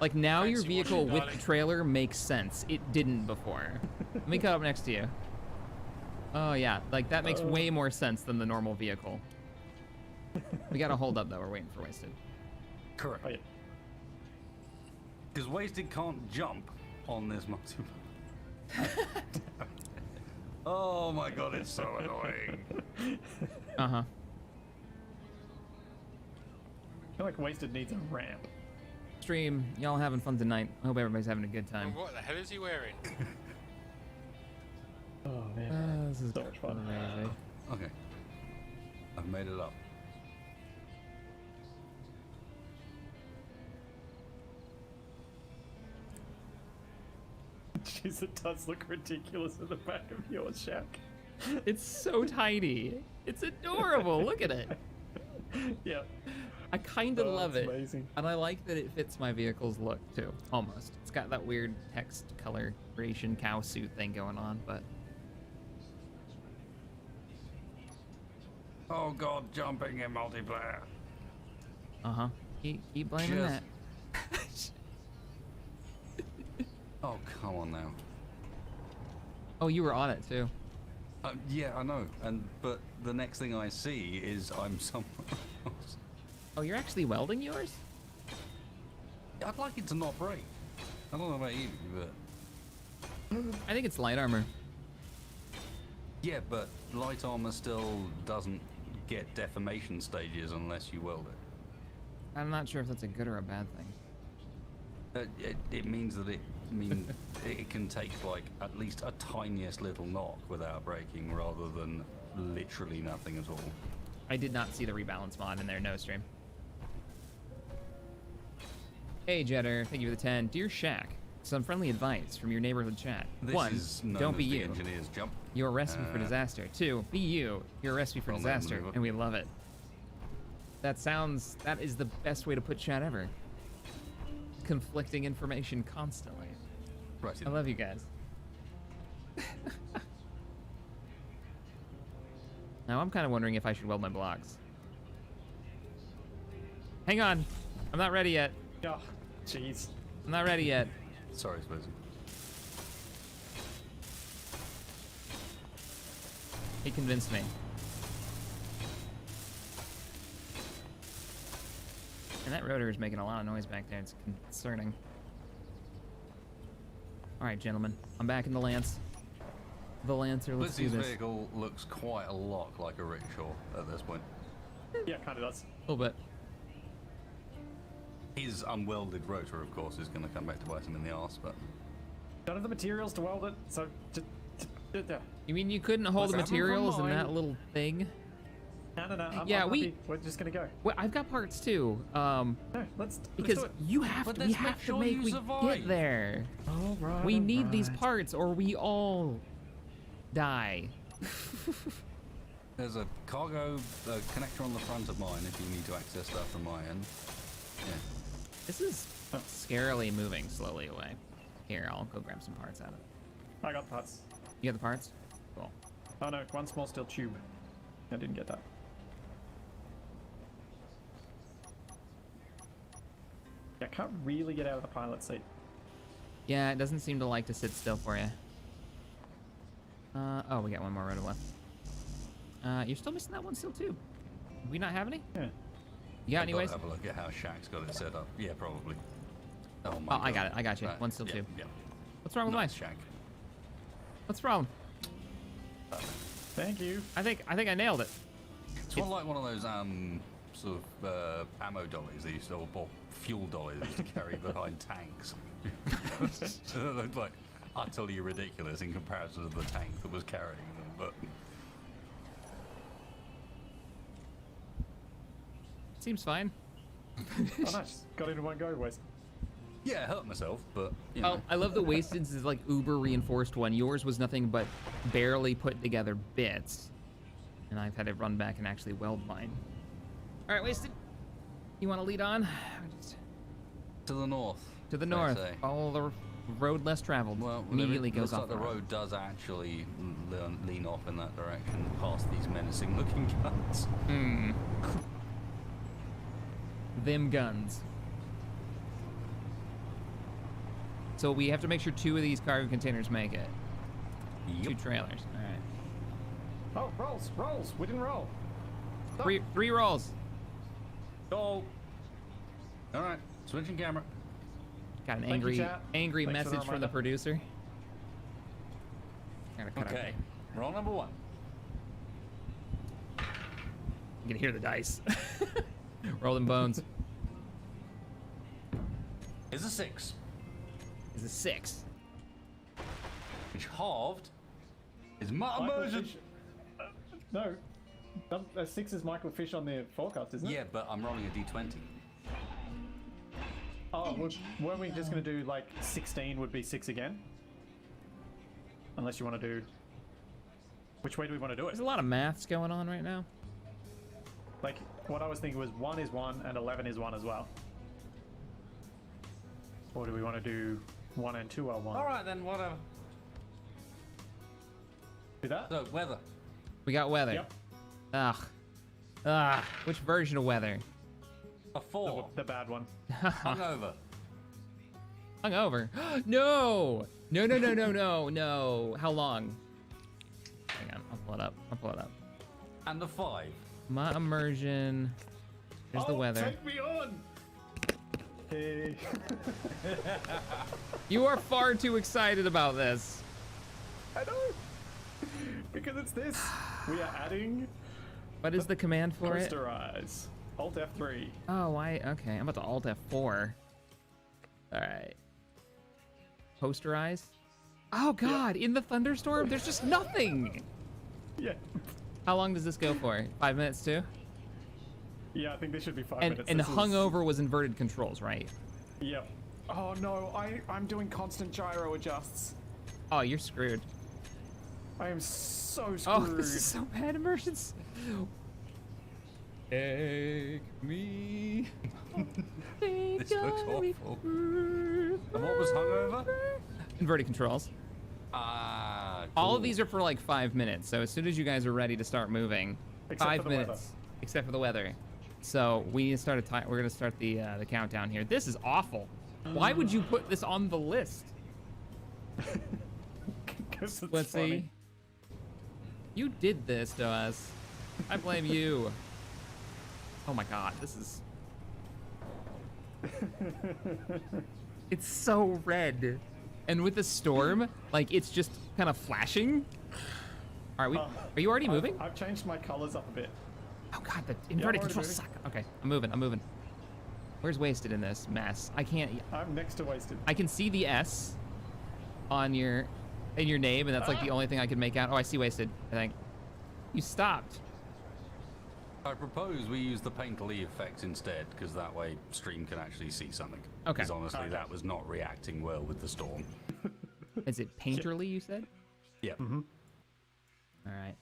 M: Like, now your
C: fancy
M: vehicle
C: washing,
M: with
C: darling.
M: the trailer makes sense. It didn't before. Let me cut up next to you. Oh, yeah. Like, that makes way more sense than the normal vehicle. We gotta hold up, though. We're waiting for Wasted.
N: Correct.
L: Oh, yeah.
N: Because Wasted can't jump on this motorbike. Oh my god, it's so annoying.
M: Uh-huh.
L: I feel like Wasted needs a ramp.
M: Stream, y'all having fun tonight. I hope everybody's having a good time.
C: What the hell is he wearing?
L: Oh, man.
M: This is
L: so much fun.
M: amazing.
N: Okay. I've made it up.
L: Jeez, it does look ridiculous in the back of your shack.
M: It's so tiny. It's adorable. Look at it.
L: Yeah.
M: I kind of love
L: it's
M: it.
L: amazing.
M: And I like that it fits my vehicle's look, too. Almost. It's got that weird text coloration cow suit thing going on, but...
N: Oh god, jumping in multiplayer.
M: Uh-huh. Keep blaming
N: Cheers.
M: that.
N: Oh, come on now.
M: Oh, you were on it, too.
N: Yeah, I know. But the next thing I see is I'm somewhere else.
M: Oh, you're actually welding yours?
N: I'd like it to not break. I don't know about you, but...
M: I think it's light armor.
N: Yeah, but light armor still doesn't get deformation stages unless you weld it.
M: I'm not sure if that's a good or a bad thing.
N: It means that it can take like at least a tiniest little knock without breaking, rather than literally nothing at all.
M: I did not see the rebalance mod in there, no stream. Hey Jetter, thank you for the 10. Dear Shaq, some friendly advice from your neighborhood chat.
N: This
M: 1,
N: is known
M: don't
N: as
M: be
N: the
M: you.
N: engineer's jump.
M: You're a recipe for disaster. 2, be you. You're a recipe for
N: Well, that
M: disaster,
N: maneuver.
M: and we love it. That is the best way to put chat ever. Conflicting information constantly.
N: Right.
M: I love you guys. Now I'm kind of wondering if I should weld my blocks. Hang on, I'm not ready yet.
L: Oh, jeez.
M: I'm not ready yet.
N: Sorry, Spacey.
M: He convinced me. And that rotor is making a lot of noise back there. It's concerning. All right, gentlemen. I'm back in the Lance. The Lancer, let's do
N: Blitzy's
M: this.
N: vehicle looks quite a lot like a rickshaw at this point.
L: Yeah, kind of does.
M: A little bit.
N: His unwelded rotor, of course, is going to come back to bite him in the arse, but...
L: Don't have the materials to weld it, so...
M: You mean you couldn't hold the
L: Let's have 'em
M: materials
L: from
M: in that
L: mine.
M: little thing?
L: No.
M: Yeah,
L: I'm happy. We're just gonna go.
M: Well, I've got parts too.
L: No, let's
M: Because
L: do it.
M: you have
N: But
M: to, we
N: let's make
M: have to
N: sure
M: make
N: you
M: we
N: survive.
M: get there.
L: All right,
M: We
L: all
M: need these
L: right.
M: parts, or we all die.
N: There's a cargo connector on the front of mine if you need to access that from my end. Yeah.
M: This is scarily moving slowly away. Here, I'll go grab some parts out of it.
L: I got parts.
M: You got the parts? Cool.
L: Oh no, one small steel tube. I didn't get that. I can't really get out of the pilot seat.
M: Yeah, it doesn't seem to like to sit still for you. Oh, we got one more rotor left. You're still missing that one still too. Do we not have any?
L: Yeah.
M: You got
N: I've
M: any
N: got to
M: ways?
N: have a look at how Shaq's got it set up. Yeah, probably. Oh my
M: Oh, I got
N: God.
M: it. I got you.
N: Right,
M: One still
N: yeah,
M: two.
N: Yeah.
M: What's wrong with
N: Nice,
M: mine?
N: Shaq.
M: What's wrong?
L: Thank you.
M: I think I nailed it.
N: It's more like one of those sort of ammo dollies they used to, or fuel dollies they used to carry behind tanks. They looked like utterly ridiculous in comparison to the tank that was carrying them, but
M: Seems fine.
L: Oh nice. Got into one go, West.
N: yeah, I hurt myself, but you know.
M: Oh, I love the Wasted's is like uber reinforced one. Yours was nothing but barely put together bits. And I've had to run back and actually weld mine. All right, Wasted. You want to lead on?
N: To the north.
M: To the
N: I'd
M: north.
N: say.
M: Follow the road less traveled.
N: Well,
M: Immediately
N: it
M: goes
N: looks
M: off
N: like the
M: the
N: road does actually lean off in that direction past these menacing looking guns.
M: Hmm. Them guns. So we have to make sure 2 of these cargo containers make it.
N: Yep.
M: 2 trailers. All right.
L: Oh, rolls. We didn't roll. Stop.
M: 3 rolls.
N: Go. All right, switching camera.
M: Got an
L: Thank you,
M: angry,
L: chat.
M: angry
L: Thanks for the
M: message from the
L: reminder.
M: producer. Gotta cut
N: Okay, roll number 1.
M: You can hear the dice. Rolling bones.
N: Is a 6.
M: Is a 6.
N: Which halved is my
L: Michael
N: immersion.
L: Fish. No. A 6 is Michael Fish on the forecast, isn't it?
N: Yeah, but I'm rolling a d20.
L: Oh, weren't we just going to do like 16 would be 6 again? Unless you want to do... Which way do we want to do it?
M: There's a lot of maths going on right now.
L: Like, what I was thinking was 1 is 1 and 11 is 1 as well. Or do we want to do 1 and 2 are 1?
N: All right then, whatever.
L: Do that?
N: So weather.
M: We got weather.
L: Yep.
M: Ugh. Which version of weather?
N: A 4.
L: The bad one.
N: Hungover.
M: Hungover. No! No. How long? Hang on. I'll pull it up.
N: And a 5.
M: My immersion. There's the weather.
L: Take me on! Hey.
M: You are far too excited about this.
L: I know. Because it's this. We are adding.
M: What is the command for it?
L: Posterize. Alt F3.
M: Oh, okay. I'm about to Alt F4. All right. Posterize. Oh God! In the thunderstorm, there's just nothing.
L: Yeah.
M: How long does this go for? 5 minutes too?
L: Yeah, I think this should be 5 minutes.
M: And
L: This is-
M: hungover was inverted controls, right?
L: Yep. Oh no, I'm doing constant gyro adjusts.
M: Oh, you're screwed.
L: I am so screwed.
M: Oh, this is so bad, immersions. Take me.
N: This looks awful. And what was hungover?
M: Inverted controls.
N: Ah,
M: All of these are for like 5 minutes. So as soon as you guys are ready to start moving,
L: Except
M: 5
L: for the
M: minutes,
L: weather.
M: except for the weather. So we need to start a time. We're gonna start the countdown here. This is awful. Why would you put this on the list?
L: Because it's
M: Let's
L: funny.
M: see. You did this to us. I blame you. Oh my God, this is. It's so red, and with the storm, like it's just kind of flashing. Are we? Are you already moving?
L: I've changed my colors up a bit.
M: Oh God, the
L: I'm
M: inverted
L: already
M: controls
L: moving.
M: suck. Okay, I'm moving. I'm moving. Where's Wasted in this mess? I can't.
L: I'm next to Wasted.
M: I can see the S on in your name, and that's like the only thing I can make out. Oh, I see Wasted. I think you stopped.
N: I propose we use the painterly effect instead, because that way stream can actually see something.
M: Okay.
N: Because honestly, that was not reacting well with the storm.
M: Is it painterly? You said.
N: Yep.
L: Mm-hmm.
M: All right.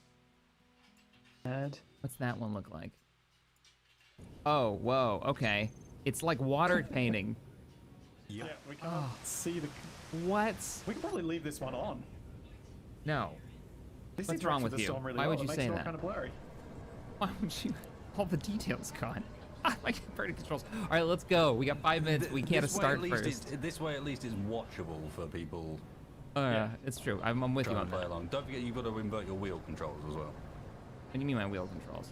L: And
M: What's that one look like? Oh, whoa. Okay. It's like water painting.
L: Yeah, we can't see the.
M: What?
L: We can probably leave this one on.
M: No.
L: This
M: What's
L: interacts
M: wrong
L: with
M: with
L: the
M: you?
L: storm really
M: Why
L: well.
M: would you
L: It
M: say
L: makes it all
M: that?
L: kind of blurry.
M: Why would you? All the details gone. Like inverted controls. All right, let's go. We got 5 minutes. We can't
N: This way
M: start
N: at least
M: first.
N: This way at least is watchable for people.
M: Yeah, it's true. I'm with you
N: trying
M: on
N: to play
M: that.
N: along. Don't forget you've got to invert your wheel controls as well.
M: What do you mean my wheel controls?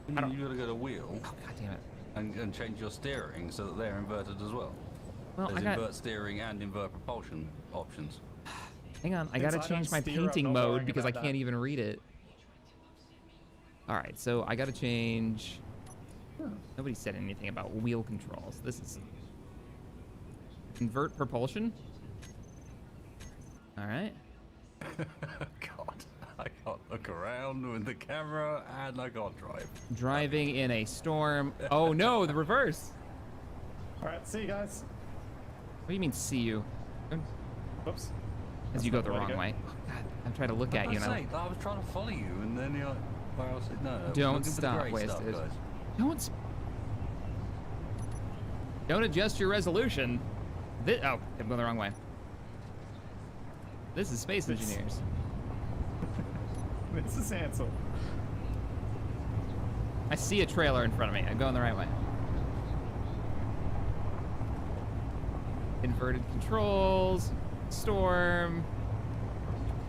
N: You've got to go to wheel.
M: Oh, God damn it.
N: And change your steering so that they're inverted as well.
M: Well,
N: There's
M: I got.
N: invert steering and invert propulsion options.
M: Hang on, I
L: Since
M: gotta
L: I
M: change
L: don't
M: my
L: steer, I'm
M: painting
L: not
M: mode
L: worrying
M: because I
L: about
M: can't
L: that.
M: even read it. All right, so I gotta change. Nobody said anything about wheel controls. This is invert propulsion. All right.
N: God, I can't look around with the camera and I can't drive.
M: Driving in a storm. Oh no, the reverse.
L: All right, see you guys.
M: What do you mean see you?
L: Oops.
M: As you go the
L: not the way to
M: wrong
L: go.
M: way. Oh, God, I'm trying to look at you
N: I
M: now.
N: was trying to follow you and then you're like, where else? No,
M: Don't
N: looking for the
M: stop,
N: grey stuff,
M: Wasted.
N: guys.
M: Don't adjust your resolution. Oh, I'm going the wrong way. This is Space Engineers.
L: This is Ansel.
M: I see a trailer in front of me. I'm going the right way. Inverted controls. Storm.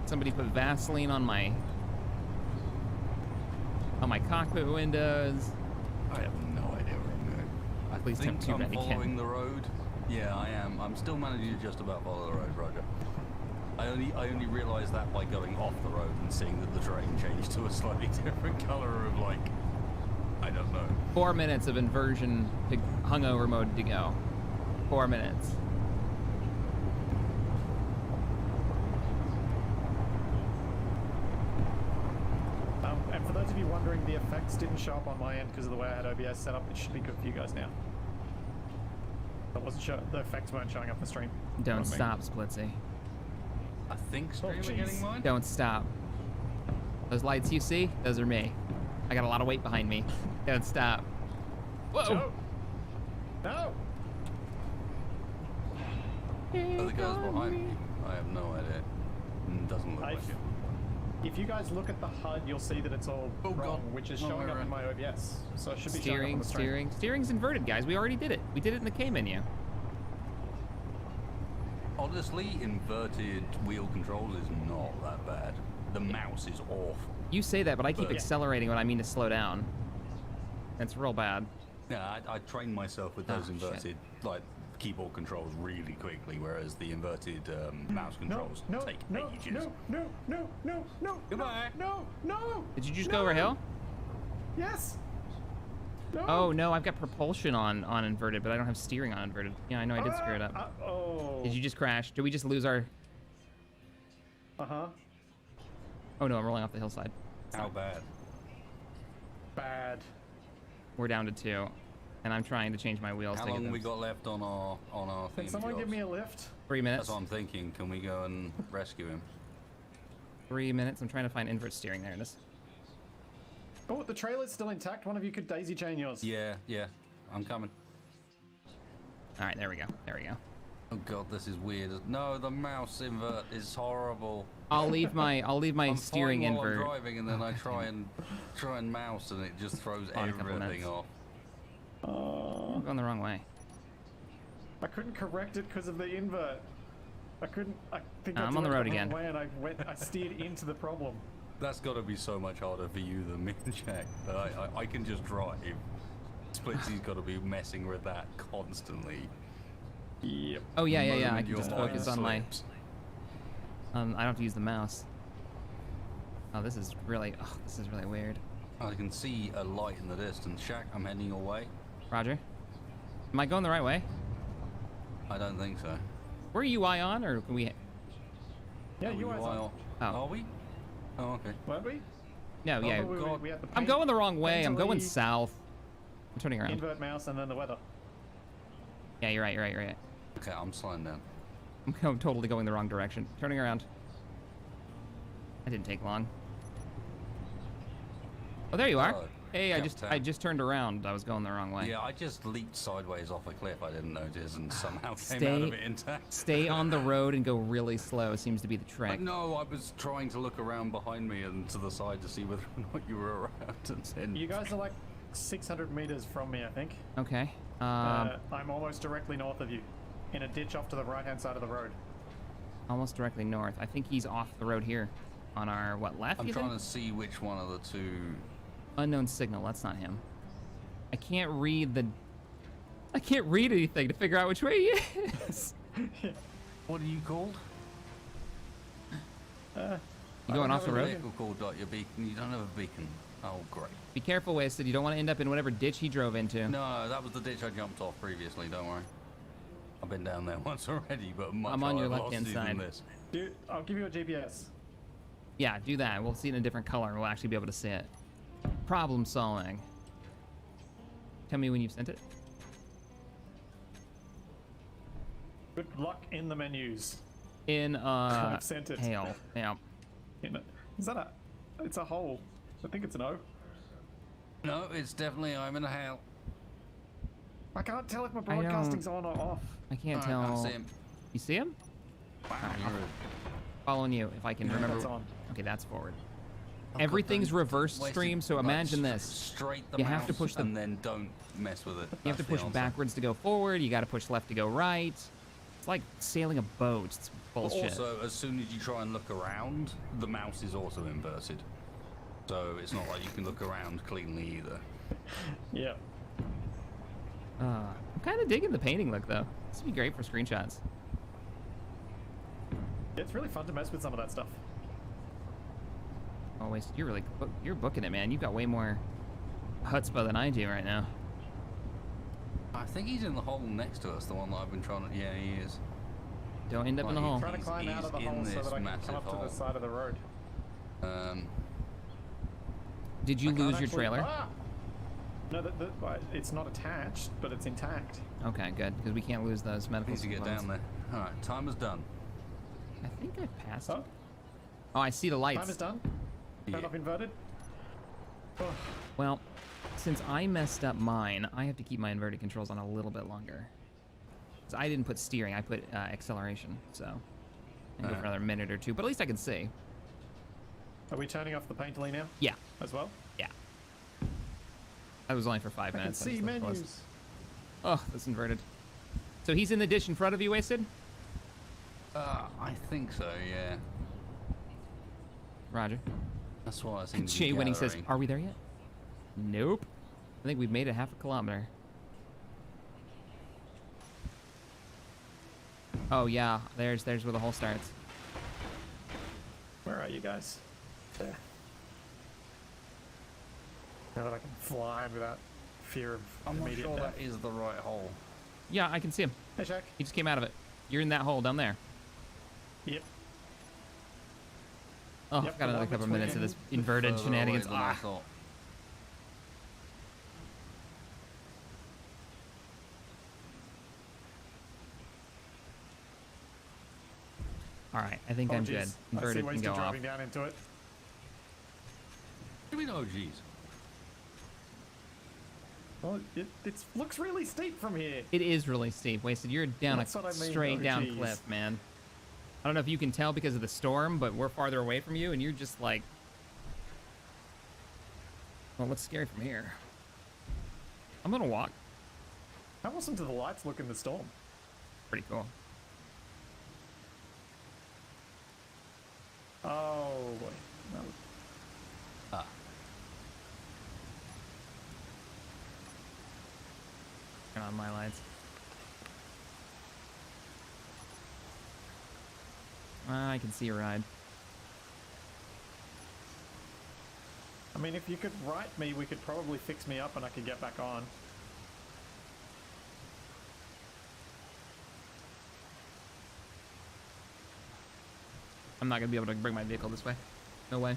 M: Somebody put Vaseline on my cockpit windows.
N: I have no idea where I'm going. I
M: Please
N: think
M: don't too
N: I'm
M: bad, Ken.
N: following the road. Yeah, I am. I'm still managing to just about follow the road, Roger. I only realised that by going off the road and seeing that the terrain changed to a slightly different colour of like, I don't know.
M: 4 minutes of inversion to hungover mode to go. 4 minutes.
L: And for those of you wondering, the effects didn't show up on my end because of the way I had OBS set up. It should be good for you guys now. That wasn't show. The effects weren't showing up the stream.
M: Don't
L: On me.
M: stop, Splitsy.
N: I think stream are
L: jeez.
N: getting mine.
M: Don't stop. Those lights you see, those are me. I got a lot of weight behind me. Don't stop. Whoa!
L: Joe. No.
N: Are the girls behind me? I have no idea. Doesn't look like it.
L: If you guys look at the HUD, you'll see that it's all wrong,
N: God.
L: which is
N: No,
L: showing
N: we're
L: up in my OBS. So it should be showing up on
M: Steering,
L: the stream.
M: steering. Steering's inverted, guys. We already did it. We did it in the K menu.
N: Honestly, inverted wheel control is not that bad. The mouse is awful.
M: You say that, but I keep
N: But-
M: accelerating when I mean to slow down. That's real bad.
N: Yeah, I trained myself with those
M: Oh, shit.
N: inverted like keyboard controls really quickly, whereas the inverted mouse controls take ages.
L: No.
N: Goodbye.
L: No.
M: Did you just go over hill?
L: Yes. No.
M: Oh no, I've got propulsion on inverted, but I don't have steering on inverted. Yeah, I know I did screw it up.
L: Oh.
M: Did you just crash? Did we just lose our...
L: Uh-huh.
M: Oh no, I'm rolling off the hillside.
N: How bad?
L: Bad.
M: We're down to 2, and I'm trying to change my wheels.
N: How
M: to get
N: long
M: them.
N: we got left on our
L: Can
N: theme
L: someone give
N: jobs?
L: me a lift?
M: 3 minutes.
N: That's what I'm thinking. Can we go and rescue him?
M: 3 minutes. I'm trying to find invert steering. There it is.
L: Oh, the trailer's still intact. One of you could daisy chain yours.
N: Yeah, I'm coming.
M: All right, there we go.
N: Oh god, this is weird. No, the mouse invert is horrible.
M: I'll leave my
N: I'm
M: steering
N: fine while
M: invert.
N: I'm driving, and then I try and mouse, and it just throws
M: On a couple
N: everything
M: minutes.
N: off.
M: I'm going the wrong way.
L: I couldn't correct it because of the invert. I think
M: I'm
L: I
M: on the
L: did it
M: road
L: wrong
M: again.
L: way and I steered into the problem.
N: That's got to be so much harder for you than me, Jack. I can just drive. Splitsy's got to be messing with that constantly.
L: Yep.
M: Oh yeah.
N: The
M: I
N: moment
M: can
N: your
M: just
N: mind
M: focus on my.
N: slips.
M: I don't have to use the mouse. Oh, this is really weird.
N: I can see a light in the distance. Shaq, I'm heading your way.
M: Roger. Am I going the right way?
N: I don't think so.
M: We're UI on, or can we?
L: Yeah,
N: Are we
L: UI's on.
N: wild?
M: Oh.
N: Are we? Oh, okay.
L: Weren't we?
M: No,
L: Oh,
M: yeah.
L: but we had the
M: I'm going the wrong way. I'm going
L: painterly
M: south. I'm turning around.
L: Invert mouse and then the weather.
M: Yeah, you're right.
N: Okay, I'm slowing down.
M: I'm totally going the wrong direction. Turning around. That didn't take long. Oh, there you are.
N: Hello,
M: Hey, I
N: Captain.
M: just turned around. I was going the wrong way.
N: Yeah, I just leaped sideways off a cliff. I didn't notice, and somehow came out
M: Stay-
N: of it intact.
M: Stay on the road and go really slow seems to be the trick.
N: No, I was trying to look around behind me and to the side to see whether or not you were around. And then
L: You guys are like 600 meters from me, I think.
M: Okay.
L: I'm almost directly north of you, in a ditch off to the right-hand side of the road.
M: Almost directly north. I think he's off the road here. On our, left,
N: I'm
M: you
N: trying
M: think?
N: to see which one of the two.
M: Unknown signal. That's not him. I can't read anything to figure out which way he is.
N: What are you called?
M: You going off the road?
N: Vehicle called your beacon. You don't have a beacon. Oh, great.
M: Be careful, Wasted. You don't want to end up in whatever ditch he drove into.
N: No, that was the ditch I jumped off previously. Don't worry. I've been down there once already, but much
M: I'm on your
N: higher
M: left-hand
N: velocity than
M: side.
N: this.
L: Dude, I'll give you a GPS.
M: Yeah, do that. We'll see it in a different color and we'll actually be able to see it. Problem solving. Tell me when you've sent it.
L: Good luck in the menus.
M: In,
L: I've sent it.
M: hail. Yeah.
L: Is that a... It's a hole. I think it's an O.
N: No, it's definitely I'm in a hail.
L: I can't tell if my broadcasting's on or off.
M: I can't
N: I
M: tell.
N: can't see him.
M: You see him?
N: Wow,
M: Following you, if I can
L: Yeah,
M: remember.
L: that's on.
M: Okay, that's forward.
N: Oh, God,
M: Everything's
N: don't
M: reverse
N: waste
M: stream,
N: it.
M: so
N: Like,
M: imagine this.
N: Straight the
M: You
N: mouse
M: have to push the
N: and then don't mess with it.
M: You have to
N: That's the
M: push
N: answer.
M: backwards to go forward. You got to push left to go right. It's like sailing a boat. It's
N: But
M: bullshit.
N: also, as soon as you try and look around, the mouse is also inverted. So it's not like you can look around cleanly either.
L: Yeah.
M: I'm kind of digging the painting look though. This would be great for screenshots.
L: It's really fun to mess with some of that stuff.
M: Always, you're booking it, man. You've got way more chutzpah than I do right now.
N: I think he's in the hole next to us, the one that I've been trying to... Yeah, he is.
M: Don't end up in the hole.
L: Trying to climb out of the
N: he's
L: hole
N: in
L: so
N: this
L: that I can
N: massive
L: come up to
N: hole.
L: the side of the road.
M: Did you
L: I can't
M: lose your
L: actually-
M: trailer?
L: Ah! No, it's not attached, but it's intact.
M: Okay, good, because we can't lose those medical
N: Need to get
M: supplies.
N: down there. Alright, timer's done.
M: I think I passed it. Oh, I see the lights.
L: Time is done. Turn off inverted.
M: Well, since I messed up mine, I have to keep my inverted controls on a little bit longer. 'Cause I didn't put steering, I put acceleration, so I can go for another minute or two, but at least I can see.
L: Are we turning off the painterly now?
M: Yeah.
L: As well?
M: Yeah. That was only for 5
L: I can
M: minutes.
L: see
M: just looked close.
L: menus.
M: Oh, that's inverted. So he's in the ditch in front of you, Wasted?
N: I think so, yeah.
M: Roger.
N: That's what I seem to be
M: Jay Winning says,
N: gathering.
M: are we there yet? Nope. I think we've made it half a kilometer. Oh yeah, there's where the hole starts.
L: Where are you guys? There. Now that I can fly without fear of
N: I'm not
L: immediate
N: sure
L: death.
N: that is the right hole.
M: Yeah, I can see him.
L: Hey, Shaq.
M: He just came out of it. You're in that hole down there.
L: Yep.
M: Oh,
L: Yep,
M: I've got
L: the
M: another
L: one
M: couple minutes of this inverted
N: Further
M: shenanigans.
N: away than I
M: Ah.
N: thought.
M: All right, I think
L: Oh,
M: I'm
L: geez.
M: good.
L: I see
M: Inverted
L: why
M: can
L: he's
M: go
L: still
M: off.
L: driving down into it.
N: Do we know? Geez.
L: Well, it looks really steep from here.
M: It is really steep. Wasted, you're down
L: That's what I
M: a
L: mean,
M: straight
L: oh,
M: down
L: geez.
M: cliff, man. I don't know if you can tell because of the storm, but we're farther away from you, and you're just like... Well, what's scary from here? I'm gonna walk.
L: How awesome do the lights look in the storm?
M: Pretty cool.
L: Oh, boy. No.
N: Ah.
M: Turn on my lights. I can see a ride.
L: I mean, if you could right me, we could probably fix me up and I could get back on.
M: I'm not gonna be able to bring my vehicle this way. No way.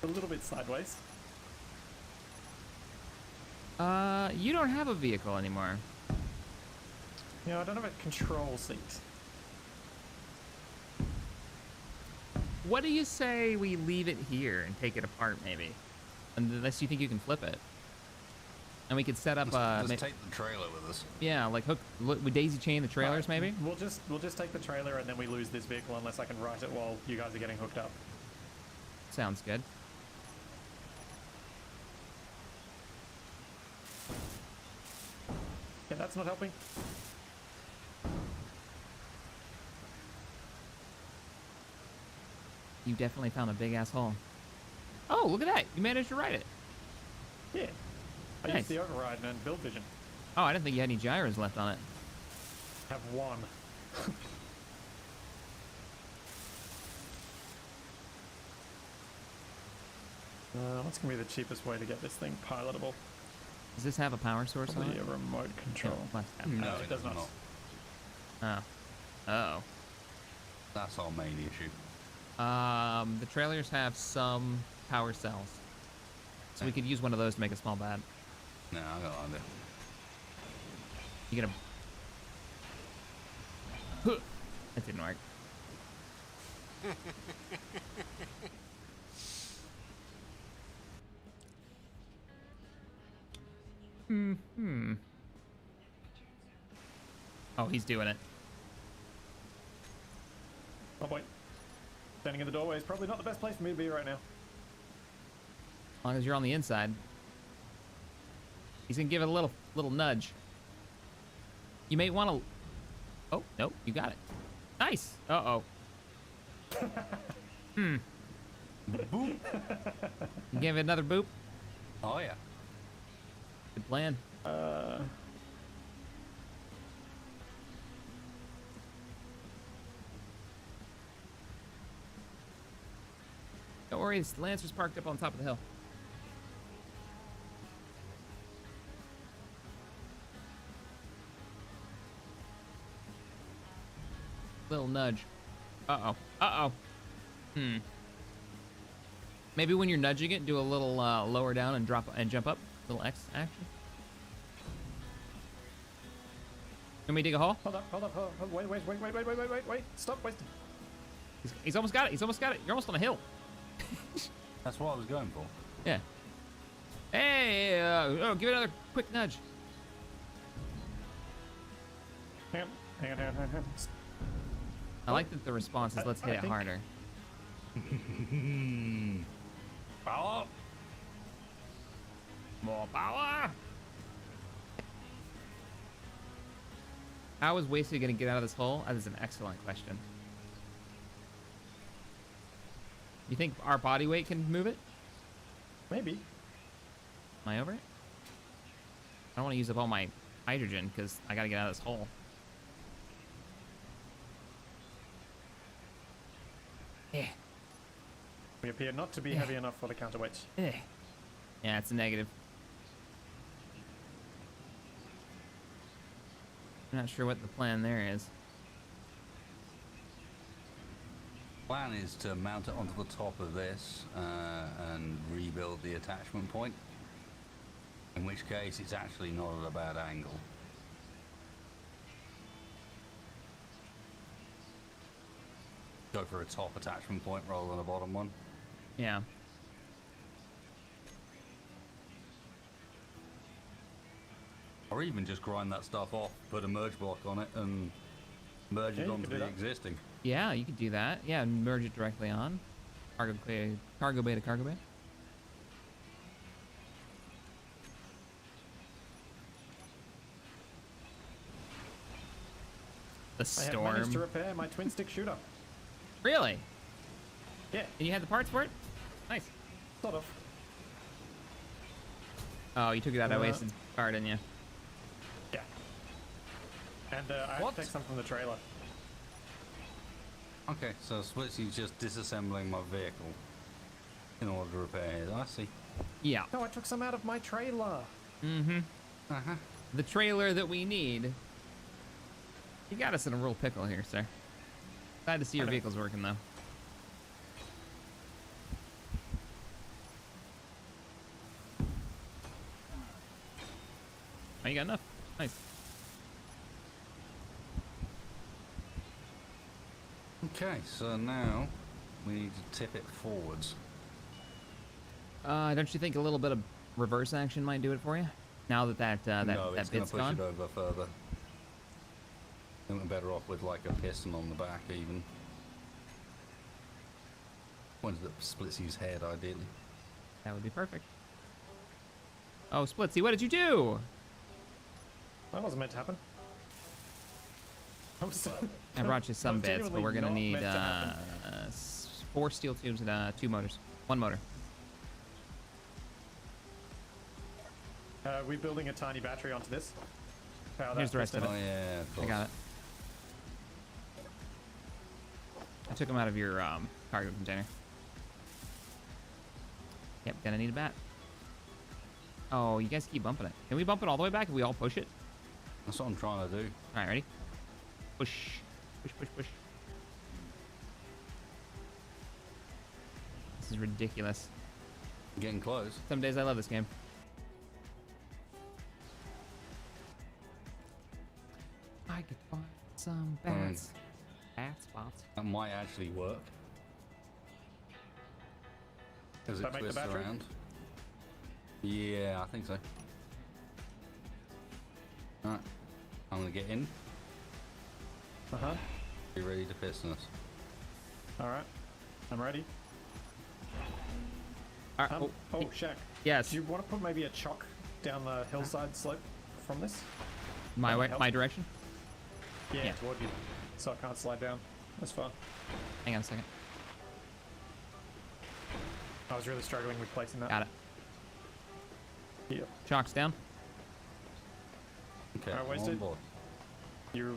L: A little bit sideways.
M: You don't have a vehicle anymore.
L: Yeah, I don't have a control seat.
M: What do you say we leave it here and take it apart, maybe? Unless you think you can flip it. And we could set up
N: Let's take the trailer with us.
M: yeah, like would daisy chain the trailers,
L: Right,
M: maybe?
L: We'll just take the trailer and then we lose this vehicle unless I can right it while you guys are getting hooked up.
M: Sounds good.
L: Yeah, that's not helping.
M: You definitely found a big ass hole. Oh, look at that! You managed to ride it.
L: Yeah. I
M: Nice.
L: used the override and build vision.
M: Oh, I didn't think you had any gyros left on it.
L: Have one. What's gonna be the cheapest way to get this thing pilotable?
M: Does this have a power source on
L: Probably
M: it?
L: a remote control.
M: It must have.
N: No,
L: it does not.
M: Oh. Oh.
N: That's our main issue.
M: The trailers have some power cells. So we could use one of those to make a small bat.
N: No, I got an idea.
M: You get a... Huh. That didn't work. Oh, he's doing it.
L: Oh boy. Standing in the doorway is probably not the best place for me to be right now.
M: As long as you're on the inside. He's gonna give it a little nudge. You may want to... Oh, nope, you got it. Nice. Uh-oh.
N: Boop.
M: Give it another boop.
N: Oh, yeah.
M: Good plan. Don't worry, this Lancer's parked up on top of the hill. Little nudge. Uh-oh. Uh-oh. Maybe when you're nudging it, do a little lower down and drop and jump up. Little X action. Can we dig a hole?
L: Hold up, hold up, hold up. Wait. Stop wasting.
M: He's almost got it. He's almost got it. You're almost on a hill.
N: That's what I was going for.
M: Yeah. Hey, oh, give it another quick nudge.
L: Hang on.
M: I like that the response is let's hit it harder.
N: Power!
M: More power! How is Wasted going to get out of this hole? That is an excellent question. You think our body weight can move it?
L: Maybe.
M: Am I over it? I don't want to use up all my hydrogen because I gotta get out of this hole. Yeah.
L: We appear not to be heavy enough for the counterweights.
M: Yeah, it's a negative. I'm not sure what the plan there is.
N: Plan is to mount it onto the top of this and rebuild the attachment point. In which case, it's actually not at a bad angle. Go for a top attachment point rather than a bottom one.
M: Yeah.
N: Or even just grind that stuff off, put a merge block on it, and merge it onto the existing.
M: Yeah, you could do that. Yeah, merge it directly on. Cargo bay to cargo bay. The
L: I have managed to
M: storm.
L: repair my twin stick shooter.
M: Really?
L: Yeah.
M: And you had the parts for it? Nice.
L: Sort of.
M: Oh, you took it out of wasted car, didn't you?
L: Yeah. And I have to take some from the trailer.
N: Okay, so Splitsy's just disassembling my vehicle in order to repair it. I see.
M: Yeah.
L: No, I took some out of my trailer.
M: Mm-hmm. The trailer that we need. You got us in a real pickle here, sir. Glad to see your vehicle's working, though. Oh, you got enough. Nice.
N: Okay, so now we need to tip it forwards.
M: Don't you think a little bit of reverse action might do it for you? Now that
N: No,
M: that
N: it's going
M: bit's
N: to push
M: gone?
N: it over further. I think we're better off with like a piston on the back, even. One that splits his head, ideally.
M: That would be perfect. Oh, Splitsy, what did you do?
L: That wasn't meant to happen.
M: I brought you some
L: That was
M: bits, but we're gonna
L: genuinely
M: need
L: not meant to happen.
M: 4 steel tubes and 2 motors. 1 motor.
L: We're building a tiny battery onto this. Power
M: Here's
L: that
M: the rest of it.
N: Oh, yeah, of
M: I
N: course.
M: got it. I took them out of your cargo container. Yep, gonna need a bat. Oh, you guys keep bumping it. Can we bump it all the way back if we all push it?
N: That's what I'm trying to do.
M: Alright, ready? Push. Push, push, push. This is ridiculous.
N: Getting close.
M: Some days I love this game. I could find some bats. Bat spots.
N: That might actually work. As
L: Does
N: it
L: that make the
N: twists
L: battery?
N: around. Yeah, I think so. Alright. I'm going to get in.
L: Uh-huh.
N: Be ready to piston us.
L: Alright. I'm ready.
M: Alright.
L: Oh, Shaq.
M: Yes.
L: Do you want to put maybe a chock down the hillside slope from this?
M: My way,
L: help?
M: my direction?
L: Yeah, toward you. So I can't slide down. That's fine.
M: Hang on a second.
L: I was really struggling with placing that.
M: Got it.
L: Yep.
M: Chalks down.
N: Okay,
L: Alright,
N: I'm on
L: wasted.
N: board.
L: You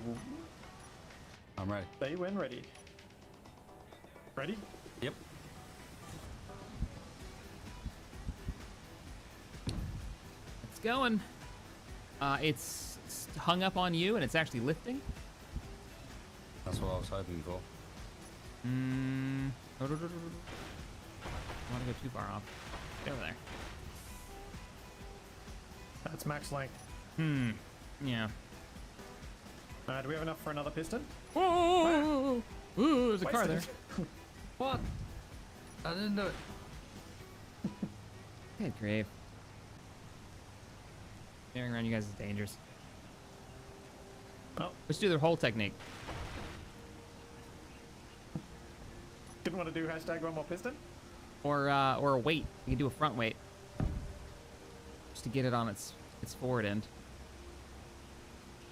N: I'm ready.
L: say when ready. Ready?
N: Yep.
M: It's going. It's hung up on you and it's actually lifting.
N: That's what I was hoping for.
M: I don't want to go too far off. Get over there.
L: That's max length.
M: Yeah.
L: Do we have enough for another piston?
M: Whoa! Ooh, there's a car there.
L: Wasted.
N: What? I didn't do it.
M: Good grave. Steering around you guys is dangerous.
L: Oh.
M: Let's do the whole technique.
L: Didn't want to do hashtag one more piston?
M: Or a weight. You can do a front weight. Just to get it on its forward end.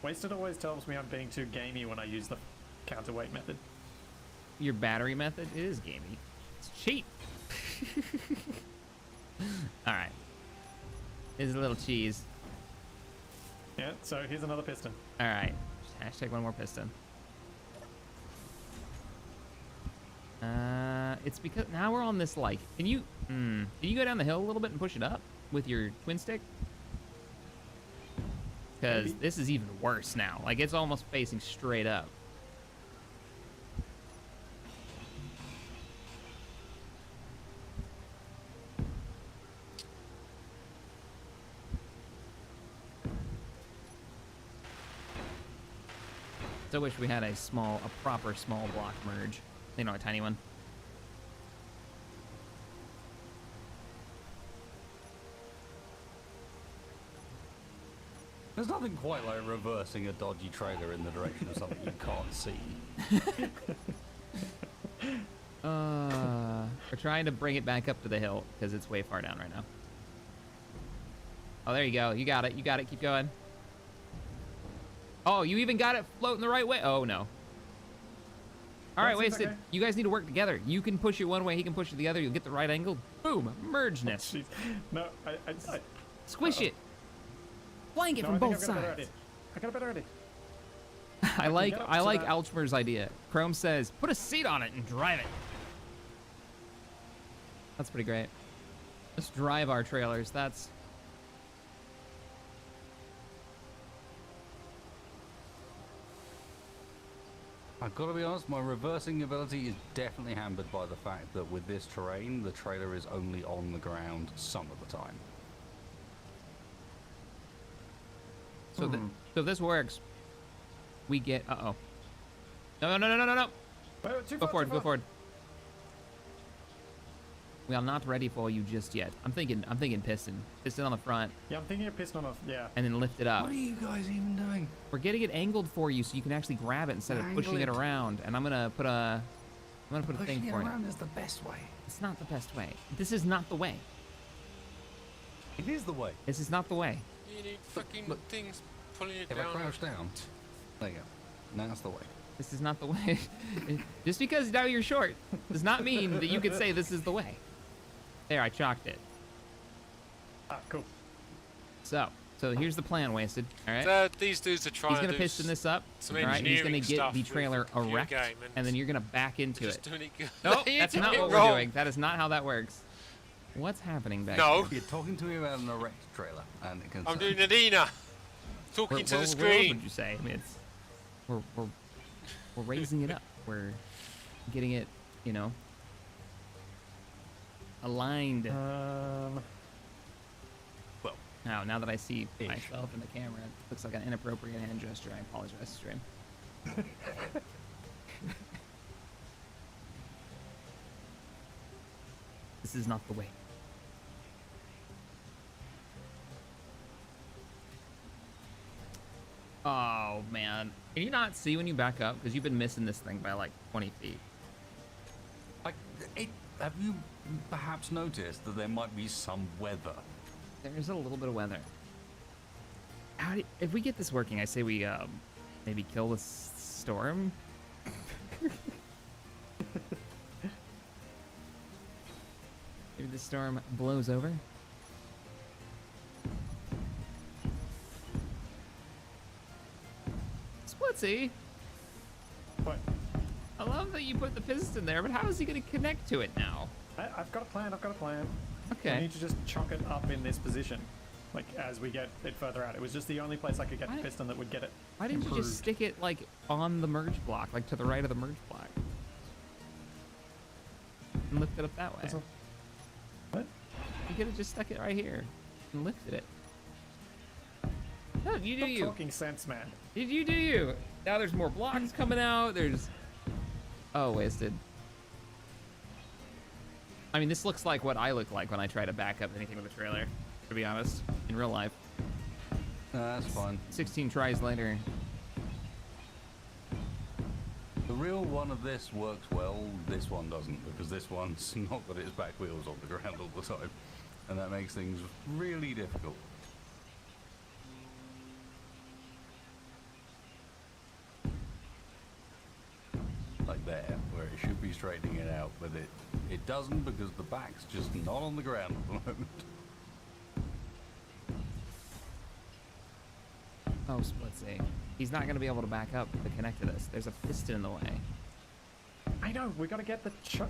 L: Wasted always tells me I'm being too gamey when I use the counterweight method.
M: Your battery method, it is gamey. It's cheap. All right. Here's a little cheese.
L: Yeah, so here's another piston.
M: All right. Hashtag one more piston. It's because now we're on this like. Can you go down the hill a little bit and push it up with your twin stick? Because this is even worse now. Like it's almost facing straight up. Still wish we had a proper small block merge. You know, a tiny one.
N: There's nothing quite like reversing a dodgy trailer in the direction of something you can't see.
M: We're trying to bring it back up to the hill because it's way far down right now. Oh, there you go. You got it. You got it. Keep going. Oh, you even got it floating the right way. Oh, no. All right, Wasted. Okay. You guys need to work together. You can push it one way. He can push it the other. You'll get the right angle. Boom. Mergeness.
L: Oh, no,
M: Squish it. Flank it from both sides.
L: I got a better idea.
M: I like Alchmer's idea. Chrome says, put a seat on it and drive it. That's pretty great. Let's drive our trailers. That's...
N: I've got to be honest, my reversing ability is definitely hampered by the fact that with this terrain, the trailer is only on the ground some of the time.
M: So, so if this works, we get... Uh-oh. No. Go forward. We are not ready for you just yet. I'm thinking piston. Piston on the front.
L: Yeah, I'm thinking of piston on the... Yeah.
M: And then lift it up.
N: What are you guys even doing?
M: We're getting it angled for you so you can actually grab it instead of pushing it around. And I'm gonna put a thing for it.
N: Pushing it around is the best way.
M: It's not the best way. This is not the way.
N: It is the way.
M: This is not the way.
C: You need fucking things pulling it
N: down. If I crouch down, there you go. Now that's the way.
M: This is not the way. Just because now you're short does not mean that you can say this is the way. There, I chalked it.
L: Ah, cool.
M: So here's the plan, Wasted. All right.
C: So these dudes are trying.
M: He's gonna piston this up.
C: Some
M: all right. He's gonna get the trailer erect, and then you're gonna back into it. Nope, that's not what we're doing. That is not how that works. What's happening back
C: here?
N: You're talking to me about an erect trailer, and it can.
C: I'm doing Nadina. Talking to the screen.
M: What would you say? I mean, it's we're raising it up. We're getting it, you know, aligned.
N: Well,
M: now that I see myself in the camera, it looks like an inappropriate hand gesture. I apologize, stream. This is not the way. Oh man, can you not see when you back up? Because you've been missing this thing by like 20 feet.
N: Have you perhaps noticed that there might be some weather?
M: There's a little bit of weather. If we get this working, I say we maybe kill the storm. Maybe the storm blows over. Splitsy.
L: What?
M: I love that you put the piston there, but how is he going to connect to it now?
L: I've got a plan.
M: Okay.
L: We need to just chuck it up in this position, like as we get it further out. It was just the only place I could get the piston that would get it.
M: Why didn't you just stick it like on the merge block, like to the right of the merge block, and lift it up that way?
L: What?
M: You could have just stuck it right here and lifted it. No, you do you.
L: Talking sense, man.
M: Did you do you? Now there's more blocks coming out. There's... Oh, Wasted. I mean, this looks like what I look like when I try to back up anything with a trailer, to be honest, in real life.
N: That's fun.
M: 16 tries later.
N: The real one of this works well, this one doesn't, because this one's not got its back wheels on the ground all the time, and that makes things really difficult. Like there, where it should be straightening it out, but it doesn't because the back's just not on the ground at the moment.
M: Oh, Splitsy. He's not going to be able to back up to connect to this. There's a piston in the way.
L: I know. We got to get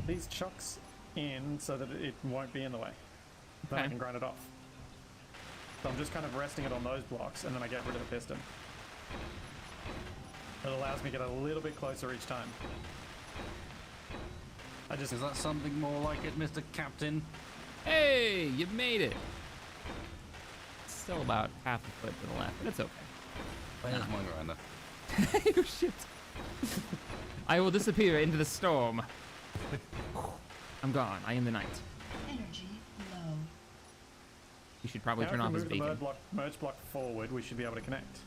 L: these chucks in so that it won't be in the way. Then I can grind it off. So I'm just kind of resting it on those blocks, and then I get rid of the piston. It allows me to get a little bit closer each time.
N: Is that something more like it, Mr. Captain?
M: Hey, you made it. It's still about half a foot to the left, but it's okay.
N: Where's my grinder?
M: Oh, shit. I will disappear into the storm. I'm gone. I am the knight.
O: Energy low.
M: You should probably
L: Now
M: turn
L: if
M: off
L: we
M: his
L: move
M: beacon.
L: the merge block forward, we should be able to connect.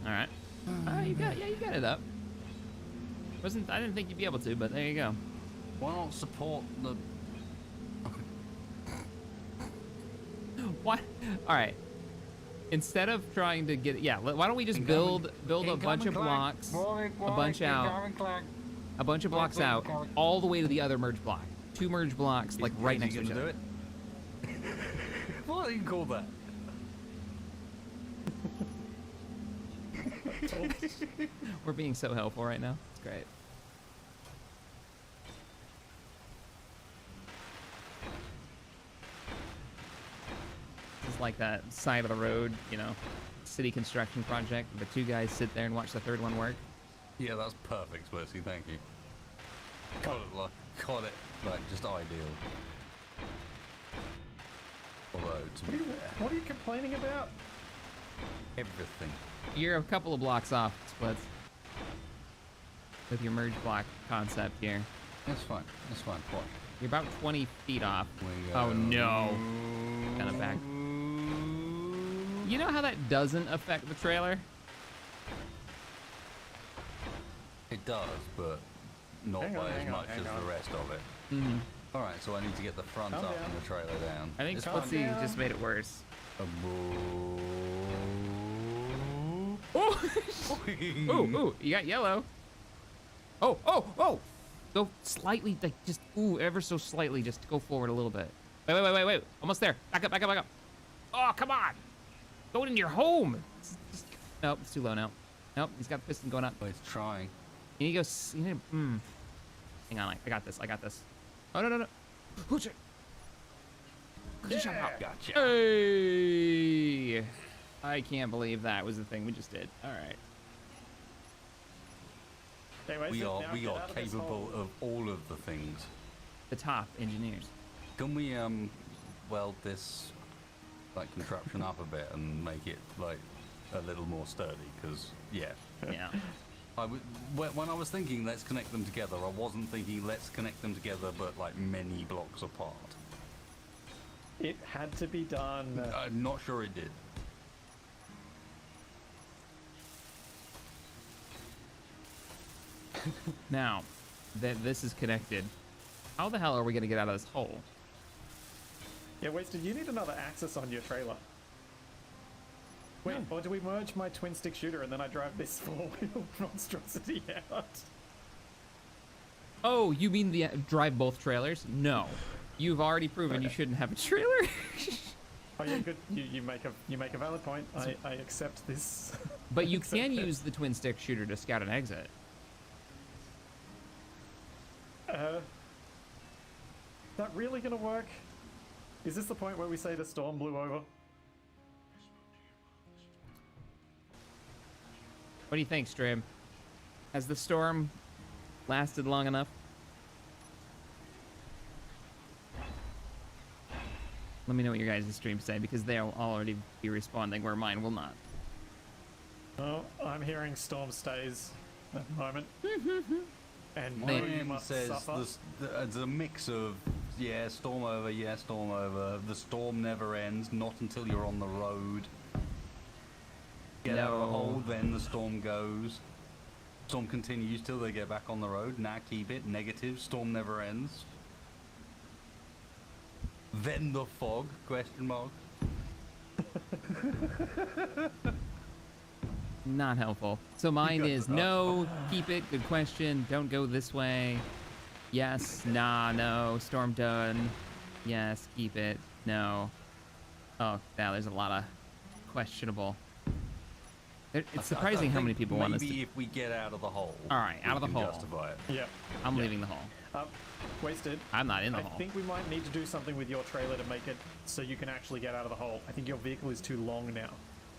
M: All right. You got it up. I didn't think you'd be able to, but there you go.
N: Why not support the...
M: What? All right. Instead of trying to get, why don't we just build a bunch of blocks, a bunch of blocks out, all the way to the other merge block. 2 merge blocks, like right next to each other.
N: What do you call that?
M: We're being so helpful right now. It's great. It's like that side of the road, city construction project. The 2 guys sit there and watch the 3rd one work.
N: Yeah, that's perfect, Splitsy. Thank you. Got it like just ideal. Although,
L: What are you complaining about?
N: everything.
M: You're a couple of blocks off, Splits. With your merge block concept here.
N: That's fine. That's fine. Watch.
M: You're about 20 feet off.
N: We
M: Oh
N: go.
M: no. Kind of back. You know how that doesn't affect the trailer?
N: It does, but not
L: Hang on,
N: by as
L: hang on,
N: much
L: hang
N: as
L: on.
N: the rest of it.
M: Mm-hmm.
N: All right, so I need to get the front
L: Calm
N: up
L: down.
N: and the trailer down.
M: I think
L: Calm
M: Splitsy
L: down.
M: just made it worse.
N: Oh!
M: Ooh, you got yellow. Oh! Go slightly, like just, ever so slightly, just go forward a little bit. Wait. Almost there. Back up. Oh, come on. Go into your home. Nope, it's too low now. Nope, he's got the piston going up.
N: Oh, he's trying.
M: You need to go, Hang on, I got this. Oh, no. Hooch it.
N: Gotcha.
M: Hey! I can't believe that was the thing we just did. All right.
L: Anyway,
N: We
L: so now
N: are
L: get out of this
N: capable
L: hole.
N: of all of the things.
M: The top engineers.
N: Can we weld this like contraption up a bit and make it like a little more sturdy? Because yeah. When I was thinking let's connect them together, I wasn't thinking let's connect them together, but like many blocks apart.
L: It had to be done.
N: I'm not sure it did.
M: Now that this is connected, how the hell are we going to get out of this hole?
L: Yeah, Wasted, you need another axis on your trailer. Wait, or do we merge my twin stick shooter and then I drive this 4-wheel monstrosity out?
M: Oh, you mean the drive both trailers? No. You've already proven you shouldn't have a trailer.
L: Oh yeah, good. You make a valid point. I accept this.
M: But you can use the twin stick shooter to scout an exit.
L: That really gonna work? Is this the point where we say the storm blew over?
M: What do you think, Stream? Has the storm lasted long enough? Let me know what your guys' streams say, because they'll already be responding where mine will not.
L: Oh, I'm hearing storm stays at the moment. And no, you
N: Mine
L: must
N: says
L: suffer.
N: it's a mix of storm over, storm over. The storm never ends, not until you're on the road. Get out of the
M: No.
N: hole, then the storm goes. Storm continues till they get back on the road. Now keep it negative. Storm never ends. Then the fog? Question mark.
M: Not helpful. So mine is no, keep it, good question, don't go this way. Yes, nah, no, storm done. Yes, keep it, no. Oh, yeah, there's a lot of questionable. It's surprising how many people want us to...
N: Maybe if we get out of the hole.
M: All right, out of the
N: we can
M: hole.
N: Justify it.
L: Yeah.
M: I'm leaving the hole.
L: Wasted.
M: I'm not in the hole.
L: I think we might need to do something with your trailer to make it so you can actually get out of the hole. I think your vehicle is too long now.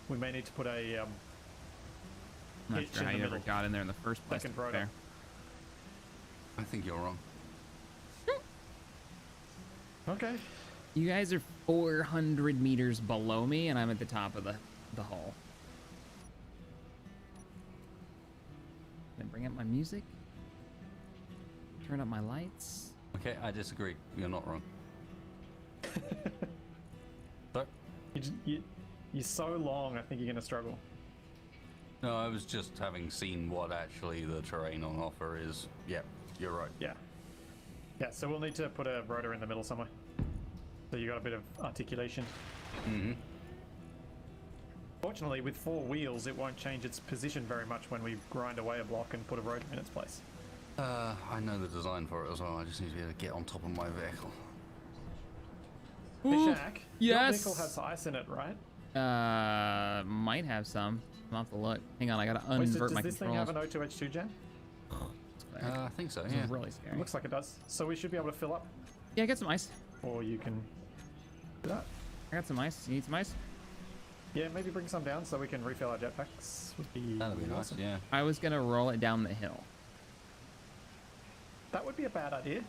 L: We may need to put a
M: I'm not
L: hitch
M: sure how
L: in
M: you
L: the
M: ever
L: middle.
M: got in there in the first place.
L: Second
M: to be
L: rotor.
M: fair.
N: I think you're wrong.
L: Okay.
M: You guys are 400 meters below me, and I'm at the top of the hole. Can I bring up my music? Turn up my lights?
N: Okay, I disagree. You're not wrong. So?
L: You're so long, I think you're going to struggle.
N: No, I was just having seen what actually the terrain on offer is. Yeah, you're right.
L: Yeah. Yeah, so we'll need to put a rotor in the middle somewhere. So you got a bit of articulation.
N: Mm-hmm.
L: Fortunately, with 4 wheels, it won't change its position very much when we grind away a block and put a rotor in its place.
N: I know the design for it as well. I just need to be able to get on top of my vehicle.
L: Hey, Shaq,
M: yes.
L: your vehicle has ice in it, right?
M: Might have some. I'll have to look. Hang on, I gotta
L: Wait, so
M: invert my
L: does this
M: controls.
L: thing have an O2H2 gen?
N: I think so,
M: This
N: yeah.
M: is really scary.
L: Looks like it does. So we should be able to fill up.
M: Yeah, get some ice.
L: Or you can do that.
M: I got some ice. You need some ice?
L: Yeah, maybe bring some down so we can refill our jetpacks. Would be
N: That'd be nice,
L: awesome.
N: yeah.
M: I was gonna roll it down the hill.
L: That would be a bad idea.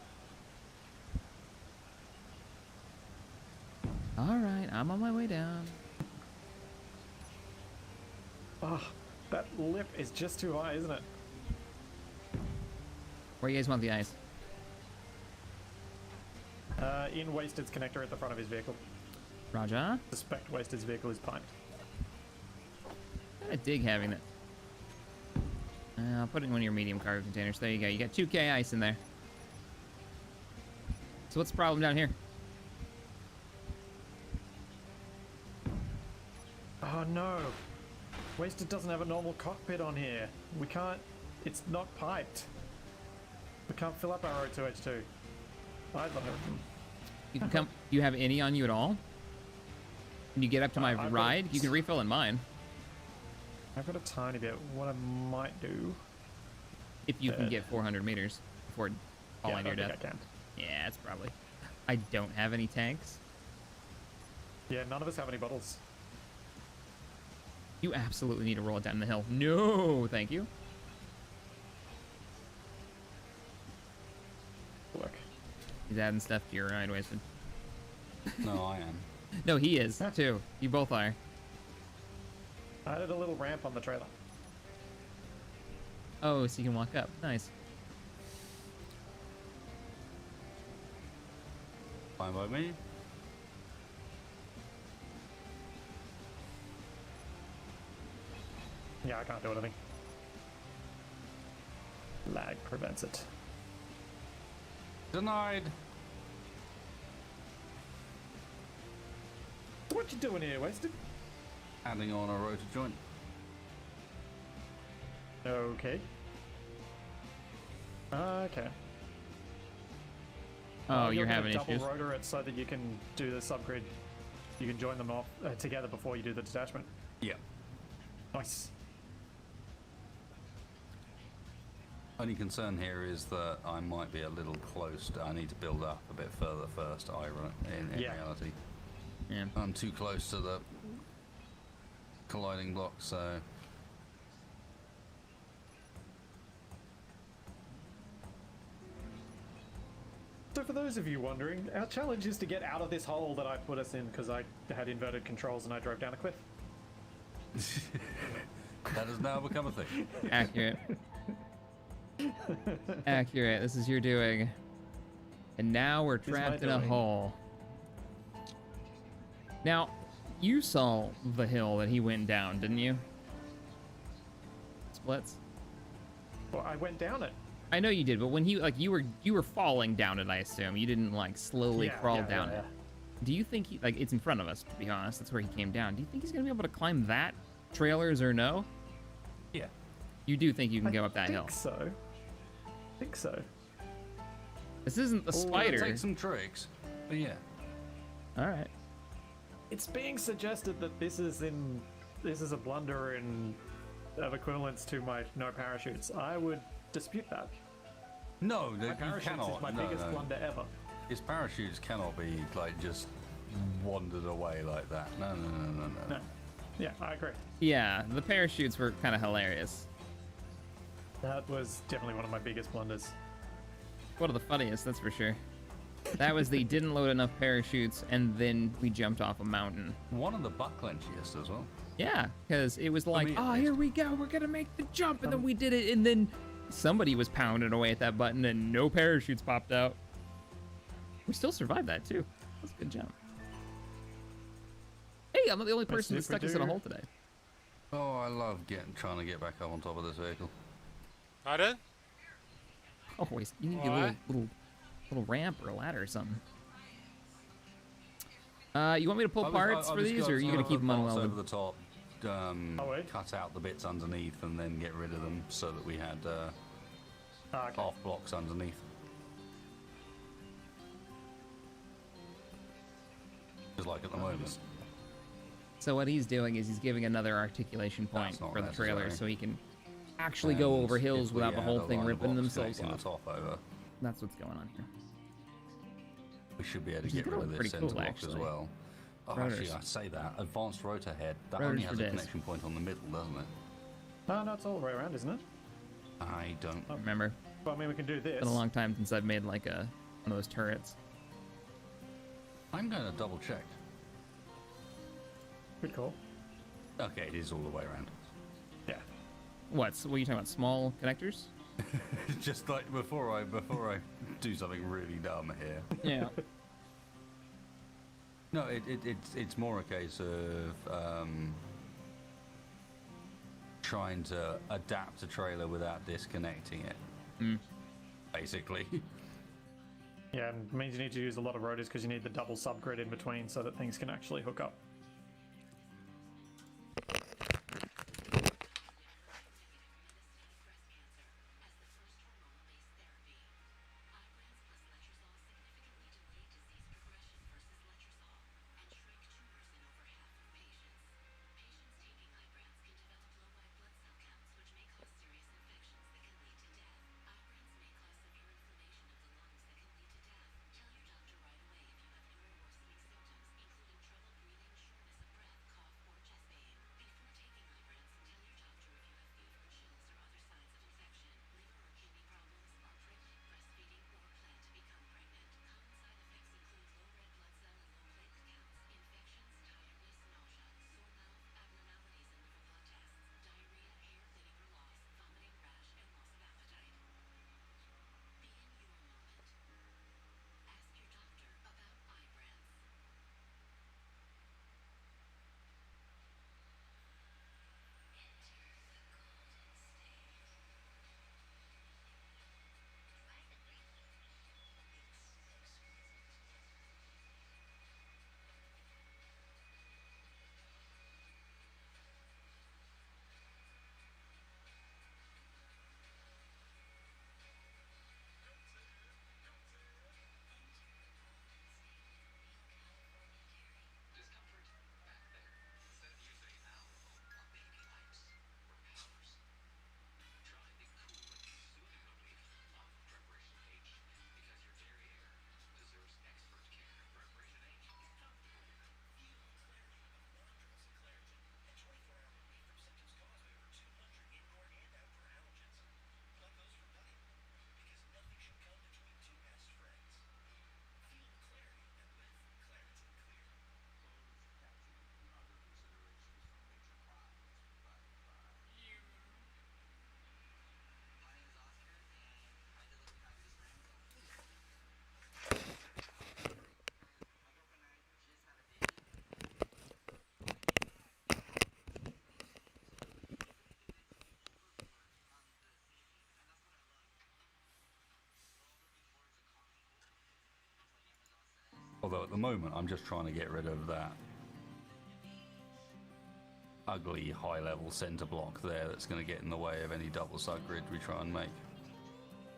M: Alright, I'm on my way down.
L: Oh, that lip is just too high, isn't it?
M: Where you guys want the ice?
L: In Wasted's connector at the front of his vehicle.
M: Raja?
L: Suspect Wasted's vehicle is primed.
M: I dig having it. I'll put it in one of your medium cargo containers. There you go. You got 2K ice in there. So what's the problem down here?
L: Oh no! Wasted doesn't have a normal cockpit on here. We can't... It's not piped. We can't fill up our O2H2. Either.
M: You can come. You have any on you at all? When you get up to my
L: I've got
M: ride, you can refill in mine.
L: I've got a tiny bit. What I might do...
M: If you can get 400 meters before falling to your death.
L: I can.
M: Yeah, it's probably. I don't have any tanks.
L: Yeah, none of us have any bottles.
M: You absolutely need to roll it down the hill. No, thank you.
L: Look.
M: He's adding stuff to your ride, Wasted.
N: No, I am.
M: No, he is, too. You both are.
L: I added a little ramp on the trailer.
M: Oh, so you can walk up. Nice.
N: Fine by me.
L: Yeah, I can't do anything. Lag prevents it.
N: Denied.
L: What you doing here, Wasted?
N: Adding on a rotor joint.
L: Okay. Okay.
M: Oh, you're
L: gonna
M: having
L: double
M: issues.
L: rotor it so that you can do the subgrid. You can join them off together before you do the detachment.
N: Yeah.
L: Nice.
N: Only concern here is that I might be a little close. I need to build up a bit further first, in
L: Yeah.
N: reality.
M: Yeah.
N: I'm too close to the colliding block, so...
L: So for those of you wondering, our challenge is to get out of this hole that I put us in because I had inverted controls and I drove down a cliff.
N: That has now become a thing.
M: Accurate. Accurate. This is your doing. And now we're
L: This is my
M: trapped in a
L: doing.
M: hole. Now, you saw the hill that he went down, didn't you? Splits.
L: Well, I went down it.
M: I know you did, but when he you were falling down it, I assume. You didn't like slowly crawl down it. Do you think he, like, it's in front of us, to be honest. That's where he came down. Do you think he's going to be able to climb that? Trailers or no?
N: Yeah.
M: You do think you can go up that hill?
L: I think so.
M: This isn't the
N: It'll
M: spider.
N: take some tricks, but yeah.
M: All right.
L: It's being suggested that this is a blunder of equivalence to my no parachutes. I would dispute that.
N: No,
L: My
N: you
L: parachutes
N: cannot.
L: is my
N: no,
L: biggest
N: no.
L: blunder ever.
N: His parachutes cannot be like just wandered away like that. No.
L: No. Yeah, I agree.
M: Yeah, the parachutes were kind of hilarious.
L: That was definitely one of my biggest blunders.
M: One of the funniest, that's for sure. That was the didn't load enough parachutes and then we jumped off a mountain.
N: One of the butt clenchiest as well.
M: Yeah, because it was like,
N: me,
M: oh, here we go, we're gonna make the jump, and then we did it, and then somebody was pounding away at that button and no parachutes popped out. We still survived that too. That's a good jump. Hey, I'm not the only person that stuck us in a hole today.
N: Oh, I love trying to get back up on top of this vehicle.
C: Pardon?
M: Oh, wait, you need a little ramp or a ladder or something. You want me to pull parts for these, or are you gonna keep them unwelded?
N: Over the top, cut out the bits underneath, and then get rid of them so that we had half blocks underneath. Just like at the moment.
M: So what he's doing is he's giving another articulation point for the trailer,
N: necessary.
M: so he can actually go over hills
N: if we
M: without the
N: add
M: whole
N: a
M: thing
N: line of
M: ripping
N: blocks
M: themselves
N: connecting
M: off.
N: the top over,
M: That's what's going on here.
N: we should be able to
M: Which is
N: get rid of
M: pretty
N: this center
M: cool,
N: block
M: actually.
N: as well. Oh,
M: Rotors.
N: actually, I say that. Advanced rotor head. That
M: Rotors
N: only
M: for
N: has a
M: days.
N: connection point on the middle, doesn't it?
L: No, it's all the way around, isn't it?
N: I don't
M: remember.
L: Well, I mean, we can do this.
M: It's been a long time since I've made like one of those turrets.
N: I'm going to double check.
L: Good call.
N: Okay, it is all the way around.
L: Yeah.
M: What are you talking about? Small connectors?
N: Just like before I do something really dumb here.
M: Yeah.
N: No, it's more a case of trying to adapt a trailer without disconnecting it. Basically.
L: Yeah, and it means you need to use a lot of rotors because you need the double subgrid in between so that things can actually hook up.
N: Although at the moment, I'm just trying to get rid of that ugly high-level center block there that's going to get in the way of any double subgrid we try and make.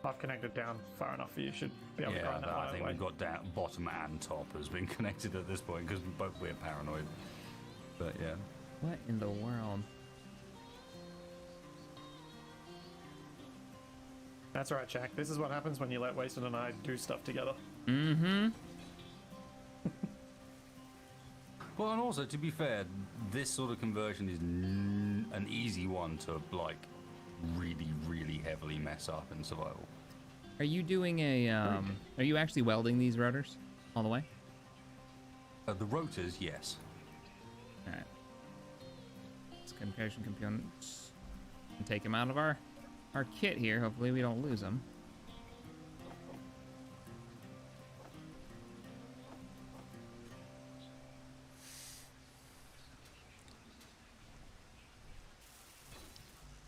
L: I've connected down far enough for you should be able to
N: Yeah,
L: grind that
N: I
L: line
N: think
L: away.
N: we've got down, bottom and top has been connected at this point because we're paranoid. But yeah.
M: What in the world?
L: That's right, Jack. This is what happens when you let Wasted and I do stuff together.
M: Mm-hmm.
N: Well, and also, to be fair, this sort of conversion is an easy one to, like, really, really heavily mess up in survival.
M: Are you doing a, are you actually welding these rotors all the way?
N: The rotors, yes.
M: Alright. Let's communication components. And take them out of our kit here. Hopefully we don't lose them.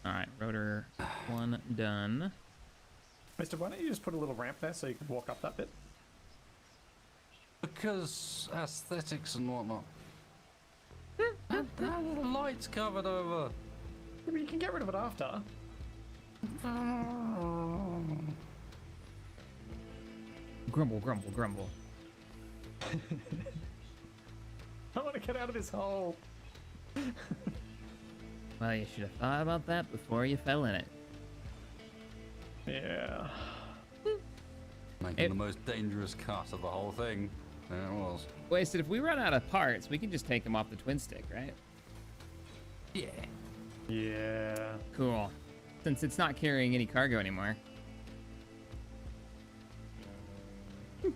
M: Alright, rotor 1 done.
L: Mister, why don't you just put a little ramp there so you can walk up that bit?
N: Because aesthetics and whatnot. The light's covered over.
L: Yeah, but you can get rid of it after.
M: Grumble, grumble, grumble.
L: I want to get out of this hole.
M: Well, you should have thought about that before you fell in it.
L: Yeah.
N: Making the most dangerous cut of the whole thing. There it was.
M: Wasted, if we run out of parts, we can just take them off the twin stick, right?
N: Yeah.
L: Yeah.
M: Cool. Since it's not carrying any cargo anymore.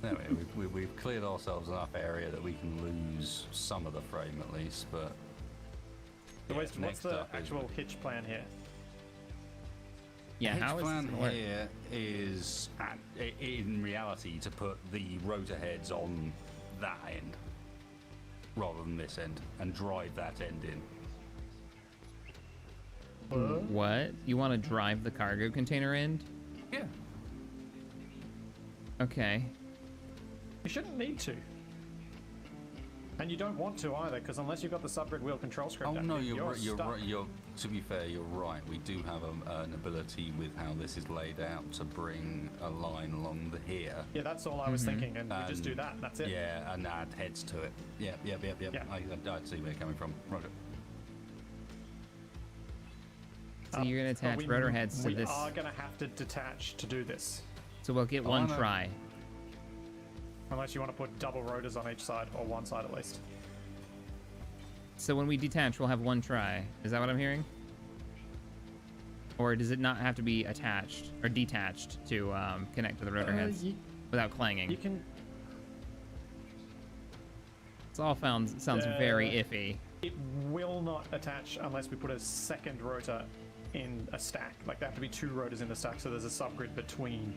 N: Anyway, we've cleared ourselves enough area that we can lose some of the frame at least, but...
L: So Wasted, what's
N: next
L: the
N: up is-
L: actual hitch plan here?
M: Yeah,
N: Hitch
M: how is this
N: plan
M: gonna work?
N: here is, in reality, to put the rotor heads on that end rather than this end and drive that end in.
M: What? You want to drive the cargo container end?
N: Yeah.
M: Okay.
L: You shouldn't need to. And you don't want to either, because unless you've got the subgrid wheel control script
N: Oh
L: active,
N: no, you're
L: stuck.
N: right. To be fair, you're right. We do have an ability with how this is laid out to bring a line along the here.
L: Yeah, that's all I was thinking, and you just do that, and that's it.
N: Yeah, and add heads to it. Yeah.
L: Yeah.
N: I see where you're coming from. Roger.
M: So you're gonna
L: But
M: attach rotor heads to
L: we
M: this.
L: are going to have to detach to do this.
M: So we'll get
N: Oh,
M: one
N: I know.
M: try.
L: Unless you want to put double rotors on each side, or one side at least.
M: So when we detach, we'll have one try. Is that what I'm hearing? Or does it not have to be attached or detached to connect to the rotor heads without clanging?
L: You can.
M: It's all sounds very iffy.
L: It will not attach unless we put a second rotor in a stack. Like, there have to be two rotors in the stack, so there's a subgrid between,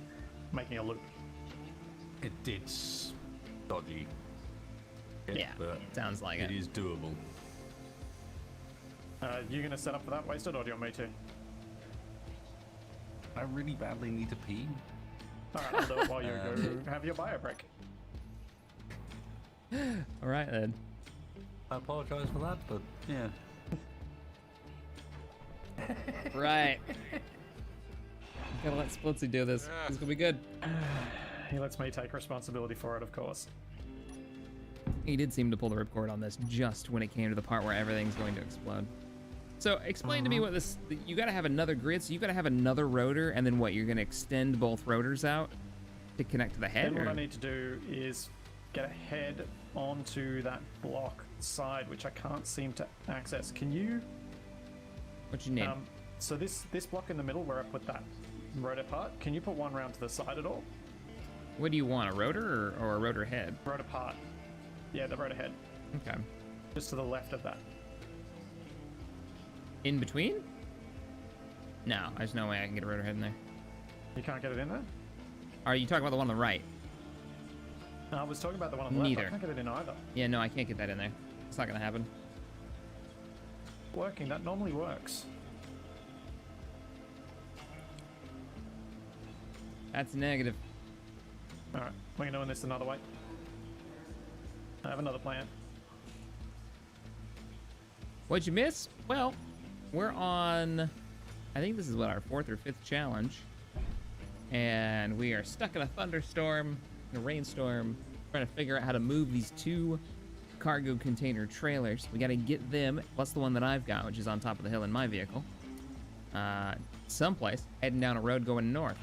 L: making a loop.
N: It did dodgy.
M: Yeah,
N: but
M: sounds like
N: it
M: it.
N: is doable.
L: You gonna set up for that, Wasted, or do you want me to?
N: I really badly need to pee.
L: Alright, I'll do it while you go have your bio break.
M: All right then.
N: I apologise for that, but yeah.
M: Right. Gotta let Splitsy do this. It's gonna be good.
L: He lets me take responsibility for it, of course.
M: He did seem to pull the ripcord on this just when it came to the part where everything's going to explode. So explain to me what this, you gotta have another grid, so you gotta have another rotor, and then what, you're gonna extend both rotors out to connect to the head?
L: Then what
M: or-
L: I need to do is get a head onto that block side, which I can't seem to access. Can you?
M: What you need?
L: So this block in the middle where I put that rotor part, can you put one round to the side at all?
M: What do you want, a rotor or a rotor head?
L: Rotor part. Yeah, the rotor head.
M: Okay.
L: Just to the left of that.
M: In between? No, there's no way I can get a rotor head in there.
L: You can't get it in there?
M: Are you talking about the one on the right?
L: No, I was talking about the one on the left.
M: Neither.
L: I can't get it in either.
M: Yeah, no, I can't get that in there. It's not gonna happen.
L: Working, that normally works.
M: That's negative.
L: Alright, we're doing this another way. I have another plan.
M: What'd you miss? Well, we're on, I think this is what, our 4th or 5th challenge. And we are stuck in a thunderstorm, in a rainstorm, trying to figure out how to move these 2 cargo container trailers. We gotta get them, plus the one that I've got, which is on top of the hill in my vehicle, someplace, heading down a road going north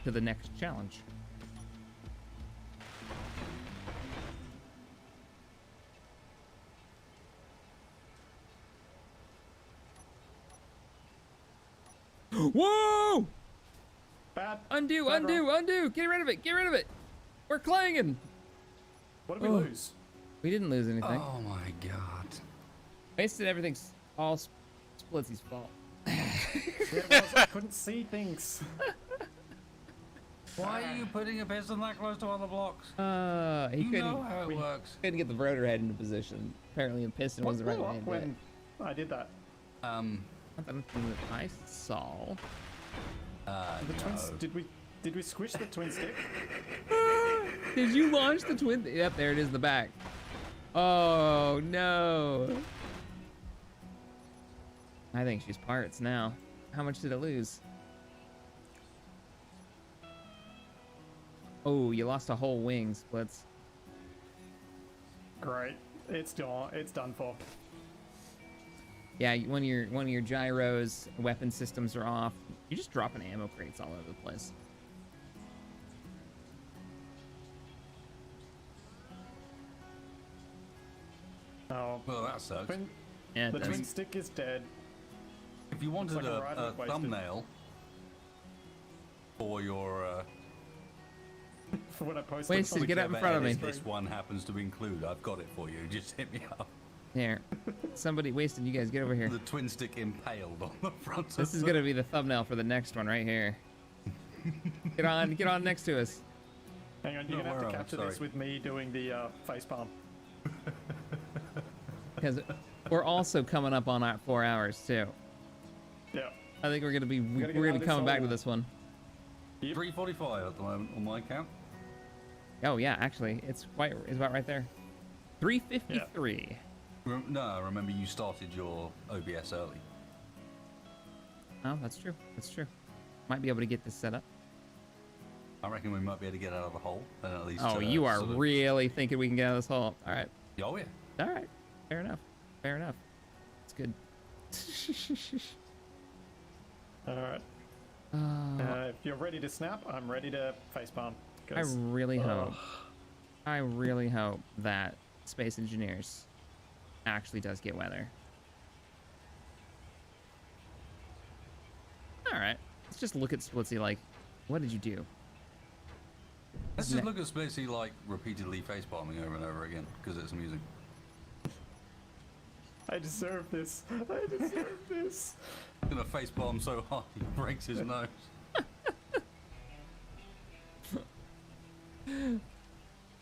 M: to the next challenge. Whoa!
L: Bad.
M: Undo,
L: Bad
M: undo,
L: roll.
M: undo! Get rid of it, get rid of it! We're clanging!
L: What did we lose?
M: We didn't lose anything.
N: Oh my god.
M: Wasted everything's all Splitsy's fault.
L: It was, I couldn't see things.
N: Why are you putting a piston that close to other blocks?
M: He
N: You
M: couldn't,
N: know how it works.
M: couldn't get the rotor head into position. Apparently the piston
L: What
M: was the right
L: blew
M: way.
L: up
M: to do it.
L: when I did that?
M: Not that I saw.
L: The twins. Did we squish the twin stick?
M: Did you launch the twin? Yep, there it is, the back. Oh no. I think she's parts now. How much did it lose? Oh, you lost a whole wing, Splits.
L: Great. It's done for.
M: Yeah, one of your gyros, weapon systems are off. You're just dropping ammo crates all over the place.
L: Oh.
N: Well, that sucks.
M: Yeah, it
L: the
M: does.
L: twin stick is dead.
N: If you wanted
L: Looks like a
N: a
L: ride wasted.
N: thumbnail for your
L: For when I post
M: Wasted, get up in front of me.
N: This one happens to include. I've got it for you. Just hit me up.
M: Here, somebody wasted. You guys get over here.
N: The twin stick impaled on the front.
M: This is gonna be the thumbnail for the next one right here. Get on next to us.
L: Hang on, you're gonna have to capture this with me doing the facepalm.
M: Because we're also coming up on our 4 hours too.
L: Yeah.
M: I think we're gonna be
L: gotta get
M: we're
L: out
M: gonna
L: of this
M: come back
L: hole.
M: to this one.
N: 3:45 at the moment on my count.
M: Oh yeah, actually, it's about right there. 3:53.
N: No, remember you started your OBS early.
M: Oh, that's true. That's true. Might be able to get this set up.
N: I reckon we might be able to get out of the hole and at least.
M: Oh, you are
N: sort of-
M: really thinking we can get out of this hole. All right.
N: Oh yeah.
M: All right. Fair enough. Fair enough. It's good.
L: All right. If you're ready to snap, I'm ready to facepalm.
M: I really hope. I really hope that Space Engineers actually does get weather. All right. Let's just look at Splitsy like, what did you do?
N: Let's just look at Spacey like repeatedly facepalming over and over again because it's amusing.
L: I deserve this. I deserve this.
N: He's gonna facepalm so hard he breaks his nose.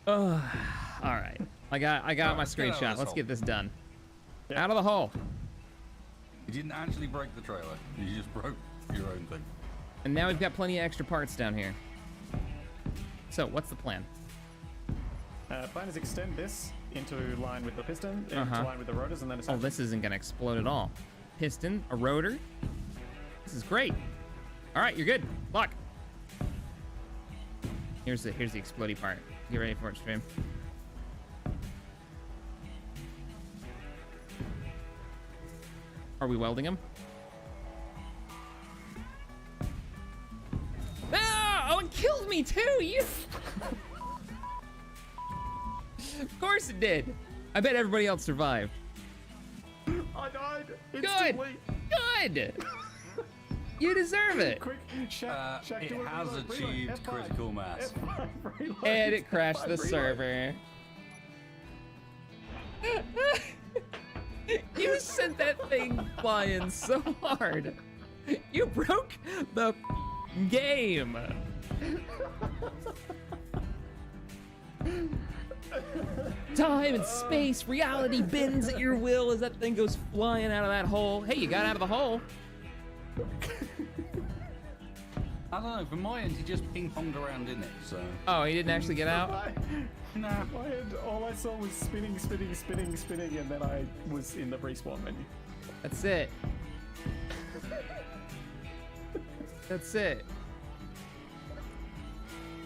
M: All right. I got my
N: Alright, get out of
M: screenshot.
N: this
M: Let's
N: hole.
M: get this done. Out of the hole.
N: You didn't actually break the trailer. You just broke your own thing.
M: And now we've got plenty of extra parts down here. So, what's the plan?
L: Plan is extend this into line with the piston, into
M: Uh-huh.
L: line with the rotors, and then
M: Oh, this isn't gonna explode at all. Piston, a rotor. This is great. All right, you're good. Lock. Here's the explodey part. Get ready for it, stream. Are we welding him? Ah! Oh, it killed me too. You. Of course it did. I bet everybody else survived.
L: I died
M: Good.
L: instantly.
M: Good. You deserve it.
L: Quick, Shaq,
N: It
L: do a
N: has
L: reload,
N: achieved
L: F5.
N: critical mass.
L: F5 reload.
M: And it crashed the
L: F5 reload.
M: server. You sent that thing flying so hard. You broke the game. Time and space, reality bends at your will as that thing goes flying out of that hole. Hey, you got out of the hole.
N: I don't know. From my end, he just ping-ponged around in it. So.
M: Oh, he didn't actually get out?
N: Nah.
L: My end, all I saw was spinning, and then I was in the respawn menu.
M: That's it. That's it.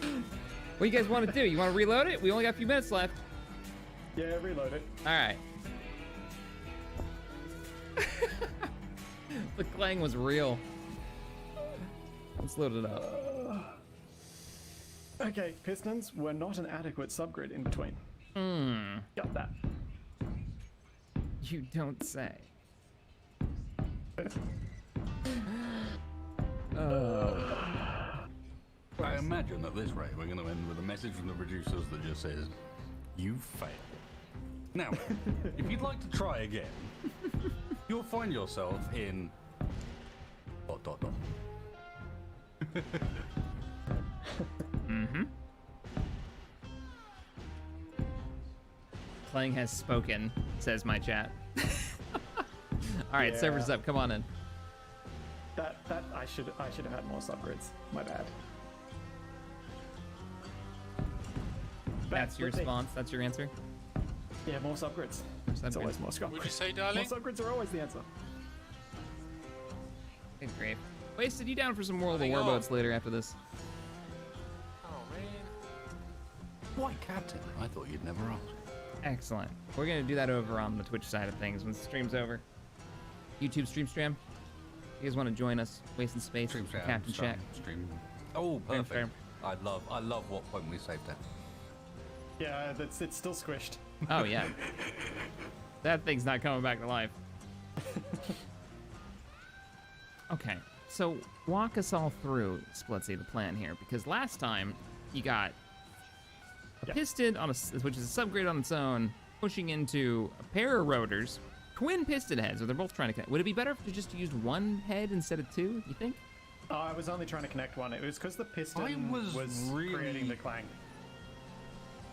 M: What do you guys want to do? You want to reload it? We only got a few minutes left.
L: Yeah, reload it.
M: All right. The clang was real. Let's load it up.
L: Okay, pistons were not an adequate subgrid in between. Got that.
M: You don't say.
N: I imagine at this rate we're going to end with a message from the producers that just says, "You failed." Now, if you'd like to try again, you'll find yourself in ...
M: Clang has spoken, says my chat. All right,
L: Yeah.
M: server's up. Come on in.
L: That I should have had more subgrids. My bad.
M: That's your response. That's your answer.
L: Yeah, more subgrids. It's
M: subgrids.
L: always more subgrids.
C: What'd you say, darling?
L: More subgrids are always the answer.
M: Good grief. Wasted, you down for some World of
C: Hang on.
M: Warboats later after this?
C: Oh man.
N: Why, Captain? I thought you'd never ask.
M: Excellent. We're gonna do that over on the Twitch side of things when the stream's over. YouTube stream. You guys want to join us? Wasting space.
N: Stream,
M: Captain Shack.
N: Stream. Oh,
M: Stream,
N: perfect. I love what point we saved that.
L: Yeah, it's still squished.
M: Oh yeah. That thing's not coming back to life. Okay, so walk us all through Splitsy, the plan here, because last time you got a piston on which is a subgrade on its own, pushing into a pair of rotors, twin piston heads, where they're both trying to connect. Would it be better if you just used one head instead of two? You think?
L: Oh, I was only trying to connect one. It was because the piston
N: I was really
L: creating the clang.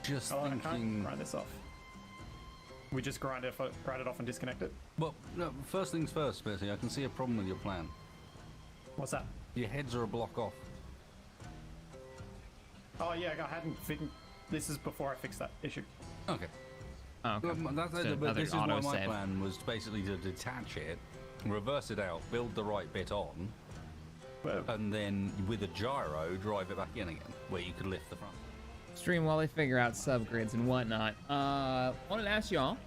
N: Just
L: I
N: thinking.
L: can't grind this off. We just grind it off and disconnect it.
N: Well, no, first things first, Splitsy. I can see a problem with your plan.
L: What's that?
N: Your heads are a block off.
L: Oh yeah, I hadn't figured. This is before I fixed that issue.
N: Okay.
M: Oh, okay.
N: But
M: So
N: but this is why
M: another
N: my
M: auto-save.
N: plan was basically to detach it, reverse it out, build the right bit on, and then with a gyro drive it back in again, where you could lift the front.
M: Stream while they figure out subgrids and whatnot. Wanted to ask y'all,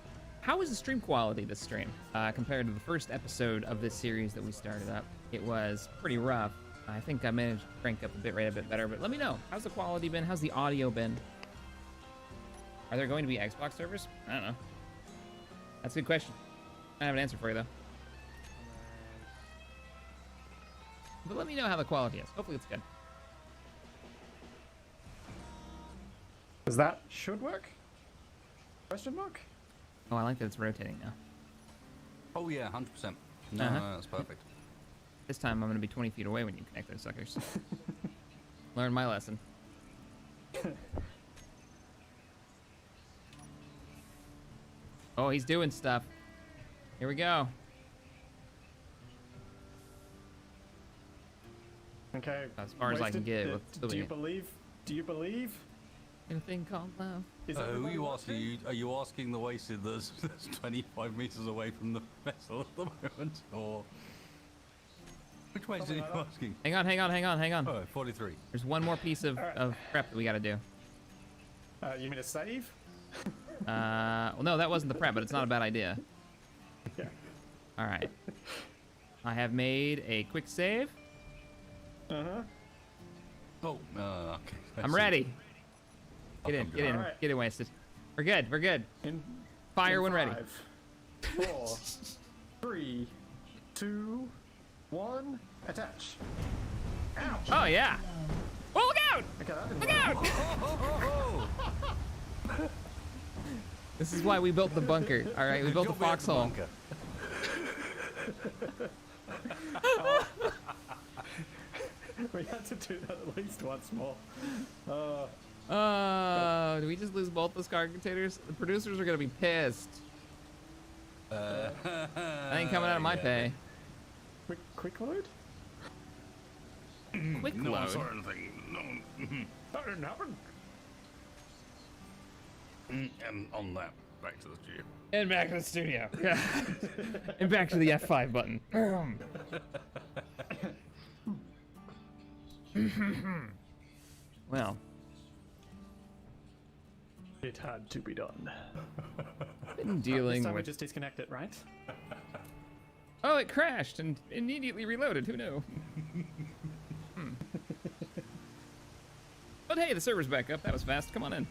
M: how was the stream quality this stream compared to the first episode of this series that we started up? It was pretty rough. I think I managed to crank up the bitrate a bit better, but let me know. How's the quality been? How's the audio been? Are there going to be Xbox servers? I don't know. That's a good question. I have an answer for you, though. But let me know how the quality is. Hopefully it's good.
L: Does that should work? Question mark?
M: Oh, I like that it's rotating now.
N: Oh yeah, 100%. No,
M: Uh-huh.
N: that's perfect.
M: This time I'm going to be 20 feet away when you connect those suckers. Learn my lesson. Oh, he's doing stuff. Here we go.
L: Okay.
M: As far as I can get.
L: Do you believe? Do you believe?
M: In a thing called love.
N: Who are you asking? Are you asking the wasted that's 25 meters away from the vessel at the moment, or which way are you asking?
M: Hang on.
N: Oh, 43.
M: There's one more piece of prep that we got to do.
L: You mean a save?
M: Well, no, that wasn't the prep, but it's not a bad idea.
L: Yeah.
M: All right. I have made a quick save.
L: Uh-huh.
N: Oh, okay.
M: I'm ready. Get in,
L: Alright.
M: get in, wasted. We're good. Fire
L: In
M: when ready.
L: 5, 4, 3, 2, 1, attach. Ouch!
M: Oh yeah. Oh, look out!
L: Okay, that didn't
M: Look
L: work.
M: out! This is why we built the bunker. All right, we built the foxhole.
L: We had to do that at least once more.
M: Do we just lose both those cargo containers? The producers are gonna be pissed. That ain't coming out of my pay.
L: Quick load?
M: quick
N: No one
M: load.
N: saw anything. No one.
L: That didn't happen.
N: And on that, back to the studio.
M: And back to the studio. Yeah. And back to the F5 button. Well,
L: It had to be done.
M: been dealing
L: This time we
M: with.
L: just disconnect it, right?
M: Oh, it crashed and immediately reloaded. Who knew? But hey, the server's back up. That was fast. Come on in.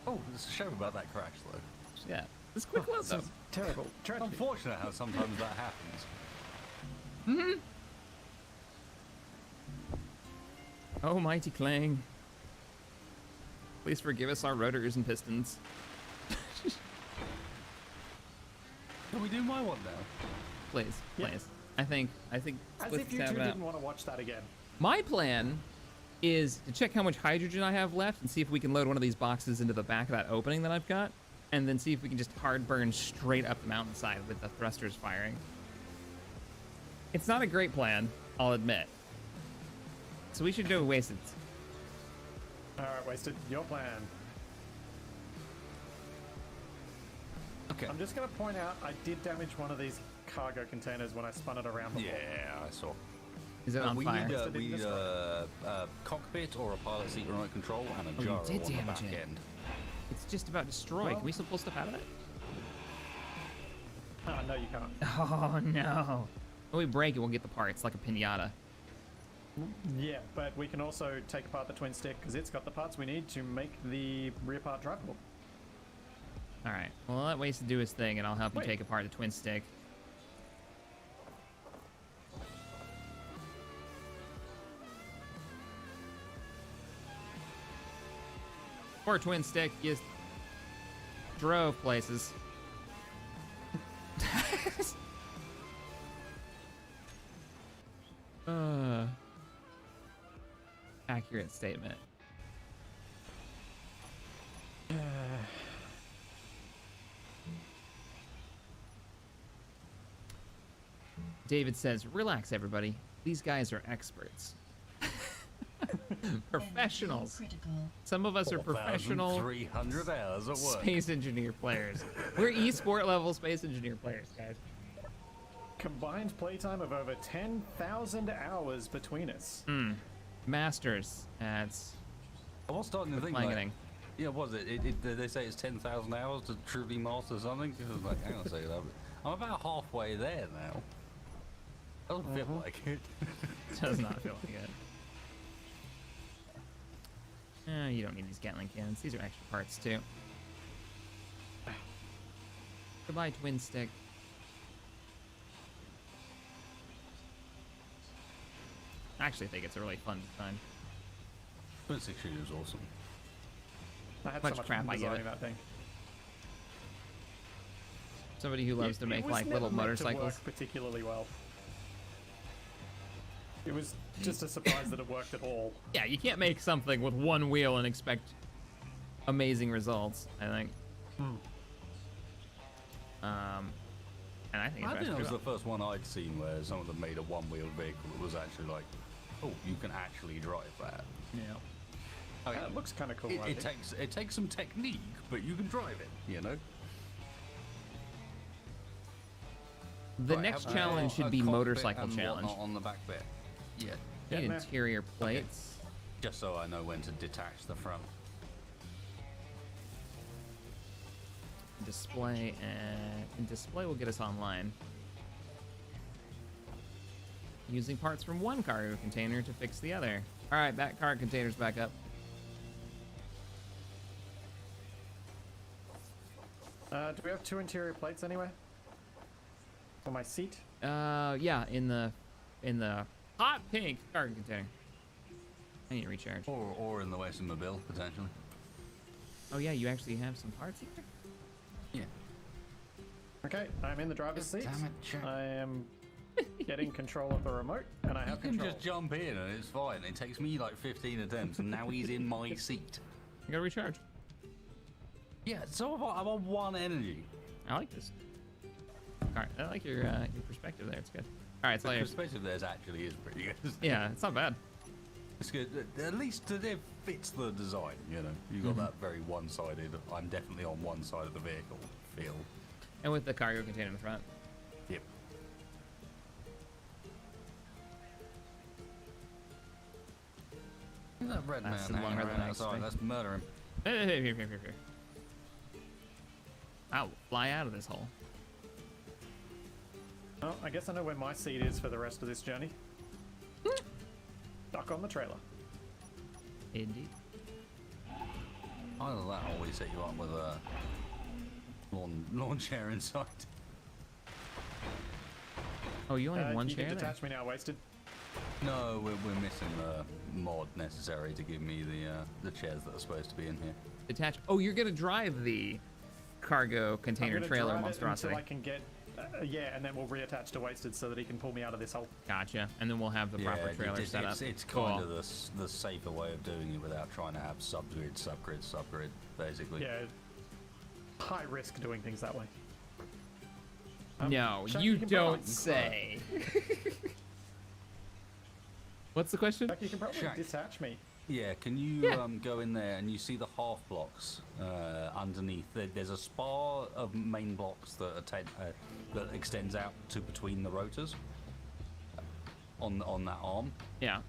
N: Oh, there's a show about that crash, though.
M: Yeah. This quick load, though.
L: Terrible. Tragedy.
N: Unfortunate how sometimes that happens.
M: Oh, mighty Clang. Please forgive us our rotors and pistons.
N: Can we do my one now?
M: Please,
L: Yeah.
M: please. I think.
L: As
M: let's
L: if you
M: tab
L: two
M: it out.
L: didn't want to watch that again.
M: My plan is to check how much hydrogen I have left and see if we can load one of these boxes into the back of that opening that I've got, and then see if we can just hard burn straight up the mountainside with the thrusters firing. It's not a great plan, I'll admit. So we should do a wasted.
L: Alright, Wasted, your plan.
N: Okay.
L: I'm just going to point out I did damage one of these cargo containers when I spun it around before.
N: Yeah, I saw.
M: Is it on
N: we
M: fire?
N: need a cockpit or a pilot seat remote control and a
M: you
N: gyro
M: did
N: on the
M: damage
N: back
M: it.
N: end.
M: It's just about destroy. Can we still pull stuff out of it?
L: Oh, no, you can't.
M: Oh no. When we break it, we'll get the parts like a pinata.
L: Yeah, but we can also take apart the twin stick because it's got the parts we need to make the rear part drivable.
M: All right. Well, I'll let Wasted do his thing, and I'll help you
L: Wait.
M: take apart the twin stick. Poor twin stick, you drove places. Accurate statement. David says, relax everybody. These guys are experts. Professionals.
O: Critical.
M: Some of us are professional
N: 300 hours at work.
M: space engineer players. We're esport level space engineer players, guys.
L: Combined playtime of over 10,000 hours between us.
M: Masters. That's
N: I was starting to think,
M: playing
N: like,
M: it.
N: yeah, was it? They say it's 10,000 hours to truly master something? It was like, hang on a second, I'm about halfway there now. Doesn't feel like it.
M: Does not feel like it. You don't need these Gatling cannons. These are extra parts too. Goodbye, twin stick. I actually think it's a really fun design.
N: Twin stick shooter is awesome.
L: I had
M: Much
L: so much
M: crap
L: fun
M: I give
L: designing
M: it.
L: that thing.
M: Somebody who loves to make
L: It was
M: like
L: never
M: little
L: meant to
M: motorcycles.
L: work particularly well. It was just a surprise that it worked at all.
M: Yeah, you can't make something with one wheel and expect amazing results, I think. And I think it's
N: I think that was
M: true.
N: the first one I'd seen where someone had made a one-wheeled vehicle that was actually like, oh, you can actually drive that.
L: Yeah.
N: I mean,
L: It looks kind of cool. I
N: it
L: think.
N: takes some technique, but you can drive it, you know?
M: The
N: Right,
M: next
N: have
M: challenge
N: a
M: should be
N: cockpit
M: motorcycle
N: and
M: challenge.
N: whatnot on the back bit. Yeah.
M: Need
L: Yeah.
M: interior plates.
N: Just so I know when to detach the front.
M: Display and display will get us online. Using parts from one cargo container to fix the other. All right, that cargo container's back up.
L: Do we have 2 interior plates anyway? For my seat?
M: Yeah, in the hot pink cargo container. I need to recharge.
N: Or in the Western Mobile, potentially.
M: Oh yeah, you actually have some parts here.
N: Yeah.
L: Okay, I'm in the driver's seat.
N: Damn it, Jack.
L: I am getting control of the remote, and I
N: You
L: have
N: can
L: control.
N: just jump in and it's fine. It takes me like 15 attempts and now he's in my seat.
M: You gotta recharge.
N: Yeah, so I'm on 1 energy.
M: I like this. All right, I like your perspective there. It's good. All right, so
N: The
M: here.
N: space of theirs actually is pretty good.
M: Yeah, it's not bad.
N: It's good. At least it fits the design, you know. You got that very one-sided, I'm definitely on one side of the vehicle feel.
M: And with the cargo container in the front.
N: Yep. That red man
M: Lasted
N: hanging
M: longer than
N: around
M: I
N: outside,
M: expected.
N: let's murder him.
M: Here. Ow, fly out of this hole.
L: Oh, I guess I know where my seat is for the rest of this journey. Stuck on the trailer.
M: Indeed.
N: Either that or we set you up with a lawn chair inside.
M: Oh, you only have one
L: you
M: chair
L: can
M: there?
L: detach me now, Wasted.
N: No, we're missing the mod necessary to give me the chairs that are supposed to be in here.
M: Detach. Oh, you're gonna drive the cargo container
L: I'm gonna
M: trailer
L: drive it
M: monstrosity.
L: until I can get, yeah, and then we'll reattach to Wasted so that he can pull me out of this hole.
M: Gotcha. And then we'll have the proper trailer set up.
N: It's
M: Cool.
N: kind of the safer way of doing it without trying to have subgrid, basically.
L: Yeah, high risk doing things that way.
M: No,
L: Chuck,
M: you
L: can
M: don't
L: probably-
M: say. What's the question?
L: Chuck, you can probably
N: Shaq.
L: detach me.
N: Yeah, can you go in there and you see the half blocks underneath? There's a spar of main blocks that that extends out to between the rotors on that arm.
M: Yeah.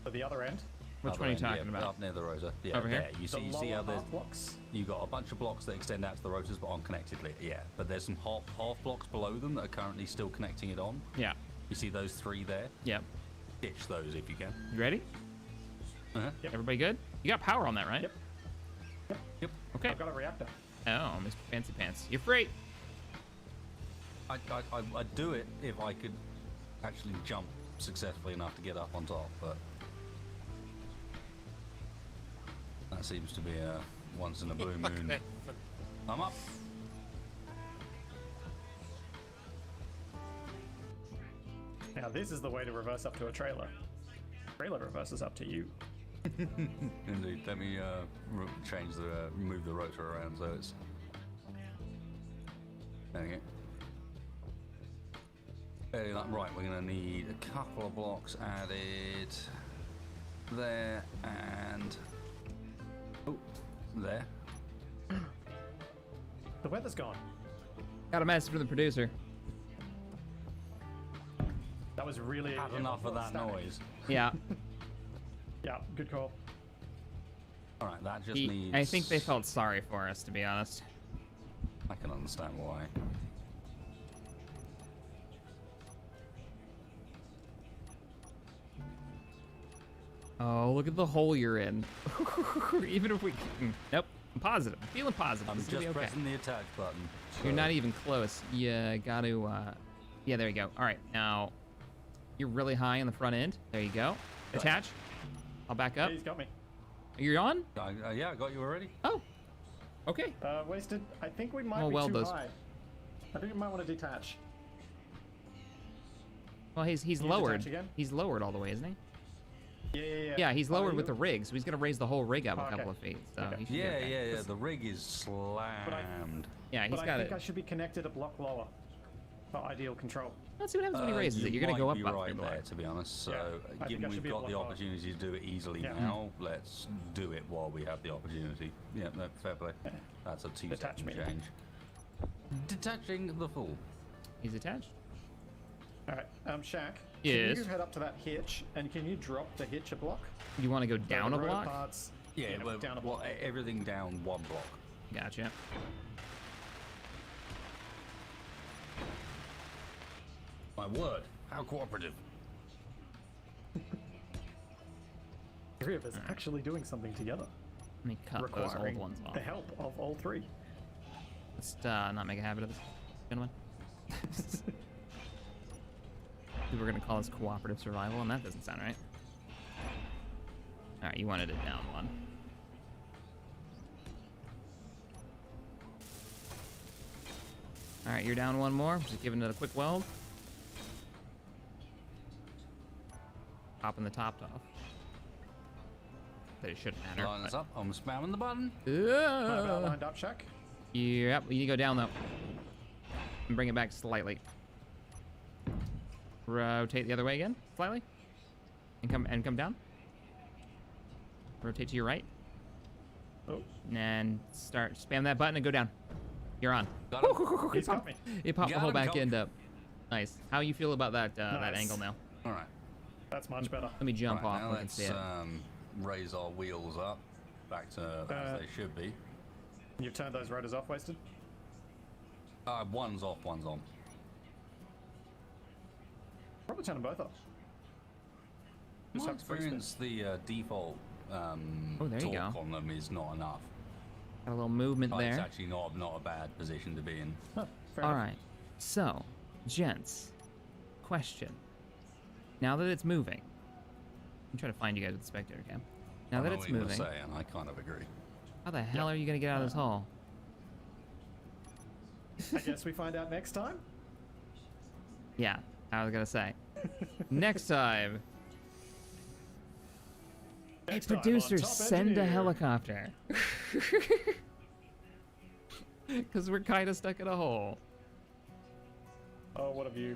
L: At the other end.
M: Which
N: Other
M: one are you
N: end,
M: talking
N: yeah,
M: about?
N: Up near the rotor. Yeah,
M: Over here?
N: there. You see how
L: lower
N: there's
L: half blocks?
N: you got a bunch of blocks that extend out to the rotors but aren't connected. Yeah, but there's some half blocks below them that are currently still connecting it on.
M: Yeah.
N: You see those three there?
M: Yep.
N: Ditch those if you can.
M: You ready?
N: Uh-huh.
L: Yep.
M: Everybody good? You got power on that, right?
L: Yep.
M: Okay.
L: I've got a reactor.
M: Oh, Mr. Fancy Pants. You're free.
N: I'd do it if I could actually jump successfully enough to get up on top, but that seems to be a once in a blue moon. I'm up.
L: Now this is the way to reverse up to a trailer. Trailer reverses up to you.
N: Indeed. Let me move the rotor around so it's. There you go. Right, we're going to need a couple of blocks added there and there.
L: The weather's gone.
M: Got a message from the producer.
L: That was really
N: Had enough of that noise.
M: Yeah.
L: Yeah, good call.
N: All right, that just needs.
M: I think they felt sorry for us, to be honest.
N: I can understand why.
M: Oh, look at the hole you're in. Even if we... Nope. I'm positive. I'm feeling positive.
N: I'm
M: This
N: just
M: will be okay.
N: pressing the attach button.
M: You're not even close. You got to... Yeah, there you go. All right, now... You're really high on the front end. There you go. Attach. I'll back up.
L: He's got me.
M: You're on?
N: Yeah, I got you already.
M: Oh. Okay.
L: Wasted. I think we might
M: Oh,
L: be
M: well,
L: too
M: those-
L: high. I think we might want to detach.
M: Well, he's
L: Can you
M: lowered.
L: detach again?
M: He's lowered all the way, isn't he?
L: Yeah.
M: Yeah, he's
L: Oh,
M: lowered
L: you-
M: with the rig, so he's going to raise the whole rig up
L: Oh,
M: a
L: okay.
M: couple of feet. So
L: Okay.
M: he should be
N: Yeah,
M: okay.
N: The rig is slammed.
M: Yeah, he's
L: But
M: got
L: I think
M: it.
L: I should be connected a block lower for ideal control.
M: Let's see what happens when he raises
N: You
M: it. You're going to go
N: might
M: up
N: be
M: up
N: right
M: there below.
N: there, to be honest. So,
L: Yeah, I think
N: given
L: I should
N: we've
L: be a
N: got the
L: block lower.
N: opportunity to do it easily
L: Yeah.
N: now, let's do it while we have the opportunity. Yeah, no, fair play. That's a
L: Detach
N: two-second
L: me.
N: change. Detaching the fool.
M: He's attached.
L: All right, Shaq.
M: Yes?
L: Can you head up to that hitch and can you drop the hitch a block?
M: You want to go down
L: the
M: a
L: rotor
M: block?
L: Parts,
N: Yeah, well,
L: down a block.
N: everything down one block.
M: Gotcha.
N: My word, how cooperative.
L: Three of us actually doing something together.
M: Let me cut those old
L: Requiring
M: ones off.
L: the help of all three.
M: Let's not make a habit of this, gentlemen. We were going to call this cooperative survival, and that doesn't sound right. All right, you wanted it down one. All right, you're down one more. Just giving it a quick weld. Popping the top off. But it shouldn't matter.
N: Line us up. I'm spamming the button.
L: Lined up, Shaq.
M: Yep, you need to go down though. And bring it back slightly. Rotate the other way again, slightly. And come down. Rotate to your right.
L: Oh.
M: And spam that button and go down. You're on.
L: He's got me.
M: It popped the
N: Got
M: whole
N: him,
M: back
N: Cock.
M: end up. Nice. How you feel about that that
L: Nice.
M: angle now?
N: All right.
L: That's much better.
M: Let me jump
N: Right,
M: off.
N: now
M: We can see
N: let's
M: it.
N: raise our wheels up back to as they should be.
L: You've turned those rotors off, Wasted?
N: One's off, one's on.
L: Probably turn them both off.
N: My
L: have free spin.
N: experience, the default
M: Oh, there you
N: torque
M: go.
N: on them is not enough.
M: Got a little movement
N: It's
M: there.
N: actually not a bad position to be in.
L: Huh, fair
M: All
L: enough.
M: right. So, gents, question. Now that it's moving, I'm trying to find you guys with the spectator cam. Now
N: I
M: that
N: know
M: it's
N: what you're gonna
M: moving,
N: say, and I kind of agree.
M: how the hell are you gonna get out of this hole?
L: I guess we find out next time.
M: Yeah, I was gonna say. Next time.
L: Next
M: Hey,
L: time on
M: producers,
L: Top
M: send a
L: Engineer.
M: helicopter. Because we're kind of stuck in a hole.
L: Oh, what have you?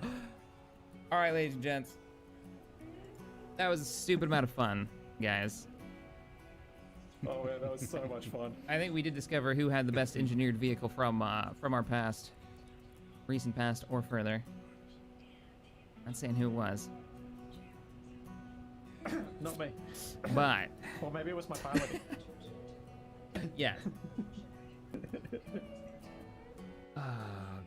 M: All right, ladies and gents. That was a stupid amount of fun, guys.
L: Oh man, that was so much fun.
M: I think we did discover who had the best engineered vehicle from our past, recent past or further. Not saying who it was,
L: Not me.
M: but
L: Or maybe it was my pilot.
M: yeah. Oh,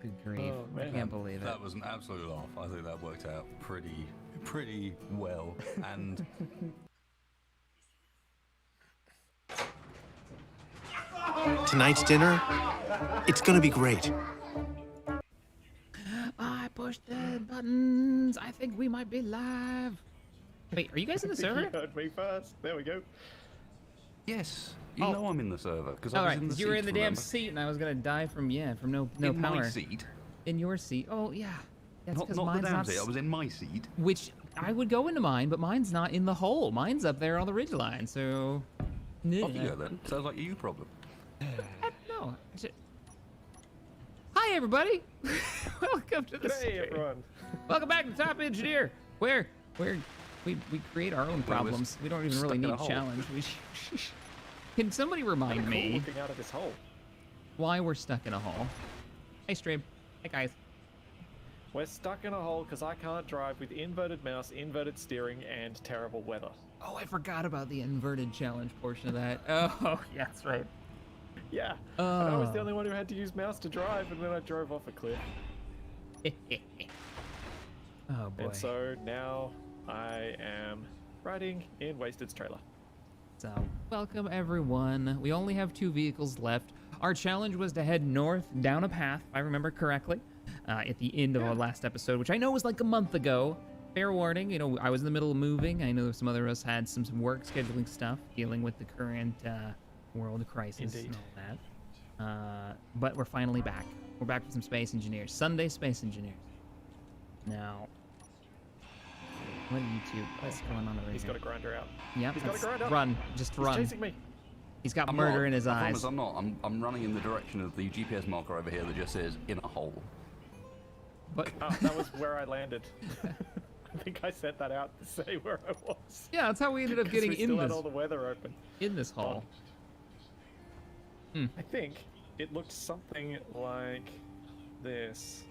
M: good grief!
L: Oh,
M: I
L: man.
M: can't believe it.
N: That was an absolute laugh. I think that worked out pretty well. And
P: Tonight's dinner, it's gonna be great.
M: I pushed the buttons. I think we might be live. Wait, are you guys in the server?
L: You heard me first. There we go.
N: yes, you know I'm in the server because I
M: All
N: was
M: right,
N: in the
M: 'cause you were
N: seat,
M: in the damn
N: remember?
M: seat, and I was gonna die from no
N: in
M: power.
N: my seat.
M: In your seat. Oh yeah. That's
N: Not,
M: because
N: not the
M: mine's
N: damn
M: not.
N: seat. I was in my seat.
M: Which I would go into mine, but mine's not in the hole. Mine's up there on the ridge line. So.
N: Off you go then. Sounds like a you problem.
M: No. Hi everybody. Welcome to the
L: Hey
M: stream.
L: everyone.
M: Welcome back to Top Engineer, where we create our own problems. We don't even really
N: stuck in a
M: need
N: hole.
M: challenge. Can somebody remind
L: Cool
M: me
L: looking out of this hole.
M: why we're stuck in a hole? Hey stream. Hey guys.
L: We're stuck in a hole because I can't drive with inverted mouse, inverted steering, and terrible weather.
M: Oh, I forgot about the inverted challenge portion of that. Oh, yeah, that's right.
L: Yeah. And I was the
M: Oh.
L: only one who had to use mouse to drive, and then I drove off a cliff.
M: Oh boy.
L: And so now I am riding in Wasted's trailer.
M: So, welcome everyone. We only have 2 vehicles left. Our challenge was to head north down a path, if I remember correctly, at the end of our last episode, which I know was like a month ago. Fair warning, you know, I was in the middle of moving. I know some other of us had some work scheduling stuff, dealing with the current world crisis
L: Indeed.
M: and all that. But we're finally back. We're back with some Space Engineers. Sunday Space Engineers. Now, what YouTube? What's going on over
L: He's
M: here?
L: got a grinder out.
M: Yep,
L: He's got a
M: let's
L: grinder.
M: run. Just
L: He's
M: run.
L: chasing me.
M: He's got
N: I'm
M: murder
N: not.
M: in his
N: I
M: eyes.
N: promise I'm not. I'm running in the direction of the GPS marker over here that just says in a hole.
M: But
L: Oh, that was where I landed. I think I sent that out to say where I was.
M: yeah, that's how we ended up
L: 'Cause
M: getting
L: we
M: in
L: still had
M: this
L: all the weather open.
M: hole.
L: I think it looked something like this.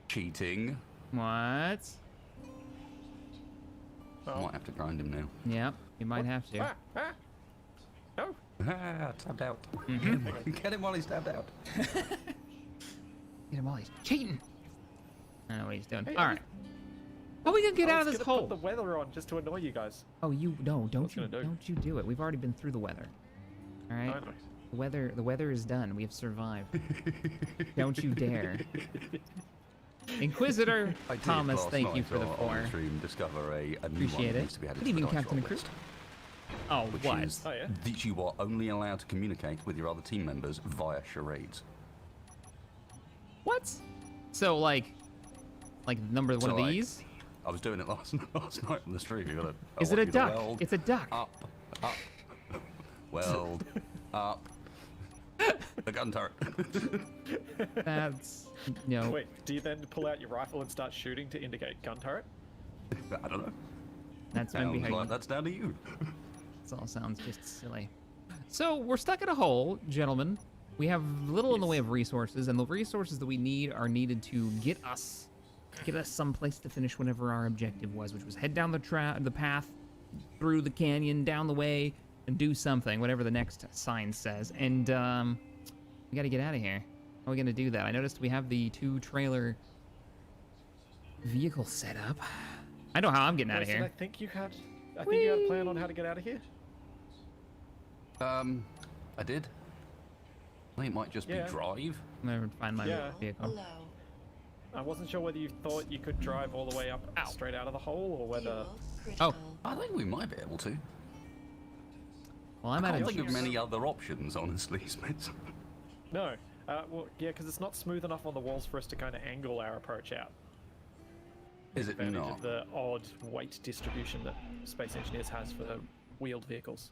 N: Cheating.
M: What?
L: Oh.
N: Might have to grind him now.
M: Yep, you might have to.
L: Ah, ah. Oh.
N: Ah, tabbed out. Get him while he's tabbed out.
M: Get him while he's cheating. I don't know what he's doing.
L: Hey,
M: All right. How are we gonna get
L: I
M: out of
L: was
M: this
L: gonna
M: hole?
L: Put the weather on just to annoy you guys.
M: Oh, you no, don't you
L: gonna do?
M: don't you do it. We've already been through the weather. All right.
L: I know.
M: The weather is done. We have survived. Don't you dare. Inquisitor
N: I did
M: Thomas,
N: last
M: thank you
N: night
M: for the
N: on
M: 4.
N: the stream discover a new one
M: Appreciate
N: that
M: it.
N: needs to be added
M: Good
N: to
M: evening,
N: the dice
M: Captain
N: roll
M: and Chris.
N: list,
M: Oh,
N: which
M: what?
N: is
L: Oh, yeah?
N: that you are only allowed to communicate with your other team members via charades.
M: What? So like number one
N: So,
M: of
N: like,
M: these?
N: I was doing it last night on the stream. You gotta. I
M: Is it
N: want
M: a
N: you to
M: duck?
N: Weld
M: It's a duck.
N: up, weld, up. A gun turret.
M: That's no.
L: Wait, do you then pull out your rifle and start shooting to indicate gun turret?
N: I don't know.
M: That's maybe
N: Sounds
M: how
N: like
M: you...
N: that's down to you.
M: This all sounds just silly. So we're stuck in a hole, gentlemen. We have little in the way of resources, and the resources that we need are needed to get us someplace to finish whatever our objective was, which was head down the path, through the canyon, down the way, and do something, whatever the next sign says. And we got to get out of here. How are we gonna do that? I noticed we have the 2-trailer vehicle set up. I know how I'm getting out of
L: Weston,
M: here.
L: I think you had a plan on how to get out of here.
N: I did. I think it might just be drive.
M: I'm gonna find my vehicle.
O: Hello.
L: I wasn't sure whether you thought you could drive all the way up straight out of the hole, or whether...
M: Oh.
N: I think we might be able to.
M: Well, I'm
N: I
M: out
N: can't
M: of
N: think of
M: juice.
N: many other options, honestly, Smith.
L: No. Well, yeah, because it's not smooth enough on the walls for us to kind of angle our approach out.
N: Is it
L: Advantage
N: not?
L: of the odd weight distribution that Space Engineers has for wheeled vehicles.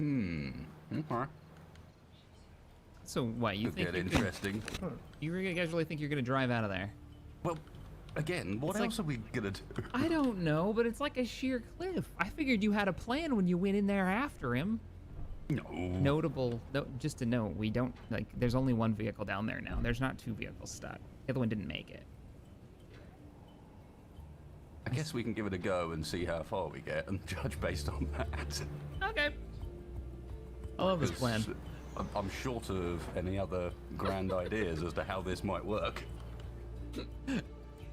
N: Okay.
M: So what, you
N: Could
M: think
N: get
M: you could-
N: interesting.
M: You guys really think you're gonna drive out of there?
N: Well, again, what
M: It's
N: else are we gonna do?
M: I don't know, but it's like a sheer cliff. I figured you had a plan when you went in there after him.
N: No.
M: Just to note, we don't, like, there's only one vehicle down there now. There's not 2 vehicles stuck. The other one didn't make it.
N: I guess we can give it a go and see how far we get and judge based on that.
M: Okay. I love this plan.
N: I'm short of any other grand ideas as to how this might work.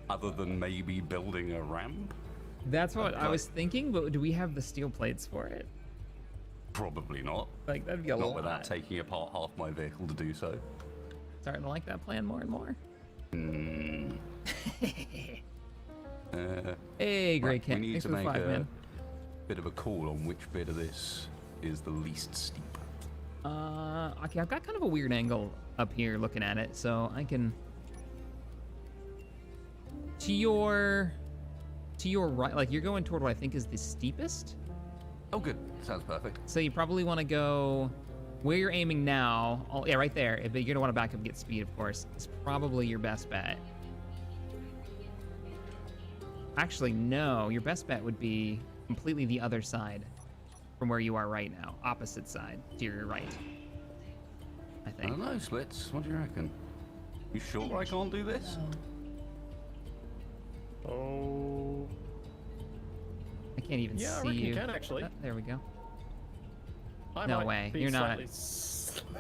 N: Other than maybe building a ramp?
M: That's what I was thinking, but do we have the steel plates for it?
N: Probably not.
M: Like, that'd be a
N: Not
M: lot.
N: without taking apart half my vehicle to do so.
M: Starting to like that plan more and more. Hey, Grey Cat.
N: We need
M: Thanks
N: to
M: for the
N: make
M: 5,
N: a
M: man.
N: bit of a call on which bit of this is the least steep.
M: Okay, I've got kind of a weird angle up here looking at it, so I can... To your right, like, you're going toward what I think is the steepest?
N: Oh, good. Sounds perfect.
M: So you probably want to go where you're aiming now. Oh, yeah, right there. But you're going to want to back up and get speed, of course. It's probably your best bet. Actually, no. Your best bet would be completely the other side from where you are right now. Opposite side to your right, I
N: I
M: think.
N: don't know, Splits. What do you reckon? You sure I can't do this?
L: Oh.
M: I can't even
L: Yeah, I
M: see
L: reckon
M: you.
L: you can, actually.
M: Oh, there we go.
L: I
M: No
L: might
M: way.
L: be
M: You're not.
L: slightly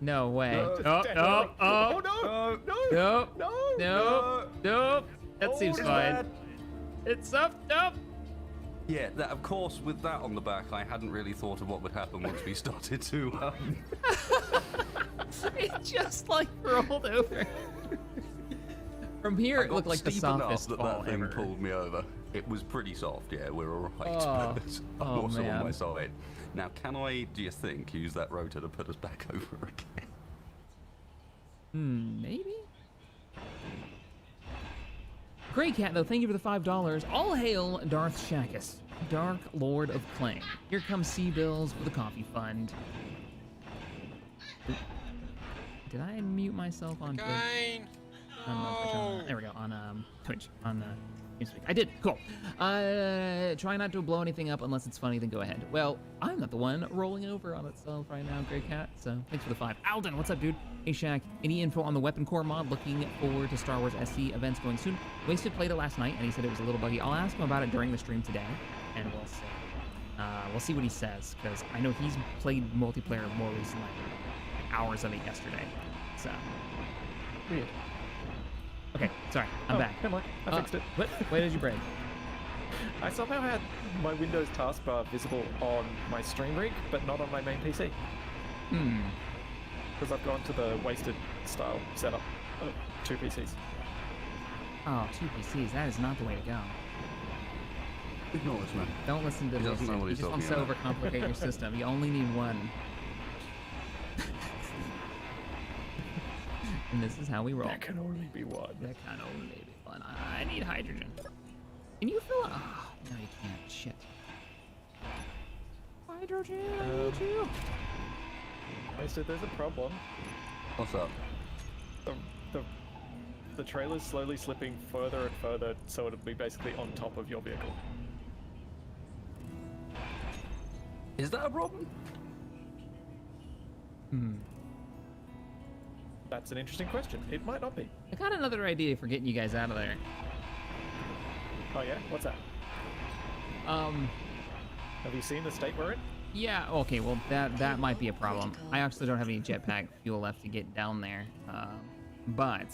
M: No way.
L: No,
M: Oh,
L: definitely.
M: oh, oh.
L: Oh, no!
M: Nope.
L: No!
M: Nope. Nope. That
L: Oh,
M: seems
L: it's
M: fine.
L: bad.
M: It's up. Nope.
N: Yeah, that, of course, with that on the back, I hadn't really thought of what would happen once we started to...
M: It just like rolled over. From here,
N: I
M: it
N: got
M: looked like the
N: steep enough
M: softest
N: that
M: fall
N: that thing
M: ever.
N: pulled me over. It was pretty soft, yeah, we're alright,
M: Oh.
N: but I'm
M: Oh,
N: also
M: man.
N: on my side. Now, can I, do you think, use that rotor to put us back over again?
M: Maybe? Grey Cat, though, thank you for the $5. All hail Darth Shakis, Dark Lord of Clang. Here comes C-Bills for the coffee fund. Oop. Did I mute myself on Twitch?
C: Again.
M: There we go, on Twitch, on TeamSpeak. I did, cool. Try not to blow anything up unless it's funny, then go ahead. Well, I'm not the one rolling over on itself right now, Grey Cat, so thanks for the 5. Alden, what's up, dude? Hey, Shaq, any info on the Weapon Core mod? Looking forward to Star Wars SC events going soon. Wasted played it last night, and he said it was a little buggy. I'll ask him about it during the stream today, and we'll see. We'll see what he says, because I know he's played multiplayer more recently. Hours of it yesterday, so.
L: Weird.
M: Okay, sorry, I'm back.
L: Come on, I fixed it.
M: What? Where did you break?
L: I somehow had my Windows taskbar visible on my stream rig, but not on my main PC. Because I've gone to the wasted style setup of 2 PCs.
M: Oh, 2 PCs, that is not the way to go.
N: Ignore this, man.
M: Don't listen to
N: He
M: this.
N: doesn't know what
M: He
N: he's
M: just wants to
N: talking about.
M: overcomplicate your system. You only need one. And this is how we roll.
L: That can only be one.
M: That can only be one. I need hydrogen. Can you fill it? Oh, no, you can't. Shit. Hydrogen, I need you.
L: Mister, there's a problem.
N: What's up?
L: The trailer's slowly slipping further and further, so it'll be basically on top of your vehicle.
N: Is that a problem?
L: That's an interesting question. It might not be.
M: I got another idea for getting you guys out of there.
L: Oh yeah? What's that? Have you seen the state we're in?
M: Yeah, okay, well, that might be a problem. I actually don't have any jetpack fuel left to get down there. But,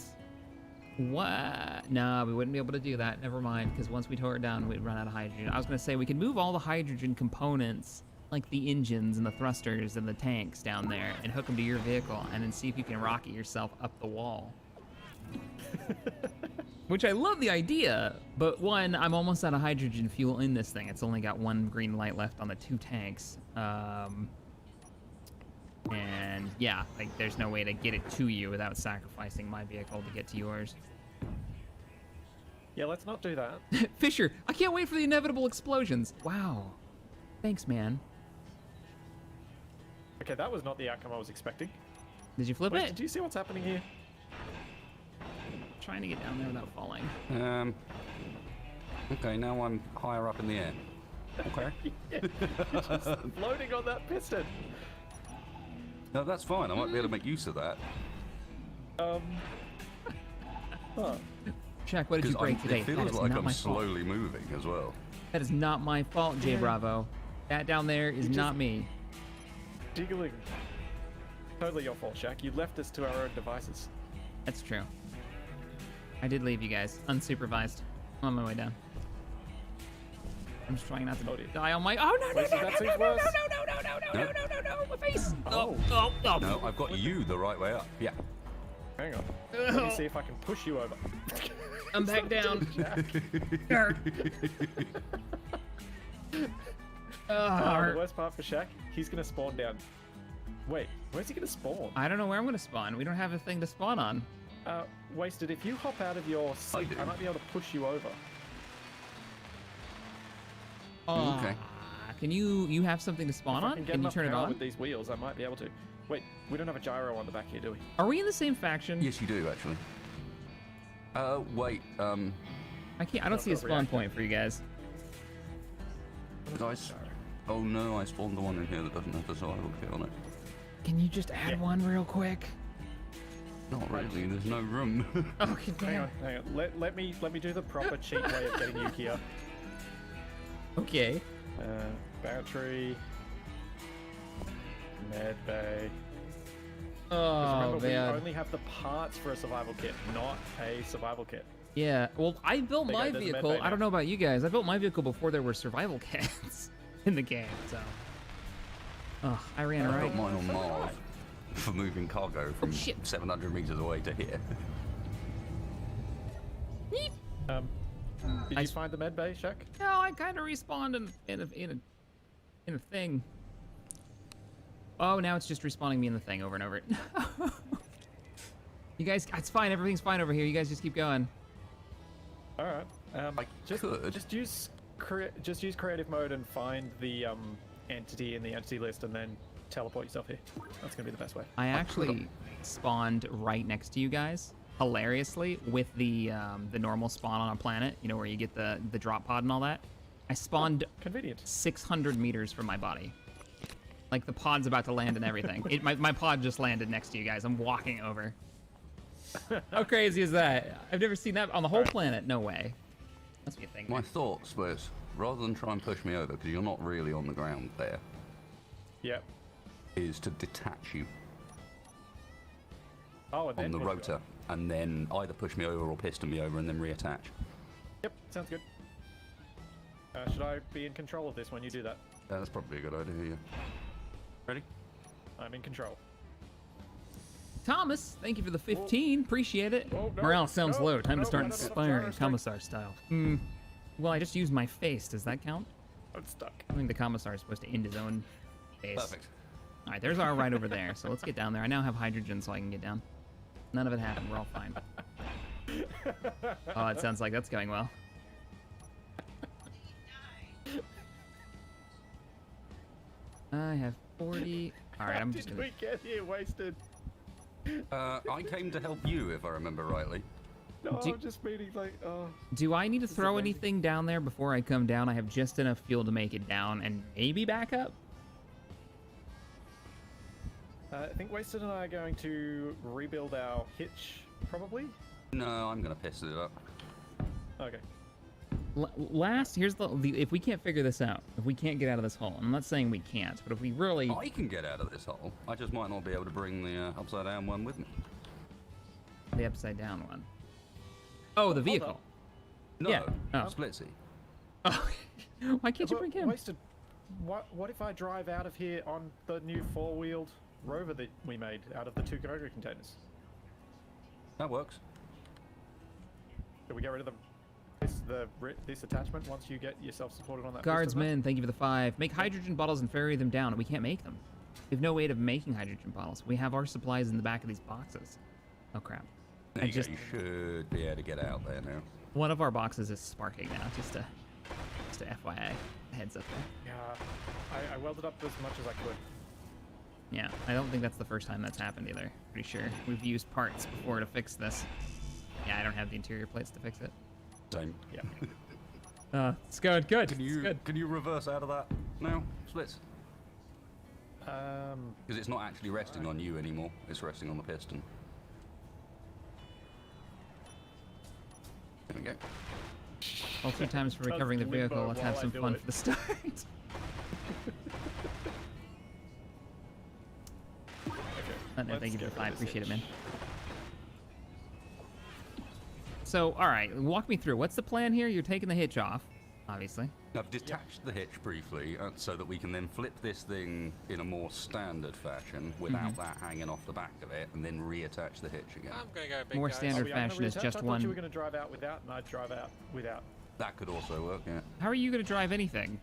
M: what? No, we wouldn't be able to do that. Never mind, because once we tore it down, we'd run out of hydrogen. I was going to say, we could move all the hydrogen components, like the engines and the thrusters and the tanks down there, and hook them to your vehicle, and then see if you can rocket yourself up the wall. Which I love the idea, but one, I'm almost out of hydrogen fuel in this thing. It's only got one green light left on the 2 tanks. And yeah, like there's no way to get it to you without sacrificing my vehicle to get to yours.
L: Yeah, let's not do that.
M: Fisher, I can't wait for the inevitable explosions. Wow. Thanks, man.
L: Okay, that was not the outcome I was expecting.
M: Did you flip
L: Wait,
M: it?
L: Did you see what's happening here?
M: Trying to get down there without falling.
N: Okay, now I'm higher up in the air. Okay.
L: You're just floating on that piston.
N: No, that's fine. I might be able to make use of that.
L: Huh.
M: Jack, what did you break today?
N: It feels
M: That is
N: like
M: not
N: I'm
M: my fault.
N: slowly moving as well.
M: That is not my fault, J Bravo. That down there is not me.
L: Jiggling. Totally your fault, Shaq. You left us to our own devices.
M: That's true. I did leave you guys unsupervised. I'm on my way down. I'm just trying not to die on my. Oh no no no no no no no no no my face! Oh.
N: No, I've got you the right way up. Yeah.
L: Hang on. Let me see if I can push you over.
M: I'm back down.
L: The worst part for Shaq, he's gonna spawn down. Wait, where's he gonna spawn?
M: I don't know where I'm gonna spawn. We don't have a thing to spawn on.
L: Wasted, if you hop out of your seat, I might be able to push you over.
N: Okay.
M: Can you have something to spawn on? Can you turn it on?
L: With these wheels, I might be able to. Wait, we don't have a gyro on the back here, do we?
M: Are we in the same faction?
N: Yes, you do actually. Wait.
M: I can't. I don't see a spawn point for you guys.
N: Nice. Oh no, I spawned the one in here that doesn't have the survival kit on it.
M: Can you just add one real quick?
N: Not really. There's no room.
M: Okay, damn.
L: Hang on. Let me do the proper cheat way of getting you here.
M: Okay.
L: Battery. Med bay.
M: Oh
L: remember,
M: man.
L: we only have the parts for a survival kit, not a survival kit.
M: Yeah. Well, I built
L: There you
M: my
L: go, there's a med
M: vehicle.
L: bay
M: I don't know about you guys. I built my vehicle before there were survival kits in the game. So. Oh, I ran
N: I
M: right.
N: built mine on Mars for moving cargo from 700 meters away to here.
L: Did you find the med bay, Shaq?
M: No, I kind of respawned in a thing. Oh, now it's just respawning me in the thing over and over. You guys, it's fine. Everything's fine over here. You guys just keep going.
L: All right. Just use creative mode and find the entity in the entity list, and then teleport yourself here. That's gonna be the best way.
M: I actually spawned right next to you guys, hilariously, with the normal spawn on a planet. You know where you get the drop pod and all that. I spawned
L: convenient
M: 600 meters from my body. Like the pod's about to land and everything. My pod just landed next to you guys. I'm walking over. How crazy is that? I've never seen that on the whole planet. No way. Must be a thing.
N: My thoughts was, rather than try and push me over, because you're not really on the ground there.
L: Yep.
N: Is to detach you
L: and
N: on the
L: push you
N: rotor,
L: over.
N: and then either push me over or piston me over and then reattach.
L: Yep, sounds good. Should I be in control of this when you do that?
N: That's probably a good idea, yeah. Ready?
L: I'm in control.
M: Thomas, thank you for the 15. Appreciate it.
L: Oh, no,
M: Morale sounds
L: no,
M: low. Time
L: no,
M: to start
L: no, no,
M: inspiring
L: no,
M: Commissar style. Well, I just used my face. Does that count?
L: I'm stuck.
M: I think the Commissar is supposed to end his own face.
N: Perfect.
M: All right, there's our ride over there. So let's get down there. I now have hydrogen, so I can get down. None of it happened. We're all fine. Oh, it sounds like that's going well. I have 40. All right, I'm
L: How
M: just
L: did
M: gonna.
L: we get here wasted?
N: I came to help you, if I remember rightly.
L: No,
M: Do-
L: I'm just meaning like, oh.
M: Do I need to throw anything down there before I come down? I have just enough fuel to make it down and maybe back up.
L: I think Wasted and I are going to rebuild our hitch, probably.
N: No, I'm gonna piss it up.
L: Okay.
M: Here's the if we can't figure this out, if we can't get out of this hole, I'm not saying we can't, but if we really...
N: I can get out of this hole. I just might not be able to bring the upside down one with me.
M: The upside down one. Oh, the vehicle.
N: No,
M: Yeah. Oh.
N: Splitsy.
M: Oh. Why can't you bring him?
L: Wasted. What if I drive out of here on the new four-wheeled rover that we made out of the 2 cargo containers?
N: That works.
L: Can we get rid of this attachment once you get yourself supported on that?
M: Guardsmen, thank you for the 5. Make hydrogen bottles and ferry them down. We can't make them. We have no way of making hydrogen bottles. We have our supplies in the back of these boxes. Oh crap.
N: There you go. You should be able to get out there now.
M: One of our boxes is sparking now, just a FYI. Heads up there.
L: Yeah, I welded up as much as I could.
M: Yeah, I don't think that's the first time that's happened either. Pretty sure we've used parts before to fix this. Yeah, I don't have the interior plates to fix it.
N: Same.
M: Yeah. It's good. Good.
N: Can you reverse out of that now, Splits? Because it's not actually resting on you anymore. It's resting on the piston. There we go.
M: Well, 2 times for recovering the vehicle. Let's have some fun for the start. Thank you for the 5. Appreciate it, man. So, all right, walk me through. What's the plan here? You're taking the hitch off, obviously.
N: I've detached the hitch briefly so that we can then flip this thing in a more standard fashion without that hanging off the back of it, and then reattach the hitch again.
C: I'm gonna go big
M: More
C: guys.
M: standard fashion is just
L: I
M: one.
L: thought you were going to drive out without, and I'd drive out without.
N: That could also work, yeah.
M: How are you going to drive anything?